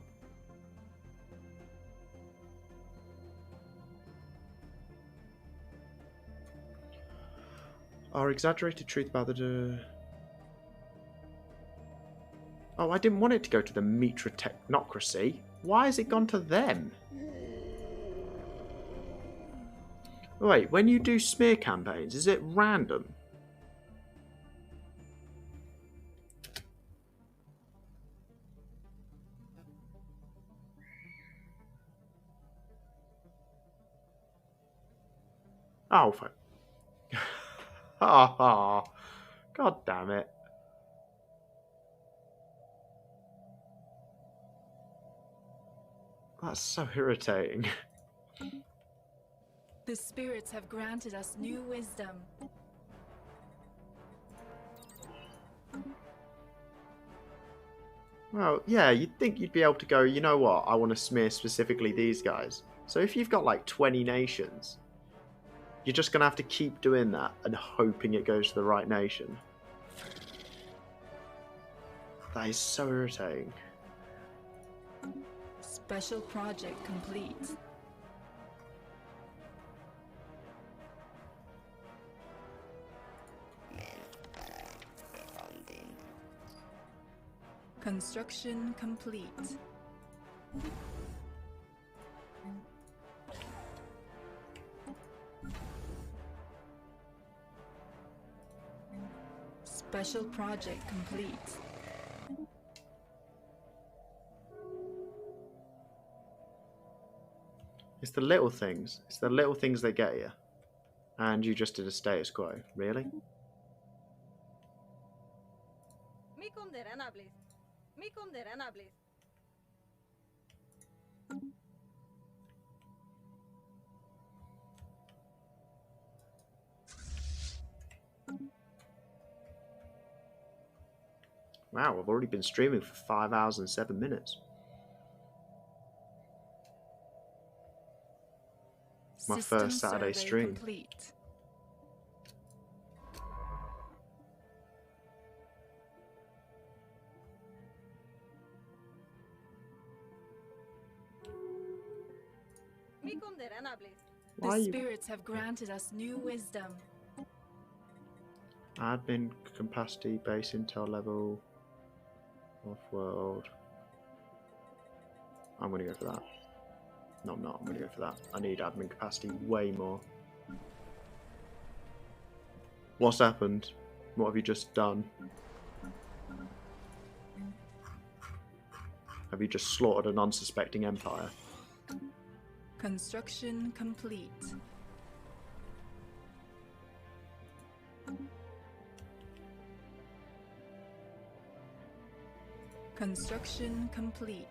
Our exaggerated truth about the... Oh, I didn't want it to go to the Mitra Technocracy. Why has it gone to them? Wait, when you do smear campaigns, is it random? Oh, fuck. Oh, God damn it. That's so irritating. The spirits have granted us new wisdom. Well, yeah, you'd think you'd be able to go, you know what, I want to smear specifically these guys. So if you've got like 20 nations, you're just going to have to keep doing that and hoping it goes to the right nation. That is so irritating. Special project complete. Construction complete. Special project complete. It's the little things. It's the little things that get you. And you just did a status quo. Really? Wow, I've already been streaming for 5 hours and 7 minutes. My first Saturday stream. Complete. The spirits have granted us new wisdom. Admin capacity, base intel level, off-world. I'm going to go for that. No, I'm not. I'm going to go for that. I need admin capacity way more. What's happened? What have you just done? Have you just slaughtered an unsuspecting empire? Construction complete. Construction complete.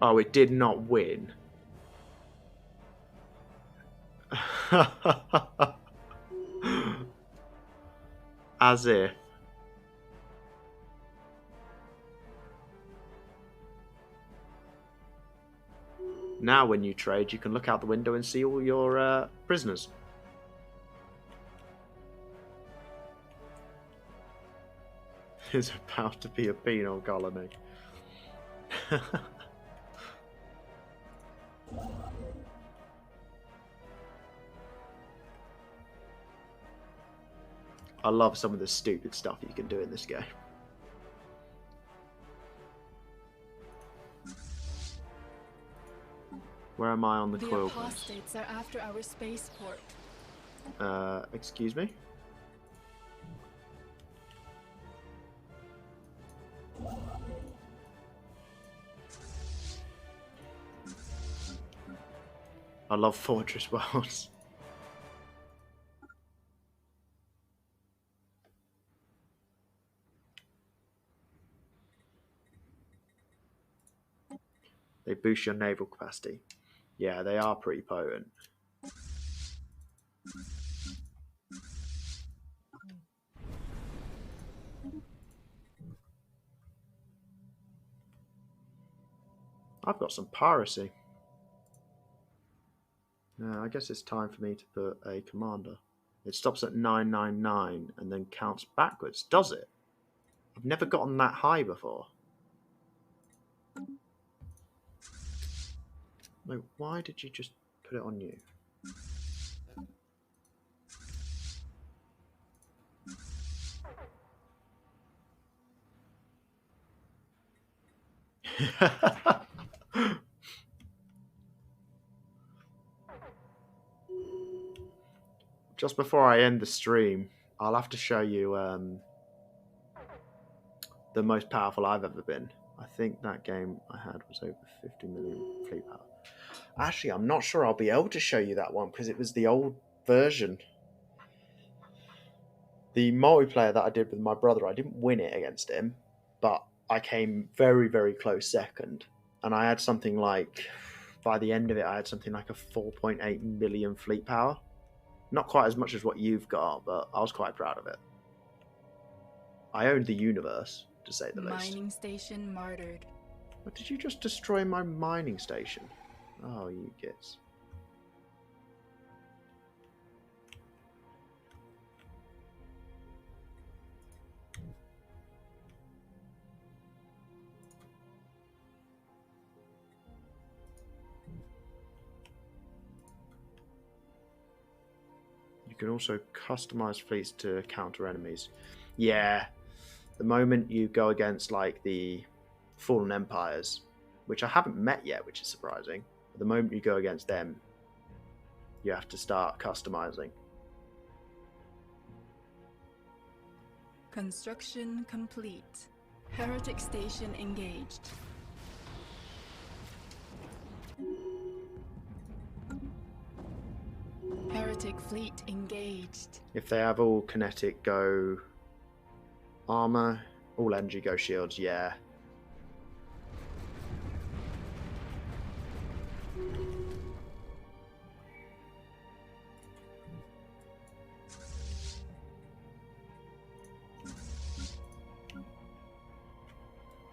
Oh, it did not win. As if. Now when you trade, you can look out the window and see all your prisoners. It's about to be a penal colony. I love some of the stupid stuff you can do in this game. Where am I on the coil The apostates are after our spaceport. Excuse me? I love Fortress Worlds. They boost your naval capacity. Yeah, they are pretty potent. I've got some piracy. I guess it's time for me to put a commander. It stops at 999 and then counts backwards. Does it? I've never gotten that high before. Like, why did you just put it on you? Just before I end the stream, I'll have to show you the most powerful I've ever been. I think that game I had was over 50 million fleet power. Actually, I'm not sure I'll be able to show you that one because it was the old version. The multiplayer that I did with my brother, I didn't win it against him, but I came very, very close second. And I had something like, by the end of it, I had something like a 4.8 million fleet power. Not quite as much as what you've got, but I was quite proud of it. I owned the universe, to say the least. Mining station martyred. What, did you just destroy my mining station? Oh, you gits. You can also customize fleets to counter enemies. Yeah, the moment you go against like the fallen empires, which I haven't met yet, which is surprising. But the moment you go against them, you have to start customizing. Construction complete. Heretic station engaged. Heretic fleet engaged. If they have all kinetic go armor, all energy go shields, yeah.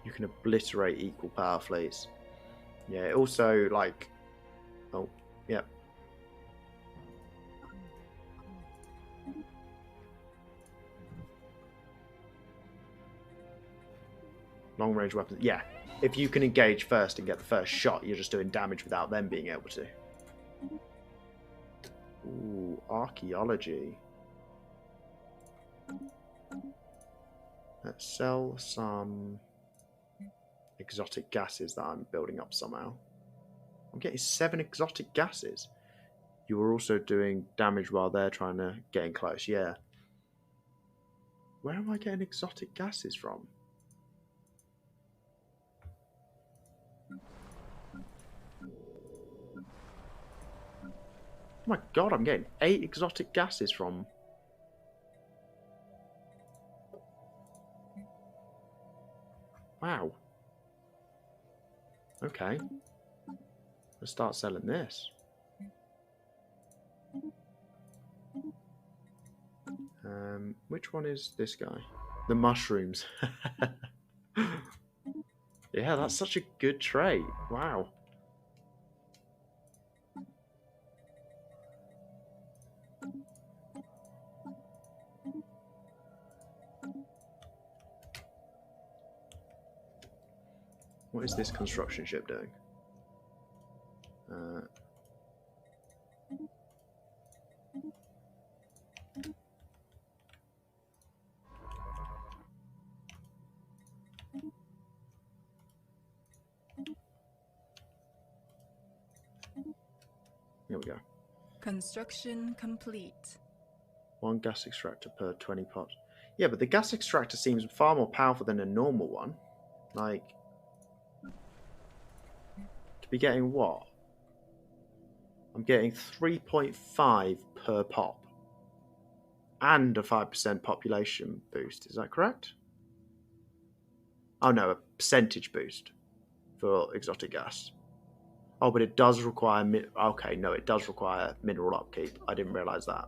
You can obliterate equal power fleets. Yeah, it also like, oh, yeah. Long range weapons. Yeah, if you can engage first and get the first shot, you're just doing damage without them being able to. Ooh, archaeology. Let's sell some exotic gases that I'm building up somehow. I'm getting 7 exotic gases. You were also doing damage while they're trying to get in close, yeah. Where am I getting exotic gases from? Oh my god, I'm getting 8 exotic gases from... Wow. Okay. Let's start selling this. Which one is this guy? The mushrooms. Yeah, that's such a good trait. Wow. What is this construction ship doing? Here we go. Construction complete. 1 gas extractor per 20 pots. Yeah, but the gas extractor seems far more powerful than a normal one. Like, to be getting what? I'm getting 3.5 per pop. And a 5% population boost. Is that correct? Oh no, a percentage boost for exotic gas. Oh, but it does require... Okay, no, it does require mineral upkeep. I didn't realise that.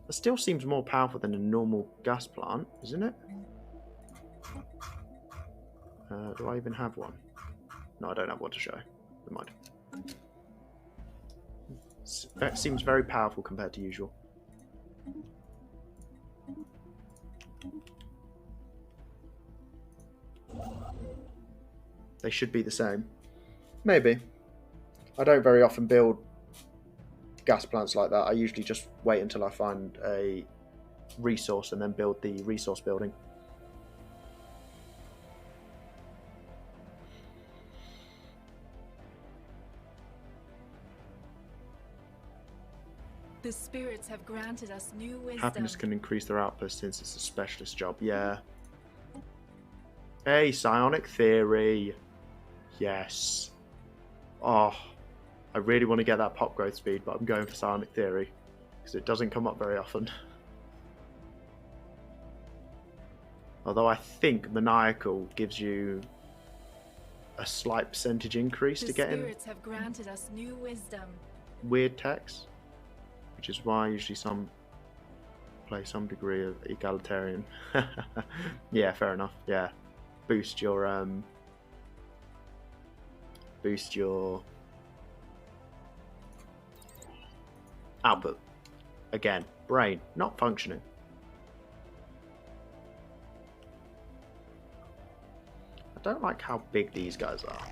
It still seems more powerful than a normal gas plant, isn't it? Do I even have one? No, I don't have one to show. Never mind. That seems very powerful compared to usual. They should be the same. Maybe. I don't very often build gas plants like that. I usually just wait until I find a resource and then build the resource building. The spirits have granted us new wisdom. Happiness can increase their output since it's a specialist job. Yeah. Hey, psionic theory. Yes. Oh, I really want to get that pop growth speed, but I'm going for psionic theory because it doesn't come up very often. Although I think maniacal gives you a slight percentage increase to get in. The spirits have granted us new wisdom. Weird text, which is why usually some play some degree of egalitarian. Yeah, fair enough. Yeah, boost your output. Again, brain not functioning. I don't like how big these guys are.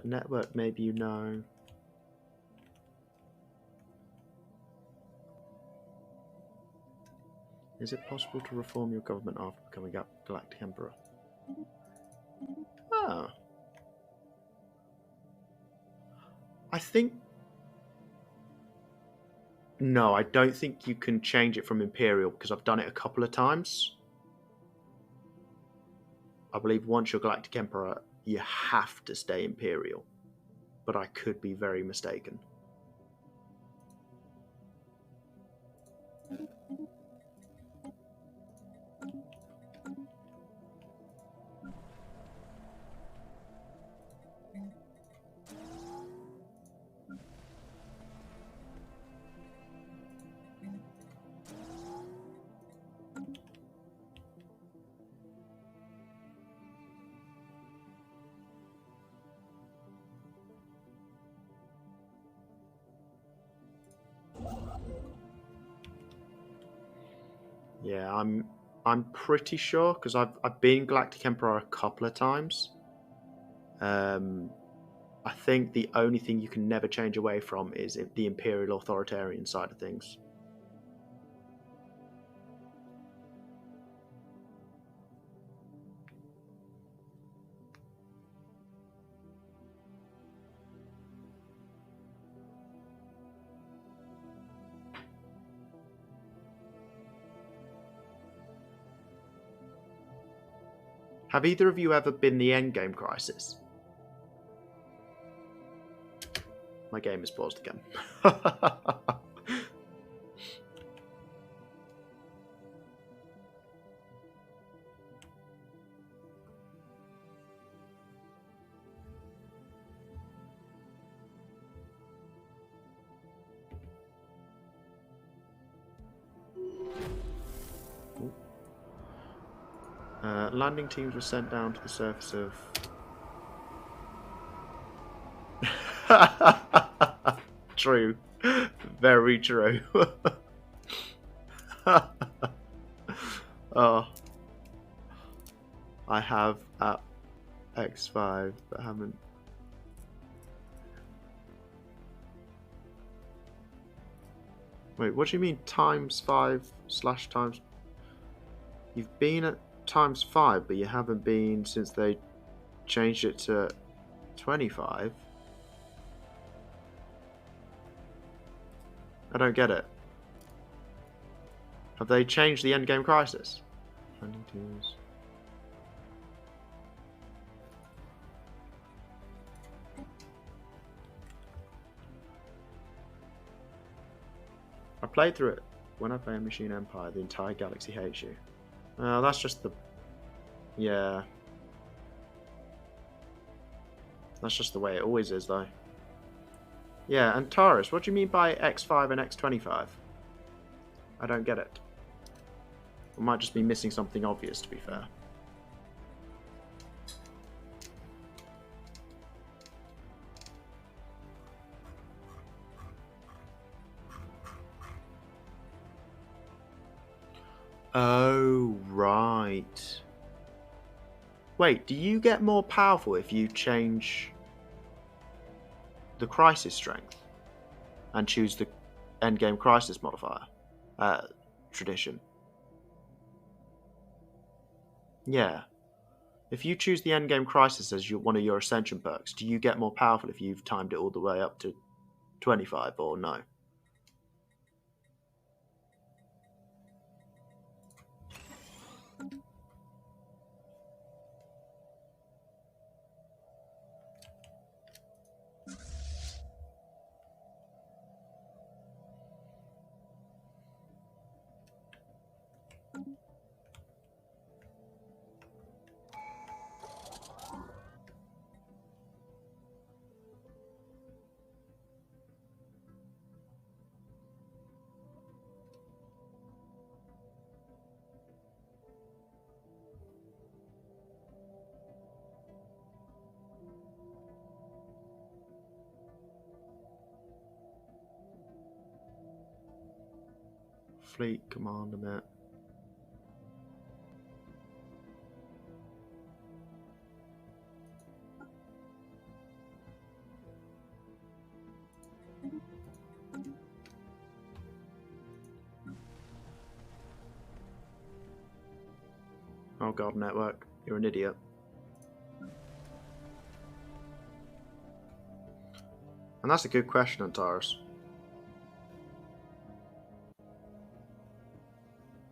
Network, maybe you know. Is it possible to reform your government after becoming a galactic emperor? Ah. I think... No, I don't think you can change it from imperial because I've done it a couple of times. I believe once you're galactic emperor, you have to stay imperial. But I could be very mistaken. Yeah, I'm pretty sure because I've been Galactic Emperor a couple of times. I think the only thing you can never change away from is the Imperial Authoritarian side of things. Have either of you ever been the Endgame Crisis? My game is paused again. Landing teams were sent down to the surface of... True. Very true. Oh. I have at X5, but haven't... Wait, what do you mean ×5 times... You've been at ×5, but you haven't been since they changed it to 25? I don't get it. Have they changed the endgame crisis? Landing teams. I played through it. When I play a Machine Empire, the entire galaxy hates you. That's just the... Yeah. That's just the way it always is, though. Yeah, and Taurus, what do you mean by X5 and X25? I don't get it. I might just be missing something obvious, to be fair. Oh, right. Wait, do you get more powerful if you change the crisis strength and choose the endgame crisis modifier tradition? Yeah. If you choose the endgame crisis as one of your ascension perks, do you get more powerful if you've timed it all the way up to 25 or no? Fleet command a minute. Oh god, network. You're an idiot. And that's a good question, Antares.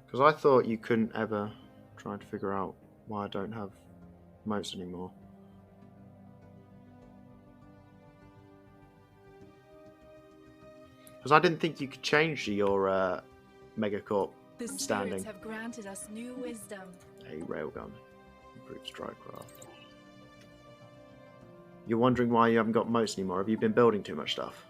Because I thought you couldn't ever try to figure out why I don't have moats anymore. Because I didn't think you could change your Megacorp The standing. spirits have granted us new wisdom. A railgun. Improved strike craft. You're wondering why you haven't got moats anymore. Have you been building too much stuff?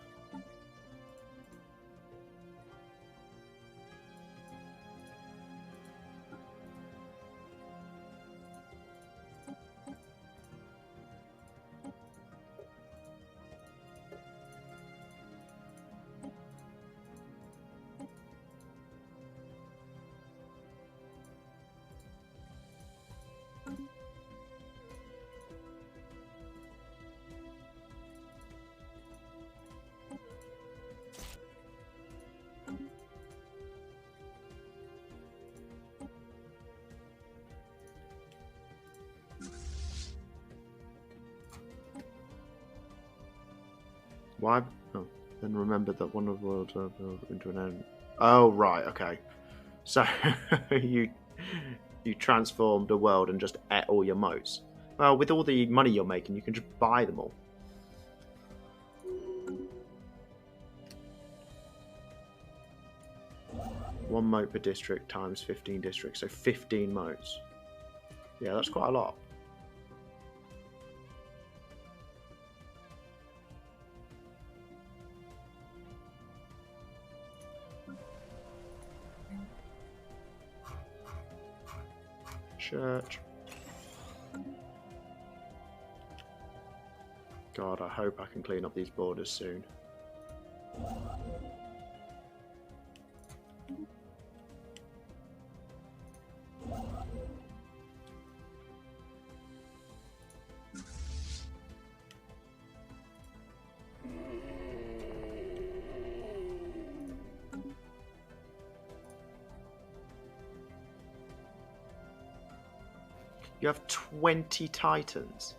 Why? Oh, then remember that one of the worlds are built into an end. Oh, right, okay. So, you transformed a world and just ate all your moats. Well, with all the money you're making, you can just buy them all. 1 moat per district times 15 districts, so 15 moats. Yeah, that's quite a lot. Church. God, I hope I can clean up these borders soon. You have 20 titans.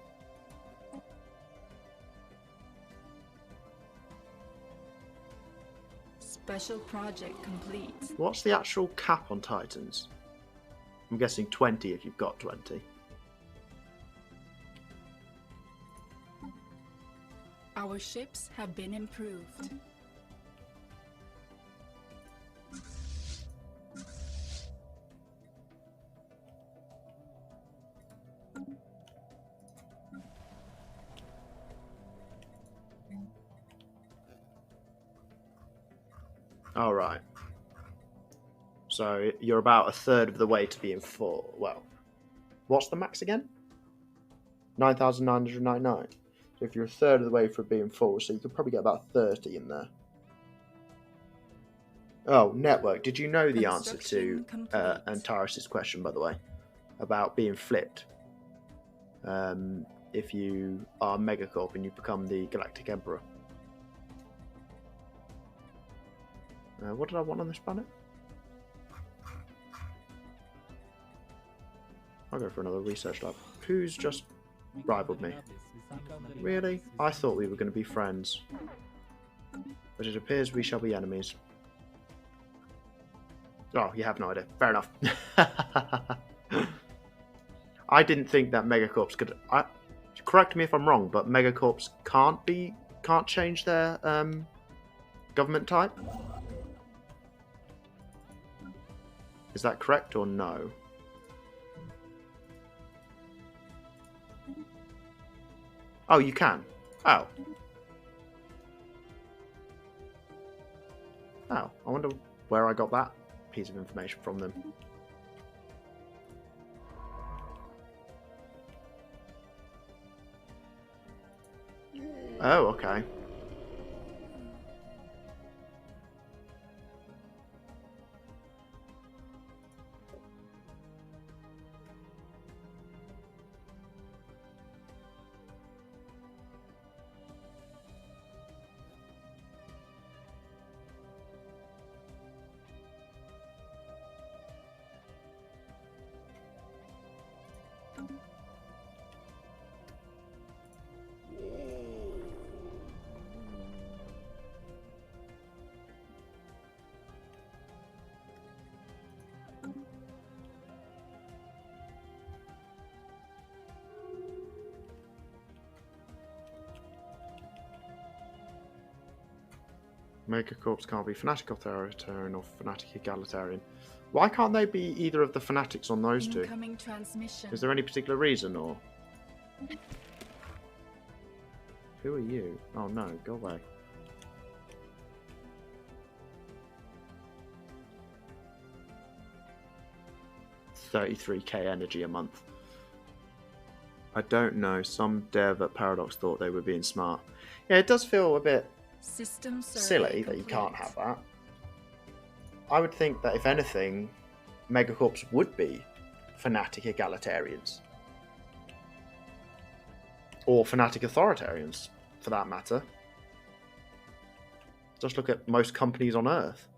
Special project complete. What's the actual cap on titans? I'm guessing 20 if you've got 20. Our ships have been improved. All right. So you're about a third of the way to being full. Well, what's the max again? 9,999. So if you're a third of the way from being full, so you could probably get about 30 in there. Oh, network. Did you know the answer to Antares' question, by the way, about being flipped? If you are Megacorp and you become the Galactic Emperor. What did I want on this planet? I'll go for another research lab. Who's just rivaled me? Really? I thought we were going to be friends. But it appears we shall be enemies. Oh, you have no idea. Fair enough. I didn't think that Megacorps could... correct me if I'm wrong, but Megacorps can't change their government type? Is that correct or no? Oh, you can. Oh. Oh, I wonder where I got that piece of information from them. Oh, okay. Megacorps can't be fanatic authoritarian or fanatic egalitarian. Why can't they be either of the fanatics on those two? Incoming transmission. Is there any particular reason, or...? Who are you? Oh no, go away. $33k energy a month. I don't know, some dev at Paradox thought they were being smart. Yeah, it does feel a bit silly that you can't have that. I would think that if anything, Megacorps would be fanatic egalitarians. Or fanatic authoritarians, for that matter. Just look at most companies on Earth.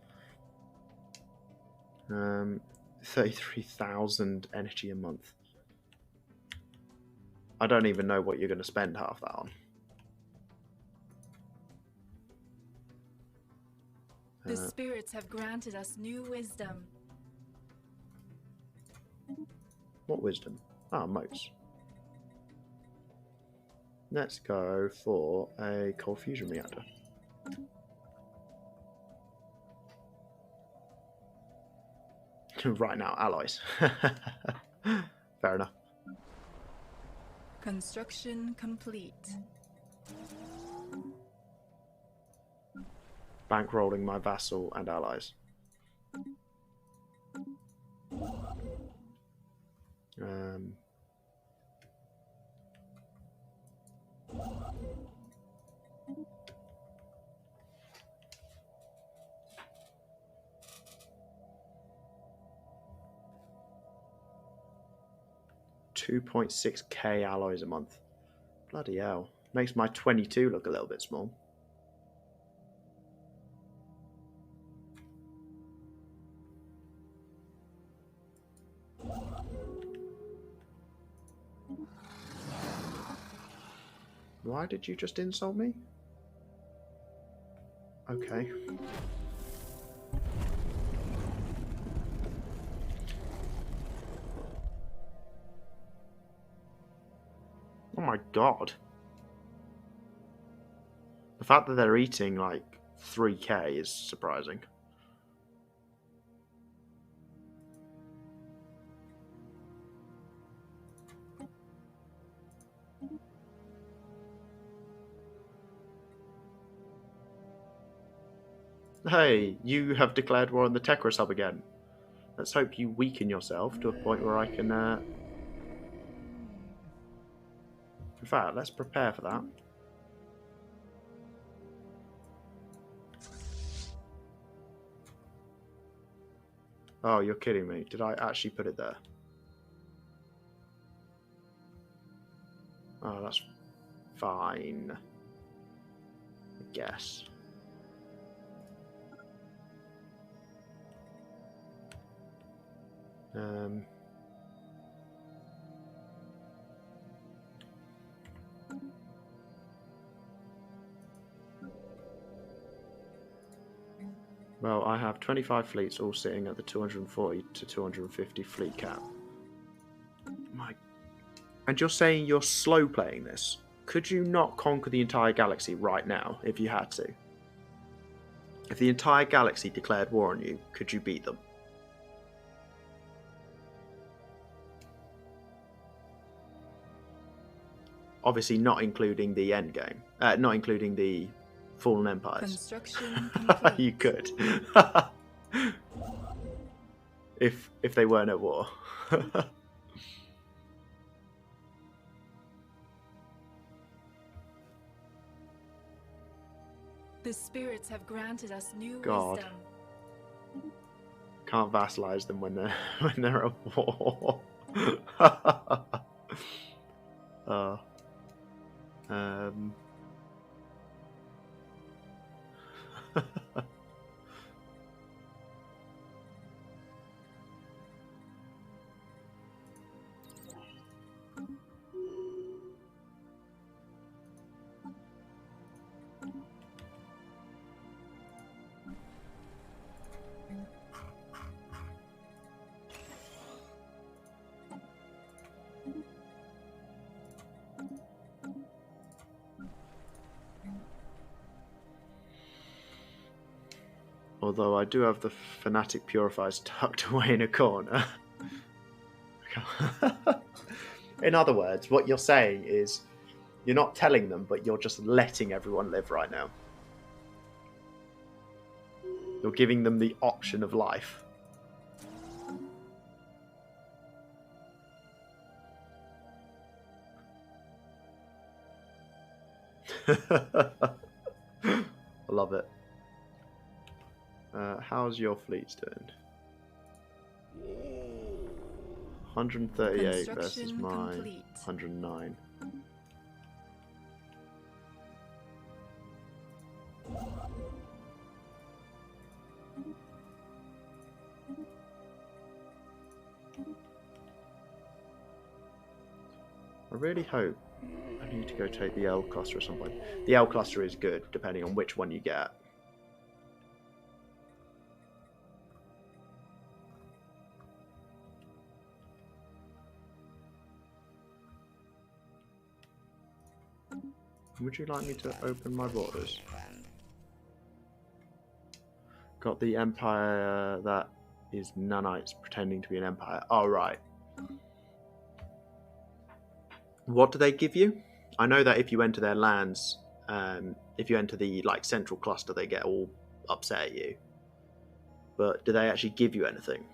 33,000 energy a month. I don't even know what you're going to spend half that on. The spirits have granted us new wisdom. What wisdom? Ah, moats. Let's go for a cold fusion reactor. right now, allies. Fair enough. Construction complete. Bankrolling my vassal and allies. 2.6k alloys a month. Bloody hell. Makes my 22 look a little bit small. Why did you just insult me? Okay. Oh my god. The fact that they're eating like 3k is surprising. Hey, you have declared war on the Tekros hub again. Let's hope you weaken yourself to a point where I can... In fact, let's prepare for that. Oh, you're kidding me. Did I actually put it there? Oh, that's fine. I guess. Well, I have 25 fleets all sitting at the 240 to 250 fleet cap. And you're saying you're slow playing this? Could you not conquer the entire galaxy right now if you had to? If the entire galaxy declared war on you, could you beat them? Obviously not including the end game. Not including the fallen empires. Construction complete. You could. if they weren't at war. The spirits have granted us new God. wisdom. Can't vassalize them when they're at war. Although I do have the fanatic purifiers tucked away in a corner. In other words, what you're saying is you're not telling them, but you're just letting everyone live right now. You're giving them the option of life. I love it. How's your fleets doing? 138 versus mine. Complete. 109. I really hope I need to go take the L cluster at some point. The L cluster is good, depending on which one you get. Would you like me to open my borders? Got the empire that is nanites pretending to be an empire. Oh, right. What do they give you? I know that if you enter their lands, if you enter the like central cluster, they get all upset at you. But do they actually give you anything?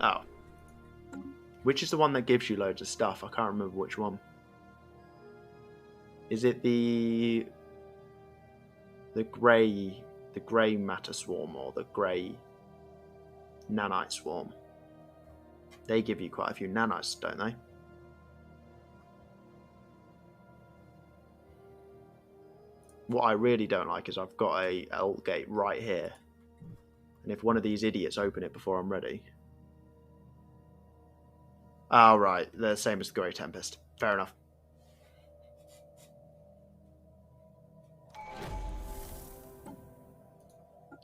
Oh. Which is the one that gives you loads of stuff? I can't remember which one. Is it the grey matter swarm or the grey nanite swarm? They give you quite a few nanites, don't they? What I really don't like is I've got a ult gate right here, and if one of these idiots open it before I'm ready. Oh, right, they're the same as the Grey Tempest. Fair enough.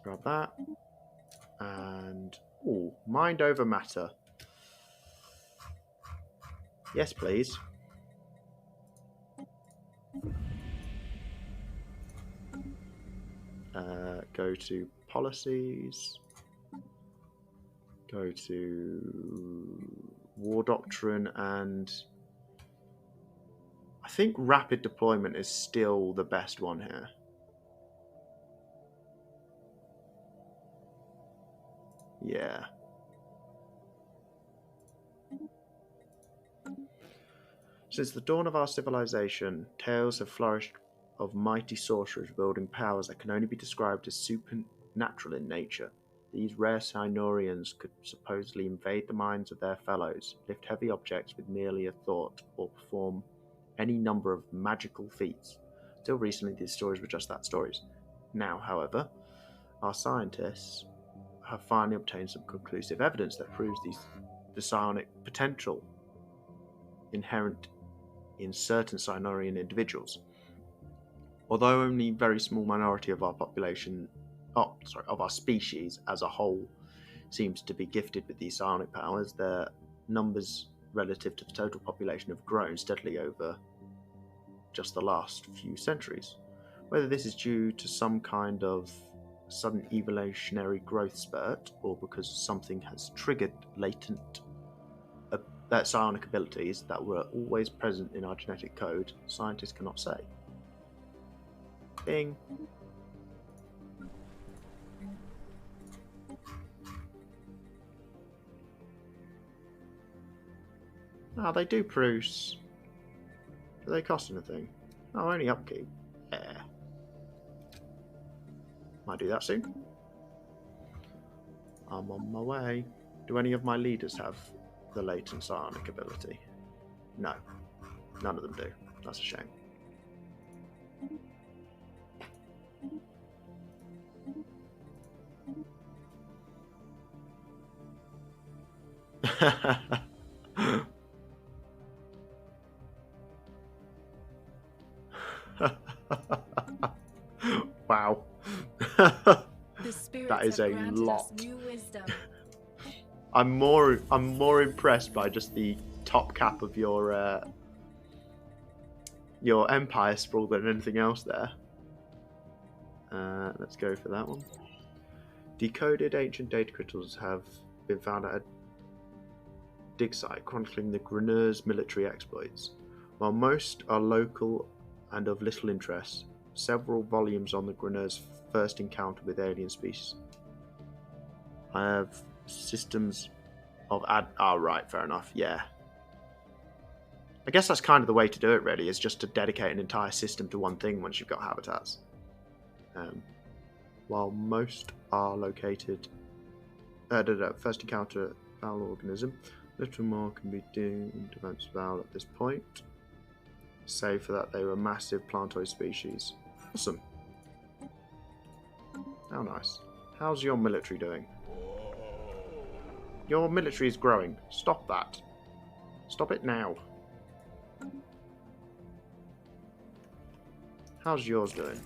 Grab that. And... ooh, mind over matter. Yes, please. Go to policies. Go to war doctrine, and I think rapid deployment is still the best one here. Yeah. Since the dawn of our civilization, tales have flourished of mighty sorcerers wielding powers that can only be described as supernatural in nature. These rare Sinorians could supposedly invade the minds of their fellows, lift heavy objects with merely a thought, or perform any number of magical feats. Till recently, these stories were just that, stories. Now, however, our scientists have finally obtained some conclusive evidence that proves the psionic potential inherent in certain Sinorian individuals. Although only a very small minority of our population, of our species as a whole, seems to be gifted with these psionic powers, their numbers relative to the total population have grown steadily over just the last few centuries. Whether this is due to some kind of sudden evolutionary growth spurt, or because something has triggered latent psionic abilities that were always present in our genetic code, scientists cannot say. Bing. Oh, they do produce. Do they cost anything? Oh, only upkeep. Yeah. Might do that soon. I'm on my way. Do any of my leaders have the latent psionic ability? No. None of them do. That's a shame. Wow. That is a lot. I'm more impressed by just the top cap of your empire sprawl than anything else there. Let's go for that one. Decoded ancient data crystals have been found at a dig site chronicling the Grenier's military exploits. While most are local and of little interest, several volumes on the Grenier's first encounter with alien species. I have systems of right, fair enough, yeah. I guess that's kind of the way to do it, really, is just to dedicate an entire system to one thing once you've got habitats. While most are located... first encounter foul organism. Little more can be deemed events foul at this point. Save for that they were massive plantoid species. Awesome. How nice. How's your military doing? Your military is growing. Stop that. Stop it now. How's yours doing?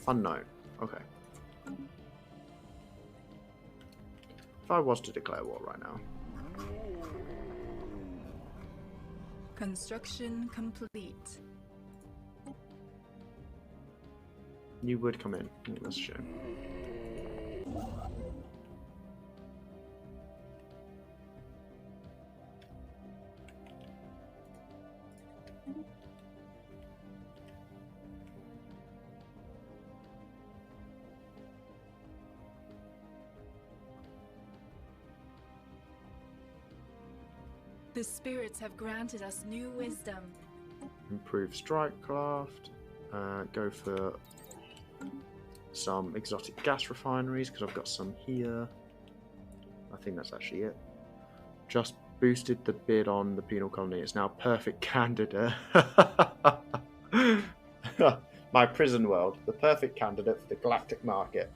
Unknown. Okay. If I was to declare war right now. Construction complete. You would come in. That's true. The spirits have granted us new wisdom. Improve strike craft. Go for some exotic gas refineries because I've got some here. I think that's actually it. Just boosted the bid on the penal colony. It's now a perfect candidate. My prison world, the perfect candidate for the galactic market.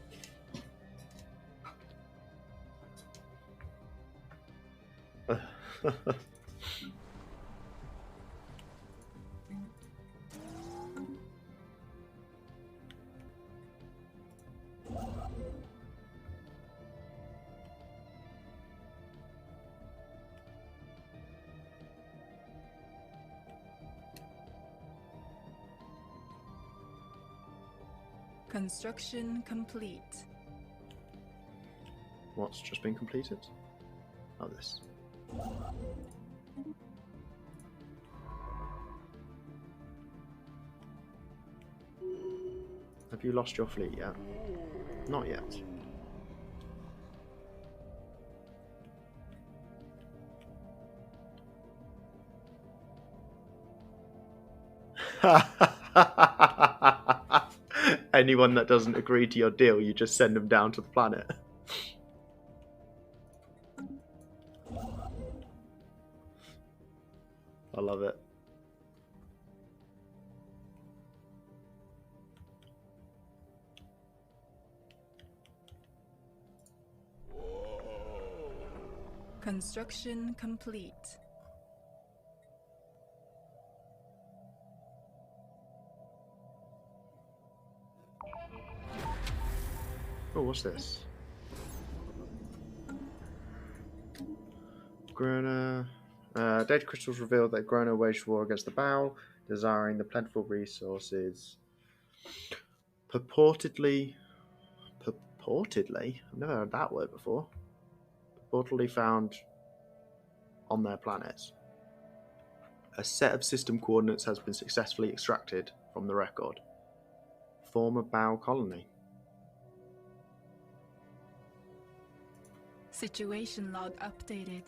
Construction complete. What's just been completed? Oh, this. Have you lost your fleet yet? Not yet. Anyone that doesn't agree to your deal, you just send them down to the planet. I love it. Construction complete. Oh, what's this? Grona. Data crystals revealed that Grona waged war against the Bow, desiring the plentiful resources. Purportedly, I've never heard that word before. Purportedly found on their planets. A set of system coordinates has been successfully extracted from the record. Former Bow colony. Situation log updated.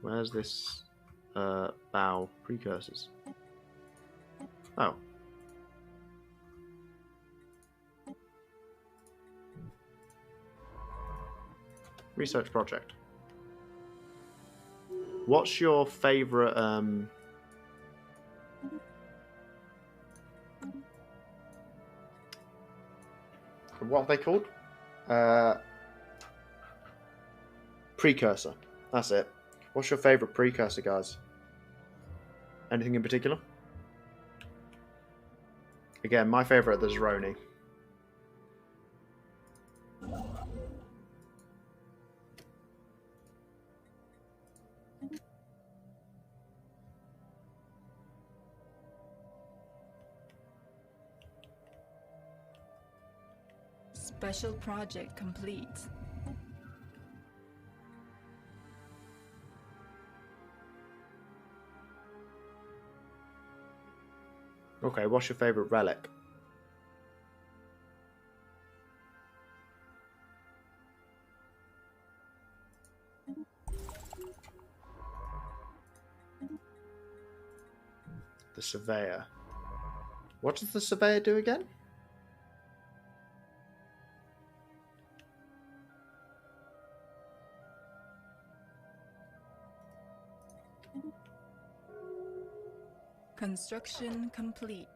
Where's this Bow precursors? Oh. Research project. What's your favourite what are they called? Precursor. That's it. What's your favourite precursor, guys? Anything in particular? Again, my favourite is Roni. Special project complete. Okay, what's your favourite relic? The Surveyor. What does the Surveyor do again? Construction complete.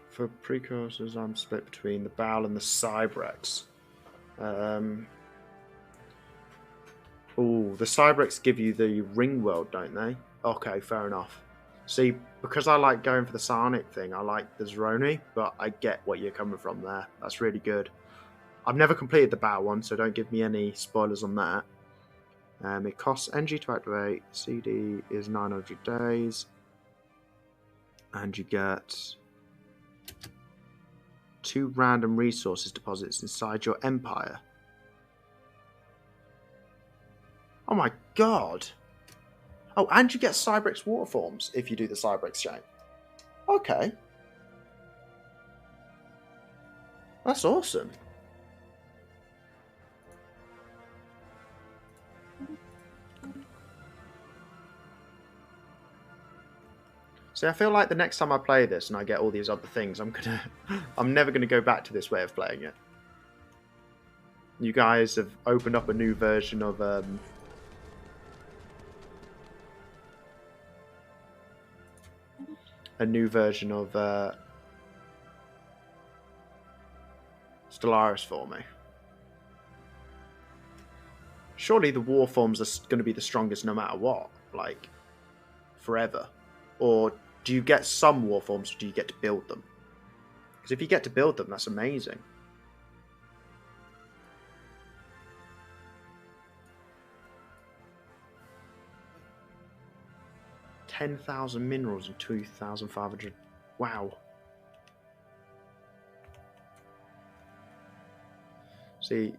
For precursors, I'm split between the Baal and the Cybrex. Oh, the Cybrex give you the ring world, don't they? Okay, fair enough. See, because I like going for the Psionic thing, I like the Zeroni, but I get what you're coming from there. That's really good. I've never completed the Baal one, so don't give me any spoilers on that. It costs energy to activate. CD is 900 days. And you get 2 random resources deposits inside your empire. Oh my god! Oh, and you get Cybrex water forms if you do the Cybrex chain. Okay. That's awesome. See, I feel like the next time I play this and I get all these other things, I'm never gonna go back to this way of playing it. You guys have opened up a new version of Stellaris for me. Surely the war forms are going to be the strongest no matter what, like forever. Or do you get some war forms, or do you get to build them? Because if you get to build them, that's amazing. $10,000 minerals and 2,500. Wow. See,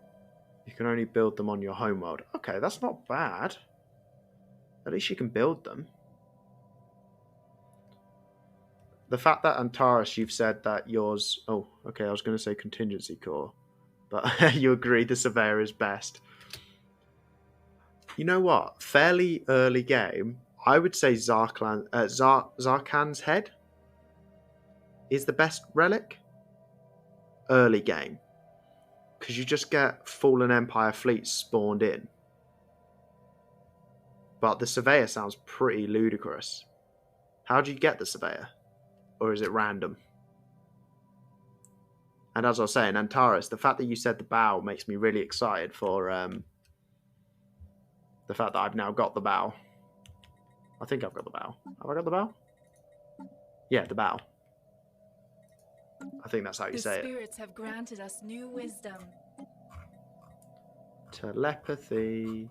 you can only build them on your homeworld. Okay, that's not bad. At least you can build them. The fact that Antares, you've said that yours... Oh, okay, I was going to say contingency core. But you agree the Surveyor is best. You know what? Fairly early game, I would say Zarkan's Head is the best relic. Early game. Because you just get Fallen Empire fleets spawned in. But the Surveyor sounds pretty ludicrous. How do you get the Surveyor? Or is it random? And as I was saying, Antares, the fact that you said the bow makes me really excited for the fact that I've now got the bow. I think I've got the bow. Have I got the bow? Yeah, the bow. I think that's how you say it. The spirits have granted us new wisdom. Telepathy.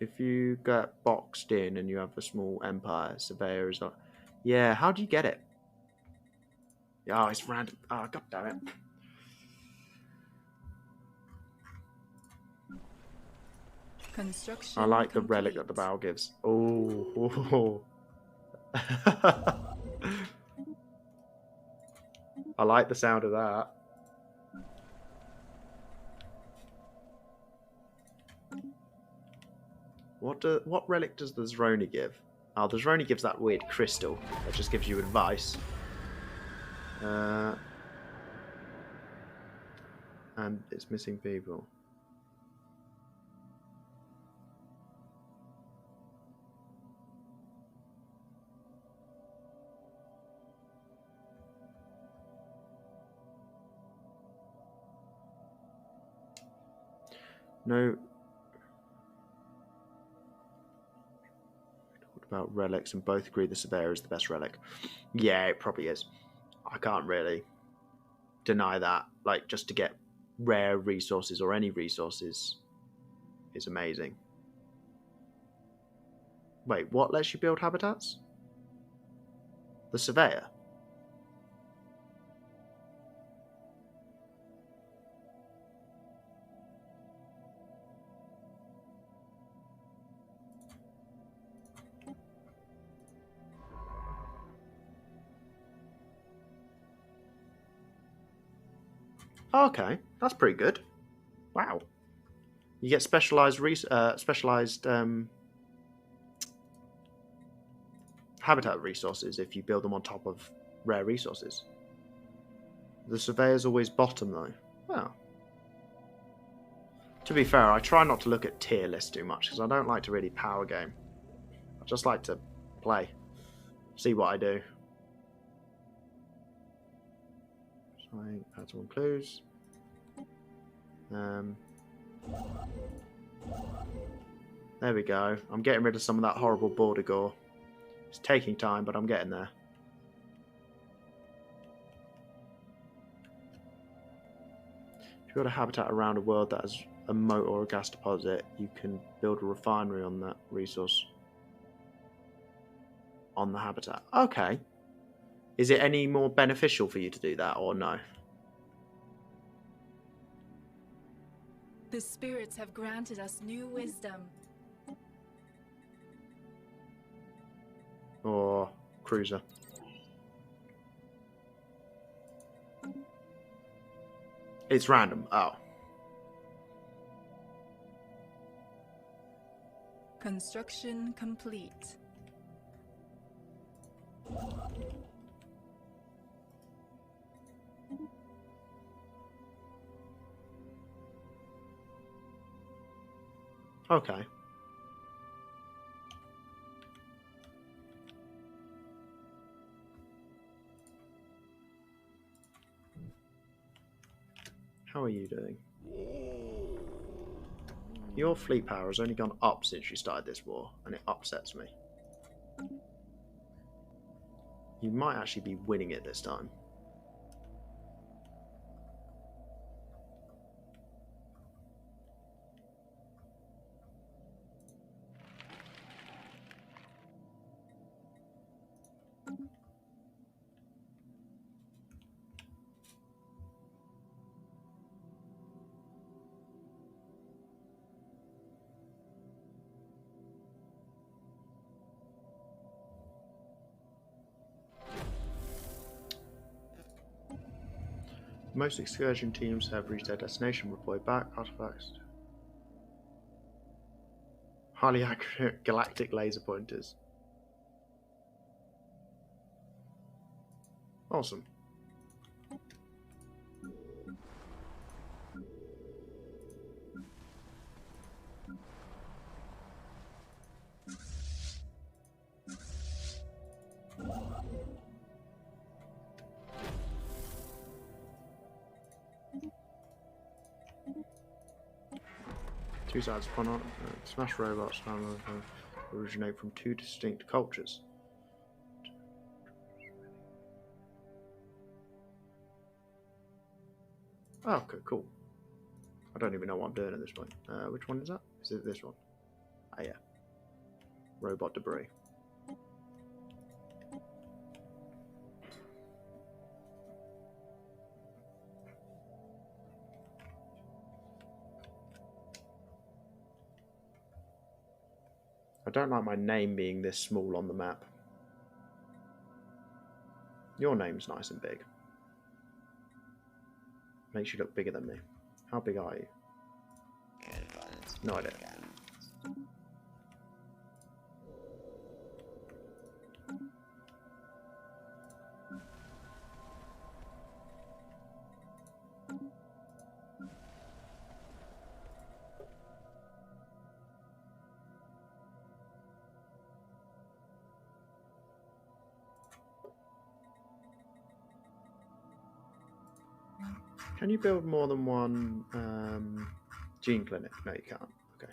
If you get boxed in and you have a small empire, Surveyor is not... Yeah, how do you get it? Oh, it's random. Oh, god damn it. Construction I like the complete. relic that the bow gives. Oh. I like the sound of that. What relic does the Zeroni give? Oh, the Zeroni gives that weird crystal that just gives you advice. And it's missing people. No. About relics and both agree the Surveyor is the best relic. Yeah, it probably is. I can't really deny that. Like, just to get rare resources or any resources is amazing. Wait, what lets you build habitats? The Surveyor? Okay, that's pretty good. Wow. You get specialized habitat resources if you build them on top of rare resources. The surveyor's always bottom, though. Well. To be fair, I try not to look at tier lists too much, because I don't like to really power game. I just like to play. See what I do. So I add some clues. There we go. I'm getting rid of some of that horrible border gore. It's taking time, but I'm getting there. If you build a habitat around a world that has a moat or a gas deposit, you can build a refinery on that resource. On the habitat. Okay. Is it any more beneficial for you to do that, or no? The spirits have granted us new wisdom. Or cruiser. It's random. Oh. Construction complete. Okay. How are you doing? Your fleet power has only gone up since you started this war, and it upsets me. You might actually be winning it this time. Most excursion teams have reached their destination. Report back. Artifacts. Highly accurate galactic laser pointers. Awesome. Two sides upon smash robots originate from two distinct cultures. Oh, okay, cool. I don't even know what I'm doing at this point. Which one is that? Is it this one? Ah, yeah. Robot debris. I don't like my name being this small on the map. Your name's nice and big. Makes you look bigger than me. How big are you? No idea. Can you build more than one gene clinic? No, you can't. Okay.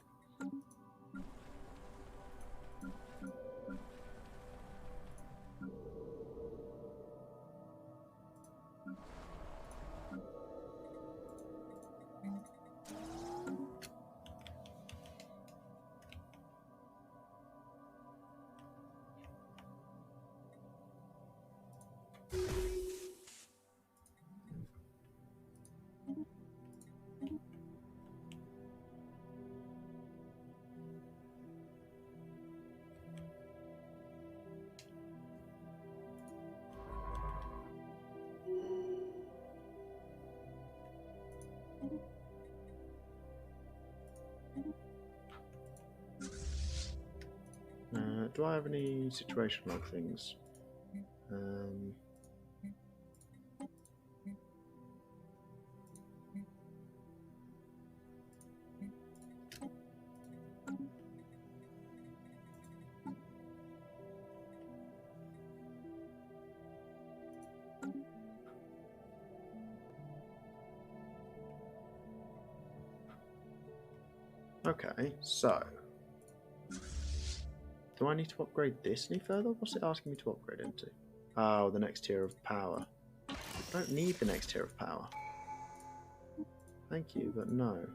Do I have any situation log things? Okay, so do I need to upgrade this any further? What's it asking me to upgrade into? Oh, the next tier of power. I don't need the next tier of power. Thank you, but no.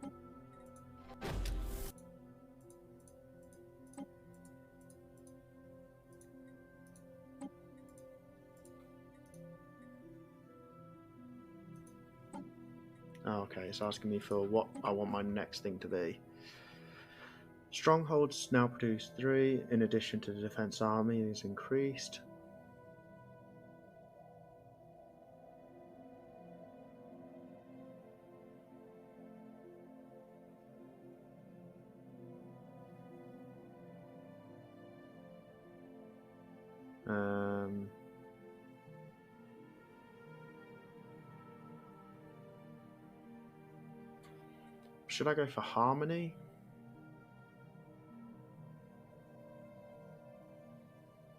Oh, okay, it's asking me for what I want my next thing to be. Strongholds now produce 3, in addition to the defense army is increased. Should I go for harmony?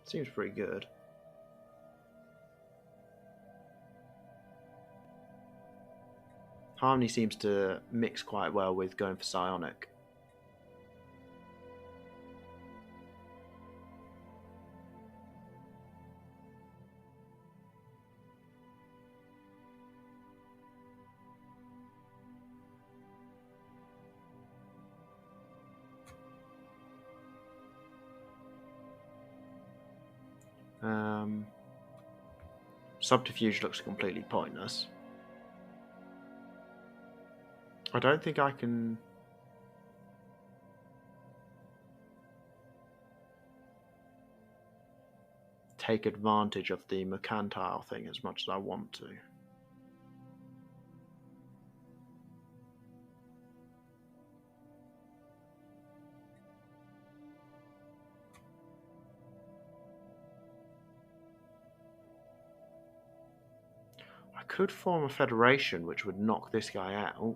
Seems pretty good. Harmony seems to mix quite well with going for psionic. Subterfuge looks completely pointless. I don't think I can... take advantage of the mercantile thing as much as I want to. I could form a federation which would knock this guy out.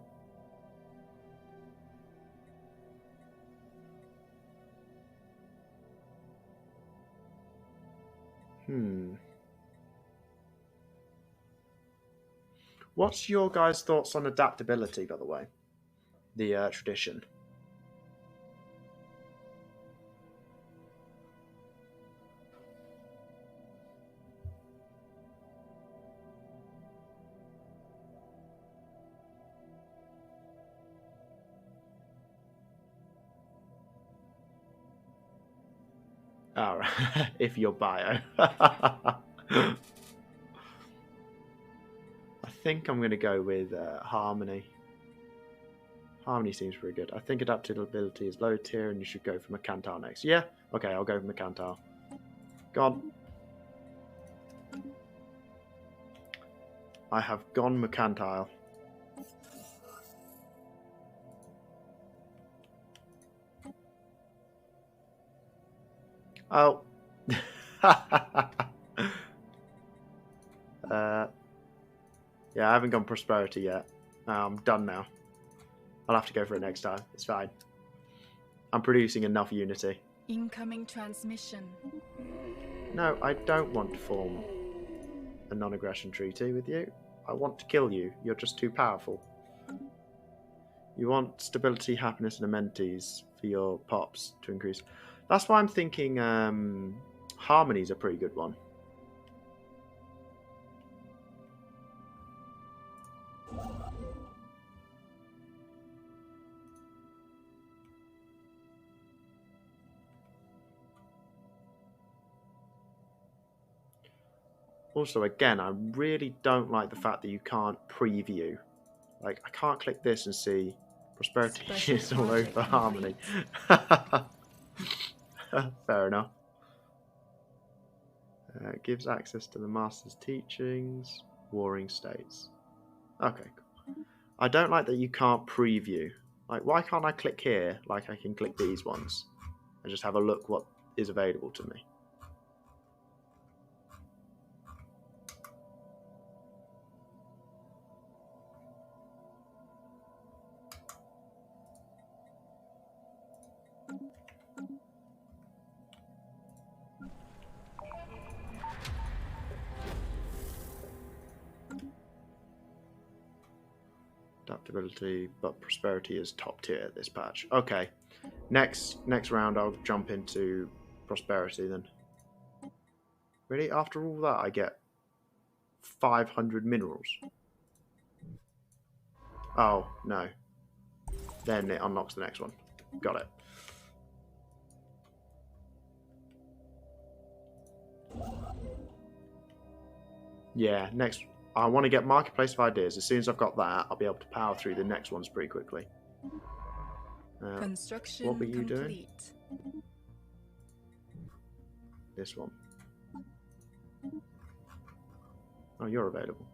What's your guys' thoughts on adaptability, by the way? The tradition. Alright, if you're bio. I think I'm going to go with harmony. Harmony seems pretty good. I think adaptability is low tier and you should go for mercantile next. Yeah? Okay, I'll go for mercantile. Gone. I have gone mercantile. Oh. Yeah, I haven't gone prosperity yet. I'm done now. I'll have to go for it next time. It's fine. I'm producing enough unity. Incoming transmission. No, I don't want to form a non-aggression treaty with you. I want to kill you. You're just too powerful. You want stability, happiness, and amenities for your pops to increase. That's why I'm thinking harmony's a pretty good one. Also, again, I really don't like the fact that you can't preview. Like, I can't click this and see prosperity is all over harmony. Fair enough. It gives access to the master's teachings, warring states. Okay, cool. I don't like that you can't preview. Like, why can't I click here like I can click these ones and just have a look what is available to me? Adaptability, but prosperity is top tier at this patch. Okay, next round I'll jump into prosperity then. Really, after all that I get 500 minerals. Oh no, then it unlocks the next one. Got it. Yeah, next I want to get Marketplace of Ideas. As soon as I've got that, I'll be able to power through the next ones pretty quickly. Construction what were you complete. doing? This one. Oh, you're available.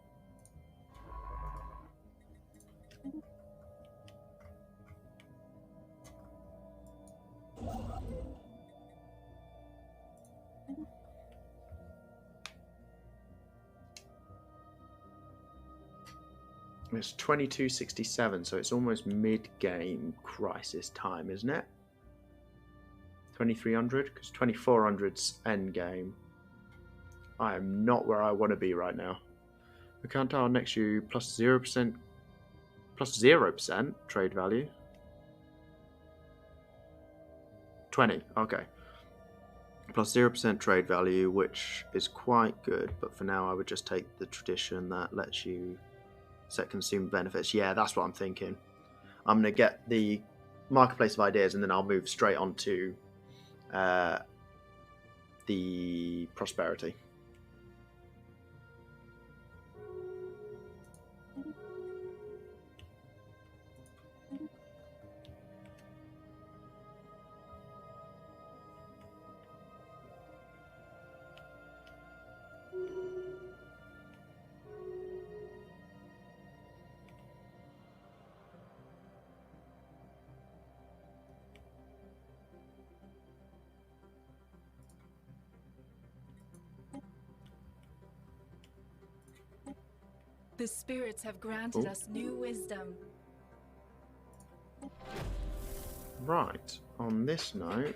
It's 2267, so it's almost mid-game crisis time, isn't it? 2300, because 2400's end game. I am not where I want to be right now. Mercantile next to you plus 0% trade value. 20, okay. Plus 0% trade value, which is quite good, but for now I would just take the tradition that lets you set consumer benefits. Yeah, that's what I'm thinking. I'm going to get the Marketplace of Ideas and then I'll move straight on to the prosperity. The spirits have granted us new wisdom. Right, on this note,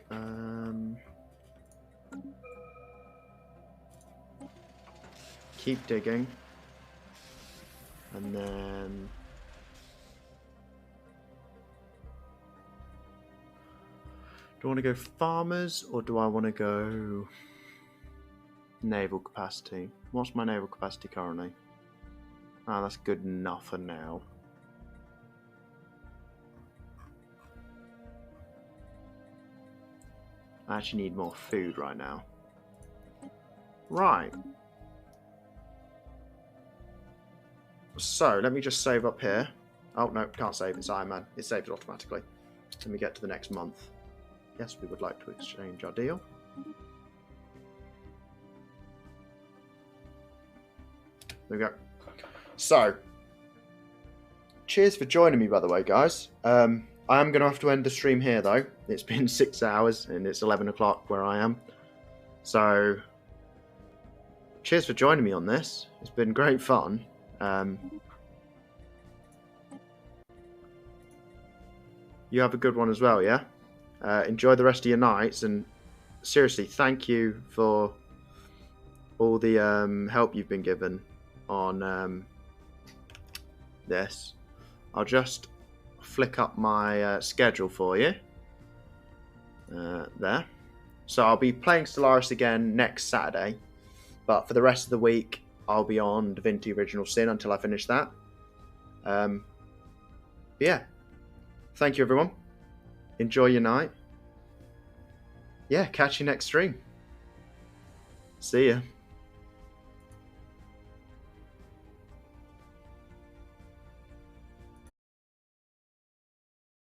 keep digging, and then do I want to go farmers or do I want to go naval capacity? What's my naval capacity currently? Ah, that's good enough for now. I actually need more food right now. Right. So, let me just save up here. Oh, no, can't save. It's Iron Man. It saves automatically. Let me get to the next month. Yes, we would like to exchange our deal. There we go. So, cheers for joining me, by the way, guys. I am going to have to end the stream here, though. It's been 6 hours, and it's 11 o'clock where I am. So, cheers for joining me on this. It's been great fun. You have a good one as well, yeah? Enjoy the rest of your nights, and seriously, thank you for all the help you've been given on this. I'll just flick up my schedule for you. There. So I'll be playing Stellaris again next Saturday, but for the rest of the week, I'll be on Divinity Original Sin until I finish that. Yeah. Thank you, everyone. Enjoy your night. Yeah, catch you next stream. See ya.